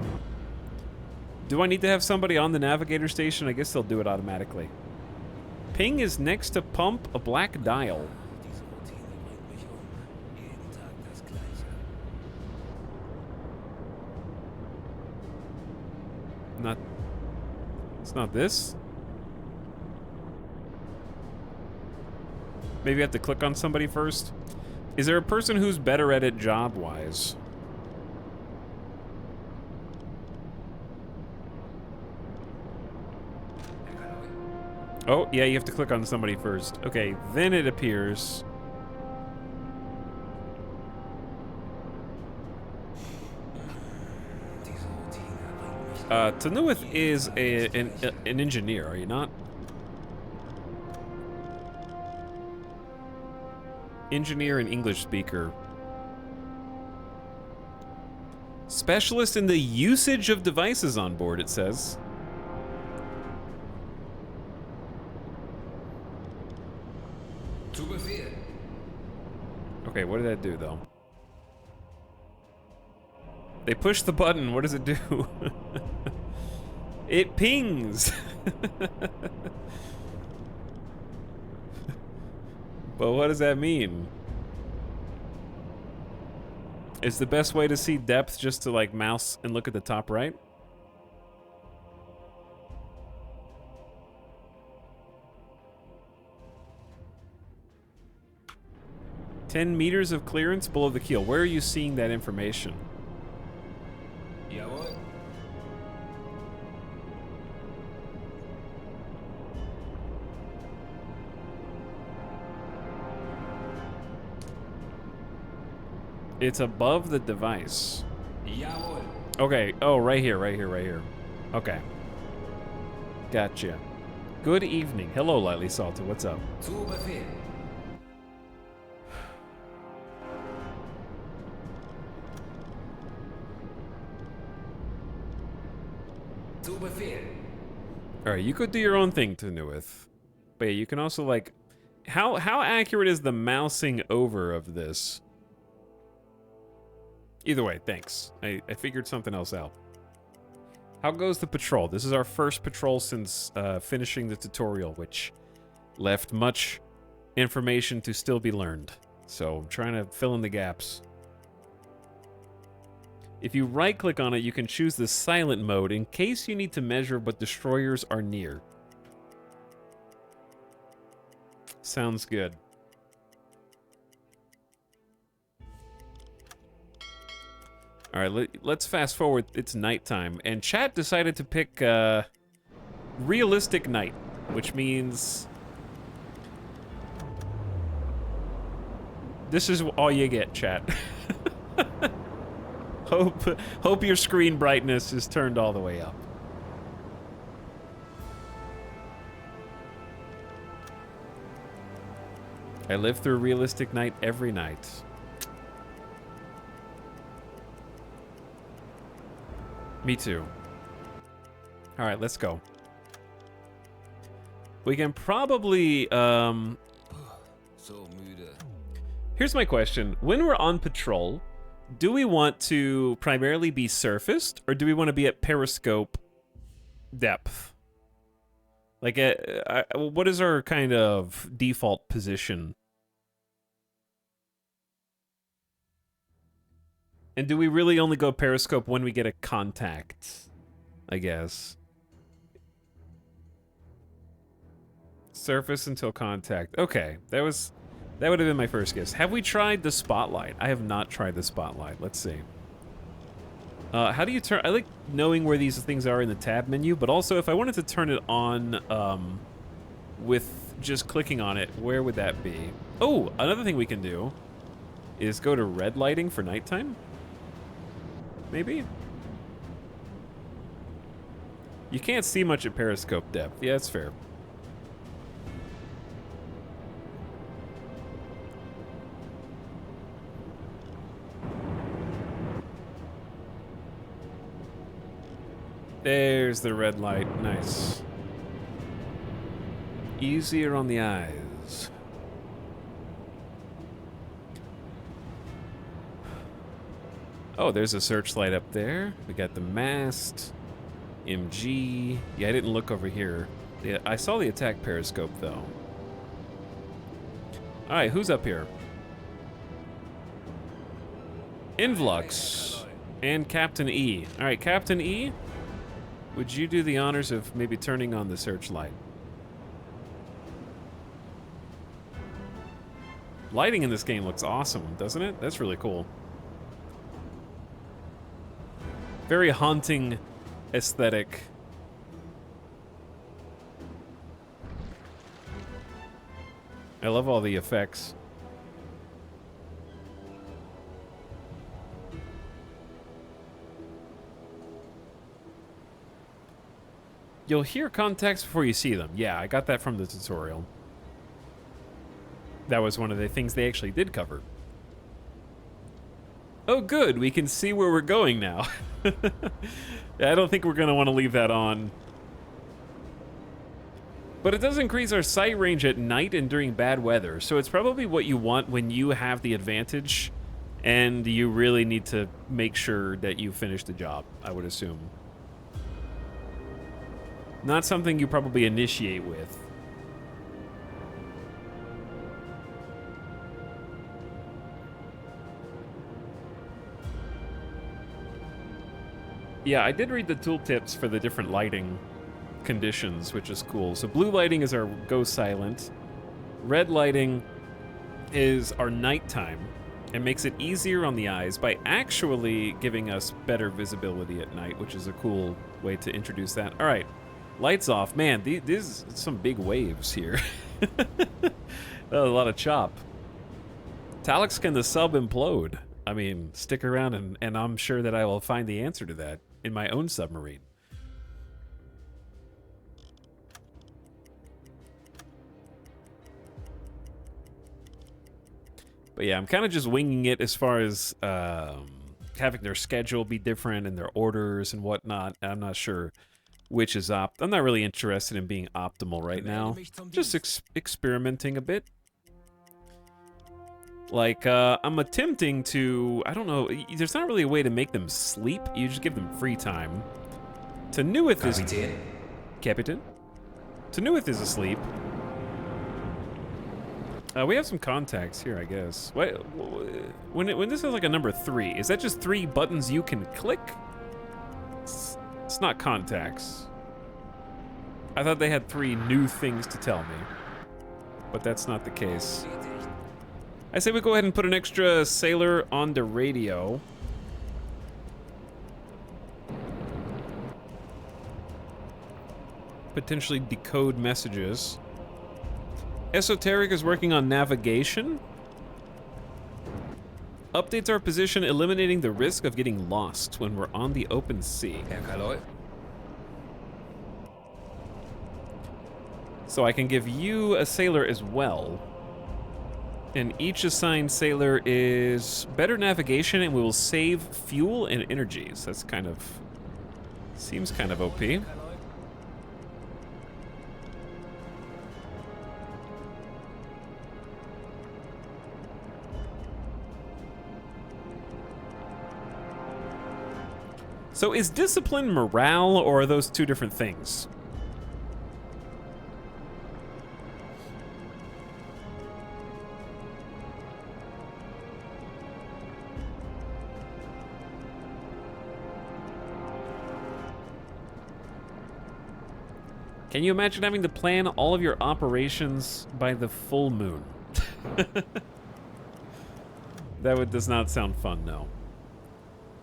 Do I need to have somebody on the navigator station? I guess they'll do it automatically. Ping is next to pump, a black dial. Diese Routine bringt mich um. Jeden Tag das Gleiche. It's not this? Maybe I have to click on somebody first? Is there a person who's better at it job-wise? Oh, yeah, you have to click on somebody first. Okay, then it appears. Tanuith is an engineer, are you not? Engineer and English speaker. Specialist in the usage of devices on board, it says. Zu Befehl. Okay, what did that do, though? They push the button. What does it do? It pings. But what does that mean? Is the best way to see depth just to like mouse and look at the top right? "10 meters of clearance below the keel." Where are you seeing that information? Jawohl. It's above the device. Jawohl. Okay. Oh, right here, right here, right here. Okay. Gotcha. Good evening. Hello, Lightly Salted. What's up? Zu Befehl. Zu Befehl. All right, you could do your own thing, Tanuith. But yeah, you can also like, how accurate is the mousing over of this? Either way, thanks. I figured something else out. How goes the patrol? This is our first patrol since finishing the tutorial, which left much information to still be learned. So I'm trying to fill in the gaps. If you right-click on it, you can choose the silent mode in case you need to measure what destroyers are near. Sounds good. All right, let's fast forward. It's nighttime, and chat decided to pick realistic night, which means this is all you get, chat. Hope your screen brightness is turned all the way up. I live through realistic night every night. Me too. All right, let's go. We can probably, So müde. Here's my question. When we're on patrol, do we want to primarily be surfaced, or do we want to be at periscope depth? Like, what is our kind of default position? And do we really only go periscope when we get a contact? I guess. Surface until contact. Okay, that would have been my first guess. Have we tried the spotlight? I have not tried the spotlight. Let's see. How do you turn? I like knowing where these things are in the tab menu, but also if I wanted to turn it on with just clicking on it, where would that be? Oh, another thing we can do is go to red lighting for nighttime. Maybe? You can't see much at periscope depth. Yeah, that's fair. There's the red light. Nice. Easier on the eyes. Oh, there's a searchlight up there. We got the mast. MG. Yeah, I didn't look over here. Yeah, I saw the attack periscope, though. Alright, who's up here? Invlux. And Captain E. Alright, Captain E, would you do the honors of maybe turning on the searchlight? Lighting in this game looks awesome, doesn't it? That's really cool. Very haunting aesthetic. I love all the effects. You'll hear contacts before you see them. Yeah, I got that from the tutorial. That was one of the things they actually did cover. Oh, good. We can see where we're going now. I don't think we're going to want to leave that on. But it does increase our sight range at night and during bad weather, so it's probably what you want when you have the advantage and you really need to make sure that you finish the job, I would assume. Not something you probably initiate with. Yeah, I did read the tooltips for the different lighting conditions, which is cool. So blue lighting is our go silent. Red lighting is our nighttime. It makes it easier on the eyes by actually giving us better visibility at night, which is a cool way to introduce that. All right, lights off. Man, these some big waves here. A lot of chop. Talix, can the sub implode? I mean, stick around and I'm sure that I will find the answer to that in my own submarine. But yeah, I'm kind of just winging it as far as having their schedule be different and their orders and whatnot. I'm not sure which is I'm not really interested in being optimal right now. Just experimenting a bit. Like, I'm attempting to, I don't know, there's not really a way to make them sleep. You just give them free time. Tenuith is... Captain? Tenuith is asleep. We have some contacts here, I guess. When this is like a number 3, is that just 3 buttons you can click? It's not contacts. I thought they had 3 new things to tell me. But that's not the case. I say we go ahead and put an extra sailor on the radio. Potentially decode messages. Esoteric is working on navigation. Updates our position, eliminating the risk of getting lost when we're on the open sea. So I can give you a sailor as well. And each assigned sailor is better navigation, and we will save fuel and energies. That's kind of... seems kind of OP. So is discipline morale, or are those 2 different things? Can you imagine having to plan all of your operations by the full moon? That does not sound fun, no.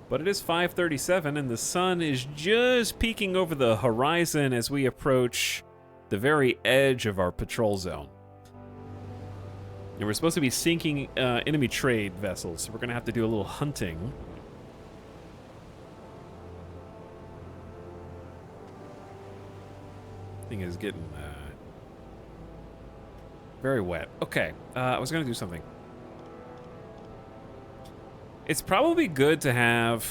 But it is 5:37 and the sun is just peeking over the horizon as we approach the very edge of our patrol zone. And we're supposed to be sinking enemy trade vessels, so we're gonna have to do a little hunting. Thing is getting very wet. Okay, I was gonna do something. It's probably good to have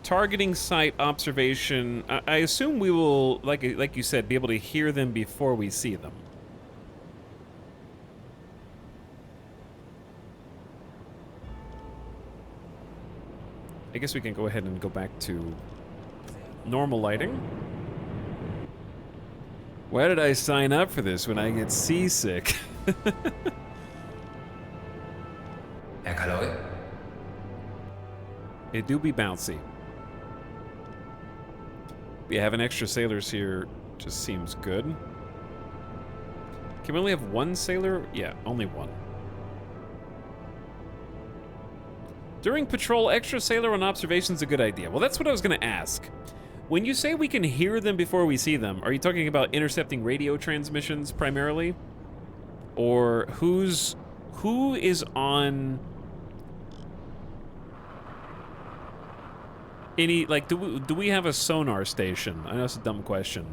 targeting site observation. I assume we will, like you said, be able to hear them before we see them. I guess we can go ahead and go back to normal lighting. Why did I sign up for this when I get seasick? It do be bouncy. We having extra sailors here just seems good. Can we only have 1 sailor? Yeah, only 1. During patrol, extra sailor on observation is a good idea. Well, that's what I was going to ask. When you say we can hear them before we see them, are you talking about intercepting radio transmissions primarily? Or who is on any, like, do we have a sonar station? I know it's a dumb question.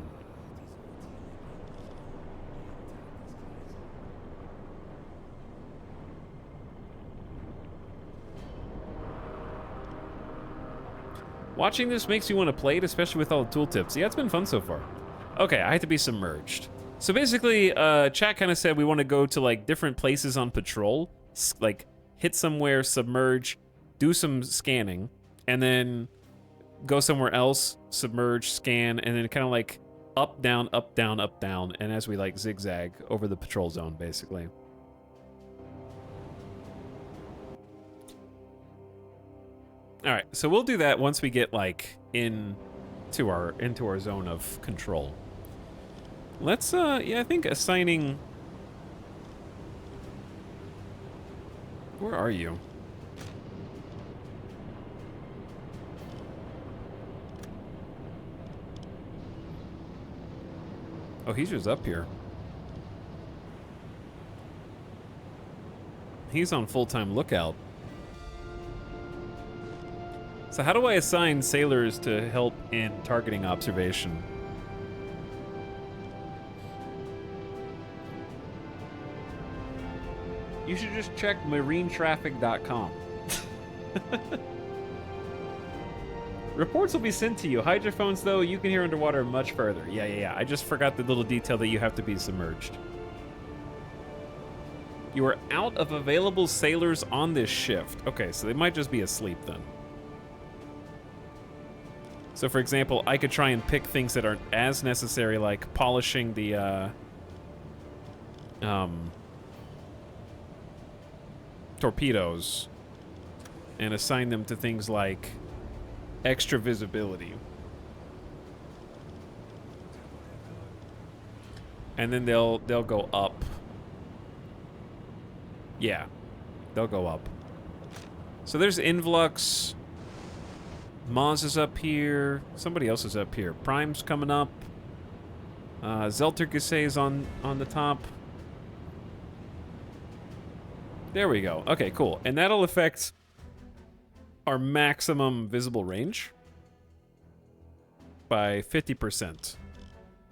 Watching this makes you want to play it, especially with all the tooltips. Yeah, it's been fun so far. Okay, I had to be submerged. So basically, chat kind of said we want to go to, like, different places on patrol. Like, hit somewhere, submerge, do some scanning, and then go somewhere else, submerge, scan, and then kind of like up, down, up, down, up, down, and as we like zigzag over the patrol zone, basically. All right, so we'll do that once we get like into our zone of control. Let's yeah, I think assigning. Where are you? Oh, he's just up here. He's on full-time lookout. So how do I assign sailors to help in targeting observation? You should just check marinetraffic.com. Reports will be sent to you. Hide your phones, though. You can hear underwater much further. Yeah. I just forgot the little detail that you have to be submerged. You are out of available sailors on this shift. Okay, so they might just be asleep then. So, for example, I could try and pick things that aren't as necessary, like polishing the, torpedoes, and assign them to things like extra visibility. And then they'll go up. Yeah, they'll go up. So there's Influx. Maz is up here. Somebody else is up here. Prime's coming up. Zeltergase is on the top. There we go. Okay, cool. And that'll affect our maximum visible range by 50%.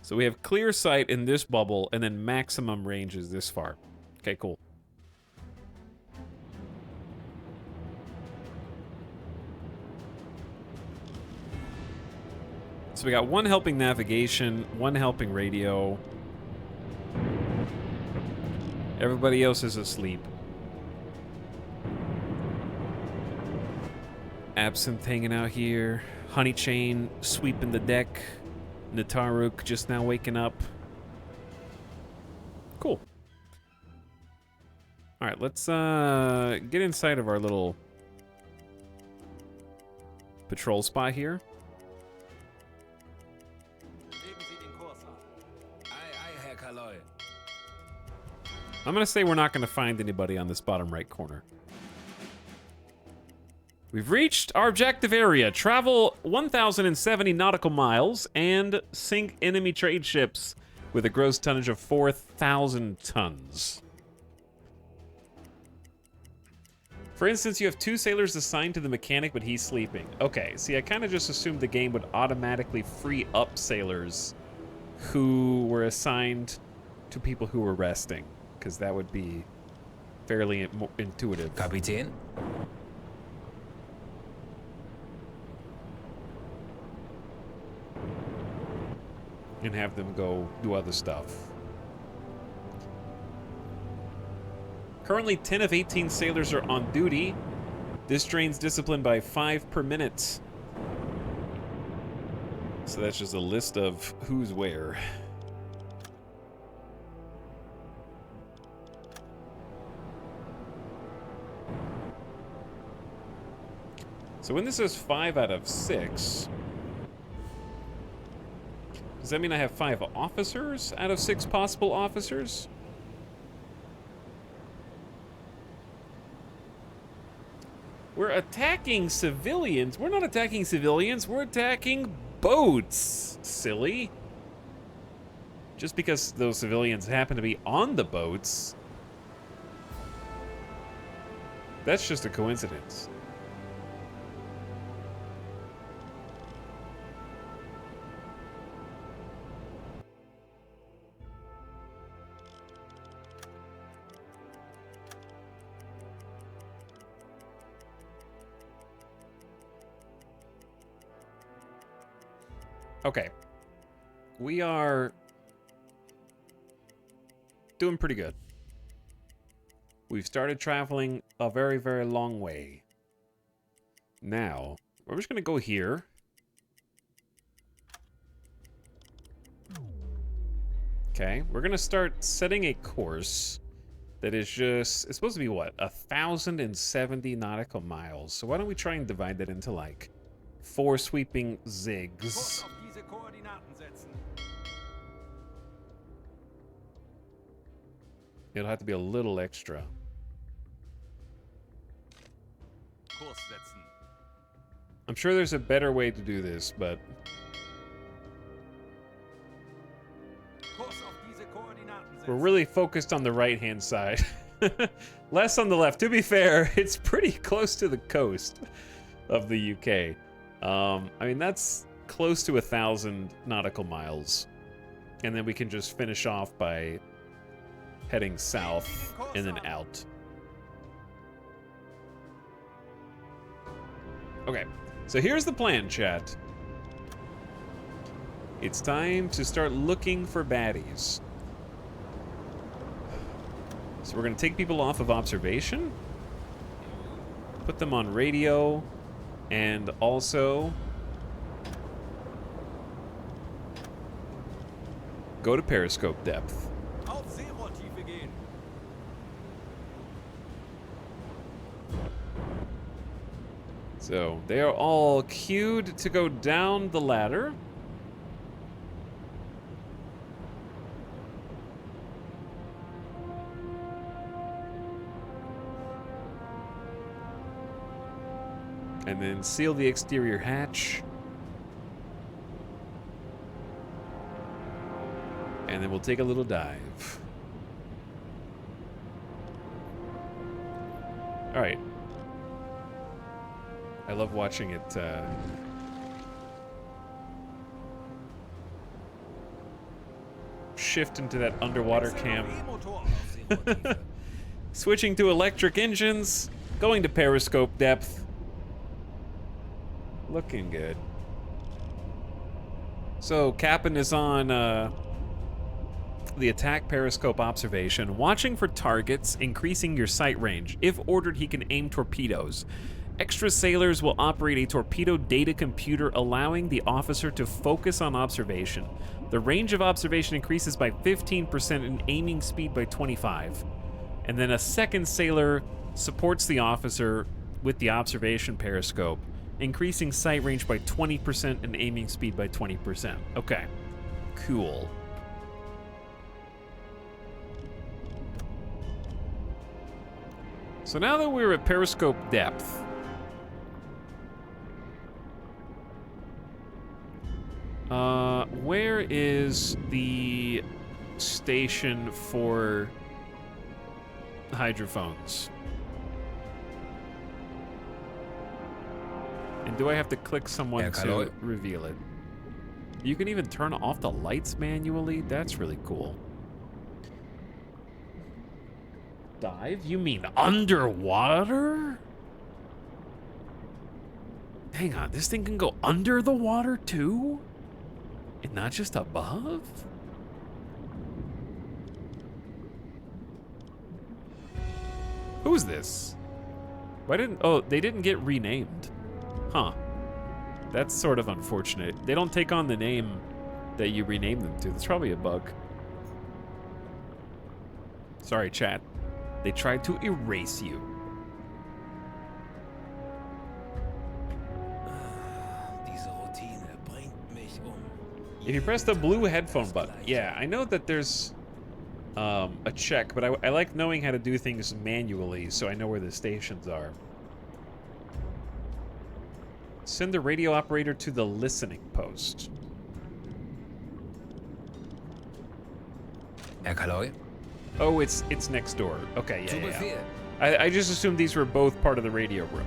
So we have clear sight in this bubble, and then maximum range is this far. Okay, cool. So we got one helping navigation, one helping radio. Everybody else is asleep. Absinthe hanging out here. Honeychain sweeping the deck. Nataruk just now waking up. Cool. All right, let's get inside of our little patrol spot here. I'm gonna say we're not gonna find anybody on this bottom right corner. We've reached our objective area. Travel 1,070 nautical miles and sink enemy trade ships with a gross tonnage of 4,000 tons. For instance, you have 2 sailors assigned to the mechanic, but he's sleeping. Okay, see, I kind of just assumed the game would automatically free up sailors who were assigned to people who were resting, because that would be fairly intuitive. Kapitän? And have them go do other stuff. Currently, 10 of 18 sailors are on duty. This drains discipline by 5 per minute. So that's just a list of who's where. So when this says 5 out of 6, does that mean I have 5 officers out of 6 possible officers? We're attacking civilians. We're not attacking civilians. We're attacking boats, silly. Just because those civilians happen to be on the boats, that's just a coincidence. Okay. We are doing pretty good. We've started traveling a very, very long way. Now, we're just going to go here. Okay, we're going to start setting a course that is just, it's supposed to be what, 1,070 nautical miles. So why don't we try and divide that into like 4 sweeping Kurs zigs. auf diese Koordinaten setzen. It'll have to be a little extra. Kurs setzen. I'm sure there's a better way to do this, but Kurs auf diese Koordinaten we're setzen. really focused on the right-hand side. Less on the left. To be fair, it's pretty close to the coast of the UK. I mean, that's close to 1,000 nautical miles. And then we can just finish off by heading south and then out. Okay, so here's the plan, chat. It's time to start looking for baddies. So we're gonna take people off of observation, put them on radio, and also go to periscope depth. Auf Seerohrtiefe gehen. So they are all queued to go down the ladder. And then seal the exterior hatch. And then we'll take a little dive. All right. I love watching it shift into that underwater cam. E-Motor. Switching to electric engines, going to periscope depth. Looking good. So Captain is on the attack periscope observation, watching for targets, increasing your sight range. If ordered, he can aim torpedoes. Extra sailors will operate a torpedo data computer, allowing the officer to focus on observation. The range of observation increases by 15% and aiming speed by 25%. And then a second sailor supports the officer with the observation periscope, increasing sight range by 20% and aiming speed by 20%. Okay, cool. So now that we're at periscope depth, where is the station for hydrophones? And do I have to click someone to reveal it? You can even turn off the lights manually? That's really cool. Dive? You mean underwater? Hang on, this thing can go under the water too? And not just above? Who's this? Why didn't... Oh, they didn't get renamed. Huh. That's sort of unfortunate. They don't take on the name that you rename them to. That's probably a bug. Sorry, chat. They tried to erase you. Diese Routine bringt mich If you press the blue headphone button, yeah, I know that there's a check, but I like knowing how to do things manually so I know where the stations are. Send the radio operator to the listening post. Herr Kaloi? Oh, it's next door. Okay, Zu yeah. Befehl. I just assumed these were both part of the radio room,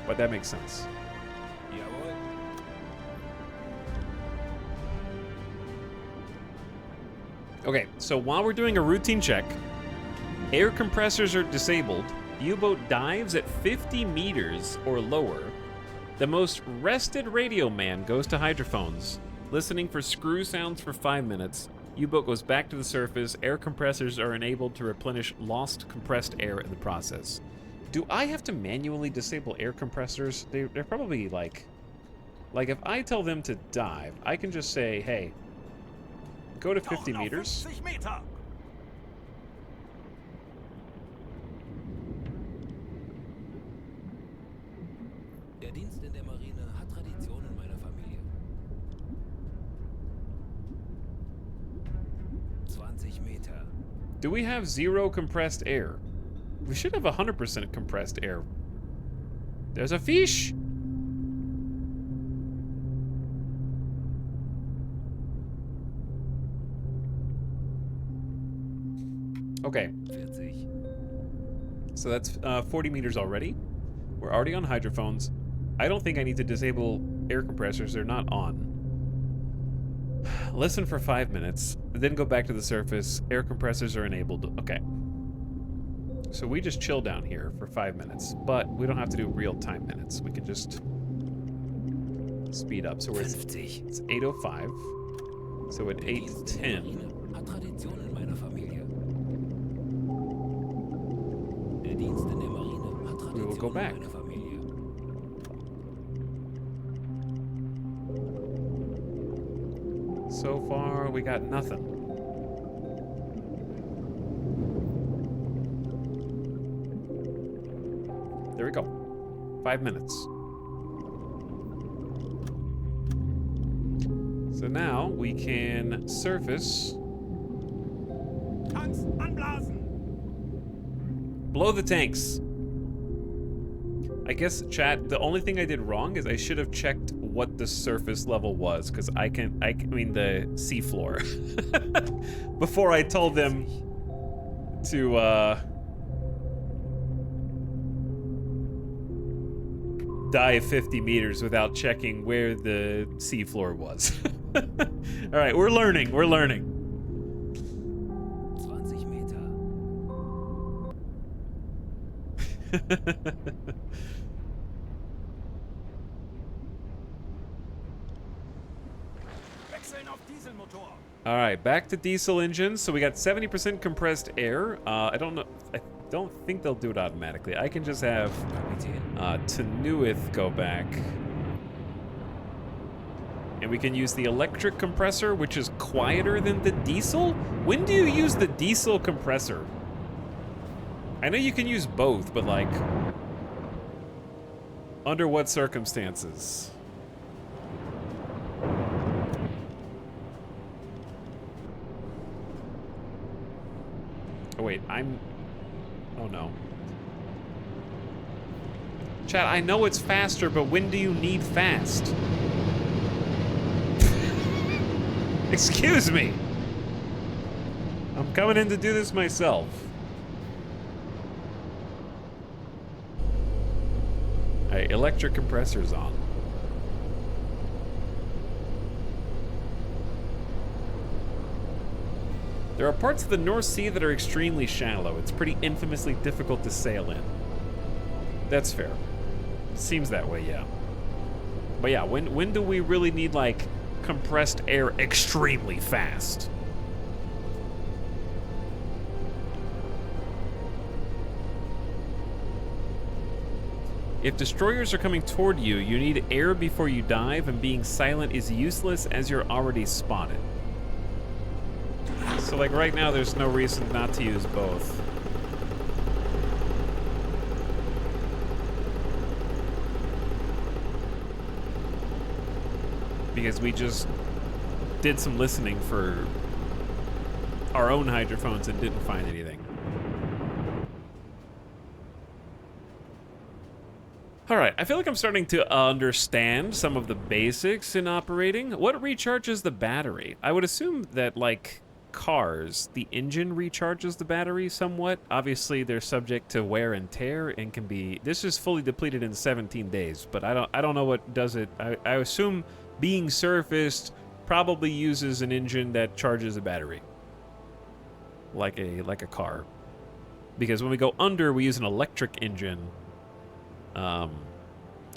but that makes sense. Jawohl. Okay, so while we're doing a routine check, air compressors are disabled, U-boat dives at 50 meters or lower, the most rested radio man goes to hydrophones, listening for screw sounds for 5 minutes, U-boat goes back to the surface, air compressors are enabled to replenish lost compressed air in the process. Do I have to manually disable air compressors? They're probably like if I tell them to dive, I can just say, hey, go to 50 Tauchen auf meters. 50 Meter. der Marine hat Tradition in meiner Familie. 20 Meter. Do we have 0 compressed air? We should have 100% compressed air. There's a fish! Okay, 40. so that's 40 meters already. We're already on hydrophones. I don't think I need to disable air compressors. They're not on. Listen for 5 minutes, then go back to the surface. Air compressors are enabled. Okay. So we just chill down here for 5 minutes, but we don't have to do real-time minutes. We can just speed up. So we're it's 8:05. So at 8:10. Hat Tradition in meiner Familie. Der Dienst in der Marine hat We will go Tradition back. in meiner Familie. So far, we got nothing. There we go. 5 minutes. So now we can surface. Tanks anblasen! Blow the tanks. I guess, chat, the only thing I did wrong is I should have checked what the surface level was, because I mean the seafloor. Before I told them to, dive 50 meters without checking where the seafloor was. All right, we're learning, 20 Meter. Wechseln auf Dieselmotor! All right, back to diesel engines. So we got 70% compressed air. I don't know. I don't think they'll do it automatically. I can just have Tenuith go back. And we can use the electric compressor, which is quieter than the diesel. When do you use the diesel compressor? I know you can use both, but like, under what circumstances? Oh wait, oh no. Chat, I know it's faster, but when do you need fast? Excuse me. I'm coming in to do this myself. Alright, electric compressor's on. There are parts of the North Sea that are extremely shallow. It's pretty infamously difficult to sail in. That's fair. Seems that way, yeah. But yeah, when do we really need, like, compressed air extremely fast? If destroyers are coming toward you, you need air before you dive, and being silent is useless as you're already spotted. So, like, right now, there's no reason not to use both. Because we just did some listening for our own hydrophones and didn't find anything. Alright, I feel like I'm starting to understand some of the basics in operating. What recharges the battery? I would assume that, like cars, the engine recharges the battery somewhat. Obviously, they're subject to wear and tear and can be... This is fully depleted in 17 days, but I don't know what does it. I assume being surfaced probably uses an engine that charges a battery. Like a car. Because when we go under, we use an electric engine. And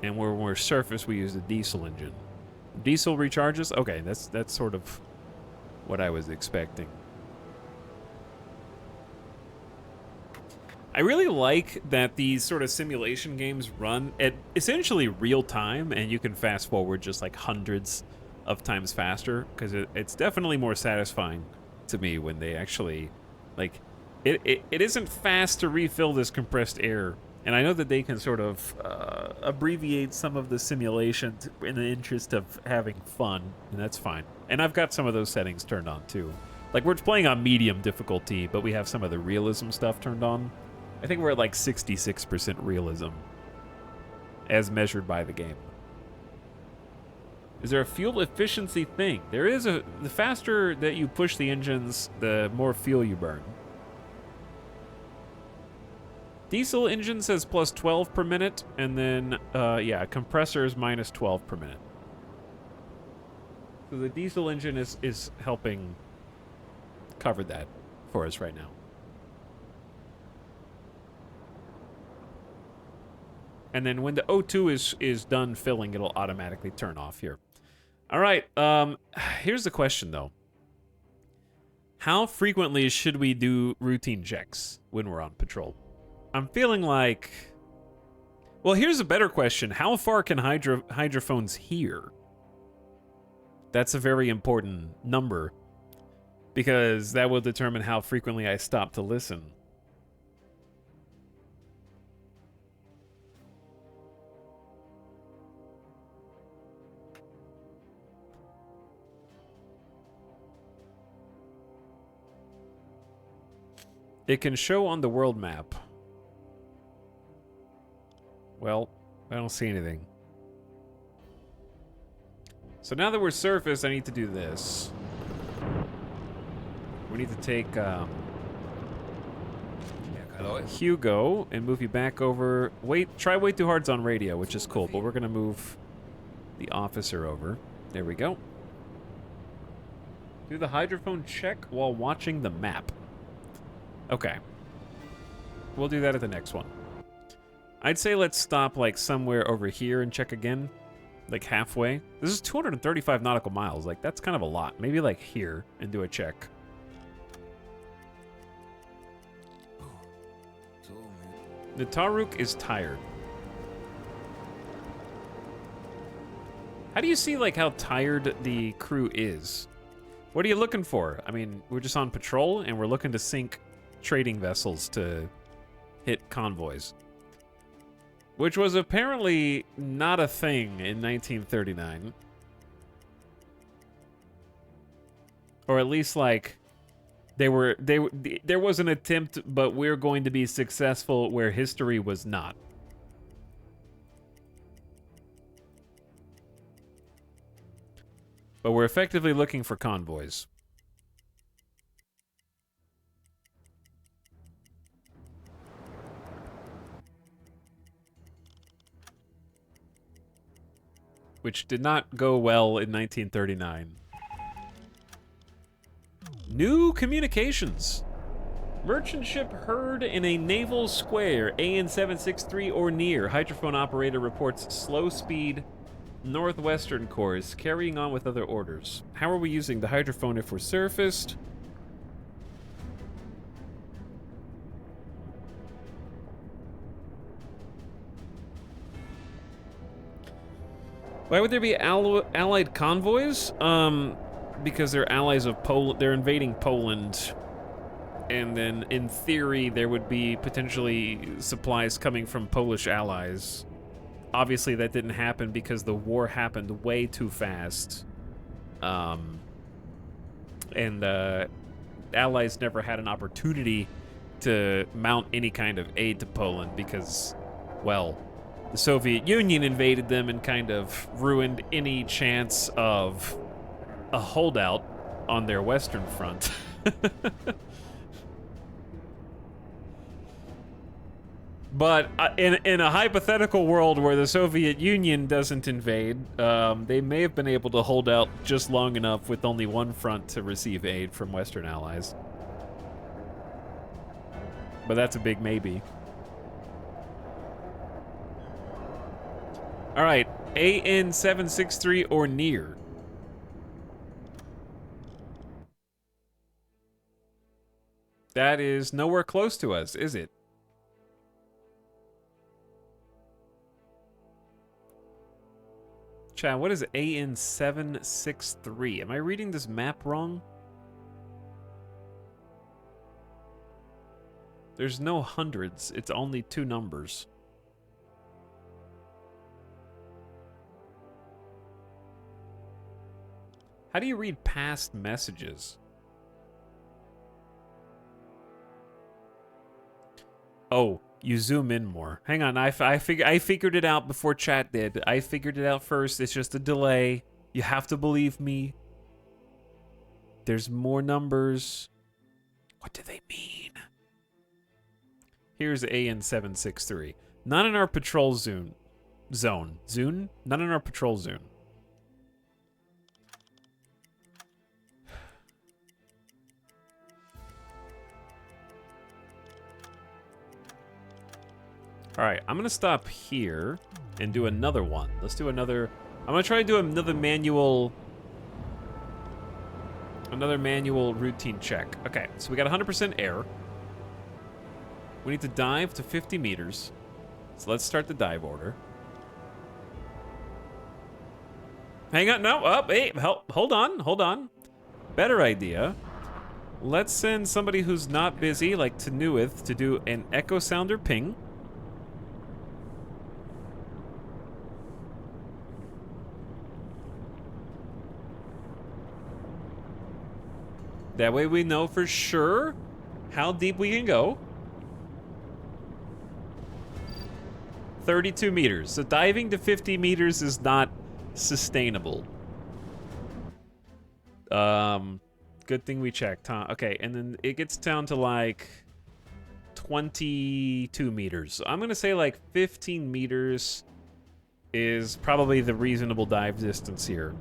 when we're surface, we use the diesel engine. Diesel recharges? Okay, that's sort of what I was expecting. I really like that these sort of simulation games run at essentially real time, and you can fast forward just like hundreds of times faster, because it's definitely more satisfying to me when they actually, like, it isn't fast to refill this compressed air And I know that they can sort of abbreviate some of the simulations in the interest of having fun, and that's fine. And I've got some of those settings turned on too. Like, we're playing on medium difficulty, but we have some of the realism stuff turned on. I think we're at like 66% realism as measured by the game. Is there a fuel efficiency thing? There is the faster that you push the engines, the more fuel you burn. Diesel engine says plus 12 per minute, and then, yeah, compressor is minus 12 per minute. So the diesel engine is helping cover that for us right now. And then when the O2 is done filling, it'll automatically turn off here. All right, here's the question, though. How frequently should we do routine checks when we're on patrol? I'm feeling like... Well, here's a better question. How far can hydrophones hear? That's a very important number, because that will determine how frequently I stop to listen. It can show on the world map. Well, I don't see anything. So now that we're surface, I need to do this. We need to take Hugo and move you back over. Try way too hard's on radio, which is cool, but we're gonna move the officer over. There we go. Do the hydrophone check while watching the map. Okay. We'll do that at the next one. I'd say let's stop like somewhere over here and check again. Like halfway. This is 235 nautical miles. Like, that's kind of a lot. Maybe like here and do a check. The Taruk is tired. How do you see like how tired the crew is? What are you looking for? I mean, we're just on patrol and we're looking to sink trading vessels to hit convoys. Which was apparently not a thing in 1939. Or at least like there was an attempt, but we're going to be successful where history was not. But we're effectively looking for convoys. Which did not go well in 1939. New communications. Merchant ship heard in a naval square, AN 763 or near. Hydrophone operator reports slow speed northwestern course, carrying on with other orders. How are we using the hydrophone if we're surfaced? Why would there be allied convoys? Because they're allies of Poland. They're invading Poland. And then, in theory, there would be potentially supplies coming from Polish allies. Obviously, that didn't happen because the war happened way too fast. And the allies never had an opportunity to mount any kind of aid to Poland because, well, the Soviet Union invaded them and kind of ruined any chance of a holdout on their Western front. But in a hypothetical world where the Soviet Union doesn't invade, they may have been able to hold out just long enough with only one front to receive aid from Western allies. But that's a big maybe. All right, AN 763 or near. That is nowhere close to us, is it? Chat, what is AN 763? Am I reading this map wrong? There's no hundreds. It's only 2 numbers. How do you read past messages? Oh, you zoom in more. Hang on, I figured it out before chat did. I figured it out first. It's just a delay. You have to believe me. There's more numbers. What do they mean? Here's AN763. Not in our patrol zone. Zone? Not in our patrol zone. All right, I'm gonna stop here and do another one. Let's do another. I'm gonna try to do another manual routine check. Okay, so we got 100% air. We need to dive to 50 meters. So let's start the dive order. Hang on, no, up, hey, hold on. Better idea. Let's send somebody who's not busy, like Tenuith, to do an echo sounder ping. That way we know for sure how deep we can go. 32 meters. So diving to 50 meters is not sustainable. Good thing we checked, huh? Okay, and then it gets down to like 22 meters. So I'm gonna say like 15 meters is probably the reasonable dive distance here.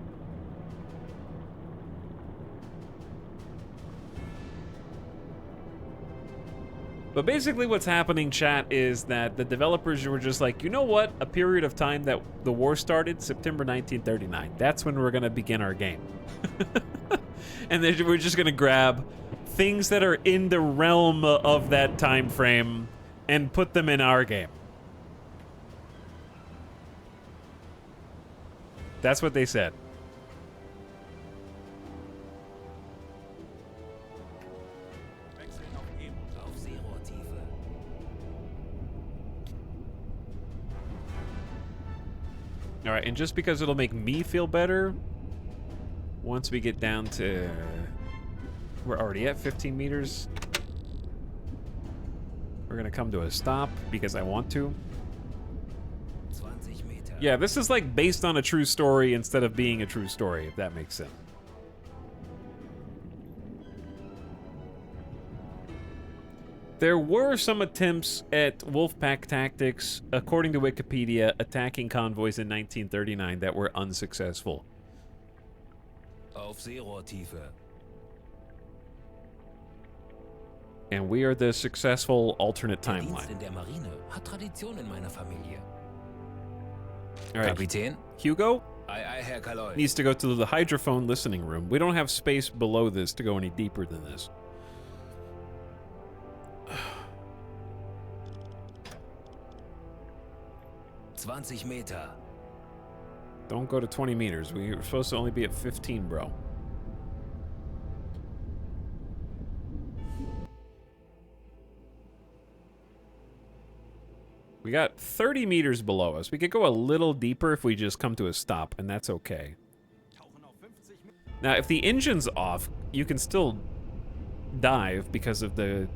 But basically what's happening, chat, is that the developers were just like, you know what? A period of time that the war started, September 1939. That's when we're going to begin our game. And then we're just going to grab things that are in the realm of that time frame and put them in our game. That's what they said. Auf Seerohrtiefe. All right, and just because it'll make me feel better, once we get down to... We're already at 15 meters. We're gonna come to a stop because I want to. 20 Meter. Yeah, this is like based on a true story instead of being a true story, if that makes sense. There were some attempts at Wolfpack tactics, according to Wikipedia, attacking convoys in 1939 that were unsuccessful. Auf Seerohrtiefe. And we are the successful alternate Der Dienst timeline. in der Marine hat Tradition in meiner Familie. All right, Kapitän? Hugo Ei, ei, Herr Kaloy. needs to go to the hydrophone listening room. We don't have space below this to go any deeper than this. Zwanzig Meter. Don't go to 20 meters. We were supposed to only be at 15, bro. We got 30 meters below us. We could go a little deeper if we just come to a stop, and that's okay. Now, if the engine's off, you can still dive because of the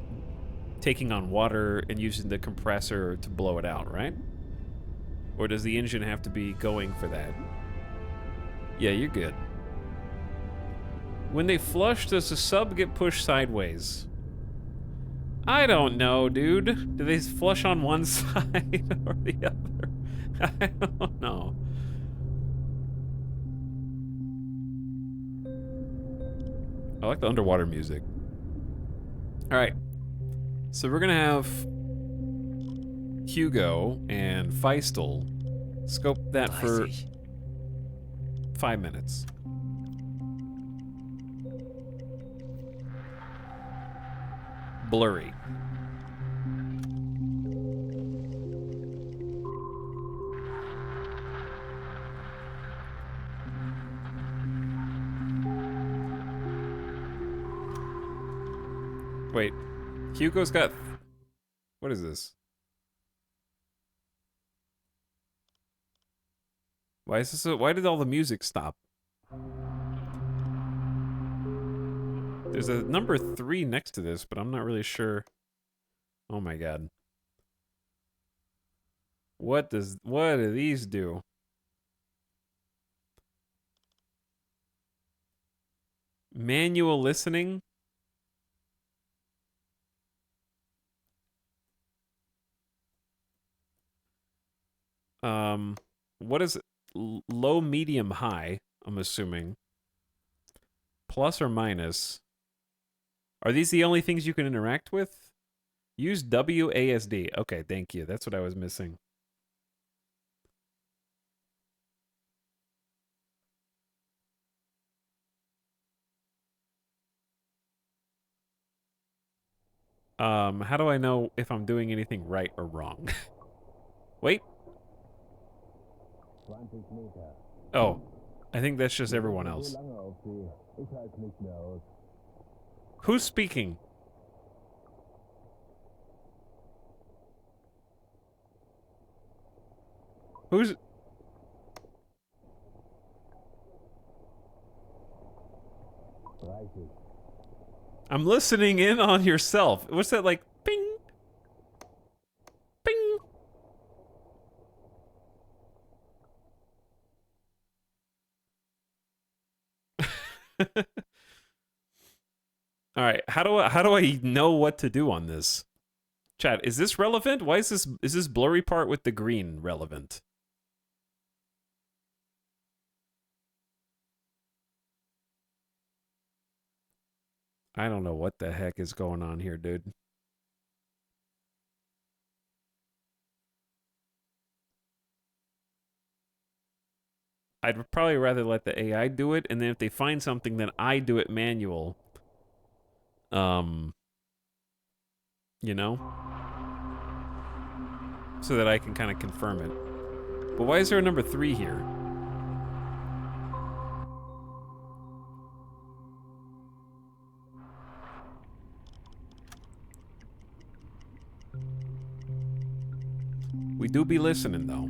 taking on water and using the compressor to blow it out, right? Or does the engine have to be going for that? Yeah, you're good. When they flush, does the sub get pushed sideways? I don't know, dude. Do they flush on one side or the other? I don't know. I like the underwater music. All right. So we're going to have Hugo and Feistel scope that for 30. 5 minutes. Blurry. Wait, Hugo's got What is this? Why is this so, why did all the music stop? There's a number 3 next to this, but I'm not really sure. Oh my god. What do these do? Manual listening? What is it? Low, medium, high, I'm assuming. Plus or minus. Are these the only things you can interact with? Use WASD. Okay, thank you. That's what I was missing. How do I know if I'm doing anything right or wrong? Wait. Oh, I think that's just everyone else. Who's speaking? Who's... I'm listening in on yourself. What's that like? Ping. Ping. All right, how do I know what to do on this? Chat, is this relevant? Why is this blurry part with the green relevant? I don't know what the heck is going on here, dude. I'd probably rather let the AI do it, and then if they find something, then I do it manual. You know? So that I can kind of confirm it. But why is there a number 3 here? We do be listening, though.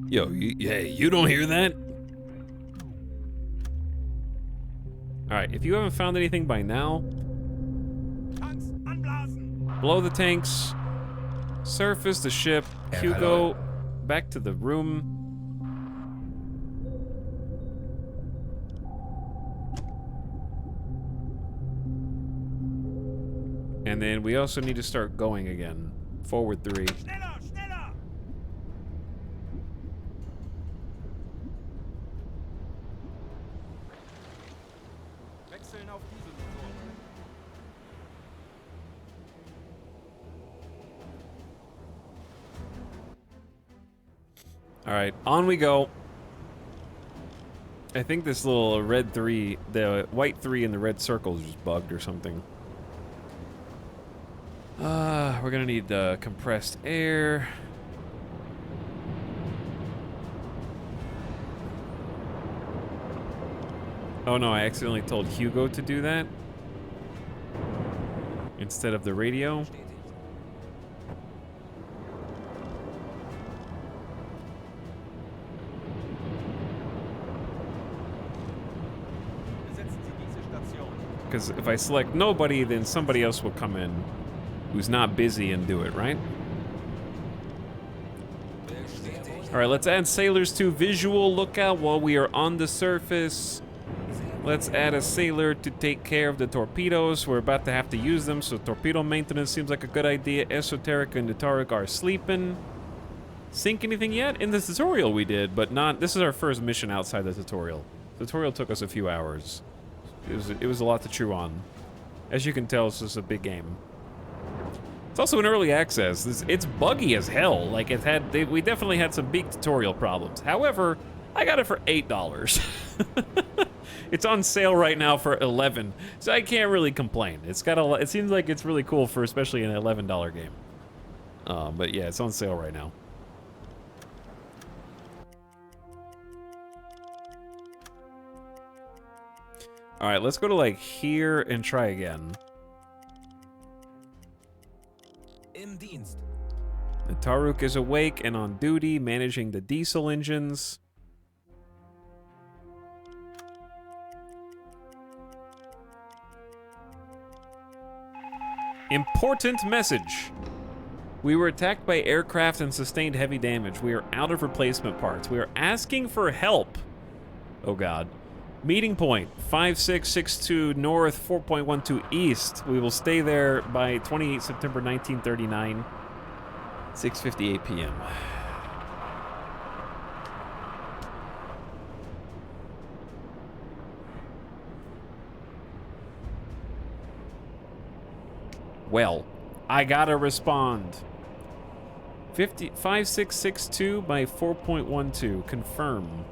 Yo, hey, you don't hear that? Alright, if you haven't found anything by now, blow the tanks, surface the ship, Hugo, back to the room. And then we also need to start going again. Forward 3. Alright, on we go. I think this little red 3, the white 3 and the red circle is just bugged or something. We're gonna need compressed air. Oh no, I accidentally told Hugo to do that instead of the radio. Because if I select nobody, then somebody else will come in who's not busy and do it, right? Alright, let's add sailors to visual lookout while we are on the surface. Let's add a sailor to take care of the torpedoes. We're about to have to use them, so torpedo maintenance seems like a good idea. Esoteric and Nutarik are sleeping. Sink anything yet? In the tutorial we did, but not... This is our first mission outside the tutorial. The tutorial took us a few hours. It was a lot to chew on. As you can tell, it's just a big game. It's also in early access. It's buggy as hell. Like, we definitely had some big tutorial problems. However, I got it for $8. It's on sale right now for $11, so I can't really complain. It's got a. It seems like it's really cool for especially an $11 game. But yeah, it's on sale right now. All right, let's go to like here and try again. Im Dienst. The Taruk is awake and on duty, managing the diesel engines. Important message. We were attacked by aircraft and sustained heavy damage. We are out of replacement parts. We are asking for help. Oh God. Meeting point, 5662 north, 4.12 east. We will stay there by 28 September 1939, 6:58 p.m. Well, I gotta respond. 5662 by 4.12. Confirm.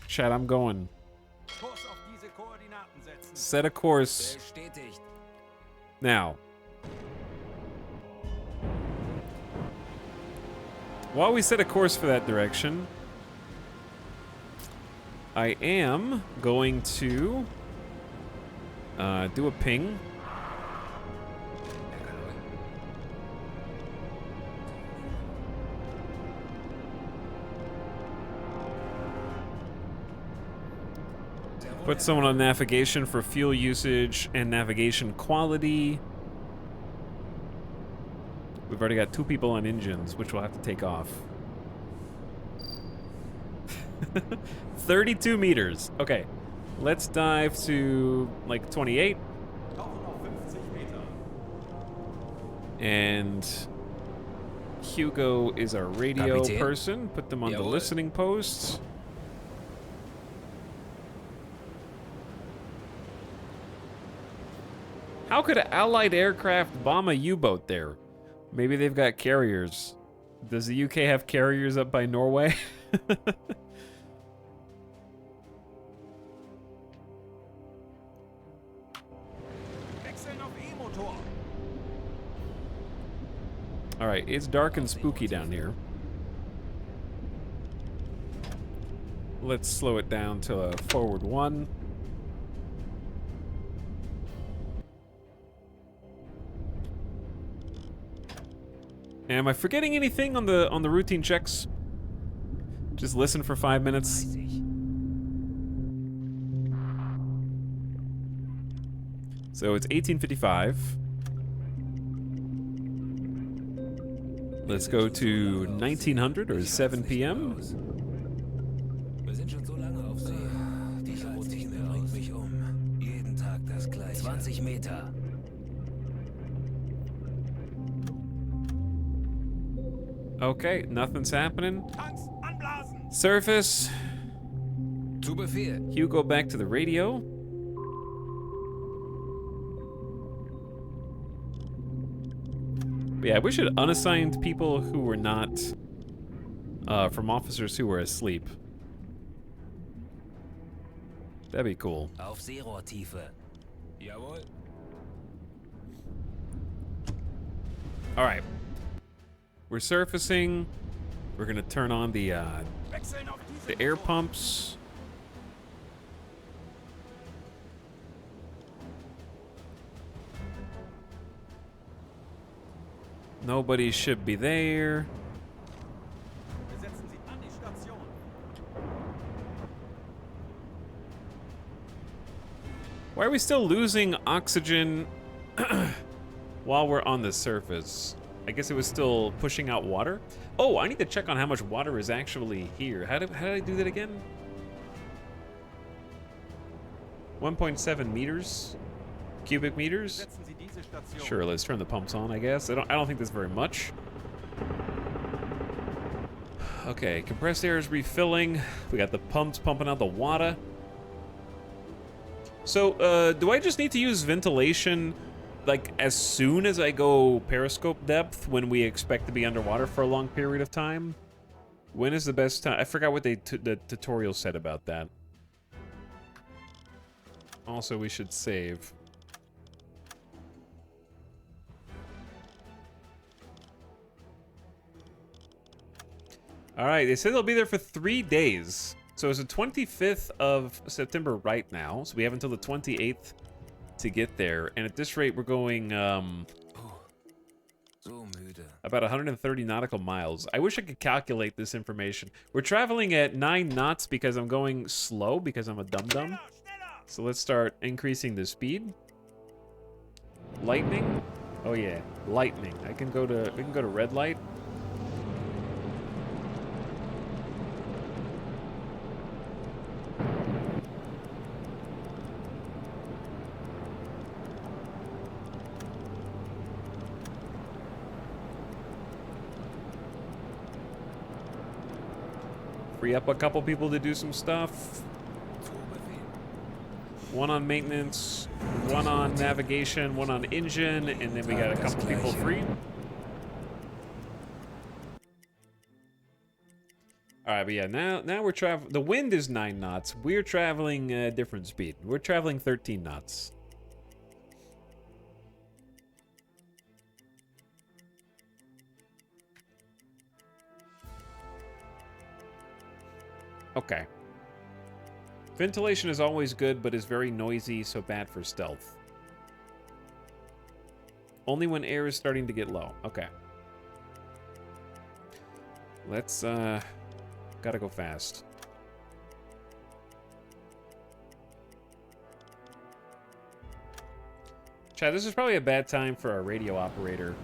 Chat, I'm going. Kurs auf diese Koordinaten setzen. Set a course. Bestätigt. Now. While we set a course for that direction, I am going to do a ping. Put someone on navigation for fuel usage and navigation quality. We've already got 2 people on engines, which we'll have to take off. 32 meters. Okay, let's dive to like 28. And Hugo is our radio Kapitän. person. Put them on the Jawohl. listening posts. How could an Allied aircraft bomb a U-boat there? Maybe they've got carriers. Does the UK have carriers up by Norway? Wechseln auf E-Motor. All right, it's dark and spooky down here. Let's slow it down to a forward 1. Am I forgetting anything on the routine checks? Just listen for 5 minutes. So it's 1855. Let's go to 1900 or 7 p.m. Wir sind schon so lange auf See. Diese Routine bringt mich um. Jeden Tag das Gleiche. 20 Meter. Okay, nothing's happening. Tanks anblasen. Surface. Zu Befehl. Hugo back to the radio. But yeah, we should unassigned people who were not from officers who were asleep. That'd be cool. Auf Seerohrtiefe. Jawohl. All right. We're surfacing. We're gonna turn on the Wechseln auf diese air pumps. Nobody should be there. Besetzen Sie an die Station. Why are we still losing oxygen while we're on the surface? I guess it was still pushing out water. Oh, I need to check on how much water is actually here. How did I do that again? 1.7 meters? Cubic meters? Besetzen Sie diese Station. Sure, let's turn the pumps on, I guess. I don't think that's very much. Okay, compressed air is refilling. We got the pumps pumping out the water. So, do I just need to use ventilation, like, as soon as I go periscope depth when we expect to be underwater for a long period of time? When is the best time? I forgot what the tutorial said about that. Also, we should save. All right, they said they'll be there for 3 days. So it's the 25th of September right now. So we have until the 28th to get there. And at this rate, we're going So müde. about 130 nautical miles. I wish I could calculate this information. We're traveling at 9 knots because I'm going slow because I'm a dum-dum. So let's start increasing the speed. Lightning? Oh yeah, lightning. We can go to red light. Free up a couple people to do some stuff. One on maintenance, one on navigation, one on engine, and then we got a couple people free. All right, but yeah, now we're traveling. The wind is 9 knots. We're traveling a different speed. We're traveling 13 knots. Okay. Ventilation is always good, but is very noisy, so bad for stealth. Only when air is starting to get low. Okay. Let's, gotta go fast. Chad, this is probably a bad time for our radio operator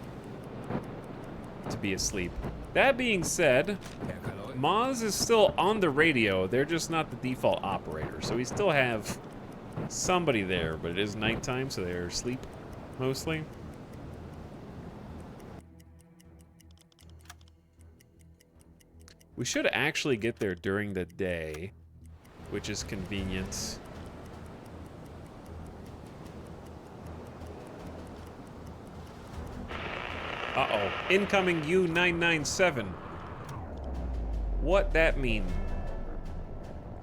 to be asleep. That being said, Maz is still on the radio. They're just not the default operator. So we still have somebody there, but it is nighttime, so they're asleep mostly. We should actually get there during the day, which is convenient. Uh-oh. Incoming U-997. What that mean?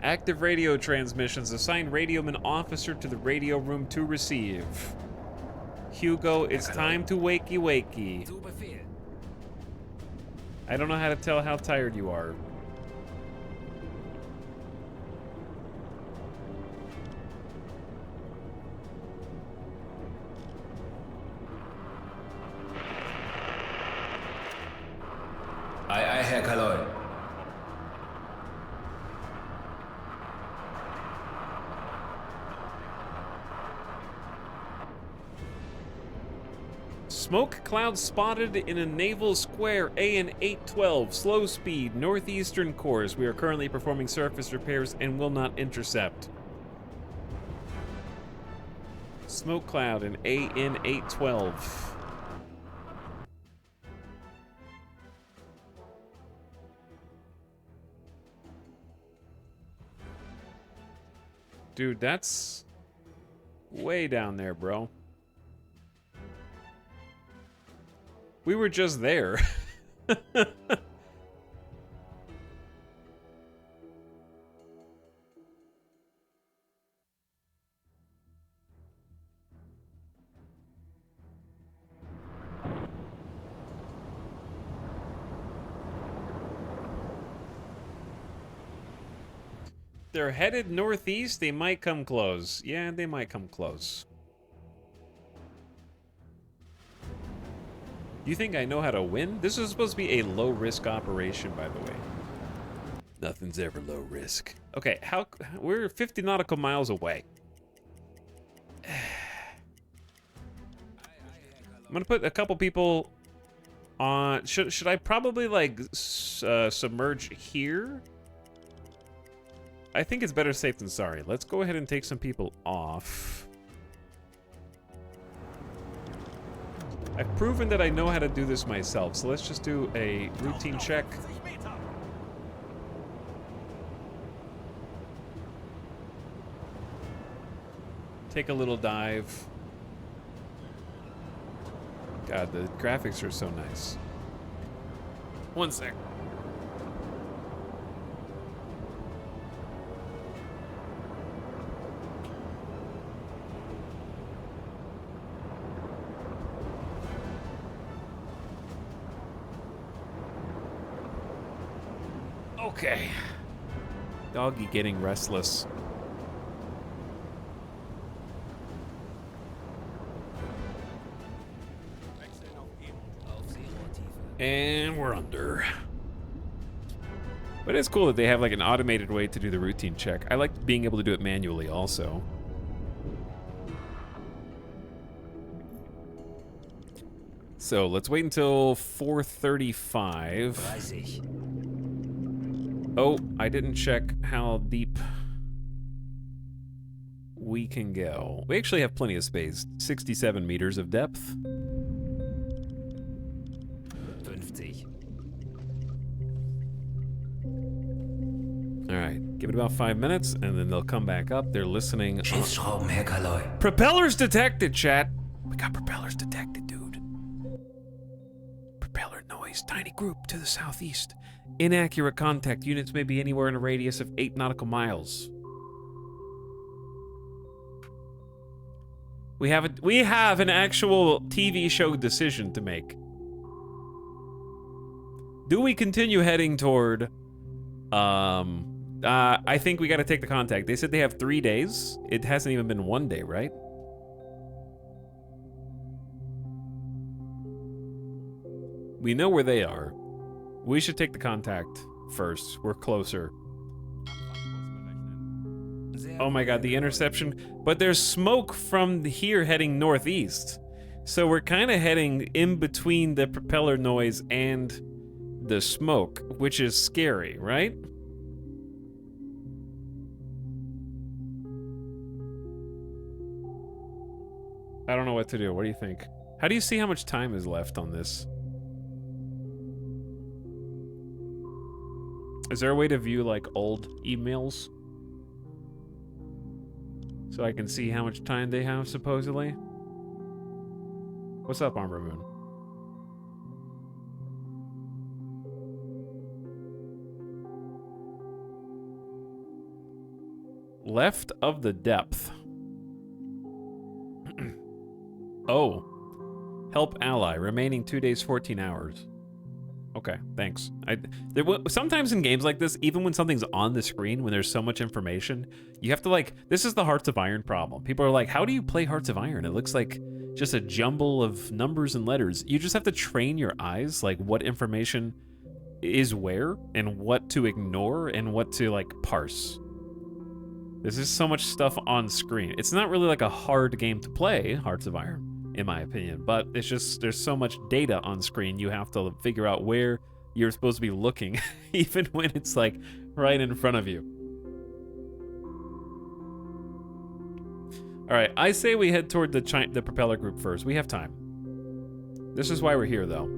Active radio transmissions. Assign radioman officer to the radio room to receive. Hugo, it's time to wakey wakey. Zu Befehl. I don't know how to tell how tired you are. Ei, Herr Kaloy. Smoke cloud spotted in a naval square AN 812, slow speed, northeastern course. We are currently performing surface repairs and will not intercept. Smoke cloud in AN 812. Dude, that's way down there, bro. We were just there. They're headed northeast. They might come close. Yeah, they might come close. You think I know how to win? This is supposed to be a low-risk operation, by the way. Nothing's ever low risk. Okay, we're 50 nautical miles away. I'm gonna put a couple people on. Should I probably like submerge here? I think it's better safe than sorry. Let's go ahead and take some people off. I've proven that I know how to do this myself, so let's just do a routine check. Take a little dive. God, the graphics are so nice. One sec. Okay. Doggy getting restless. And we're under. But it's cool that they have like an automated way to do the routine check. I like being able to do it manually also. So let's wait until 4:35. 30. Oh, I didn't check how deep we can go. We actually have plenty of space. 67 meters of depth. 50. All right, give it about 5 minutes, and then they'll come back up. They're listening. Schiffsschrauben, Herr Kaloy. Propellers detected, chat. We got propellers detected, dude. Propeller noise. Tiny group to the southeast. Inaccurate contact. Units may be anywhere in a radius of 8 nautical miles. We have an actual TV show decision to make. Do we continue heading toward I think we got to take the contact. They said they have 3 days. It hasn't even been 1 day, right? We know where they are. We should take the contact first. We're closer. Oh my god, the interception. But there's smoke from here heading northeast. So we're kind of heading in between the propeller noise and the smoke, which is scary, right? I don't know what to do. What do you think? How do you see how much time is left on this? Is there a way to view, like, old emails? So I can see how much time they have, supposedly? What's up, Armor Moon? Left of the depth. Oh. Help ally. Remaining 2 days, 14 hours. Okay, thanks. Sometimes in games like this, even when something's on the screen, when there's so much information, you have to, like, this is the Hearts of Iron problem. People are like, how do you play Hearts of Iron? It looks like just a jumble of numbers and letters. You just have to train your eyes, like, what information is where, and what to ignore, and what to, like, parse. There's just so much stuff on screen. It's not really like a hard game to play, Hearts of Iron, in my opinion, but it's just, there's so much data on screen, you have to figure out where you're supposed to be looking, even when it's like right in front of you. All right, I say we head toward the propeller group first. We have time. This is why we're here, though.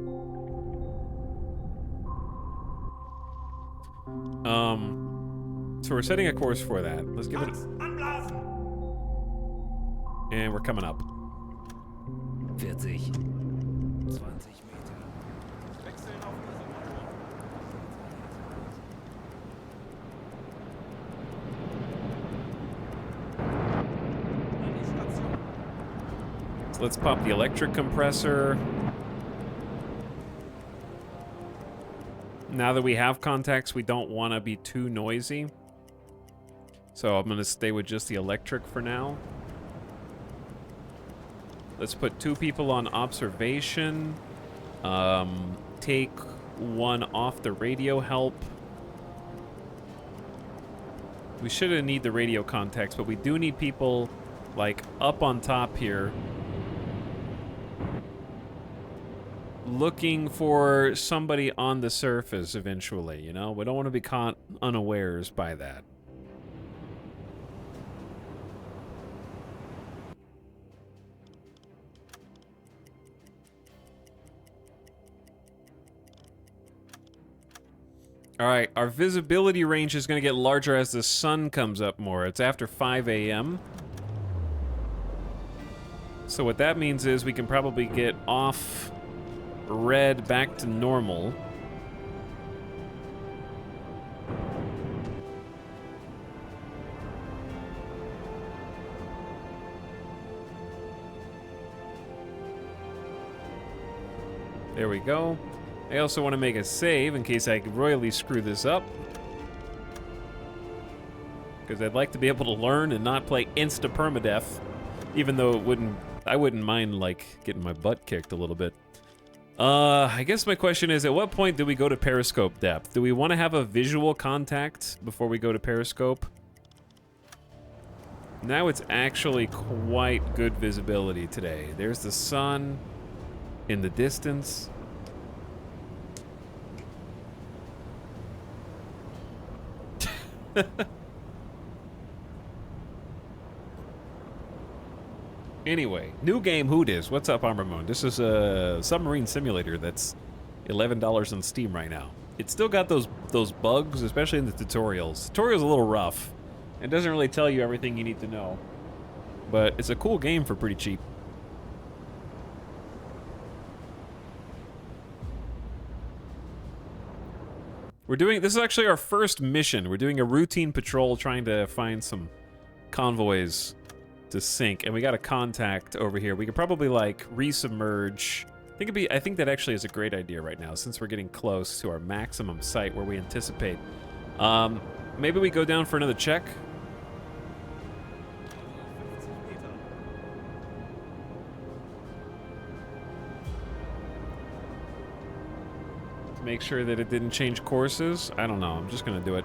So we're setting a course for that. Let's give it. And we're coming up. 40. 20 Meter. So let's pop the electric compressor. Now that we have contacts, we don't want to be too noisy. So I'm going to stay with just the electric for now. Let's put 2 people on observation. Take 1 off the radio help. We shouldn't need the radio contacts, but we do need people, like, up on top here. Looking for somebody on the surface eventually, you know? We don't want to be caught unawares by that. All right, our visibility range is going to get larger as the sun comes up more. It's after 5 a.m. So what that means is we can probably get off red back to normal. There we go. I also want to make a save in case I royally screw this up. Because I'd like to be able to learn and not play insta-permadeath. Even though I wouldn't mind, like, getting my butt kicked a little bit. I guess my question is, at what point do we go to periscope depth? Do we want to have a visual contact before we go to periscope? Now it's actually quite good visibility today. There's the sun in the distance. Anyway, new game Who Dis. What's up, Armor Moon? This is a submarine simulator that's $11 on Steam right now. It's still got those bugs, especially in the tutorials. Tutorial's a little rough. It doesn't really tell you everything you need to know. But it's a cool game for pretty cheap. This is actually our first mission. We're doing a routine patrol trying to find some convoys to sink, and we got a contact over here. We could probably like resubmerge. I think that actually is a great idea right now since we're getting close to our maximum site where we anticipate. Maybe we go down for another check. To make sure that it didn't change courses. I don't know. I'm just gonna do it.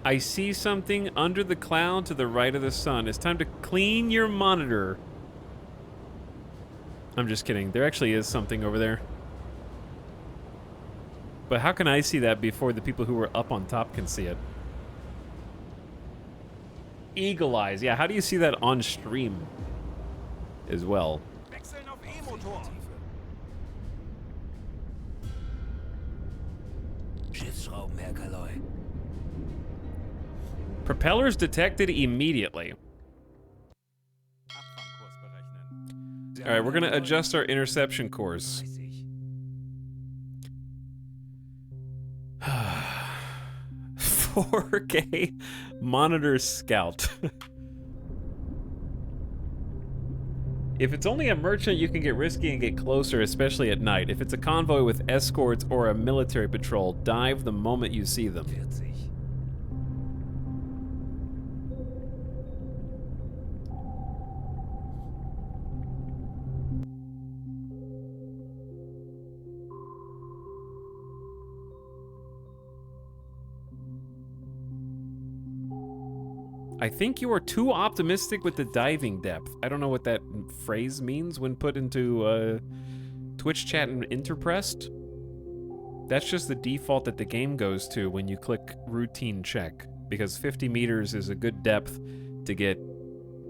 I see something under the cloud to the right of the sun. It's time to clean your monitor. I'm just kidding. There actually is something over there. But how can I see that before the people who are up on top can see it? Eagle eyes. Yeah, how do you see that on stream as well? Wechseln auf E-Motor. Schiffsschrauben, Herr Kaloy. Propellers detected immediately. Abfangkurs berechnen. All right, we're gonna adjust our interception course. 4K monitor scout. If it's only a merchant, you can get risky and get closer, especially at night. If it's a convoy with escorts or a military patrol, dive the moment you see them. 40. I think you are too optimistic with the diving depth. I don't know what that phrase means when put into Twitch chat and Interpressed. That's just the default that the game goes to when you click routine check, because 50 meters is a good depth to get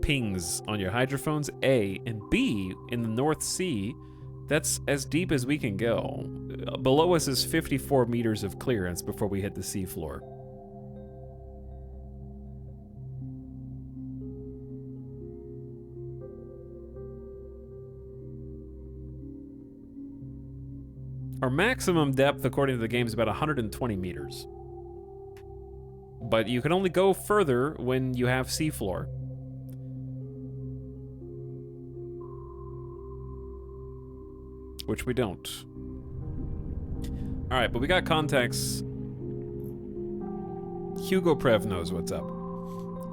pings on your hydrophones, A, and B, in the North Sea, that's as deep as we can go. Below us is 54 meters of clearance before we hit the seafloor. Our maximum depth, according to the game, is about 120 meters. But you can only go further when you have seafloor. Which we don't. Alright, but we got contacts. Hugo Prev knows what's up.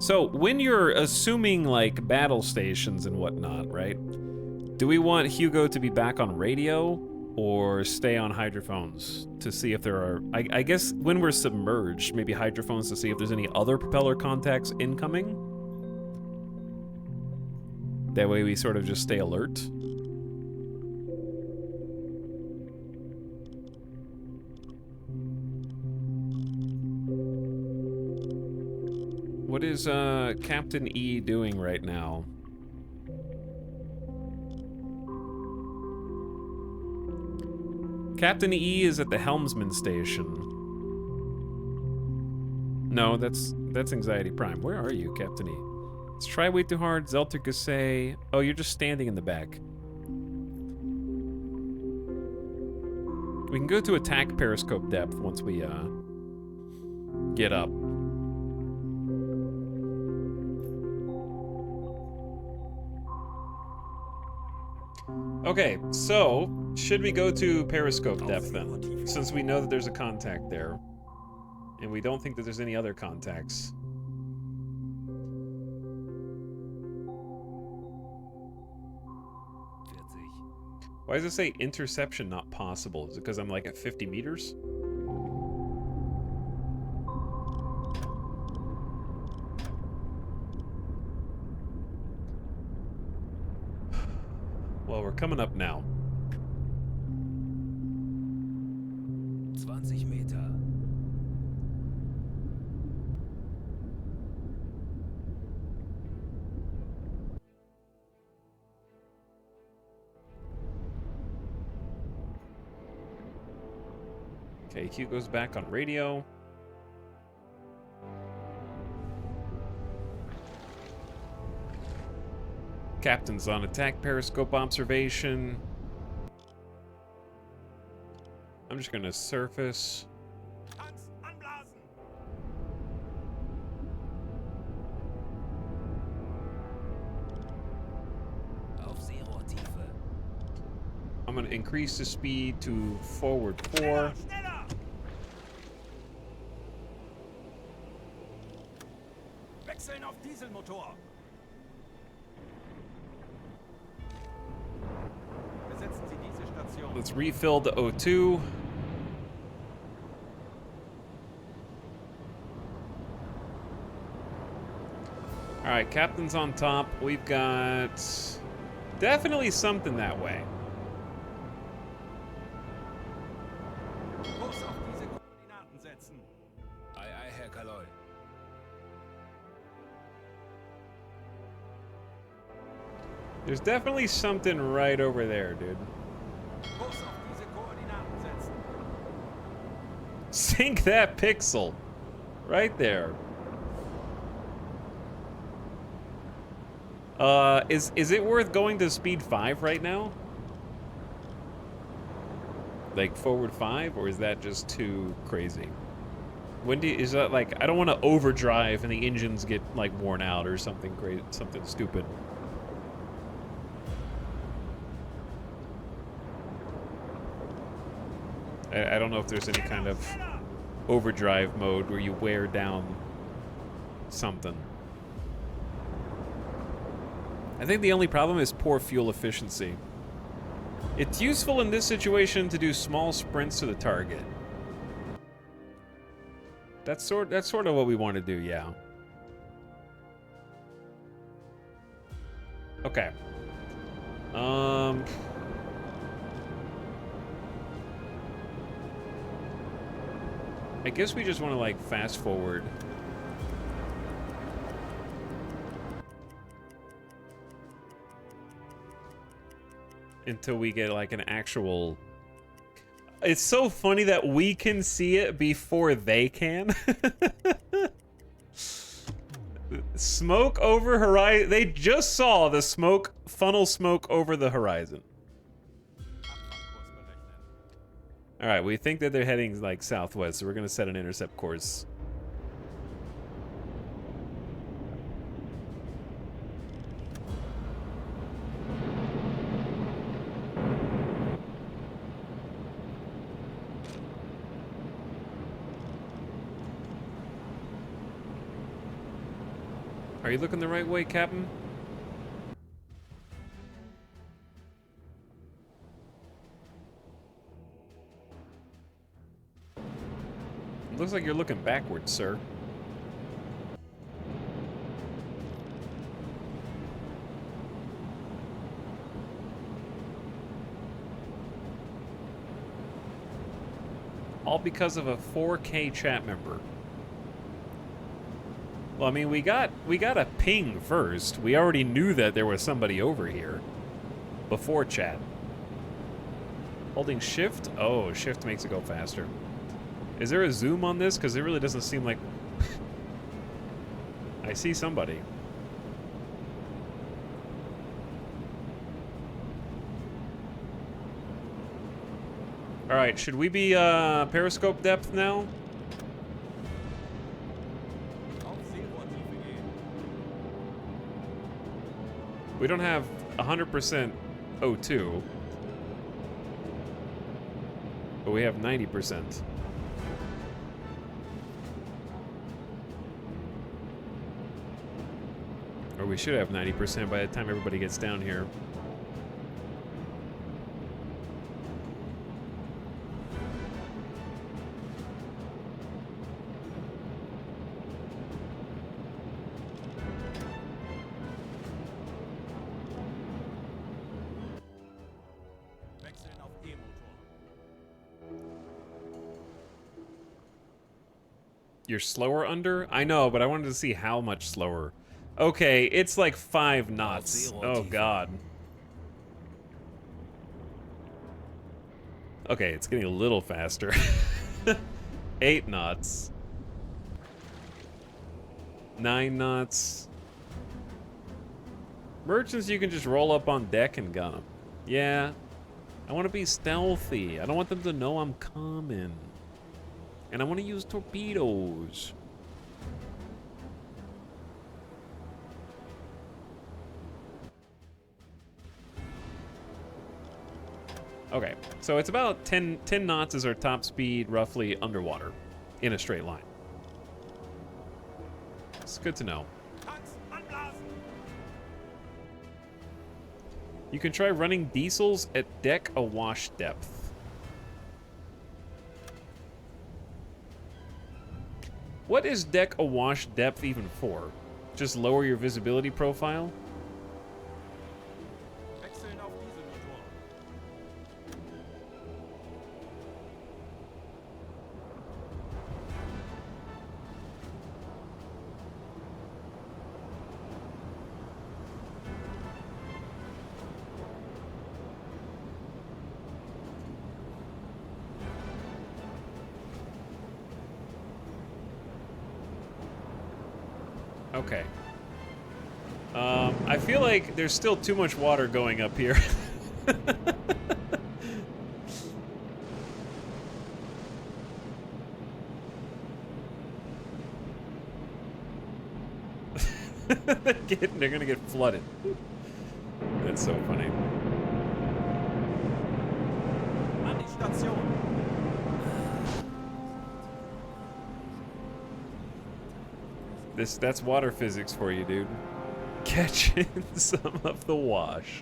So, when you're assuming, like, battle stations and whatnot, right? Do we want Hugo to be back on radio? Or stay on hydrophones to see if there are... I guess when we're submerged, maybe hydrophones to see if there's any other propeller contacts incoming. That way we sort of just stay alert. What is Captain E doing right now? Captain E is at the helmsman station. No, that's Anxiety Prime. Where are you, Captain E? Let's try way too hard. Zelter Gassay. Oh, you're just standing in the back. We can go to attack periscope depth once we get up. Okay, so should we go to periscope depth then? Since we know that there's a contact there. And we don't think that there's any other contacts. Why does it say interception not possible? Is it because I'm like at 50 meters? Well, we're coming up now. 20 Meter. Okay, Q goes back on radio. Captain's on attack periscope observation. I'm just gonna surface. Tanks anblasen! Auf Seerohrtiefe. I'm gonna increase the speed to forward 4. Schneller, schneller! Wechseln auf Dieselmotor! Besetzen Sie diese Station. Let's refill the O2. Alright, Captain's on top. We've got definitely something that way. Kurs auf diese Koordinaten setzen. Ei, ei, Herr Kaloy. There's definitely something right over there, dude. Kurs auf diese Koordinaten setzen. Sink that pixel. Right there. Is it worth going to speed 5 right now? Like forward 5, or is that just too crazy? When is that like, I don't want to overdrive and the engines get like worn out or something great, something stupid. I don't know if there's any kind of overdrive mode where you wear down something. I think the only problem is poor fuel efficiency. It's useful in this situation to do small sprints to the target. That's sort of what we want to do, yeah. Okay. I guess we just want to like fast forward. Until we get like an actual... It's so funny that we can see it before they can. Smoke over horizon. They just saw the smoke, funnel smoke over the horizon. All right, we think that they're heading like southwest, so we're gonna set an intercept course. Are you looking the right way, Captain? Looks like you're looking backwards, sir. All because of a 4K chat member. Well, I mean, we got a ping first. We already knew that there was somebody over here before chat. Holding shift? Oh, shift makes it go faster. Is there a zoom on this? Because it really doesn't seem like... I see somebody. All right, should we be periscope depth now? We don't have 100% O2, but we have 90%. Or we should have 90% by the time everybody gets down here. Wechseln auf E-Motor. You're slower under? I know, but I wanted to see how much slower. Okay, it's like 5 knots. Oh god. Okay, it's getting a little faster. 8 knots. 9 knots. Merchants, you can just roll up on deck and gun them. Yeah. I want to be stealthy. I don't want them to know I'm coming. And I want to use torpedoes. Okay, so it's about 10 knots is our top speed, roughly underwater, in a straight line. It's good to know. Tanks anblasen. You can try running diesels at deck awash depth. What is deck awash depth even for? Just lower your visibility profile? Wechseln auf Dieselmotor. Okay. I feel like there's still too much water going up here. They're gonna get flooded. That's so funny. An die Station. That's water physics for you, dude. Catching some of the wash.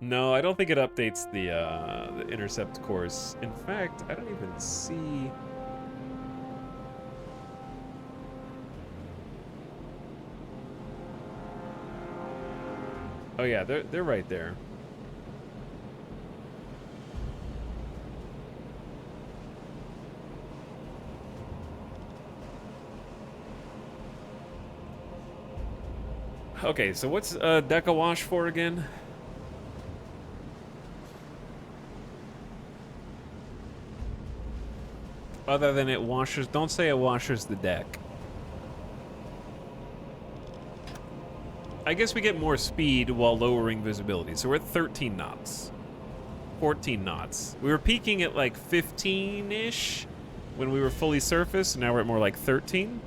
No, I don't think it updates the intercept course. In fact, I don't even see. Oh yeah, they're right there. Okay, so what's deck awash for again? Other than it washes, don't say it washes the deck. I guess we get more speed while lowering visibility. So we're at 13 knots. 14 knots. We were peaking at like 15-ish when we were fully surfaced, and now we're at more like 13.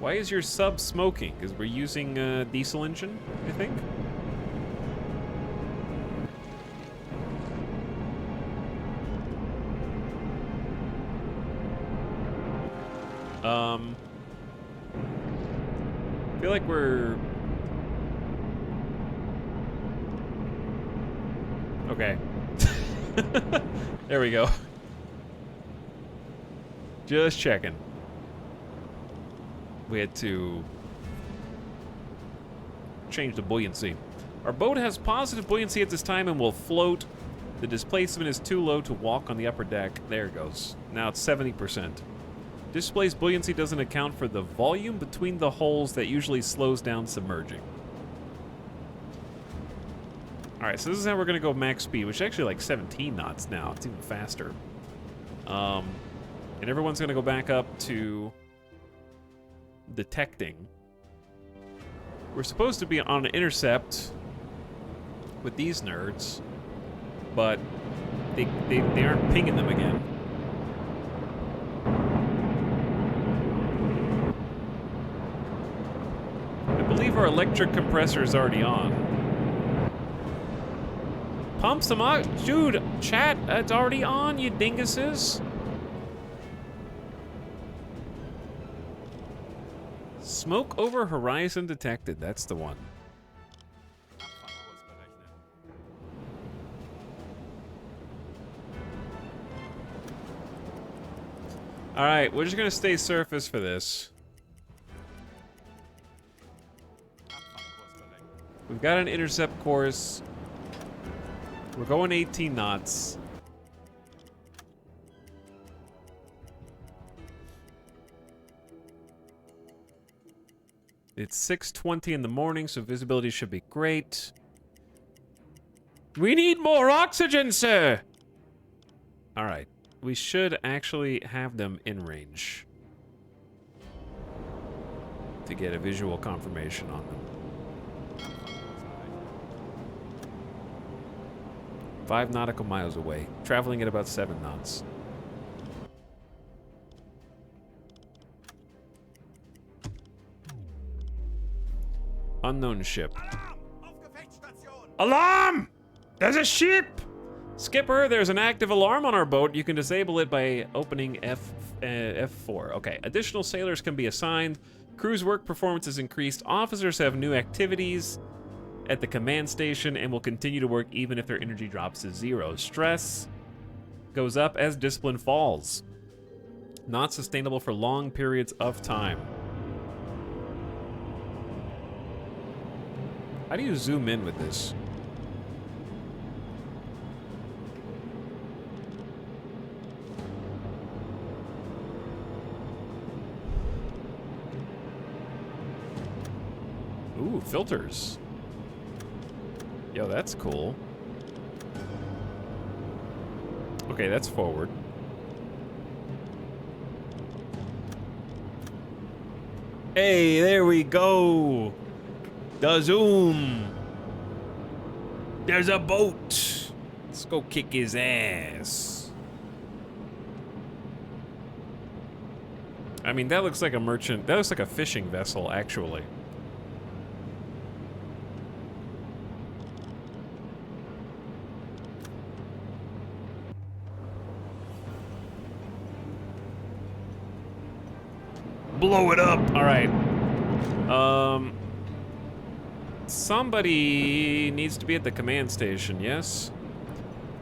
Why is your sub smoking? Because we're using a diesel engine, I think? I feel like we're... Okay. There we go. Just checking. We had to change the buoyancy. Our boat has positive buoyancy at this time and will float. The displacement is too low to walk on the upper deck. There it goes. Now it's 70%. Displaced buoyancy doesn't account for the volume between the holes that usually slows down submerging. Alright, so this is how we're going to go max speed, which is actually like 17 knots now. It's even faster. And everyone's gonna go back up to detecting. We're supposed to be on an intercept with these nerds, but they aren't pinging them again. I believe our electric compressor is already on. Pump some dude, chat, it's already on, you dinguses. Smoke over horizon detected, that's the one. Alright, we're just gonna stay surface for this. We've got an intercept course. We're going 18 knots. It's 6:20 in the morning, so visibility should be great. We need more oxygen, sir! Alright. We should actually have them in range to get a visual confirmation on them. 5 nautical miles away, traveling at about 7 knots. Unknown ship. Alarm! There's a ship! Skipper, there's an active alarm on our boat. You can disable it by opening F4. Okay, additional sailors can be assigned. Crew's work performance is increased. Officers have new activities at the command station and will continue to work even if their energy drops to 0. Stress goes up as discipline falls. Not sustainable for long periods of time. How do you zoom in with this? Ooh, filters. Yo, that's cool. Okay, that's forward. Hey, there we go. The zoom. There's a boat. Let's go kick his ass. I mean, that looks like a merchant. That looks like a fishing vessel, actually. Blow it up. All right. Somebody needs to be at the command station, yes?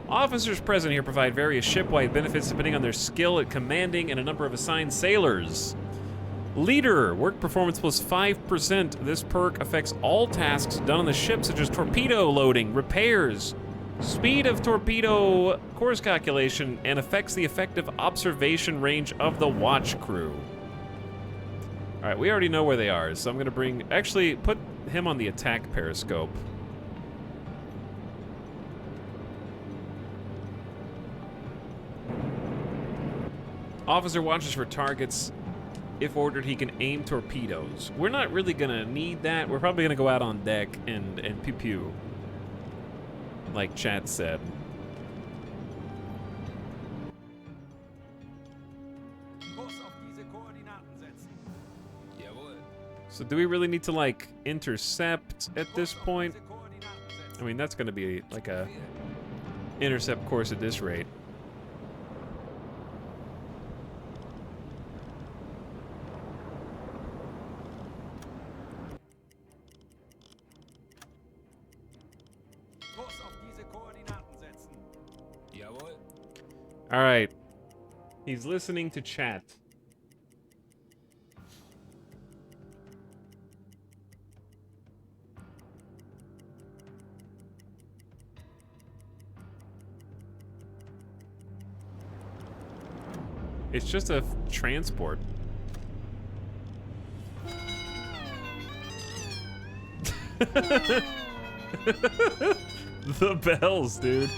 Officers present here provide various ship-wide benefits depending on their skill at commanding and a number of assigned sailors. Leader, work performance plus 5%. This perk affects all tasks done on the ship, such as torpedo loading, repairs, speed of torpedo course calculation, and affects the effective observation range of the watch crew. All right, we already know where they are, so I'm gonna bring, actually, put him on the attack periscope. Officer watches for targets. If ordered, he can aim torpedoes. We're not really gonna need that. We're probably gonna go out on deck and pew pew, like chat said. So do we really need to, like, intercept at this point? I mean, that's gonna be like a intercept course at this rate. All right. He's listening to chat. It's just a transport. The bells, dude.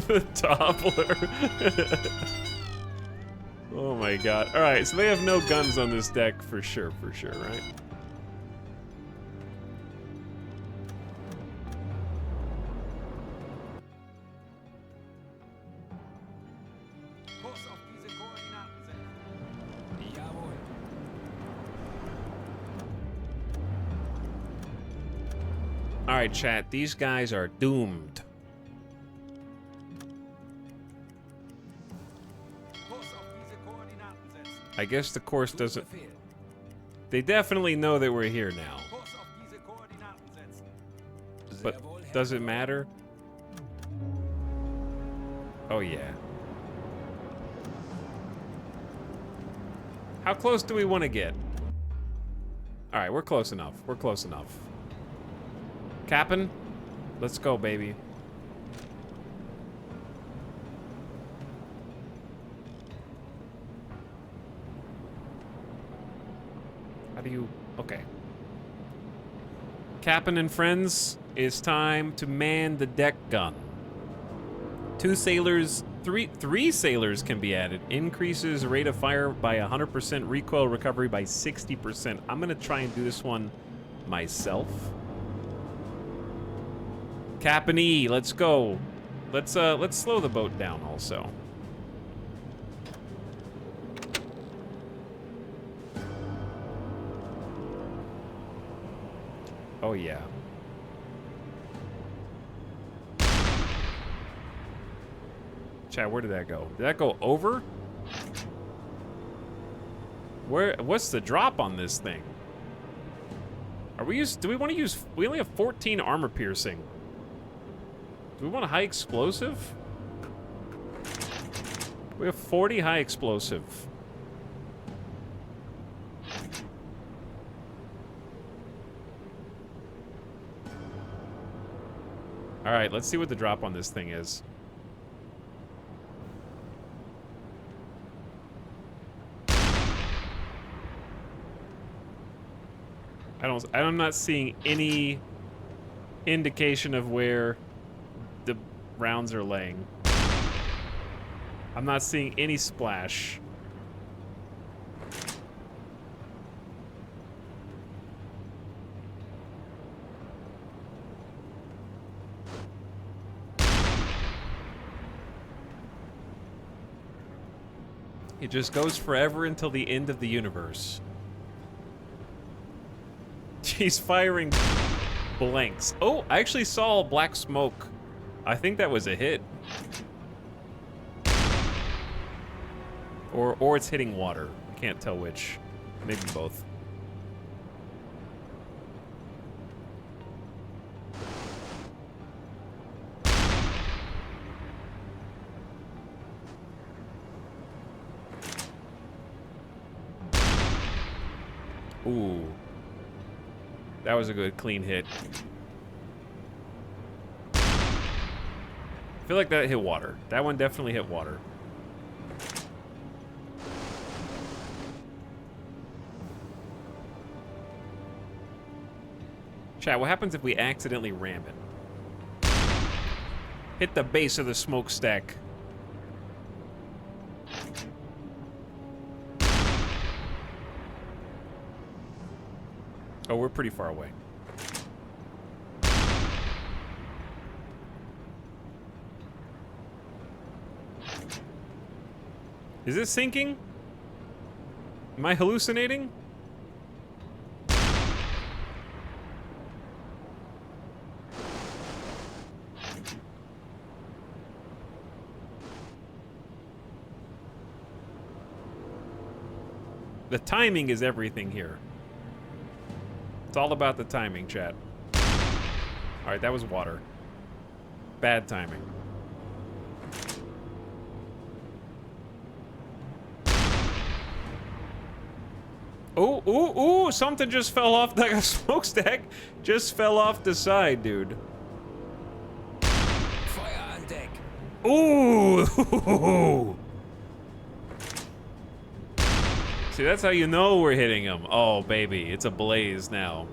The toppler. Oh my god. Alright, so they have no guns on this deck for sure, right? Kurs auf diese Koordinaten setzen. Jawohl. Alright, chat, these guys are doomed. Kurs auf diese Koordinaten setzen. I guess the course doesn't... Befehl. They definitely know that we're here now. Kurs auf diese Koordinaten setzen. But Sehr wohl, Herr does it Kommandeur. matter? Oh yeah. How close do we want to get? Alright, we're close enough. We're close enough. Cap'n, let's go, baby. How do you... Okay. Cap'n and friends, it's time to man the deck gun. Three sailors can be added. Increases rate of fire by 100%, recoil recovery by 60%. I'm gonna try and do this one myself. Cap'n E, let's go. Let's slow the boat down also. Oh yeah. Chat, where did that go? Did that go over? What's the drop on this thing? Do we want to use, we only have 14 armor piercing. Do we want a high explosive? We have 40 high explosive. All right, let's see what the drop on this thing is. I'm not seeing any indication of where the rounds are laying. I'm not seeing any splash. It just goes forever until the end of the universe. He's firing blanks. Oh, I actually saw black smoke. I think that was a hit. Or it's hitting water. I can't tell which. Maybe both. Ooh. That was a good clean hit. I feel like that hit water. That one definitely hit water. Chat, what happens if we accidentally ram it? Hit the base of the smokestack. Oh, we're pretty far away. Is it sinking? Am I hallucinating? The timing is everything here. It's all about the timing, chat. Alright, that was water. Bad timing. Oh, ooh, ooh, something just fell off. Like a smokestack just fell off the side, dude. Feuer an Deck. Ooh. See, that's how you know we're hitting him. Oh, baby, it's ablaze now.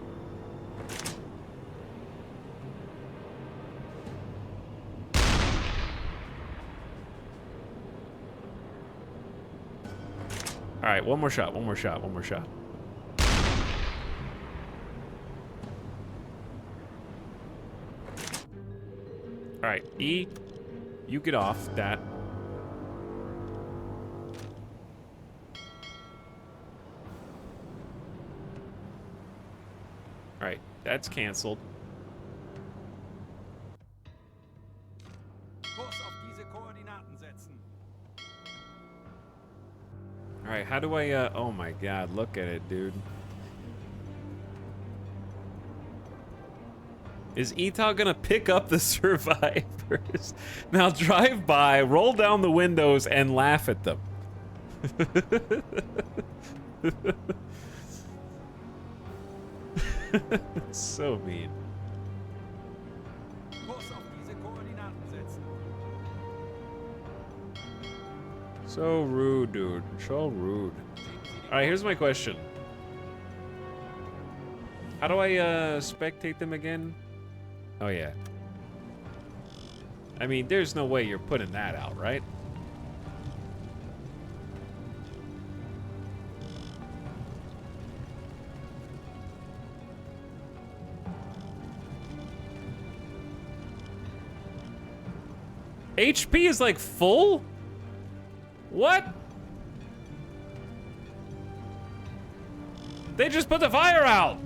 All right, one more shot, one more shot, one more shot. All right, E, you get off that. All right, that's canceled. Kurs auf diese Koordinaten setzen. All right, how do I, oh my God, look at it, dude. Is Etal gonna pick up the survivors? Now drive by, roll down the windows, and laugh at them. So mean. Kurs auf diese Koordinaten setzen. So rude, dude. So rude. Alright, here's my question. How do I, spectate them again? Oh, yeah. I mean, there's no way you're putting that out, right? HP is like full? What? They just put the fire out.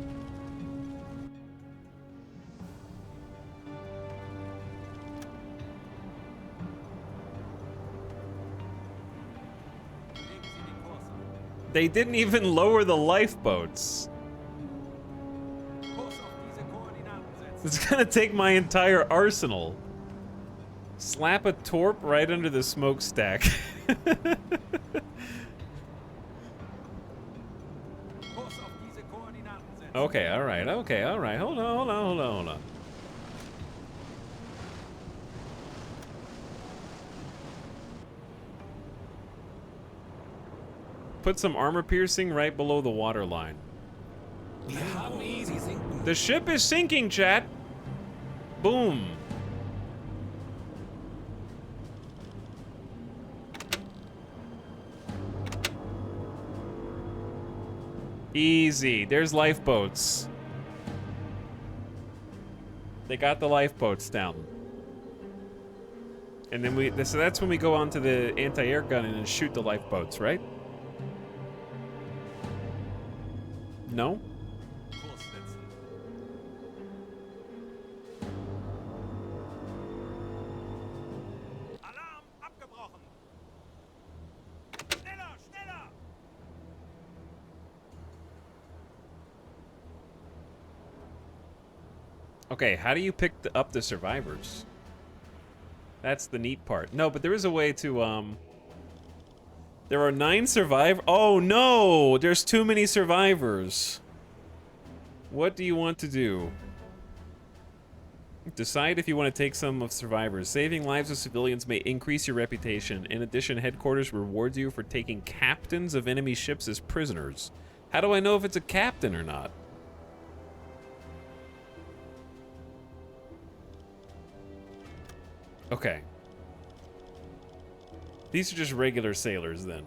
They didn't even lower the lifeboats. Kurs auf diese Koordinaten setzen. It's gonna take my entire arsenal. Slap a torp right under the smokestack. Kurs auf diese Koordinaten setzen. Okay, alright, okay, alright. Hold on, hold on, hold on, hold on. Put some armor piercing right below the water line. Wir haben ihn. Sie sinken. The ship is sinking, chat. Boom. Easy. There's lifeboats. They got the lifeboats down. And then so that's when we go on to the anti-air gun and shoot the lifeboats, right? No? Kurs setzen. Alarm abgebrochen. Schneller, schneller. Okay, how do you pick up the survivors? That's the neat part. No, but there is a way to, There are 9 survivors. Oh no! There's too many survivors. What do you want to do? Decide if you want to take some of survivors. Saving lives of civilians may increase your reputation. In addition, headquarters rewards you for taking captains of enemy ships as prisoners. How do I know if it's a captain or not? Okay. These are just regular sailors then.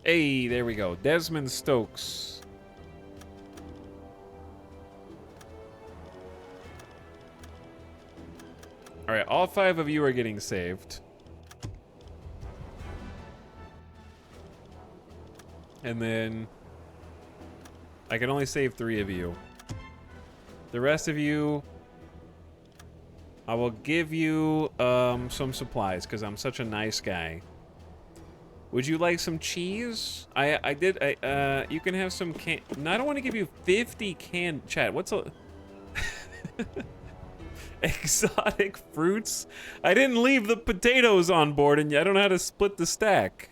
Hey, there we go. Desmond Stokes. All right, all 5 of you are getting saved. And then I can only save 3 of you. The rest of you, I will give you some supplies because I'm such a nice guy. Would you like some cheese? You can have some can. No, I don't want to give you 50 canned. Chat. What's a exotic fruits? I didn't leave the potatoes on board, and I don't know how to split the stack.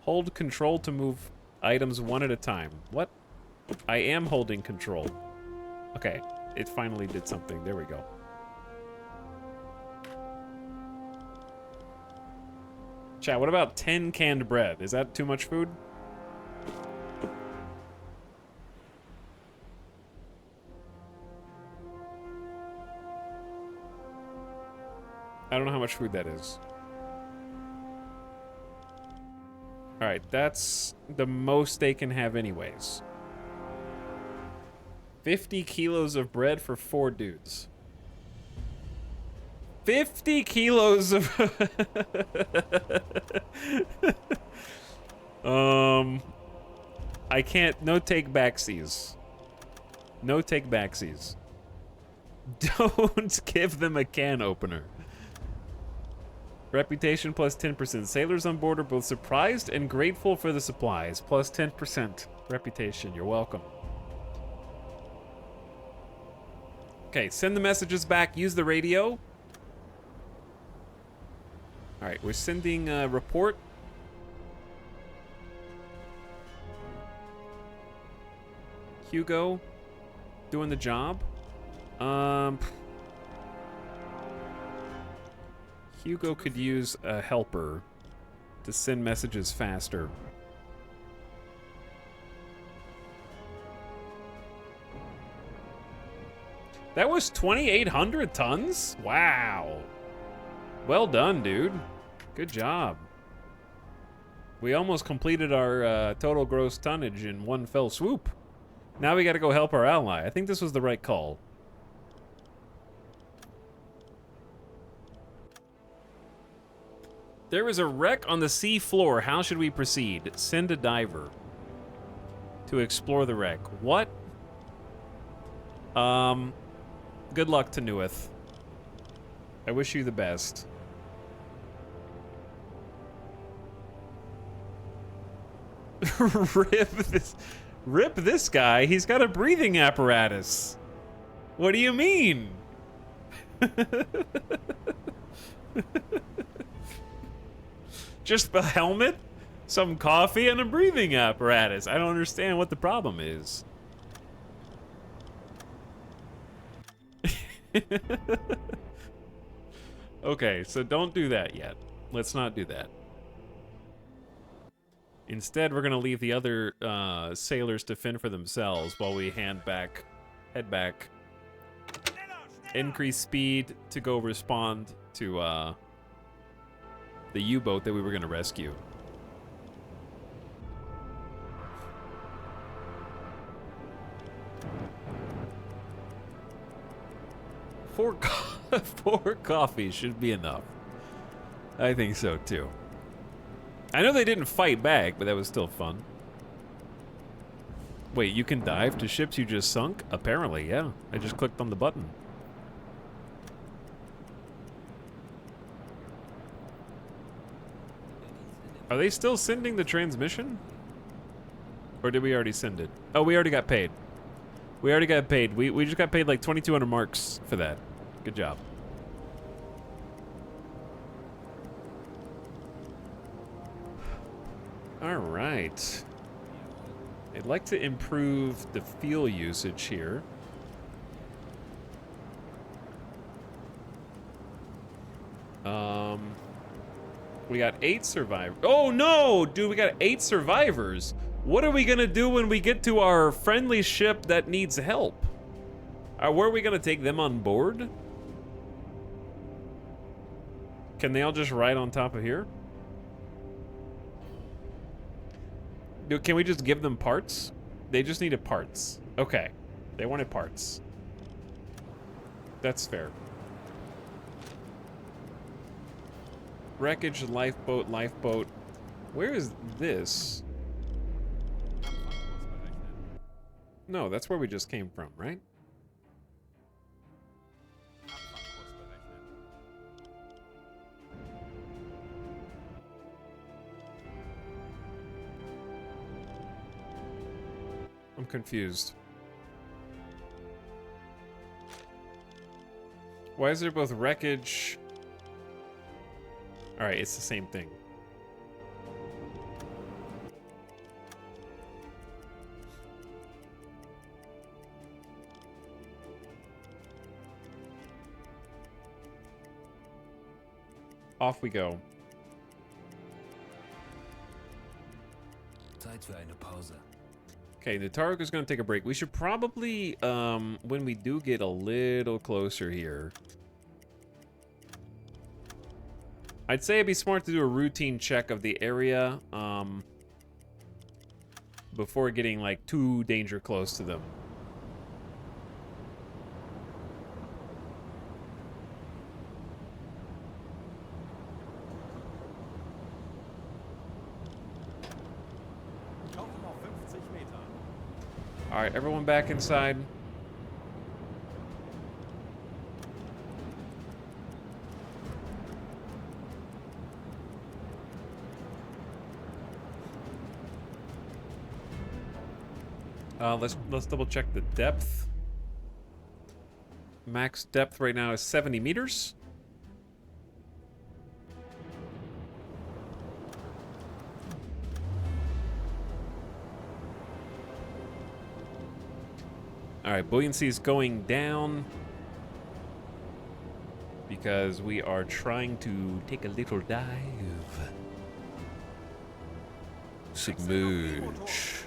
Hold control to move items one at a time. What? I am holding control. Okay, it finally did something. There we go. Chat, what about 10 canned bread? Is that too much food? I don't know how much food that is. Alright, that's the most they can have anyways. 50 kilos of bread for 4 dudes. 50 kilos of... I can't... No take backsies. No take backsies. Don't give them a can opener. Reputation plus 10%. Sailors on board are both surprised and grateful for the supplies. Plus 10% reputation. You're welcome. Okay, send the messages back. Use the radio. Alright, we're sending a report. Hugo, doing the job. Hugo could use a helper to send messages faster. That was 2,800 tons? Wow. Well done, dude. Good job. We almost completed our total gross tonnage in one fell swoop. Now we gotta go help our ally. I think this was the right call. There is a wreck on the sea floor. How should we proceed? Send a diver to explore the wreck. What? Good luck to Nuith. I wish you the best. Rip this guy. He's got a breathing apparatus. What do you mean? Just the helmet, some coffee, and a breathing apparatus. I don't understand what the problem is. Okay, so don't do that yet. Let's not do that. Instead, we're gonna leave the other sailors to fend for themselves while we head back. Increase speed to go respond to the U-boat that we were gonna rescue. Four coffees should be enough. I think so too. I know they didn't fight back, but that was still fun. Wait, you can dive to ships you just sunk? Apparently, yeah. I just clicked on the button. Are they still sending the transmission? Or did we already send it? Oh, we already got paid. We already got paid. We just got paid like 2,200 marks for that. Good job. All right. I'd like to improve the fuel usage here. We got 8 survivors. Oh no, dude, we got 8 survivors. What are we gonna do when we get to our friendly ship that needs help? Where are we gonna take them on board? Can they all just ride on top of here? Dude, can we just give them parts? They just needed parts. Okay, they wanted parts. That's fair. Wreckage, lifeboat. Where is this? No, that's where we just came from, right? I'm confused. Why is there both wreckage? Alright, it's the same thing. Off we go. Zeit für eine Pause. Okay, the Targ is going to take a break. We should probably, when we do get a little closer here, I'd say it'd be smart to do a routine check of the area, before getting, like, too danger close to them. All right, everyone back inside. Let's double check the depth. Max depth right now is 70 meters. All right, buoyancy is going down because we are trying to take a little dive. Submerge.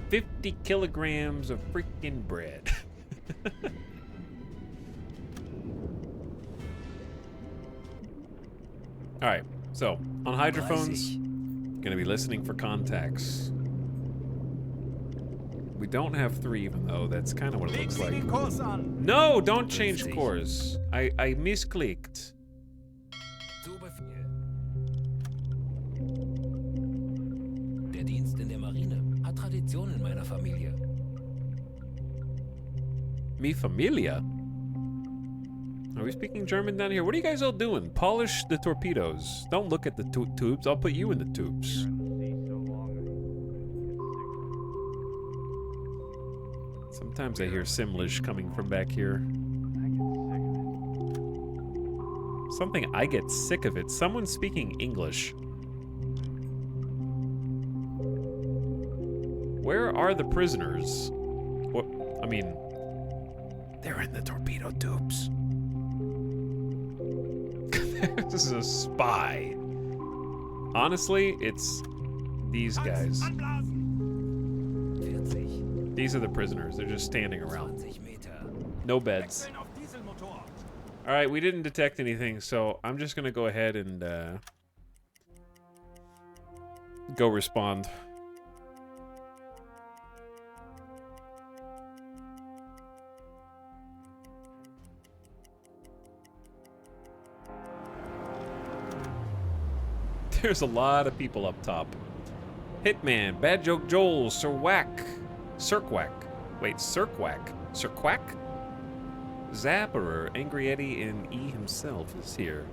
50 kilograms of freaking bread. All right, so on hydrophones, gonna be listening for contacts. We don't have 3 even though, that's kind of what it looks like. No, don't change course. I misclicked. Zu Befehl. Der Dienst in der Marine hat Tradition in meiner Familie. Mi familia? Are we speaking German down here? What are you guys all doing? Polish the torpedoes. Don't look at the tubes. I'll put you in the tubes. Sometimes I hear Simlish coming from back here. Something I get sick of it. Someone speaking English. Where are the prisoners? What? I mean, they're in the torpedo tubes. This is a spy. Honestly, it's these guys. 40. These are the prisoners. They're just standing around. 20 Meter. No beds. All right, we didn't detect anything, so I'm just gonna go ahead and go respond. There's a lot of people up top. Hitman, Bad Joke Joel, Sirwhack, Cirquack. Wait, Cirquack? Cirquack? Zapperer, Angry Eddie, and E himself is here.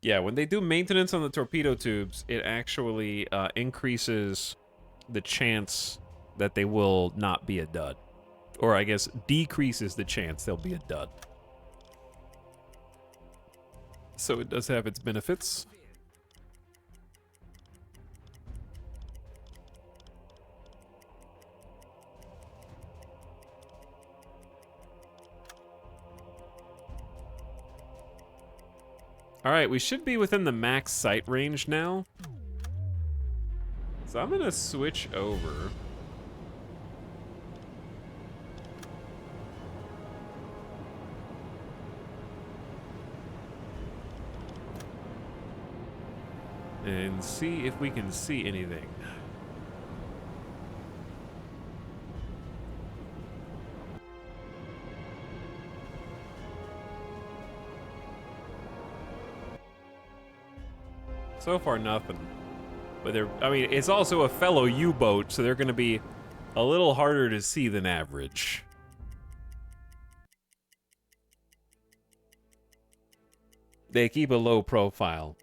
Yeah, when they do maintenance on the torpedo tubes, it actually increases the chance that they will not be a dud. Or I guess decreases the chance they'll be a dud. So it does have its benefits. All right, we should be within the max sight range now. So I'm gonna switch over. And see if we can see anything. So far, nothing. But I mean, it's also a fellow U-boat, so they're going to be a little harder to see than average. They keep a low profile.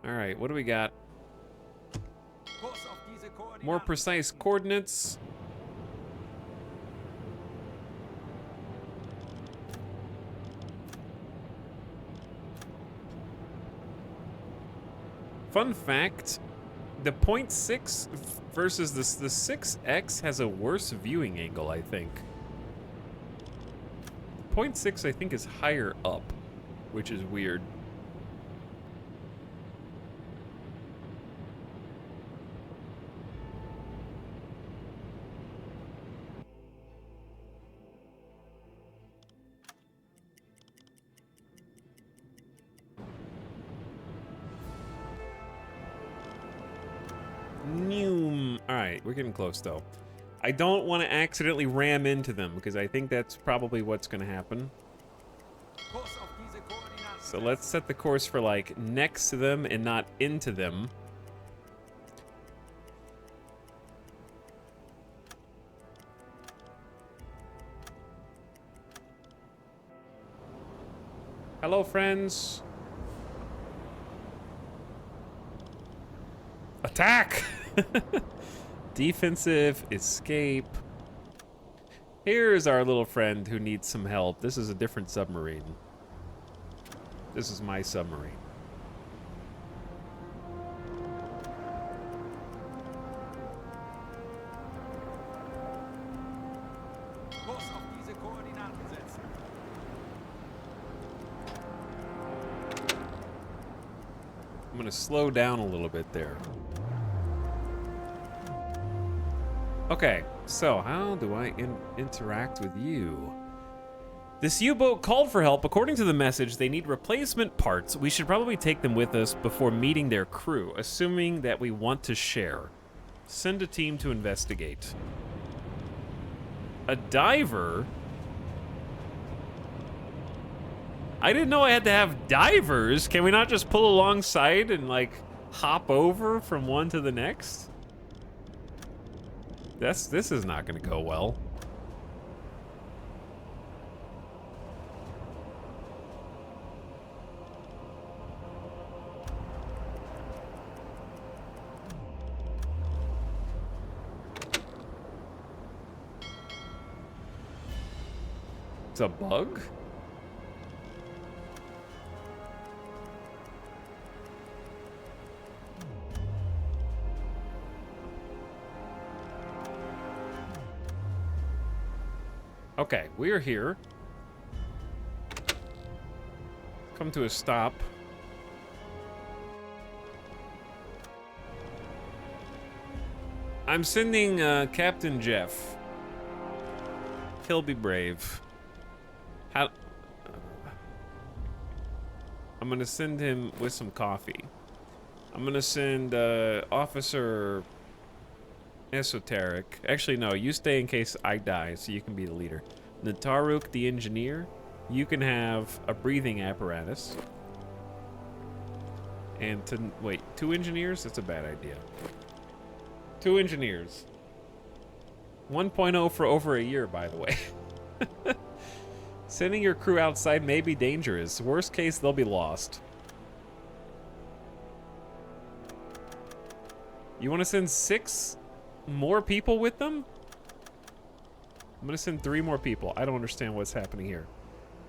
All right, what do we got? Kurs auf diese Koordinaten. More precise coordinates. Fun fact, the 0.6 versus the 6X has a worse viewing angle, I think. 0.6, I think, is higher up, which is weird. Alright, we're getting close though. I don't want to accidentally ram into them because I think that's probably what's going to happen. Kurs auf diese Koordinaten. So let's set the course for like next to them and not into them. Hello, friends. Attack! Defensive escape. Here's our little friend who needs some help. This is a different submarine. This is my submarine. Kurs auf diese Koordinaten setzen. I'm gonna slow down a little bit there. Okay, so how do I interact with you? This U-boat called for help. According to the message, they need replacement parts. We should probably take them with us before meeting their crew, assuming that we want to share. Send a team to investigate. A diver? I didn't know I had to have divers. Can we not just pull alongside and, like, hop over from one to the next? This is not gonna go well. It's a bug? Okay, we're here. Come to a stop. I'm sending Captain Jeff. He'll be brave. How? I'm gonna send him with some coffee. I'm gonna send Officer Esoteric. Actually, no, you stay in case I die, so you can be the leader. Nataruk, the engineer, you can have a breathing apparatus. And wait, 2 engineers? That's a bad idea. 2 engineers. 1.0 for over a year, by the way. Sending your crew outside may be dangerous. Worst case, they'll be lost. You want to send 6 more people with them? I'm gonna send 3 more people. I don't understand what's happening here.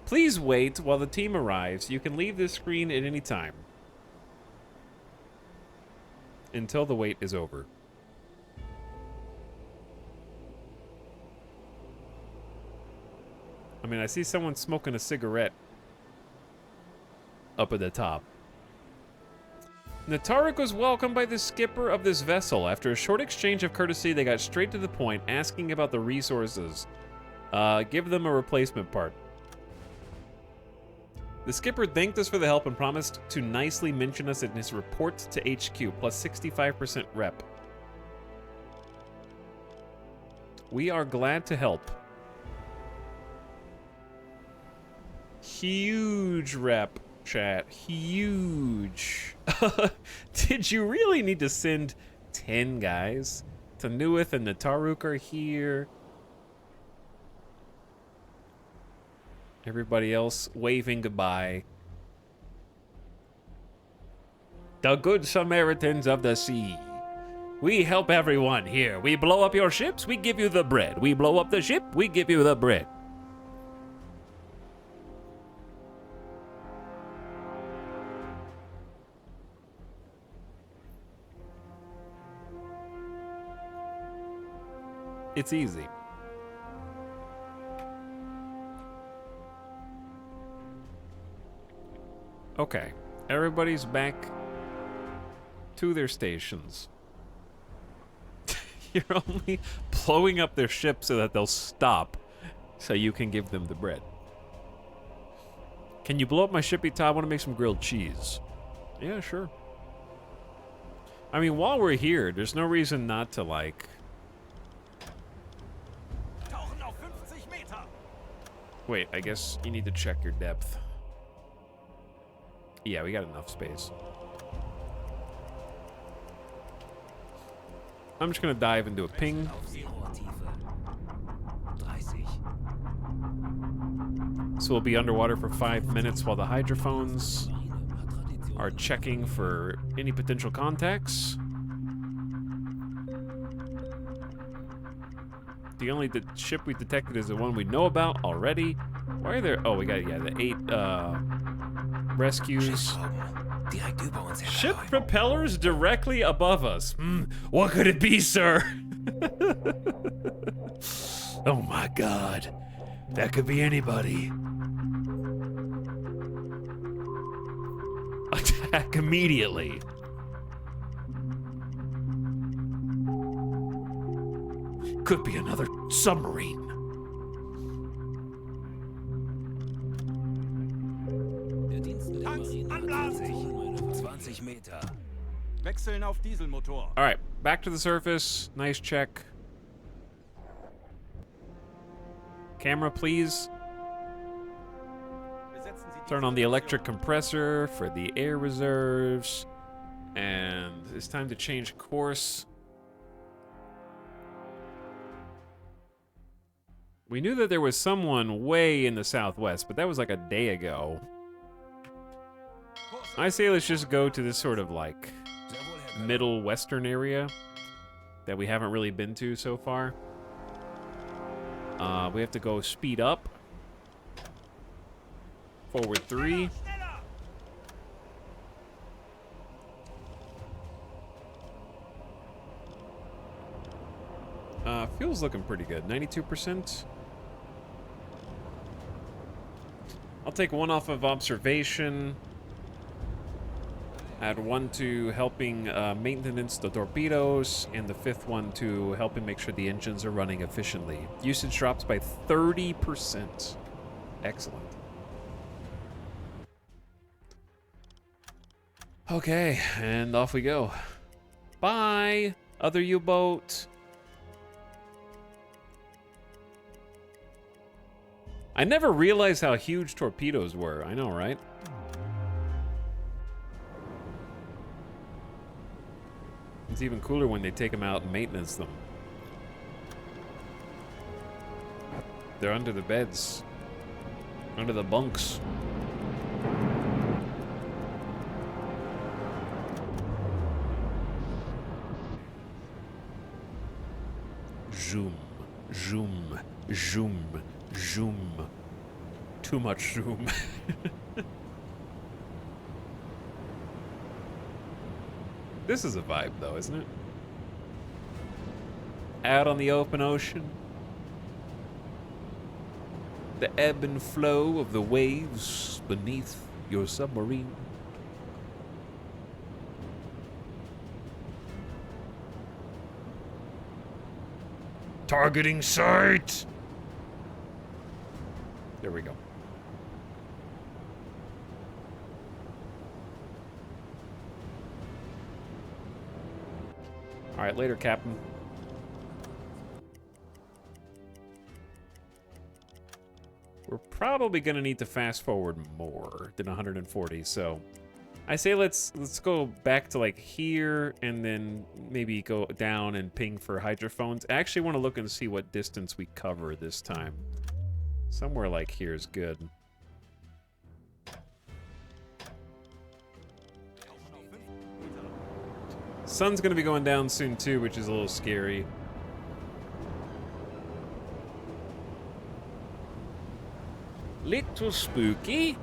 Please wait while the team arrives. You can leave this screen at any time. Until the wait is over. I mean, I see someone smoking a cigarette up at the top. Nataruk was welcomed by the skipper of this vessel. After a short exchange of courtesy, they got straight to the point, asking about the resources. Give them a replacement part. The skipper thanked us for the help and promised to nicely mention us in his report to HQ, plus 65% rep. We are glad to help. Huge rep. Chat, huge. Did you really need to send 10 guys? Tanuith and Nataruk are here. Everybody else waving goodbye. The good Samaritans of the sea. We help everyone here. We blow up your ships, we give you the bread. We blow up the ship, we give you the bread. It's easy. Okay, everybody's back to their stations. You're only blowing up their ship so that they'll stop, so you can give them the bread. Can you blow up my shippy top? I want to make some grilled cheese. Yeah, sure. I mean, while we're here, there's no reason not to, like... Tauchen auf 50 Meter. Wait, I guess you need to check your depth. Yeah, we got enough space. I'm just gonna dive into a ping. Aufseerohrtiefe. 30. So we'll be underwater for 5 minutes while the hydrophones are checking for any potential contacts. The only ship we detected is the one we know about already. Why are there... Oh, we got, yeah, the 8 rescues. Direkt über uns her. Ship propellers directly above us. What could it be, sir? Oh my god. That could be anybody. Attack immediately. Could be another submarine. Der Dienst der Marine Anblasen. 20 Meter. Wechseln auf Dieselmotor. All right, back to the surface. Nice check. Camera, please. Besetzen Sie die Turn on the electric compressor for the air reserves. And it's time to change course. We knew that there was someone way in the southwest, but that was like a day ago. I say let's just go to this sort of like Sehr wohl, Herr Colonel. middle western area that we haven't really been to so far. We have to go speed up. Forward 3. Fuel's looking pretty good. 92%. I'll take 1 off of observation. Add 1 to helping maintenance the torpedoes, and the 5th one to helping make sure the engines are running efficiently. Usage drops by 30%. Excellent. Okay, and off we go. Bye, other U-boat. I never realized how huge torpedoes were. I know, right? It's even cooler when they take them out and maintenance them. They're under the beds. Under the bunks. Zoom. Zoom. Zoom. Zoom. Too much zoom. This is a vibe, though, isn't it? Out on the open ocean. The ebb and flow of the waves beneath your submarine. Targeting sight! There we go. All right, later, Captain. we're probably gonna need to fast forward more than 140. So I say let's go back to like here and then maybe go down and ping for hydrophones. I actually want to look and see what distance we cover this time. Somewhere like here is good. Sun's gonna be going down soon too, which is a little scary. Little spooky.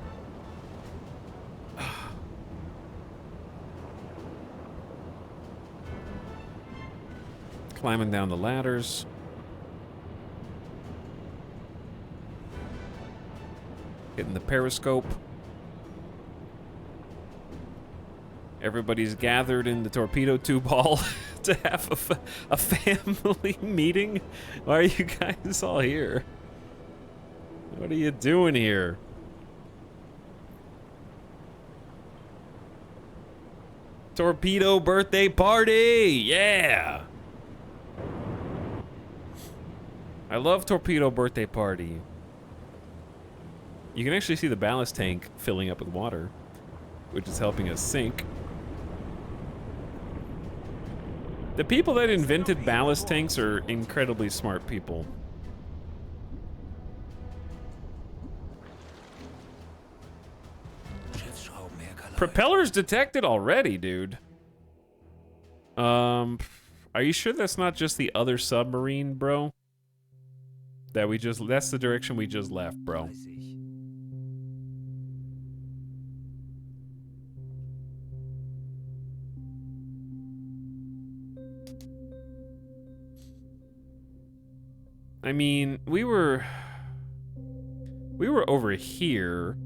Climbing down the ladders. Hitting the periscope. Everybody's gathered in the torpedo tube hall to have a family meeting. Why are you guys all here? What are you doing here? Torpedo birthday party! Yeah! I love torpedo birthday party. You can actually see the ballast tank filling up with water, which is helping us sink. The people that invented ballast tanks are incredibly smart people. Propellers detected already, dude. Are you sure that's not just the other submarine, bro? That's the direction we just left, bro. I mean, we were over here,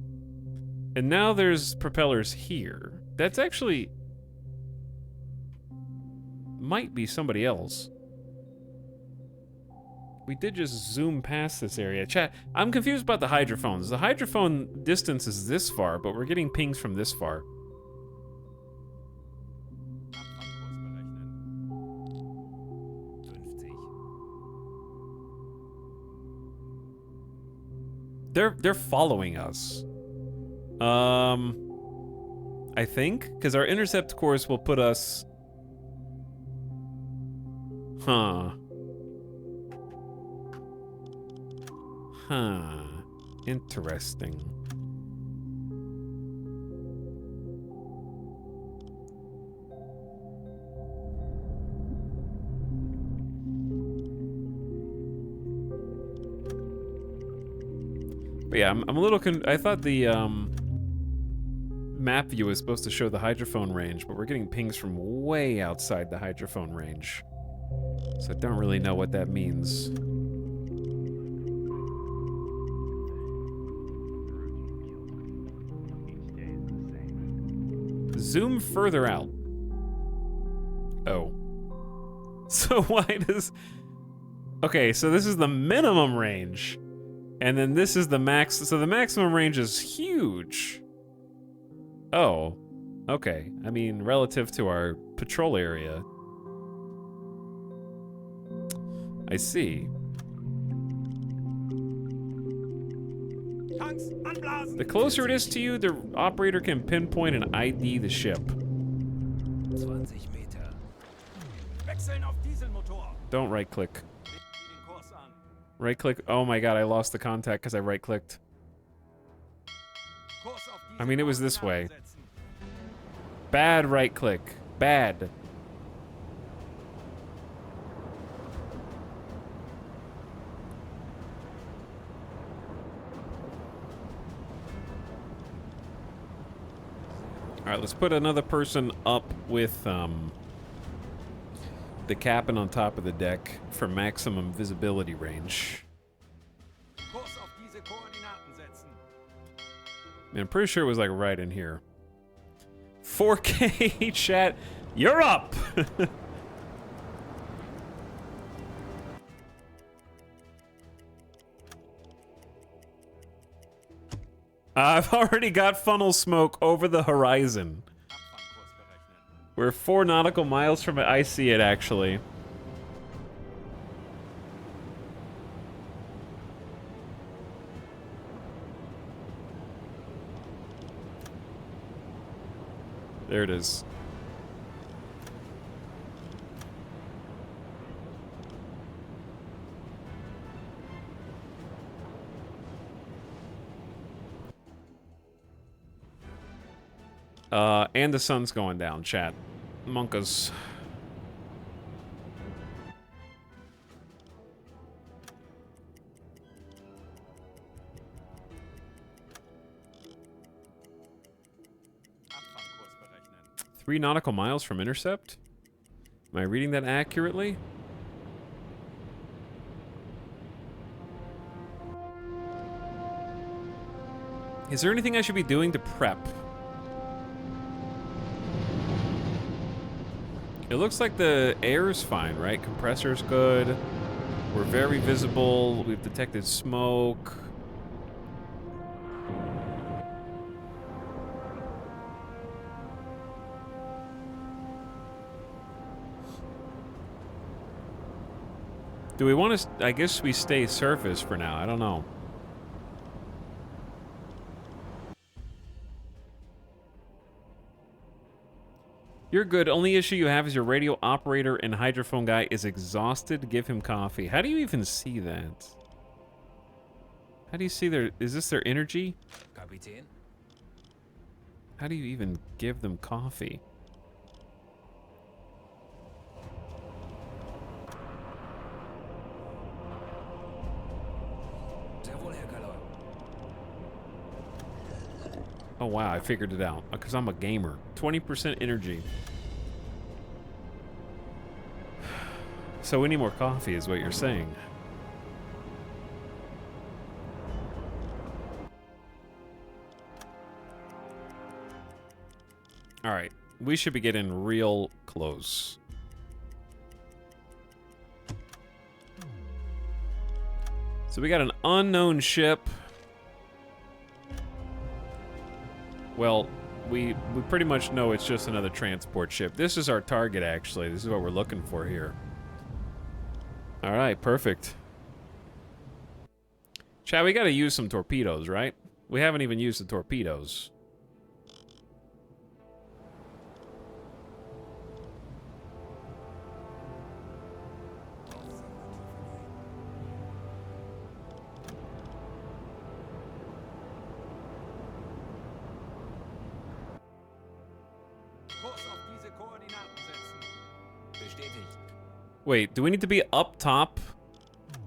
and now there's propellers here. That's actually might be somebody else. We did just zoom past this area. Chat, I'm confused about the hydrophones. The hydrophone distance is this far, but we're getting pings from this far. They're following us. I think, because our intercept course will put us. Huh. Interesting. But yeah, I'm a little I thought the map view is supposed to show the hydrophone range, but we're getting pings from way outside the hydrophone range. So I don't really know what that means. Zoom further out. Oh. So why does... Okay, so this is the minimum range. And then this is the max, so the maximum range is huge. Oh, okay. I mean, relative to our patrol area. I see. The closer it is to you, the operator can pinpoint and ID the ship. 20 Meter. Wechseln auf Dieselmotor. Don't right-click. Den Kurs an. Right-click. Oh my god, I lost the contact because I right-clicked. Kurs auf diese I mean, it was this way. Koordinaten setzen. Bad right-click. Bad. Alright, let's put another person up with the cabin on top of the deck for maximum visibility range. Kurs auf diese Koordinaten setzen. Man, I'm pretty sure it was like right in here. 4K chat, you're up! I've already got funnel smoke over the horizon. Abfangkurs berechnen. We're 4 nautical miles from it. I see it, actually. There it is. And the sun's going down, chat. Monkas. Abfahrkurs berechnen. 3 nautical miles from intercept? Am I reading that accurately? Is there anything I should be doing to prep? It looks like the air's fine, right? Compressor's good. We're very visible. We've detected smoke. Do we want to... I guess we stay surface for now. I don't know. You're good. Only issue you have is your radio operator and hydrophone guy is exhausted. Give him coffee. How do you even see that? How do you see their... Is this their energy? Kapitän? How do you even give them coffee? Sehr wohl, Herr Kalor. Oh wow, I figured it out. Because I'm a gamer. 20% energy. So we need more coffee is what you're saying. Alright, we should be getting real close. So we got an unknown ship. Well, we pretty much know it's just another transport ship. This is our target, actually. This is what we're looking for here. Alright, perfect. Chat, we gotta use some torpedoes, right? We haven't even used the torpedoes. Kurs auf diese Koordinaten setzen. Bestätigt. Wait, do we need to be up top?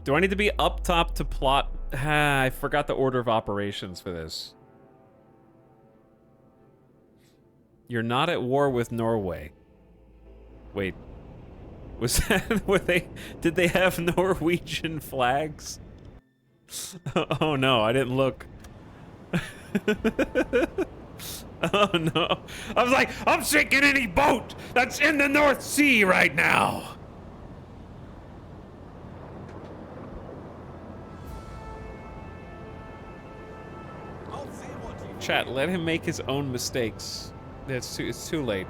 Do I need to be up top to plot? Ah, I forgot the order of operations for this. You're not at war with Norway. Wait. Was that... Did they have Norwegian flags? Oh no, I didn't look. Oh no. I was like, I'm sinking any boat that's in the North Sea right now. Chat, let him make his own mistakes. It's too late.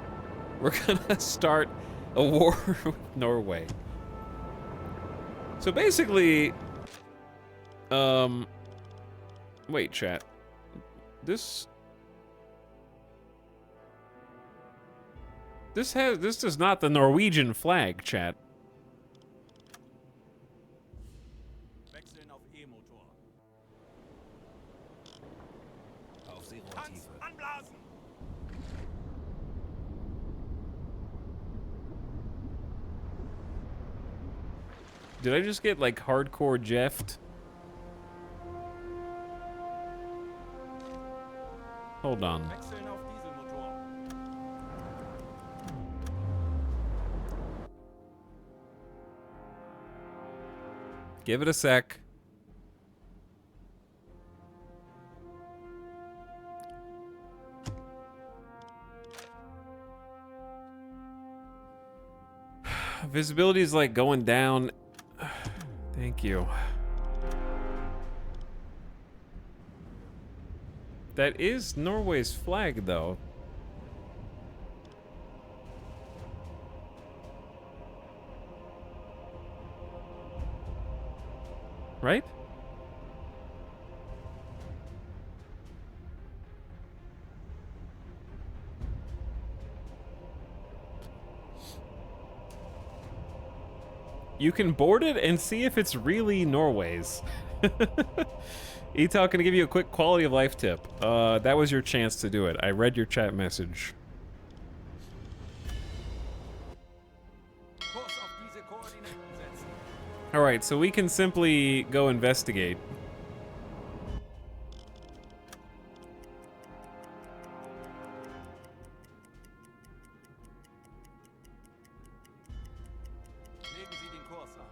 We're gonna start a war with Norway. So basically, wait, chat. This is not the Norwegian flag, chat. Wechseln auf E-Motor. Auf Tanks Seerohrtiefe. anblasen. Did I just get like hardcore Jeffed? Hold on. Wechseln auf Dieselmotor. Give it a sec. Visibility is like going down. Thank you. That is Norway's flag, though. Right? You can board it and see if it's really Norway's. Etal, can I give you a quick quality of life tip? That was your chance to do it. I read your chat message. Kurs auf diese Koordinaten setzen. Alright, so we can simply go investigate. Legen Sie den Kurs an.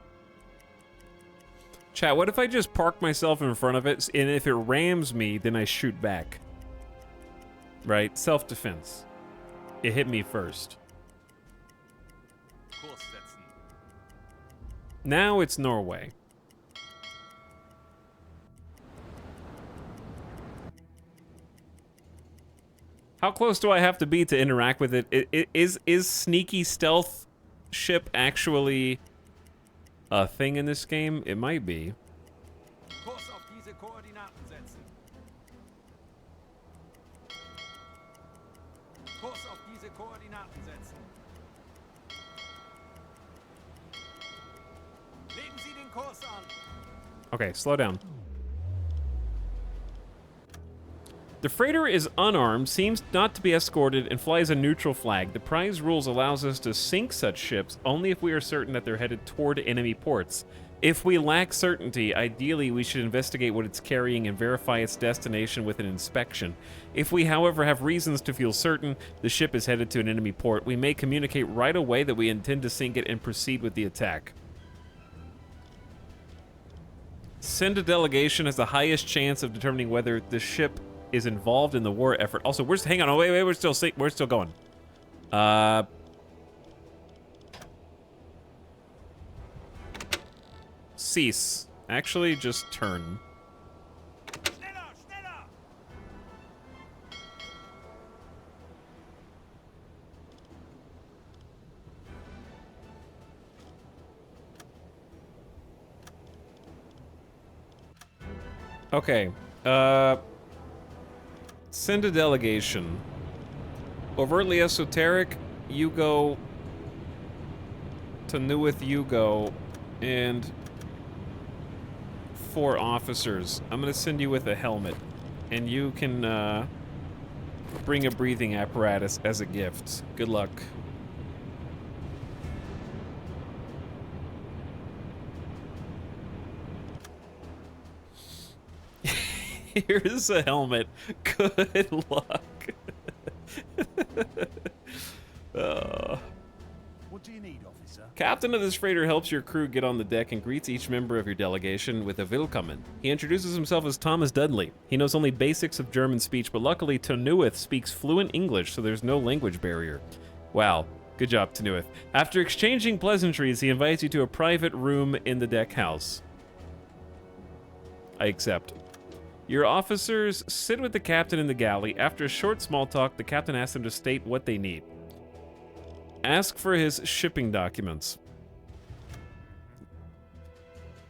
Chat, what if I just park myself in front of it, and if it rams me, then I shoot back? Right? Self-defense. It hit me first. Kurs setzen. Now it's Norway. How close do I have to be to interact with it? Is sneaky stealth ship actually a thing in this game? It might be. Kurs auf diese Koordinaten setzen. Kurs auf diese Koordinaten setzen. Legen Sie den Kurs an. Okay, slow down. The freighter is unarmed, seems not to be escorted, and flies a neutral flag. The prize rules allows us to sink such ships only if we are certain that they're headed toward enemy ports. If we lack certainty, ideally we should investigate what it's carrying and verify its destination with an inspection. If we, however, have reasons to feel certain the ship is headed to an enemy port, we may communicate right away that we intend to sink it and proceed with the attack. Send a delegation has the highest chance of determining whether the ship is involved in the war effort. Also, hang on, oh, wait, we're still going. Cease. Actually, just turn. Schneller, schneller! Okay, send a delegation. Overtly esoteric, you go to Newith, you go, and 4 officers. I'm gonna send you with a helmet, and you can bring a breathing apparatus as a gift. Good luck. Here's a helmet. Good luck. What do you need, officer? Captain of this freighter helps your crew get on the deck and greets each member of your delegation with a willkommen. He introduces himself as Thomas Dudley. He knows only basics of German speech, but luckily Tanuith speaks fluent English, so there's no language barrier. Wow, good job, Tanuith. After exchanging pleasantries, he invites you to a private room in the deck house. I accept. Your officers sit with the captain in the galley. After a short small talk, the captain asks them to state what they need. Ask for his shipping documents.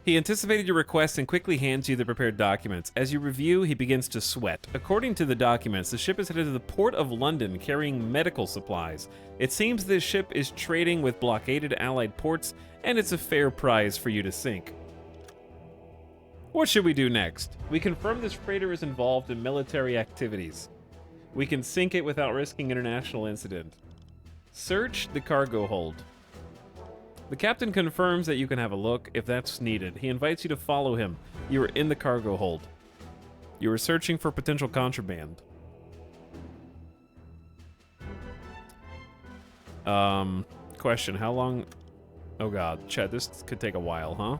He anticipated your request and quickly hands you the prepared documents. As you review, he begins to sweat. According to the documents, the ship is headed to the port of London carrying medical supplies. It seems this ship is trading with blockaded Allied ports, and it's a fair prize for you to sink. What should we do next? We confirm this freighter is involved in military activities. We can sink it without risking international incident. Search the cargo hold. The captain confirms that you can have a look if that's needed. He invites you to follow him. You are in the cargo hold. You are searching for potential contraband. Question, how long... Oh god, Chad, this could take a while, huh?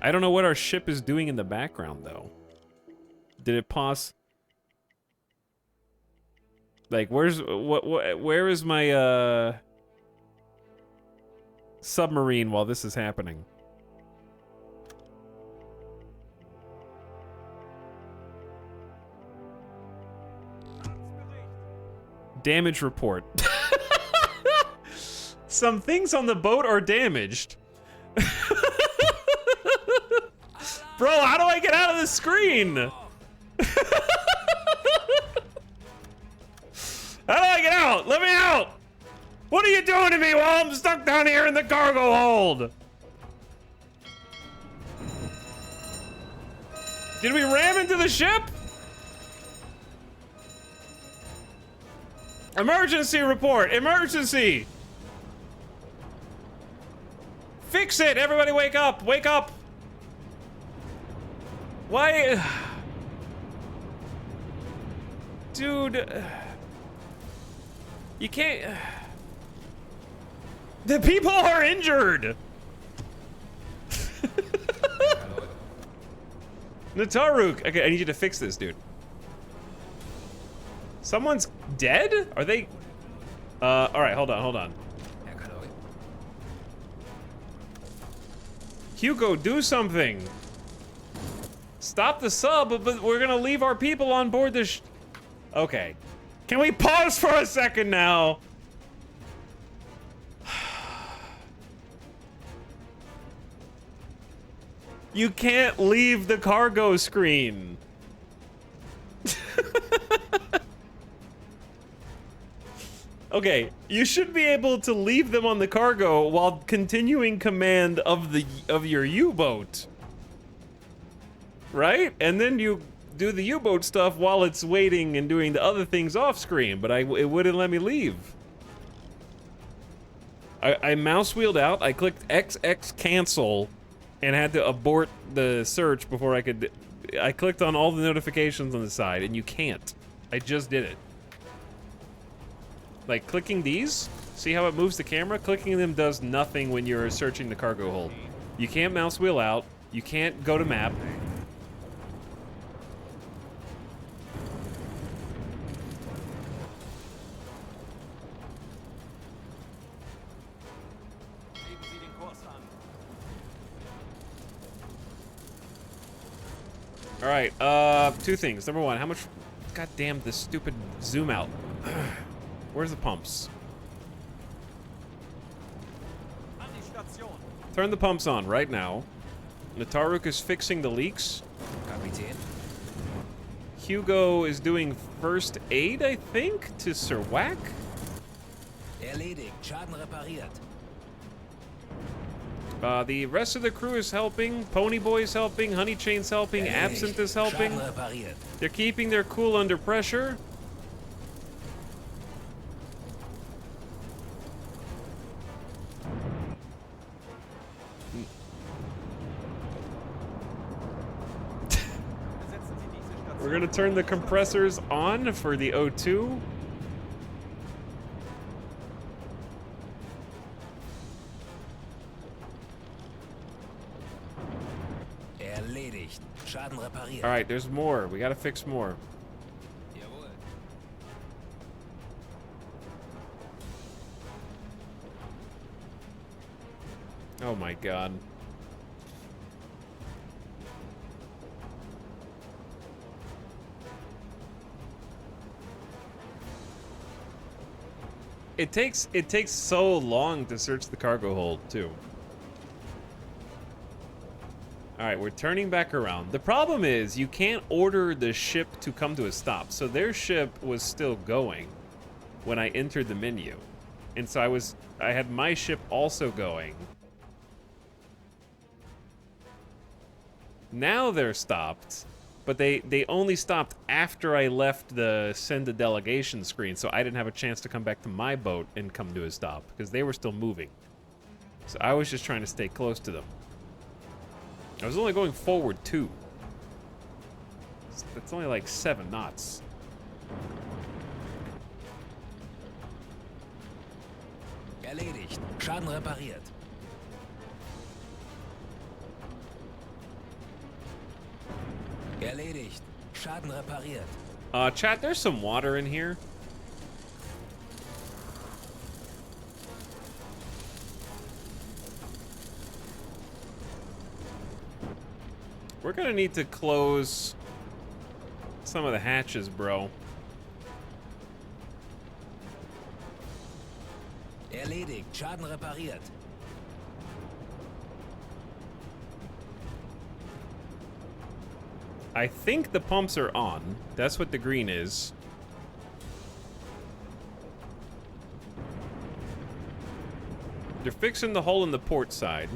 I don't know what our ship is doing in the background, though. Did it pause? Like, where is my, submarine while this is happening? Damage report. Some things on the boat are damaged. Bro, how do I get out of the screen? How do I get out? Let me out! What are you doing to me while I'm stuck down here in the cargo hold? Did we ram into the ship? Emergency report! Emergency! Fix it! Everybody wake up! Wake up! Why? Dude. You can't. The people are injured! Nataruk! Okay, I need you to fix this, dude. Someone's dead? Are they? Alright, hold on. Hugo, do something! Stop the sub, but we're gonna leave our people on board this Okay. Can we pause for a second now? You can't leave the cargo screen. Okay, you should be able to leave them on the cargo while continuing command of your U-boat. Right? And then you do the U-boat stuff while it's waiting and doing the other things off screen, but it wouldn't let me leave. I mouse wheeled out, I clicked XX cancel, and had to abort the search before I could. I clicked on all the notifications on the side, and you can't. I just did it. Like clicking these, see how it moves the camera? Clicking them does nothing when you're searching the cargo hold. You can't mouse wheel out, you can't go to map. All right, two things. Number one, how much, goddamn, this stupid zoom out. Where's the pumps? Turn the pumps on right now. Nataruk is fixing the leaks. Kapitän. Hugo is doing first aid, I think, to Sir Whack. Erledigt. Schaden repariert. The rest of the crew is helping. Ponyboy is helping. Honeychain's helping. Erledigt. Absinthe is helping. Schaden repariert. They're keeping their cool under pressure. We're gonna turn the compressors on for the O2. Erledigt. Schaden repariert. All right, there's more. We gotta fix more. Jawohl. Oh my god. It takes so long to search the cargo hold, too. Alright, we're turning back around. The problem is, you can't order the ship to come to a stop. So their ship was still going when I entered the menu. And so I had my ship also going. Now they're stopped, but they only stopped after I left the send a delegation screen, so I didn't have a chance to come back to my boat and come to a stop, because they were still moving. So I was just trying to stay close to them. I was only going forward 2. That's only like 7 knots. Erledigt. Schaden repariert. Erledigt. Schaden repariert. Chat, there's some water in here. We're gonna need to close some of the hatches, bro. Erledigt. Schaden repariert. I think the pumps are on. That's what the green is. They're fixing the hole in the port side.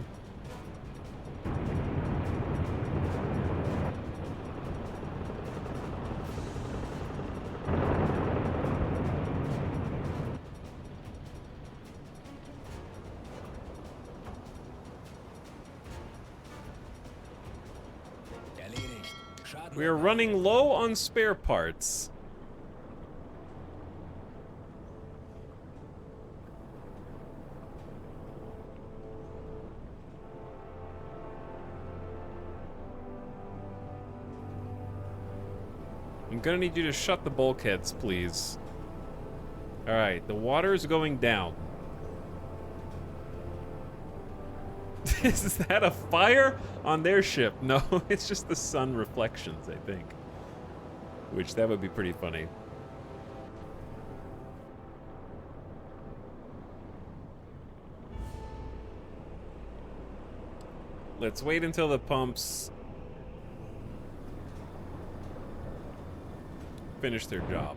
We are running low on spare parts. I'm gonna need you to shut the bulkheads, please. Alright, the water is going down. Is that a fire on their ship? No, it's just the sun reflections, I think. Which, that would be pretty funny. Let's wait until the pumps finish their job.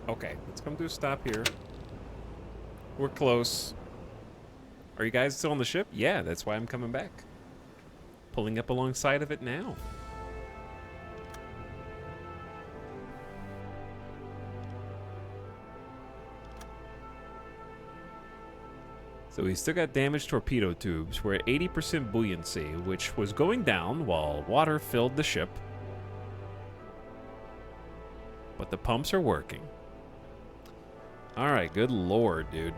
Okay, let's come to a stop here. We're close. Are you guys still on the ship? Yeah, that's why I'm coming back. Pulling up alongside of it now. So we still got damaged torpedo tubes. We're at 80% buoyancy, which was going down while water filled the ship. But the pumps are working. Alright, good lord, dude.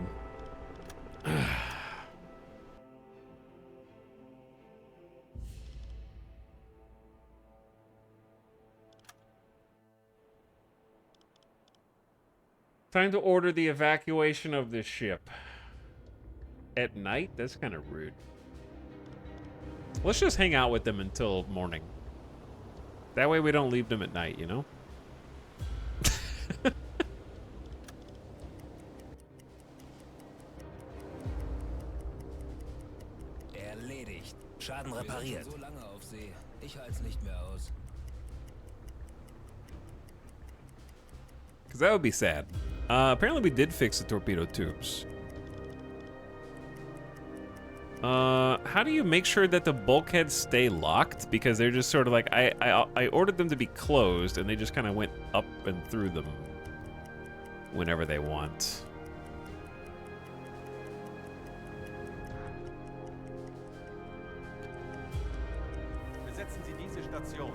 Time to order the evacuation of this ship. At night? That's kind of rude. Let's just hang out with them until morning. That way we don't leave them at night, you know? Erledigt. Schaden repariert. So lange auf See. Ich halte nicht mehr aus. Because that would be sad. Apparently we did fix the torpedo tubes. How do you make sure that the bulkheads stay locked? Because they're just sort of like, I ordered them to be closed, and they just kind of went up and through them whenever they want. Besetzen Sie diese Station.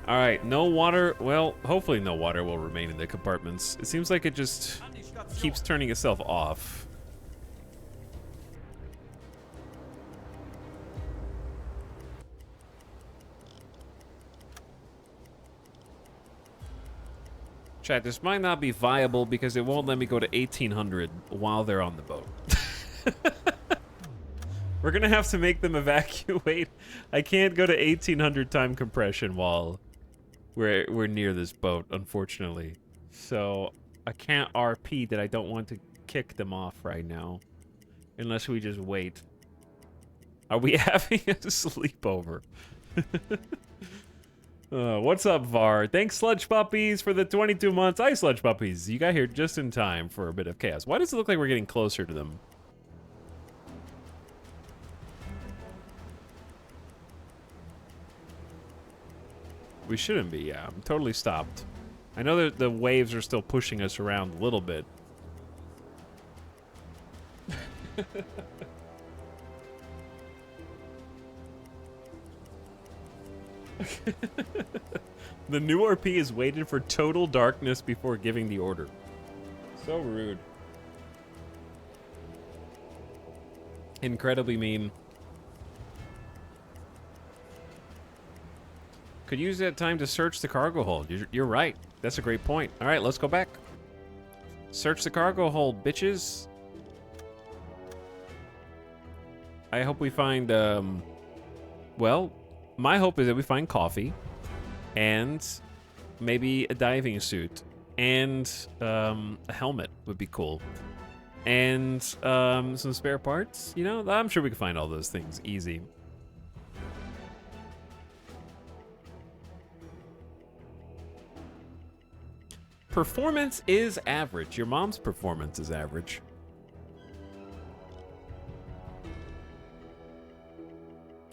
All right, no water. Well, hopefully no water will remain in the compartments. It seems like it just keeps turning itself off. Chat, this might not be viable because it won't let me go to 1800 while they're on the boat. We're gonna have to make them evacuate. I can't go to 1800 time compression while we're near this boat, unfortunately. So I can't RP that I don't want to kick them off right now. Unless we just wait. Are we having a sleepover? What's up, Var? Thanks, Sludge Puppies, for the 22 months. Hi, Sludge Puppies. You got here just in time for a bit of chaos. Why does it look like we're getting closer to them? We shouldn't be, yeah. I'm totally stopped. I know that the waves are still pushing us around a little bit. The new RP is waited for total darkness before giving the order. So rude. Incredibly mean. Could use that time to search the cargo hold. You're right. That's a great point. All right, let's go back. Search the cargo hold, bitches. I hope we find, well, my hope is that we find coffee and maybe a diving suit and a helmet would be cool. And some spare parts, you know? I'm sure we can find all those things easy. Performance is average. Your mom's performance is average.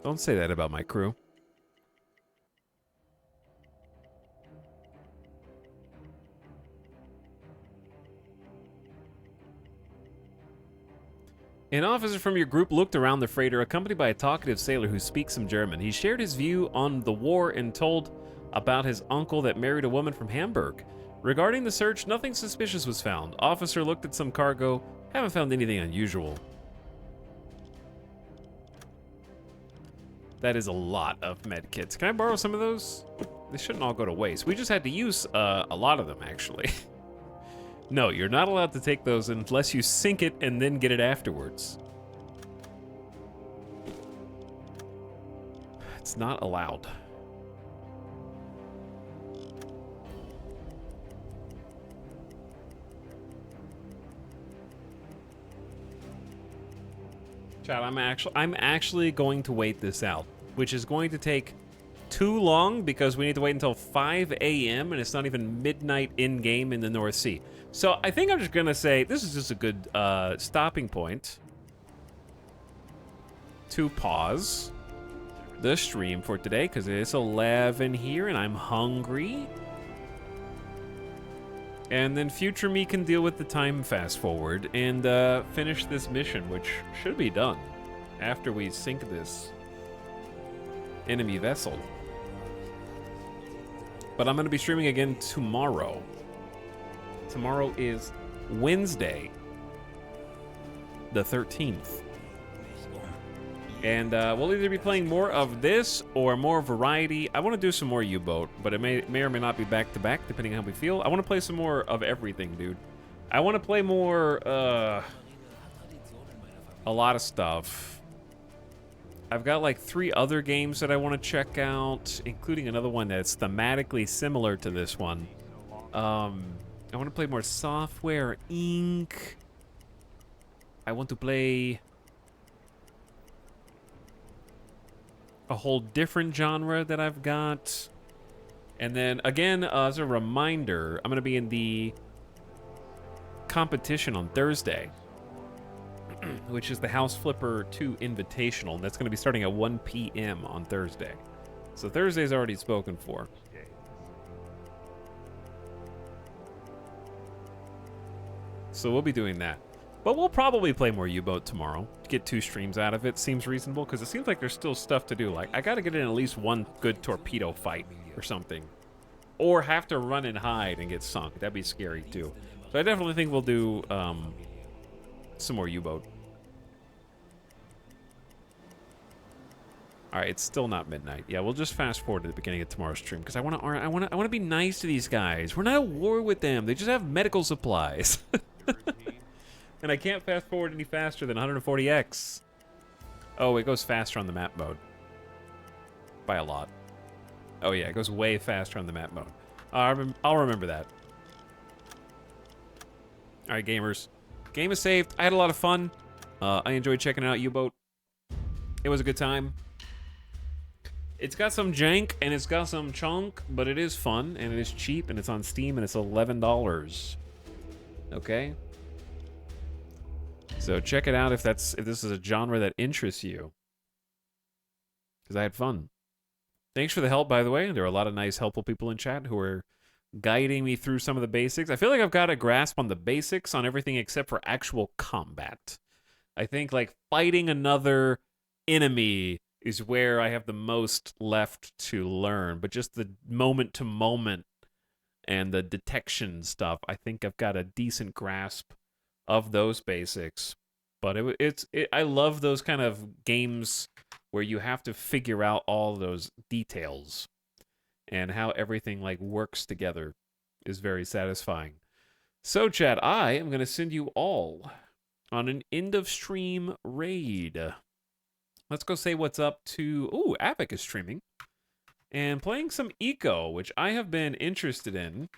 Don't say that about my crew. An officer from your group looked around the freighter, accompanied by a talkative sailor who speaks some German. He shared his view on the war and told about his uncle that married a woman from Hamburg. Regarding the search, nothing suspicious was found. Officer looked at some cargo. Haven't found anything unusual. That is a lot of med kits. Can I borrow some of those? They shouldn't all go to waste. We just had to use a lot of them, actually. No, you're not allowed to take those unless you sink it and then get it afterwards. It's not allowed. Chat, I'm actually going to wait this out, which is going to take too long because we need to wait until 5 a.m. and it's not even midnight in-game in the North Sea. So I think I'm just gonna say this is just a good stopping point to pause the stream for today because it's 11 here and I'm hungry. And then future me can deal with the time fast forward and finish this mission, which should be done after we sink this enemy vessel. But I'm going to be streaming again tomorrow. Tomorrow is Wednesday, the 13th. And we'll either be playing more of this or more variety. I want to do some more U-Boat, but it may or may not be back-to-back, depending on how we feel. I want to play some more of everything, dude. I want to play more, a lot of stuff. I've got like 3 other games that I want to check out, including another one that's thematically similar to this one. I want to play more Software Inc. I want to play a whole different genre that I've got. And then, again, as a reminder, I'm going to be in the competition on Thursday, which is the House Flipper 2 Invitational. And that's going to be starting at 1 p.m. on Thursday. So Thursday's already spoken for. So we'll be doing that. But we'll probably play more U-Boat tomorrow. Get 2 streams out of it seems reasonable, because it seems like there's still stuff to do. Like, I gotta get in at least 1 good torpedo fight or something. Or have to run and hide and get sunk. That'd be scary, too. So I definitely think we'll do some more U-Boat. Alright, it's still not midnight. Yeah, we'll just fast forward to the beginning of tomorrow's stream, because I wanna be nice to these guys. We're not at war with them. They just have medical supplies. And I can't fast forward any faster than 140x. Oh, it goes faster on the map mode. By a lot. Oh yeah, it goes way faster on the map mode. I'll remember that. Alright, gamers. Game is saved. I had a lot of fun. I enjoyed checking out U-Boat. It was a good time. It's got some jank and it's got some chunk, but it is fun and it is cheap and it's on Steam and it's $11. Okay? So check it out if this is a genre that interests you. Because I had fun. Thanks for the help, by the way. There are a lot of nice, helpful people in chat who are guiding me through some of the basics. I feel like I've got a grasp on the basics on everything except for actual combat. I think, like, fighting another enemy is where I have the most left to learn. But just the moment-to-moment and the detection stuff, I think I've got a decent grasp of those basics. But I love those kind of games where you have to figure out all those details and how everything like works together is very satisfying. So chat, I am going to send you all on an end of stream raid. Let's go say what's up to... Ooh, Apic is streaming and playing some Eco, which I have been interested in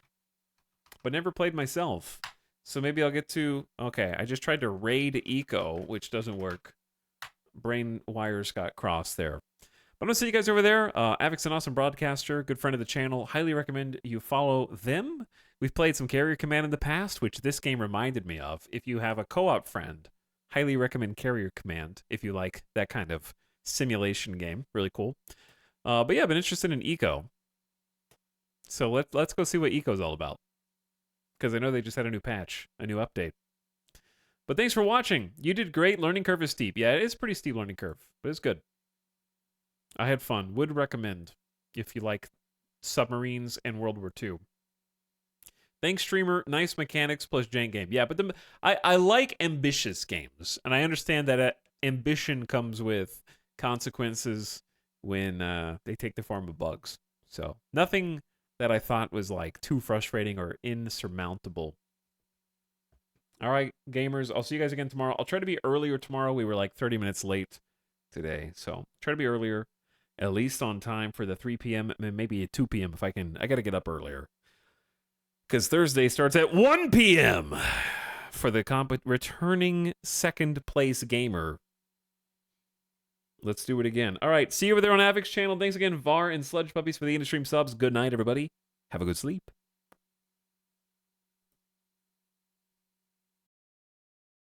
but never played myself. So maybe I'll get to... Okay, I just tried to raid Eco, which doesn't work. Brain wires got crossed there. But I'm going to see you guys over there. Avic's an awesome broadcaster, good friend of the channel. Highly recommend you follow them. We've played some Carrier Command in the past, which this game reminded me of. If you have a co-op friend, highly recommend Carrier Command if you like that kind of simulation game. Really cool. But yeah, I've been interested in Eco. So let's go see what Eco's all about. Because I know they just had a new patch, a new update. But thanks for watching. You did great. Learning curve is steep. Yeah, it is pretty steep learning curve, but it's good. I had fun. Would recommend if you like submarines and World War II. Thanks, streamer. Nice mechanics plus jank game. Yeah, but I like ambitious games, and I understand that ambition comes with consequences when they take the form of bugs. So nothing that I thought was like too frustrating or insurmountable. All right, gamers. I'll see you guys again tomorrow. I'll try to be earlier tomorrow. We were like 30 minutes late today, so try to be earlier, at least on time for the 3 p.m. Maybe 2 p.m. if I can. I gotta get up earlier because Thursday starts at 1 p.m. for the returning second place gamer. Let's do it again. All right, see you over there on Avic's channel. Thanks again, Var and Sludge Puppies, for the in-stream subs. Good night, everybody. Have a good sleep.